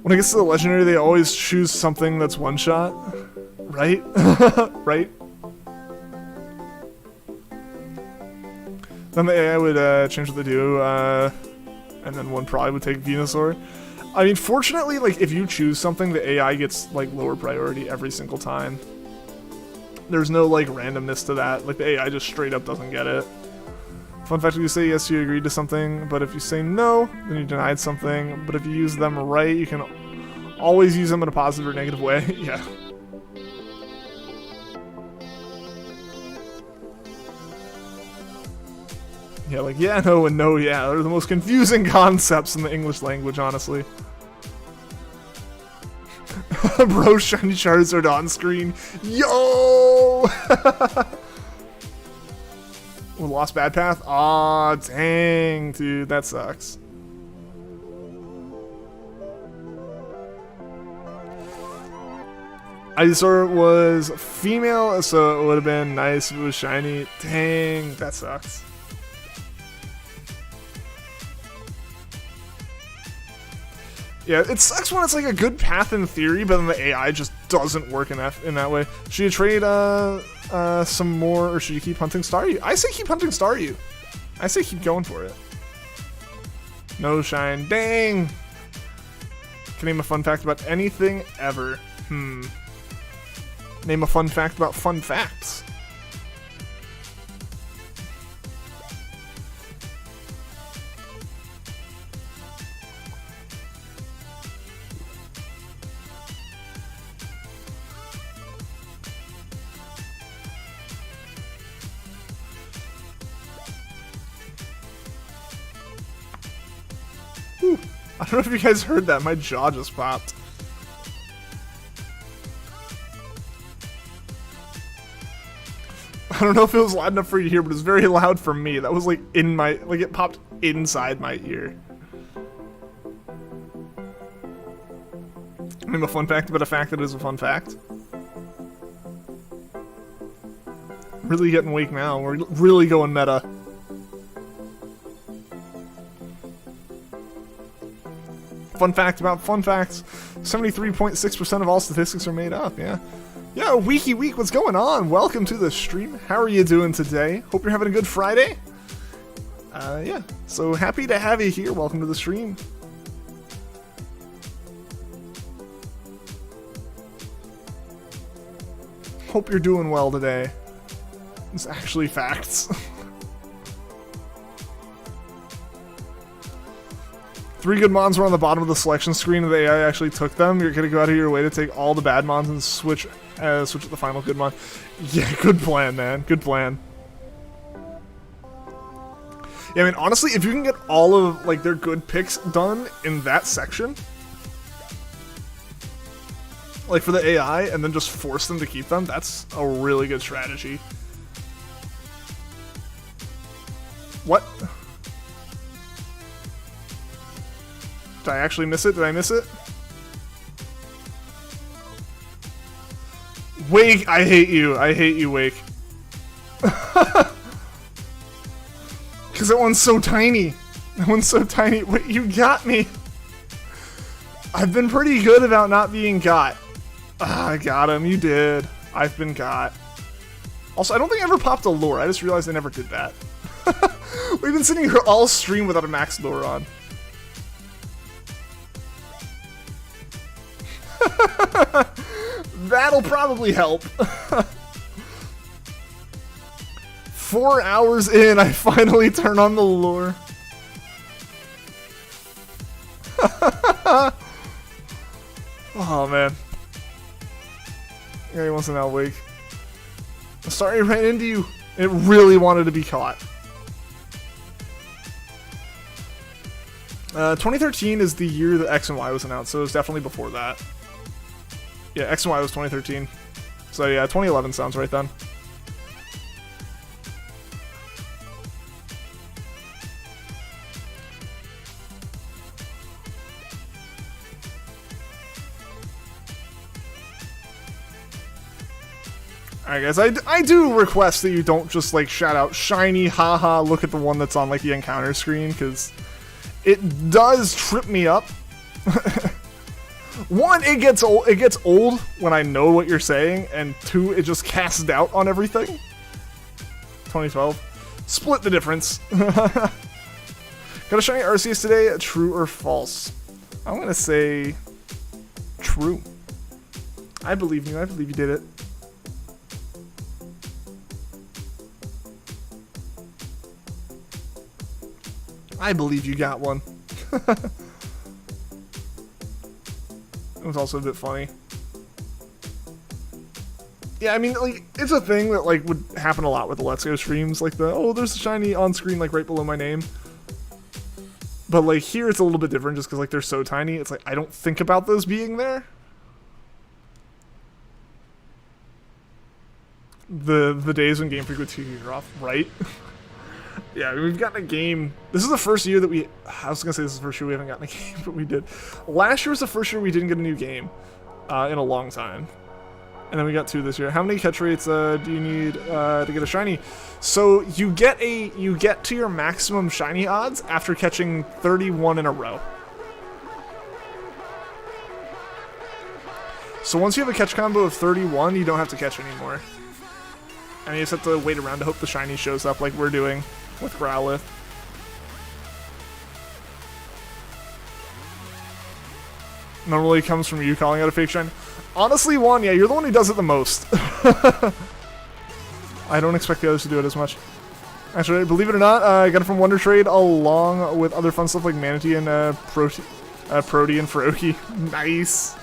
When it gets to the legendary, they always choose something that's one shot, right? Right? Then the AI would change what they do, and then one probably would take Venusaur. I mean, fortunately, like, if you choose something, the AI gets, like, lower priority every single time. There's no, like, randomness to that. Like, the AI just straight up doesn't get it. Fun fact, if you say yes, you agreed to something, but if you say no, then you denied something. But if you use them right, you can always use them in a positive or negative way. Yeah. Yeah, like, yeah, no, and no, yeah. They're the most confusing concepts in the English language, honestly. Bro, shiny Charizard on screen. Yo! We lost Bad Path? Aw, dang, dude, that sucks. Ivysaur was female, so it would have been nice if it was shiny. Dang, that sucks. Yeah, it sucks when it's like a good path in theory, but then the AI just doesn't work in that way. Should you trade some more, or should you keep hunting Staryu? I say keep hunting Staryu. I say keep going for it. No shine. Dang! Can name a fun fact about anything ever. Name a fun fact about fun facts. I don't know if you guys heard that. My jaw just popped. I don't know if it was loud enough for you to hear, but it was very loud for me. That was like in my, like it popped inside my ear. I mean, a fun fact about a fact that is a fun fact. Really getting Wake now. We're really going meta. Fun fact about fun facts. 73.6% of all statistics are made up, yeah. Yeah, Weeky Week, what's going on? Welcome to the stream. How are you doing today? Hope you're having a good Friday. Yeah, so happy to have you here. Welcome to the stream. Hope you're doing well today. It's actually facts. 3 good mons were on the bottom of the selection screen and the AI actually took them. You're gonna go out of your way to take all the bad mons and switch at the final good mon. Yeah, good plan, man. Good plan. Yeah, I mean, honestly, if you can get all of, like, their good picks done in that section, like, for the AI, and then just force them to keep them, that's a really good strategy. What? Did I actually miss it? Did I miss it? Wake, I hate you. I hate you, Wake. Because that one's so tiny. That one's so tiny. Wait, you got me. I've been pretty good about not being got. Ah, I got him. You did. I've been got. Also, I don't think I ever popped a lure. I just realized I never did that. We've been sitting here all stream without a max lure on. That'll probably help. 4 hours in, I finally turn on the lure. Oh man. Yeah, he wants an outwake. Sorry I ran into you. It really wanted to be caught. 2013 is the year that X and Y was announced, so it was definitely before that. Yeah, X and Y was 2013. So yeah, 2011 sounds right then. Alright guys, I do request that you don't just like shout out shiny, haha, look at the one that's on like the encounter screen, because it does trip me up. One, it gets old when I know what you're saying, and 2, it just casts doubt on everything. 2012. Split the difference. Got a shiny Arceus today, true or false? I'm gonna say true. I believe you, I believe you did it. I believe you got one. It was also a bit funny. Yeah, I mean, like, it's a thing that, like, would happen a lot with the Let's Go streams. Like, oh, there's a shiny on screen, like, right below my name. But, like, here it's a little bit different just because, like, they're so tiny. It's like, I don't think about those being there. The days when Game Freak would take your off, right? Yeah, we've gotten a game. This is the first year that I was gonna say this is the first year we haven't gotten a game, but we did. Last year was the first year we didn't get a new game in a long time. And then we got 2 this year. How many catch rates do you need to get a shiny? So you get to your maximum shiny odds after catching 31 in a row. So once you have a catch combo of 31, you don't have to catch anymore. And you just have to wait around to hope the shiny shows up like we're doing with Growlithe. Normally comes from you calling out a fake shiny. Honestly, Juan, yeah, you're the one who does it the most. I don't expect the others to do it as much. Actually, believe it or not, I got it from Wonder Trade along with other fun stuff like Manatee and Proti and Froakie. Nice.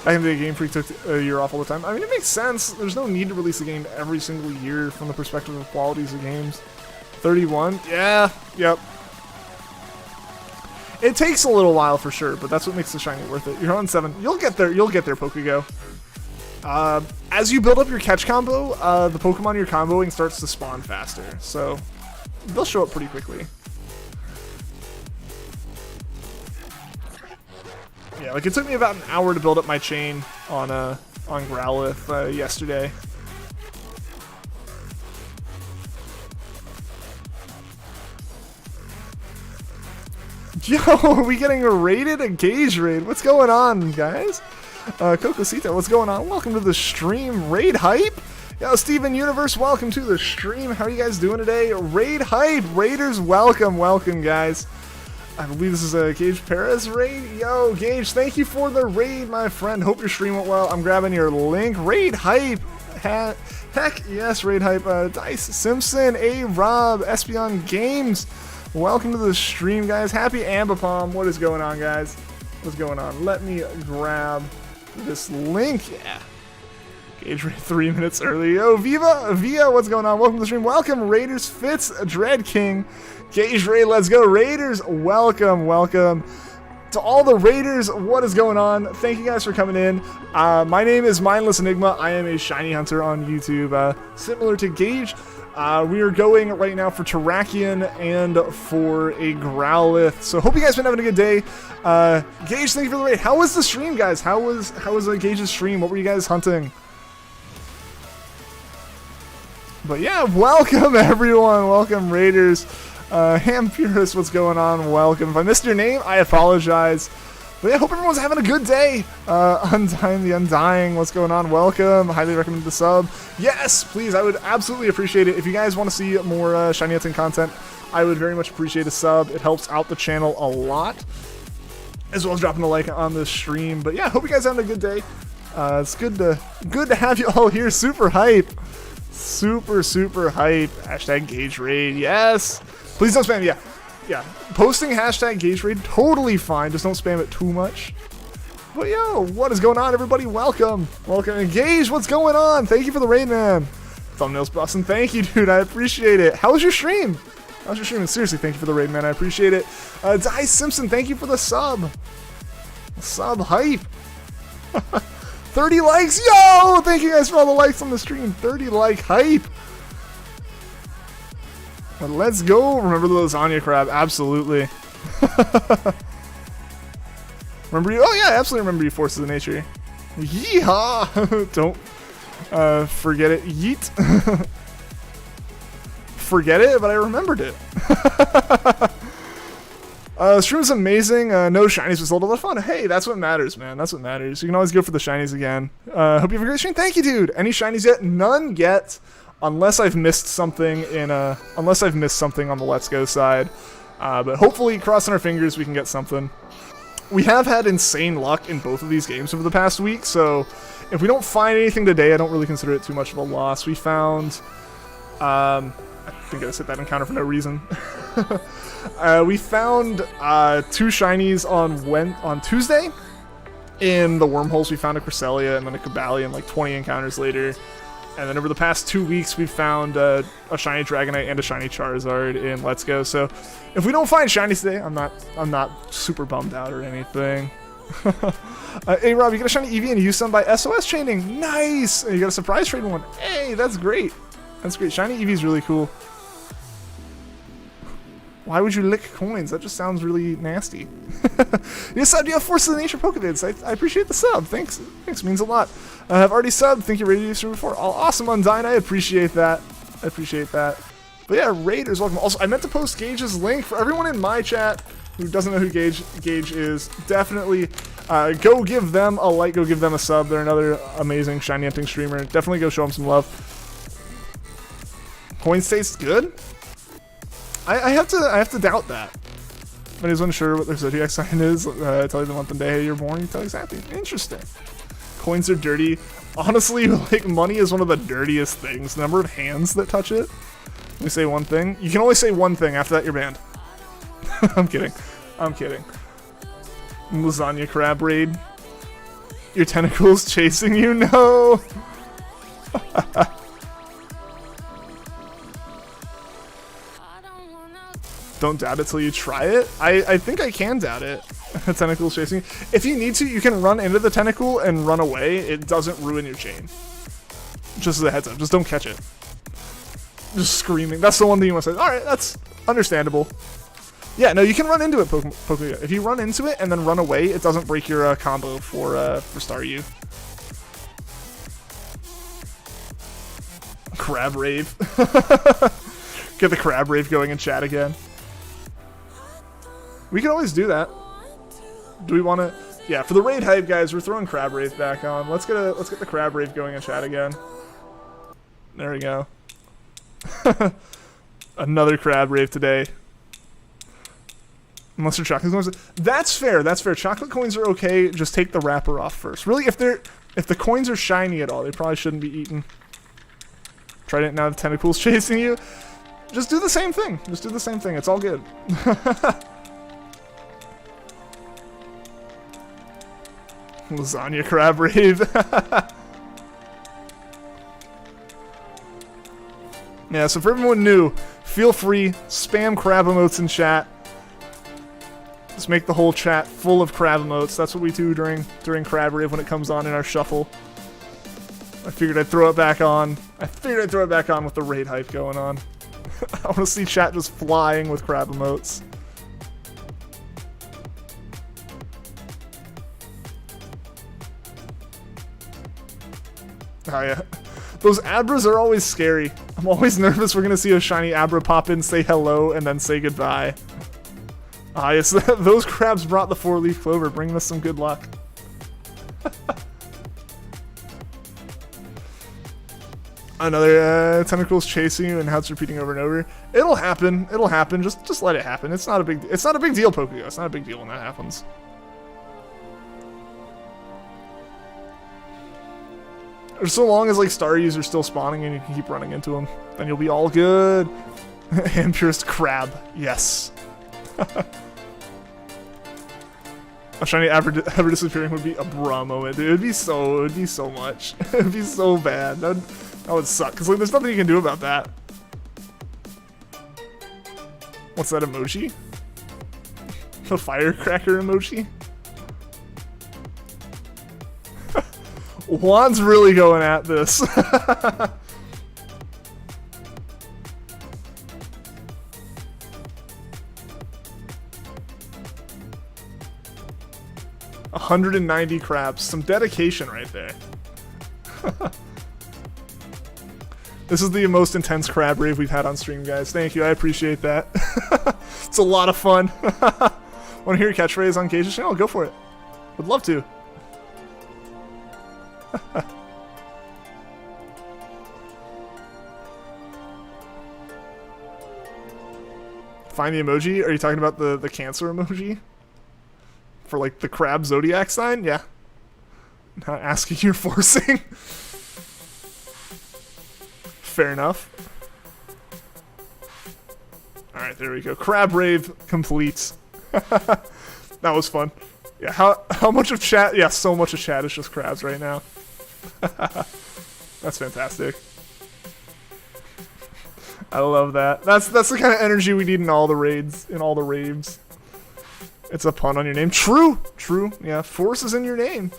Back in the day, Game Freak took a year off all the time. I mean, it makes sense. There's no need to release a game every single year from the perspective of qualities of games. 31? Yeah, yep. It takes a little while for sure, but that's what makes the shiny worth it. You're on 7. You'll get there. You'll get there, Pokego. As you build up your catch combo, the Pokemon you're comboing starts to spawn faster. So they'll show up pretty quickly. Yeah, like it took me about an hour to build up my chain on Growlithe yesterday. Yo, are we getting raided? A Gauge raid? What's going on, guys? Cocosita, what's going on? Welcome to the stream. Raid hype? Yo, Steven Universe, welcome to the stream. How are you guys doing today? Raid hype. Raiders, welcome, welcome, guys. I believe this is a Gage Perez raid. Yo, Gage, thank you for the raid, my friend. Hope your stream went well. I'm grabbing your link. Raid hype. Heck yes, raid hype. Dice Simpson, A Rob, Espion Games. Welcome to the stream, guys. Happy Ambipom. What is going on, guys? What's going on? Let me grab this link. Yeah. Gage raid 3 minutes early. Yo, Via, what's going on? Welcome to the stream. Welcome, Raiders Fitz, Dread King. Gage raid, let's go. Raiders, welcome, welcome. To all the Raiders, what is going on? Thank you guys for coming in. My name is Mindless Enigma. I am a shiny hunter on YouTube, similar to Gage. We are going right now for Terrakion and for a Growlithe. So hope you guys been having a good day. Gage, thank you for the raid. How was the stream, guys? How was Gage's stream? What were you guys hunting? But yeah, welcome everyone. Welcome Raiders. Ham Purist, what's going on? Welcome. If I missed your name, I apologize. But yeah, hope everyone's having a good day. Undying the Undying, what's going on? Welcome. Highly recommend the sub. Yes, please. I would absolutely appreciate it. If you guys want to see more Shiny Hunting content, I would very much appreciate a sub. It helps out the channel a lot, as well as dropping a like on the stream. But yeah, hope you guys are having a good day. It's good to have you all here. Super hype. Super hype. Hashtag Gage raid. Yes. Please don't spam. Yeah. Posting hashtag Gage raid, totally fine. Just don't spam it too much. But yo, what is going on, everybody? Welcome. And Gage, what's going on? Thank you for the raid, man. Thumbnails busting. Thank you, dude. I appreciate it. How was your stream? And seriously, thank you for the raid, man. I appreciate it. Dice Simpson, thank you for the sub. Sub hype. 30 likes. Yo, thank you guys for all the likes on the stream. 30 like hype. But let's go. Remember the lasagna crab. Absolutely. Remember you? Oh, yeah, I absolutely remember you, Forces of Nature. Yeehaw. Don't forget it. Yeet. Forget it, but I remembered it. Stream was amazing. No shinies was a lot of fun. Hey, that's what matters, man. That's what matters. You can always go for the shinies again. Hope you have a great stream. Thank you, dude. Any shinies yet? None yet. Unless I've missed something on the Let's Go side. But hopefully, crossing our fingers, we can get something. We have had insane luck in both of these games over the past week, so if we don't find anything today, I don't really consider it too much of a loss. We found... I think I just hit that encounter for no reason. We found 2 shinies on Tuesday. In the wormholes, we found a Cresselia and then a Cobalion, like 20 encounters later. And then over the past 2 weeks, we've found a shiny Dragonite and a shiny Charizard in Let's Go. So if we don't find shinies today, I'm not super bummed out or anything. Hey Rob, you got a shiny Eevee and use some by SOS chaining. Nice! And you got a surprise trade one. Hey, that's great. That's great. Shiny Eevee's really cool. Why would you lick coins? That just sounds really nasty. You subbed. You have Forces of Nature Pokevids. I appreciate the sub. Thanks. Means a lot. I've already subbed. Think you're ready to do stream before. Oh, awesome, Undyne. I appreciate that. But yeah, Raiders, welcome. Also, I meant to post Gage's link for everyone in my chat who doesn't know who Gage is. Definitely go give them a like. Go give them a sub. They're another amazing shiny hunting streamer. Definitely go show them some love. Coins taste good? I have to doubt that. But he's unsure what their zodiac sign is. Tell you the month and day you're born. You tell exactly. Interesting. Coins are dirty. Honestly, like money is one of the dirtiest things. The number of hands that touch it. Let me say one thing. You can only say one thing. After that, you're banned. I'm kidding. Lasagna crab raid. Your tentacles chasing you? No. Don't doubt it till you try it. I think I can doubt it. The tentacle's chasing you. If you need to, you can run into the tentacle and run away. It doesn't ruin your chain. Just as a heads up. Just don't catch it. Just screaming. That's the one thing you want to say. Alright, that's understandable. Yeah, no, you can run into it, Pokeyo. If you run into it and then run away, it doesn't break your combo for Staryu. Crab Rave. Get the Crab Rave going in chat again. We can always do that. Do we want to? Yeah, for the raid hype, guys, we're throwing Crab Rave back on. Let's get the Crab Rave going in chat again. There we go. Another Crab Rave today. Unless they're chocolate coins. That's fair. That's fair. Chocolate coins are okay. Just take the wrapper off first. Really, if the coins are shiny at all, they probably shouldn't be eaten. Tried it now. The tentacle's chasing you. Just do the same thing. Just do the same thing. It's all good. Lasagna Crab Rave. Yeah, so for everyone new, feel free, spam crab emotes in chat. Just make the whole chat full of crab emotes. That's what we do during Crab Rave when it comes on in our shuffle. I figured I'd throw it back on. With the raid hype going on. I want to see chat just flying with crab emotes. Oh yeah. Those Abras are always scary. I'm always nervous we're going to see a shiny Abra pop in, say hello, and then say goodbye. Ah yes, those crabs brought the 4-leaf clover, bringing us some good luck. Another tentacle's chasing you and how it's repeating over and over. It'll happen. It'll happen. Just let it happen. It's not a big deal, Pokeyo. It's not a big deal when that happens. Or so long as like Staryus are still spawning and you can keep running into them, then you'll be all good. And purest crab, yes. A shiny ever disappearing would be a bra moment, dude. It'd be so much. It'd be so bad. That would suck. Cause like there's nothing you can do about that. What's that emoji? The firecracker emoji? Juan's really going at this. $190 crabs. Some dedication right there. This is the most intense crab rave we've had on stream, guys. Thank you. I appreciate that. It's a lot of fun. Want to hear your catchphrase on Cage's channel? Go for it. Would love to. Find the emoji? Are you talking about the cancer emoji? For like the crab zodiac sign? Yeah. Not asking, you're forcing. Fair enough. Alright, there we go. Crab rave complete. That was fun. Yeah, how much of chat? Yeah, so much of chat is just crabs right now. That's fantastic. I love that. That's the kind of energy we need in all the raids, in all the raves. It's a pun on your name. True! True. Yeah, force is in your name.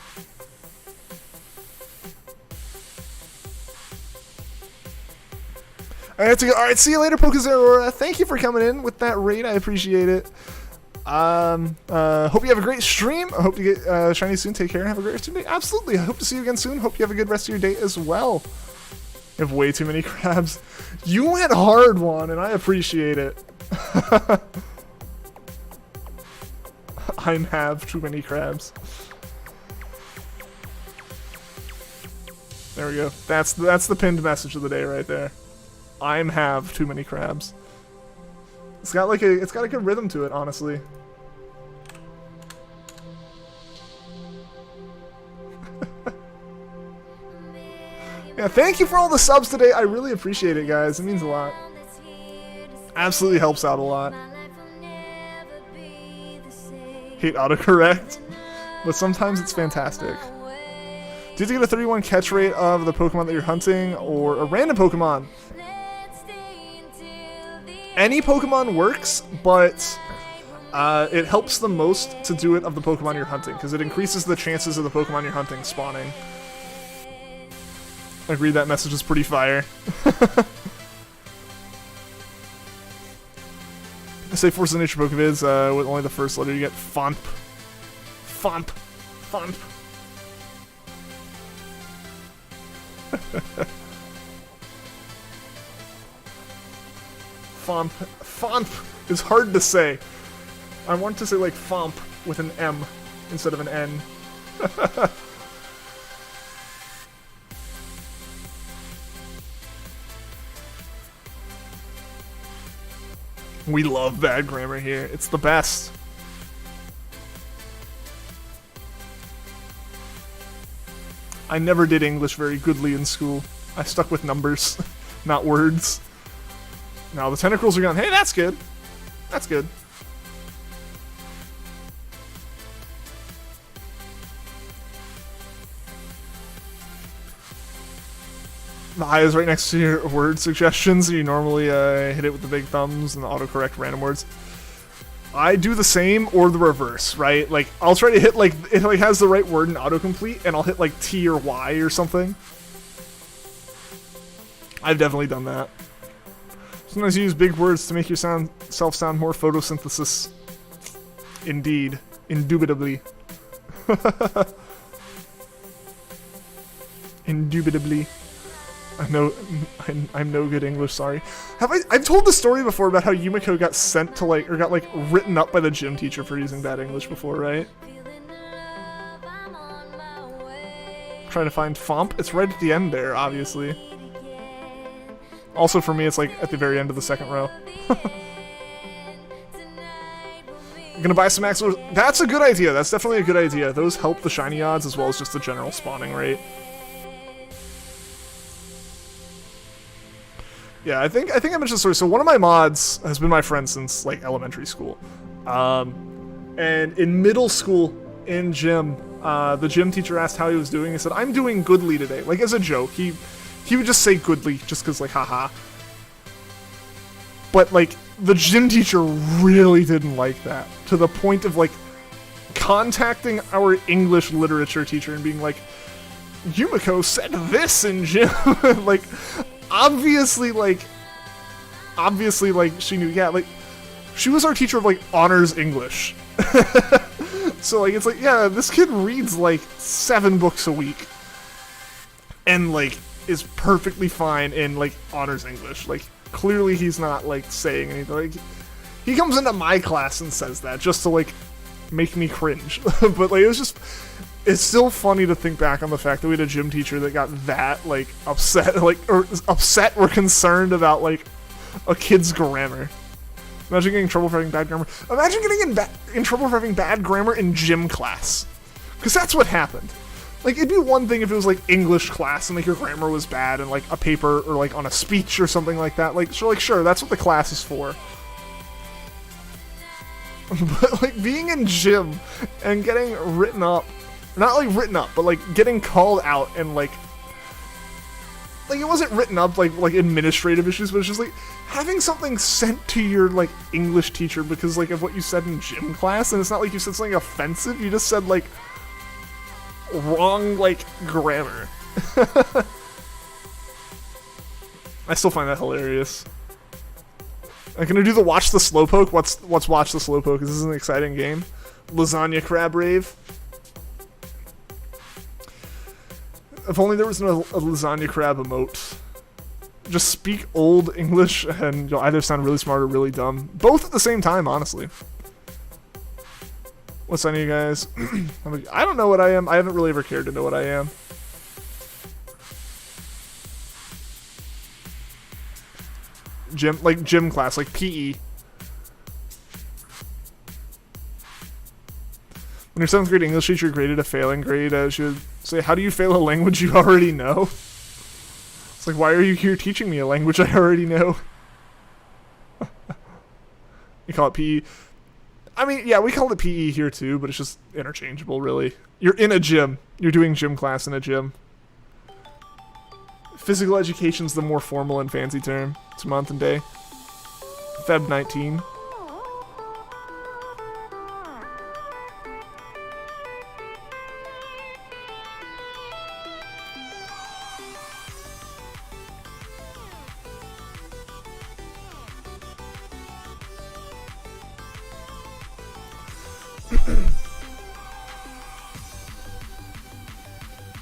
I have to go. Alright, see you later, Pokezerora. Thank you for coming in with that raid. I appreciate it. Hope you have a great stream. I hope you get shiny soon. Take care and have a great rest of your day. Absolutely. I hope to see you again soon. Hope you have a good rest of your day as well. You have way too many crabs. You went hard, Juan, and I appreciate it. I have too many crabs. There we go. That's the pinned message of the day right there. I'm have too many crabs. It's got a good rhythm to it, honestly. Yeah, thank you for all the subs today. I really appreciate it, guys. It means a lot. Absolutely helps out a lot. Hate autocorrect, but sometimes it's fantastic. Do you have to get a 31 catch rate of the Pokemon that you're hunting, or a random Pokemon? Any Pokemon works, but it helps the most to do it of the Pokemon you're hunting, because it increases the chances of the Pokemon you're hunting spawning. Agreed, that message is pretty fire. Say Force of Nature Pokevids, with only the first letter you get Fomp. Fomp. Fomp. Fomp. Fomp is hard to say. I want to say like Fomp with an M instead of an N. We love bad grammar here. It's the best. I never did English very goodly in school. I stuck with numbers, not words. Now the tentacles are gone. Hey, that's good. That's good. The eye is right next to your word suggestions. You normally hit it with the big thumbs and the autocorrect random words. I do the same or the reverse, right? Like, I'll try to hit, like, it like has the right word in autocomplete, and I'll hit, like, T or Y or something. I've definitely done that. Sometimes you use big words to make yourself sound more photosynthesis. Indeed. Indubitably. Indubitably. I'm no good English, sorry. I've told the story before about how Yumiko got sent to, like, or got, like, written up by the gym teacher for using bad English before, right? Trying to find Fomp. It's right at the end there, obviously. Also, for me, it's, like, at the very end of the second row. I'm gonna buy some Axolotls. That's a good idea. That's definitely a good idea. Those help the shiny odds as well as just the general spawning rate. Yeah, I think I mentioned the story. So one of my mods has been my friend since like elementary school, and in middle school in gym, the gym teacher asked how he was doing. He said, "I'm doing goodly today," like as a joke. He would just say goodly just because like haha. But like the gym teacher really didn't like that, to the point of like contacting our English literature teacher and being like, "Yumiko said this in gym," like. Obviously, she knew, yeah, like, she was our teacher of, like, honors English. So, like, it's like, yeah, this kid reads, like, 7 books a week. And, like, is perfectly fine in, like, honors English. Like, clearly he's not, like, saying anything. Like, he comes into my class and says that just to, like, make me cringe. But, like, it was just... It's still funny to think back on the fact that we had a gym teacher that got that, like, upset, like, or upset or concerned about, like, a kid's grammar. Imagine getting in trouble for having bad grammar. Imagine getting in trouble for having bad grammar in gym class. Because that's what happened. Like, it'd be one thing if it was, like, English class and, like, your grammar was bad and, like, a paper or, like, on a speech or something like that. Like, sure, that's what the class is for. But, like, being in gym and getting written up, not, like, written up, but, like, getting called out and, like, it wasn't written up, like administrative issues, but it's just, like, having something sent to your, like, English teacher because, like, of what you said in gym class, and it's not like you said something offensive, you just said, like, wrong, like, grammar. I still find that hilarious. I'm gonna do the Watch the Slowpoke. What's Watch the Slowpoke? This is an exciting game. Lasagna Crab Rave. If only there was a lasagna crab emote. Just speak old English and you'll either sound really smart or really dumb. Both at the same time, honestly. What's on you guys? I don't know what I am. I haven't really ever cared to know what I am. Gym class, like PE. When your 7th grade English teacher graded a failing grade, she would say, "How do you fail a language you already know?" It's like, why are you here teaching me a language I already know? You call it PE. I mean, yeah, we call it PE here too, but it's just interchangeable, really. You're in a gym. You're doing gym class in a gym. Physical education's the more formal and fancy term. It's month and day. Feb 19.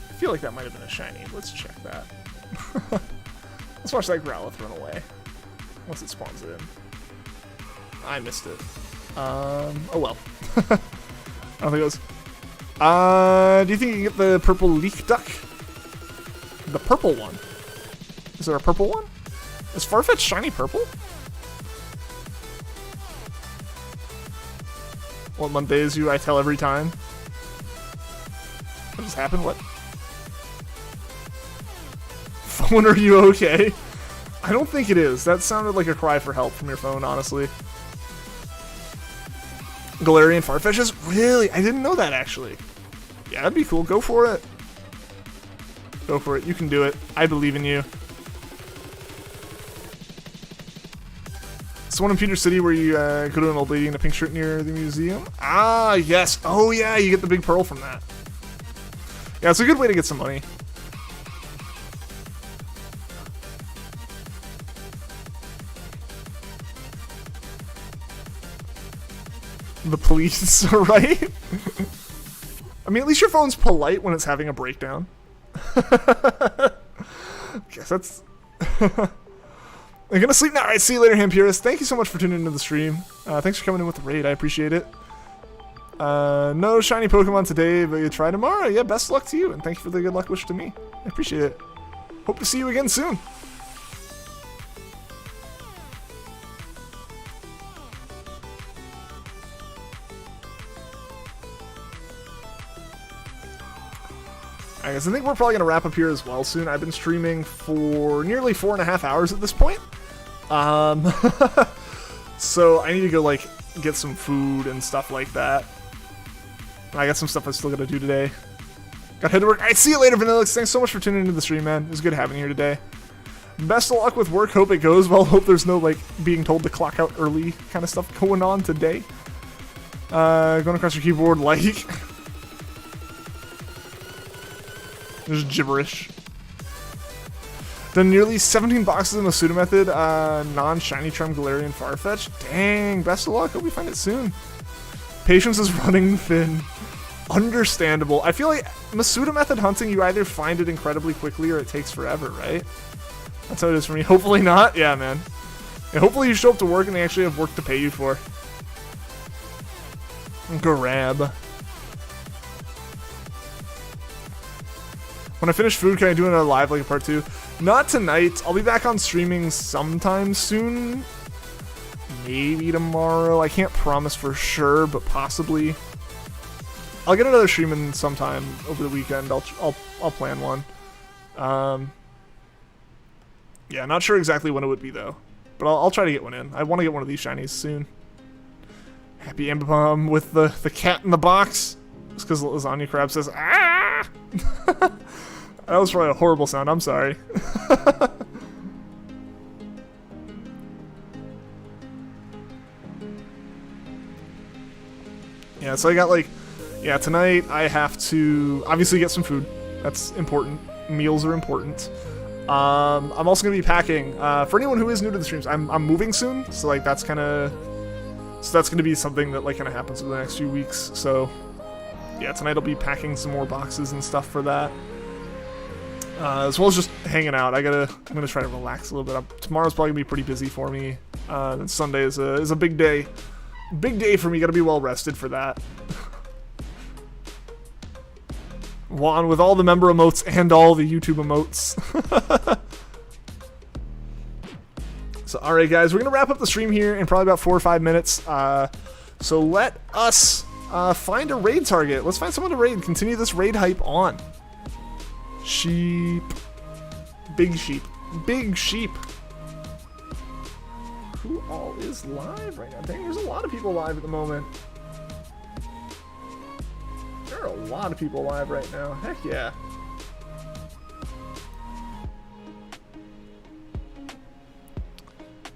I feel like that might have been a shiny. Let's check that. Let's watch that Growlithe run away. Once it spawns it in. I missed it. Oh well. I don't think it was. Do you think you can get the purple leek duck? The purple one. Is there a purple one? Is Farfetch shiny purple? What month is you? I tell every time. What just happened? What? Phone, are you okay? I don't think it is. That sounded like a cry for help from your phone, honestly. Galarian Farfetches? Really? I didn't know that, actually. Yeah, that'd be cool. Go for it. Go for it. You can do it. I believe in you. It's the one in Peter City where you go to an old lady in a pink shirt near the museum? Ah, yes. Oh, yeah, you get the big pearl from that. Yeah, it's a good way to get some money. The police, right? I mean, at least your phone's polite when it's having a breakdown. Guess that's... I'm gonna sleep now. Alright, see you later, Hampurus. Thank you so much for tuning into the stream. Thanks for coming in with the raid. I appreciate it. No shiny Pokemon today, but you try tomorrow. Yeah, best luck to you, and thank you for the good luck wish to me. I appreciate it. Hope to see you again soon. I guess I think we're probably going to wrap up here as well soon. I've been streaming for nearly 4.5 hours at this point. So I need to go, like, get some food and stuff like that. And I got some stuff I still got to do today. Got to head to work. Alright, see you later, Vanillix. Thanks so much for tuning into the stream, man. It was good having you here today. Best of luck with work. Hope it goes well. Hope there's no, like, being told to clock out early kind of stuff going on today. Going across your keyboard, like... There's gibberish. Done nearly 17 boxes in the pseudo method, non-shiny charm Galarian Farfetch. Dang, best of luck. Hope we find it soon. Patience is running thin. Understandable. I feel like Masuda method hunting, you either find it incredibly quickly or it takes forever, right? That's how it is for me. Hopefully not. Yeah, man. Yeah, hopefully you show up to work and they actually have work to pay you for. Grab. When I finish food, can I do another live like a part 2? Not tonight. I'll be back on streaming sometime soon. Maybe tomorrow. I can't promise for sure, but possibly. I'll get another stream in sometime over the weekend. I'll plan one. Yeah, not sure exactly when it would be though, but I'll try to get one in. I want to get one of these shinies soon. Happy Ambipom with the cat in the box. Just because Lasagna Crab says ah. That was probably a horrible sound. I'm sorry. Yeah, so I got like, yeah, tonight I have to obviously get some food. That's important. Meals are important. I'm also gonna be packing. For anyone who is new to the streams, I'm moving soon, so like that's gonna be something that like kind of happens over the next few weeks. So yeah, tonight I'll be packing some more boxes and stuff for that. As well as just hanging out. I'm gonna try to relax a little bit. Tomorrow's probably gonna be pretty busy for me. And Sunday is a big day. Big day for me. Gotta be well rested for that. Juan with all the member emotes and all the YouTube emotes. So alright guys, we're gonna wrap up the stream here in probably about 4 or 5 minutes. So let us find a raid target. Let's find someone to raid. Continue this raid hype on. Sheep. Big sheep. Big sheep. Who all is live right now? Dang, there's a lot of people live at the moment. There are a lot of people live right now. Heck yeah.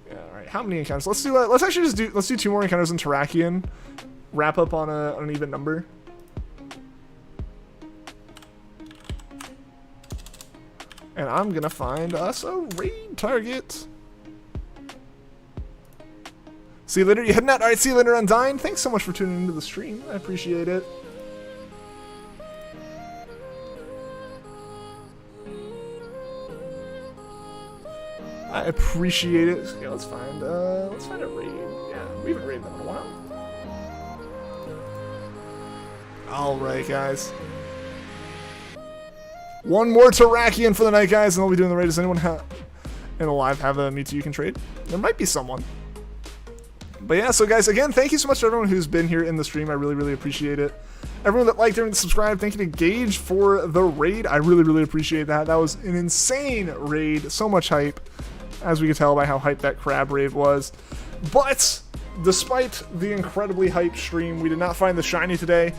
Yeah, alright. right, how many encounters? Let's do. Let's actually just do. Let's do 2 more encounters in Terrakion. Wrap up on an even number. And I'm gonna find us a raid target. See you later. You heading out? All right. See you later, Undyne. Thanks so much for tuning into the stream. I appreciate it. I appreciate it. Okay, let's find a raid. Yeah, we haven't raided them in a while. All right, guys. One more Terrakion for the night, guys, and I'll be doing the raid. Does anyone in the live have a Mewtwo you can trade? There might be someone. But yeah, so guys, again, thank you so much to everyone who's been here in the stream. I really, really appreciate it. Everyone that liked, everyone that subscribed, thank you to Gage for the raid. I really, really appreciate that. That was an insane raid. So much hype, as we could tell by how hyped that crab rave was. But despite the incredibly hyped stream, we did not find the shiny today.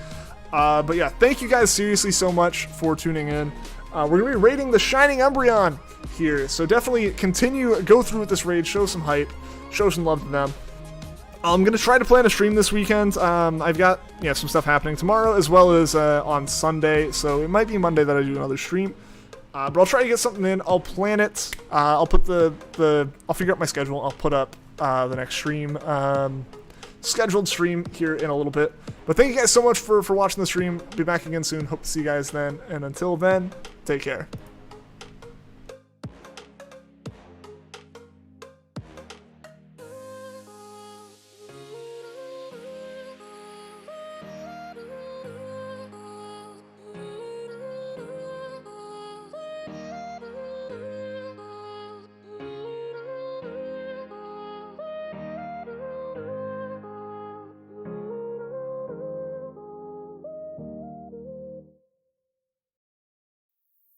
But yeah, thank you guys seriously so much for tuning in. We're going to be raiding the Shining Umbreon here. So definitely go through with this raid, show some hype, show some love to them. I'm going to try to plan a stream this weekend. I've got some stuff happening tomorrow as well as on Sunday. So it might be Monday that I do another stream. But I'll try to get something in. I'll plan it. I'll put I'll figure out my schedule. I'll put up the next stream, scheduled stream here in a little bit. But thank you guys so much for watching the stream. Be back again soon. Hope to see you guys then. And until then, take care.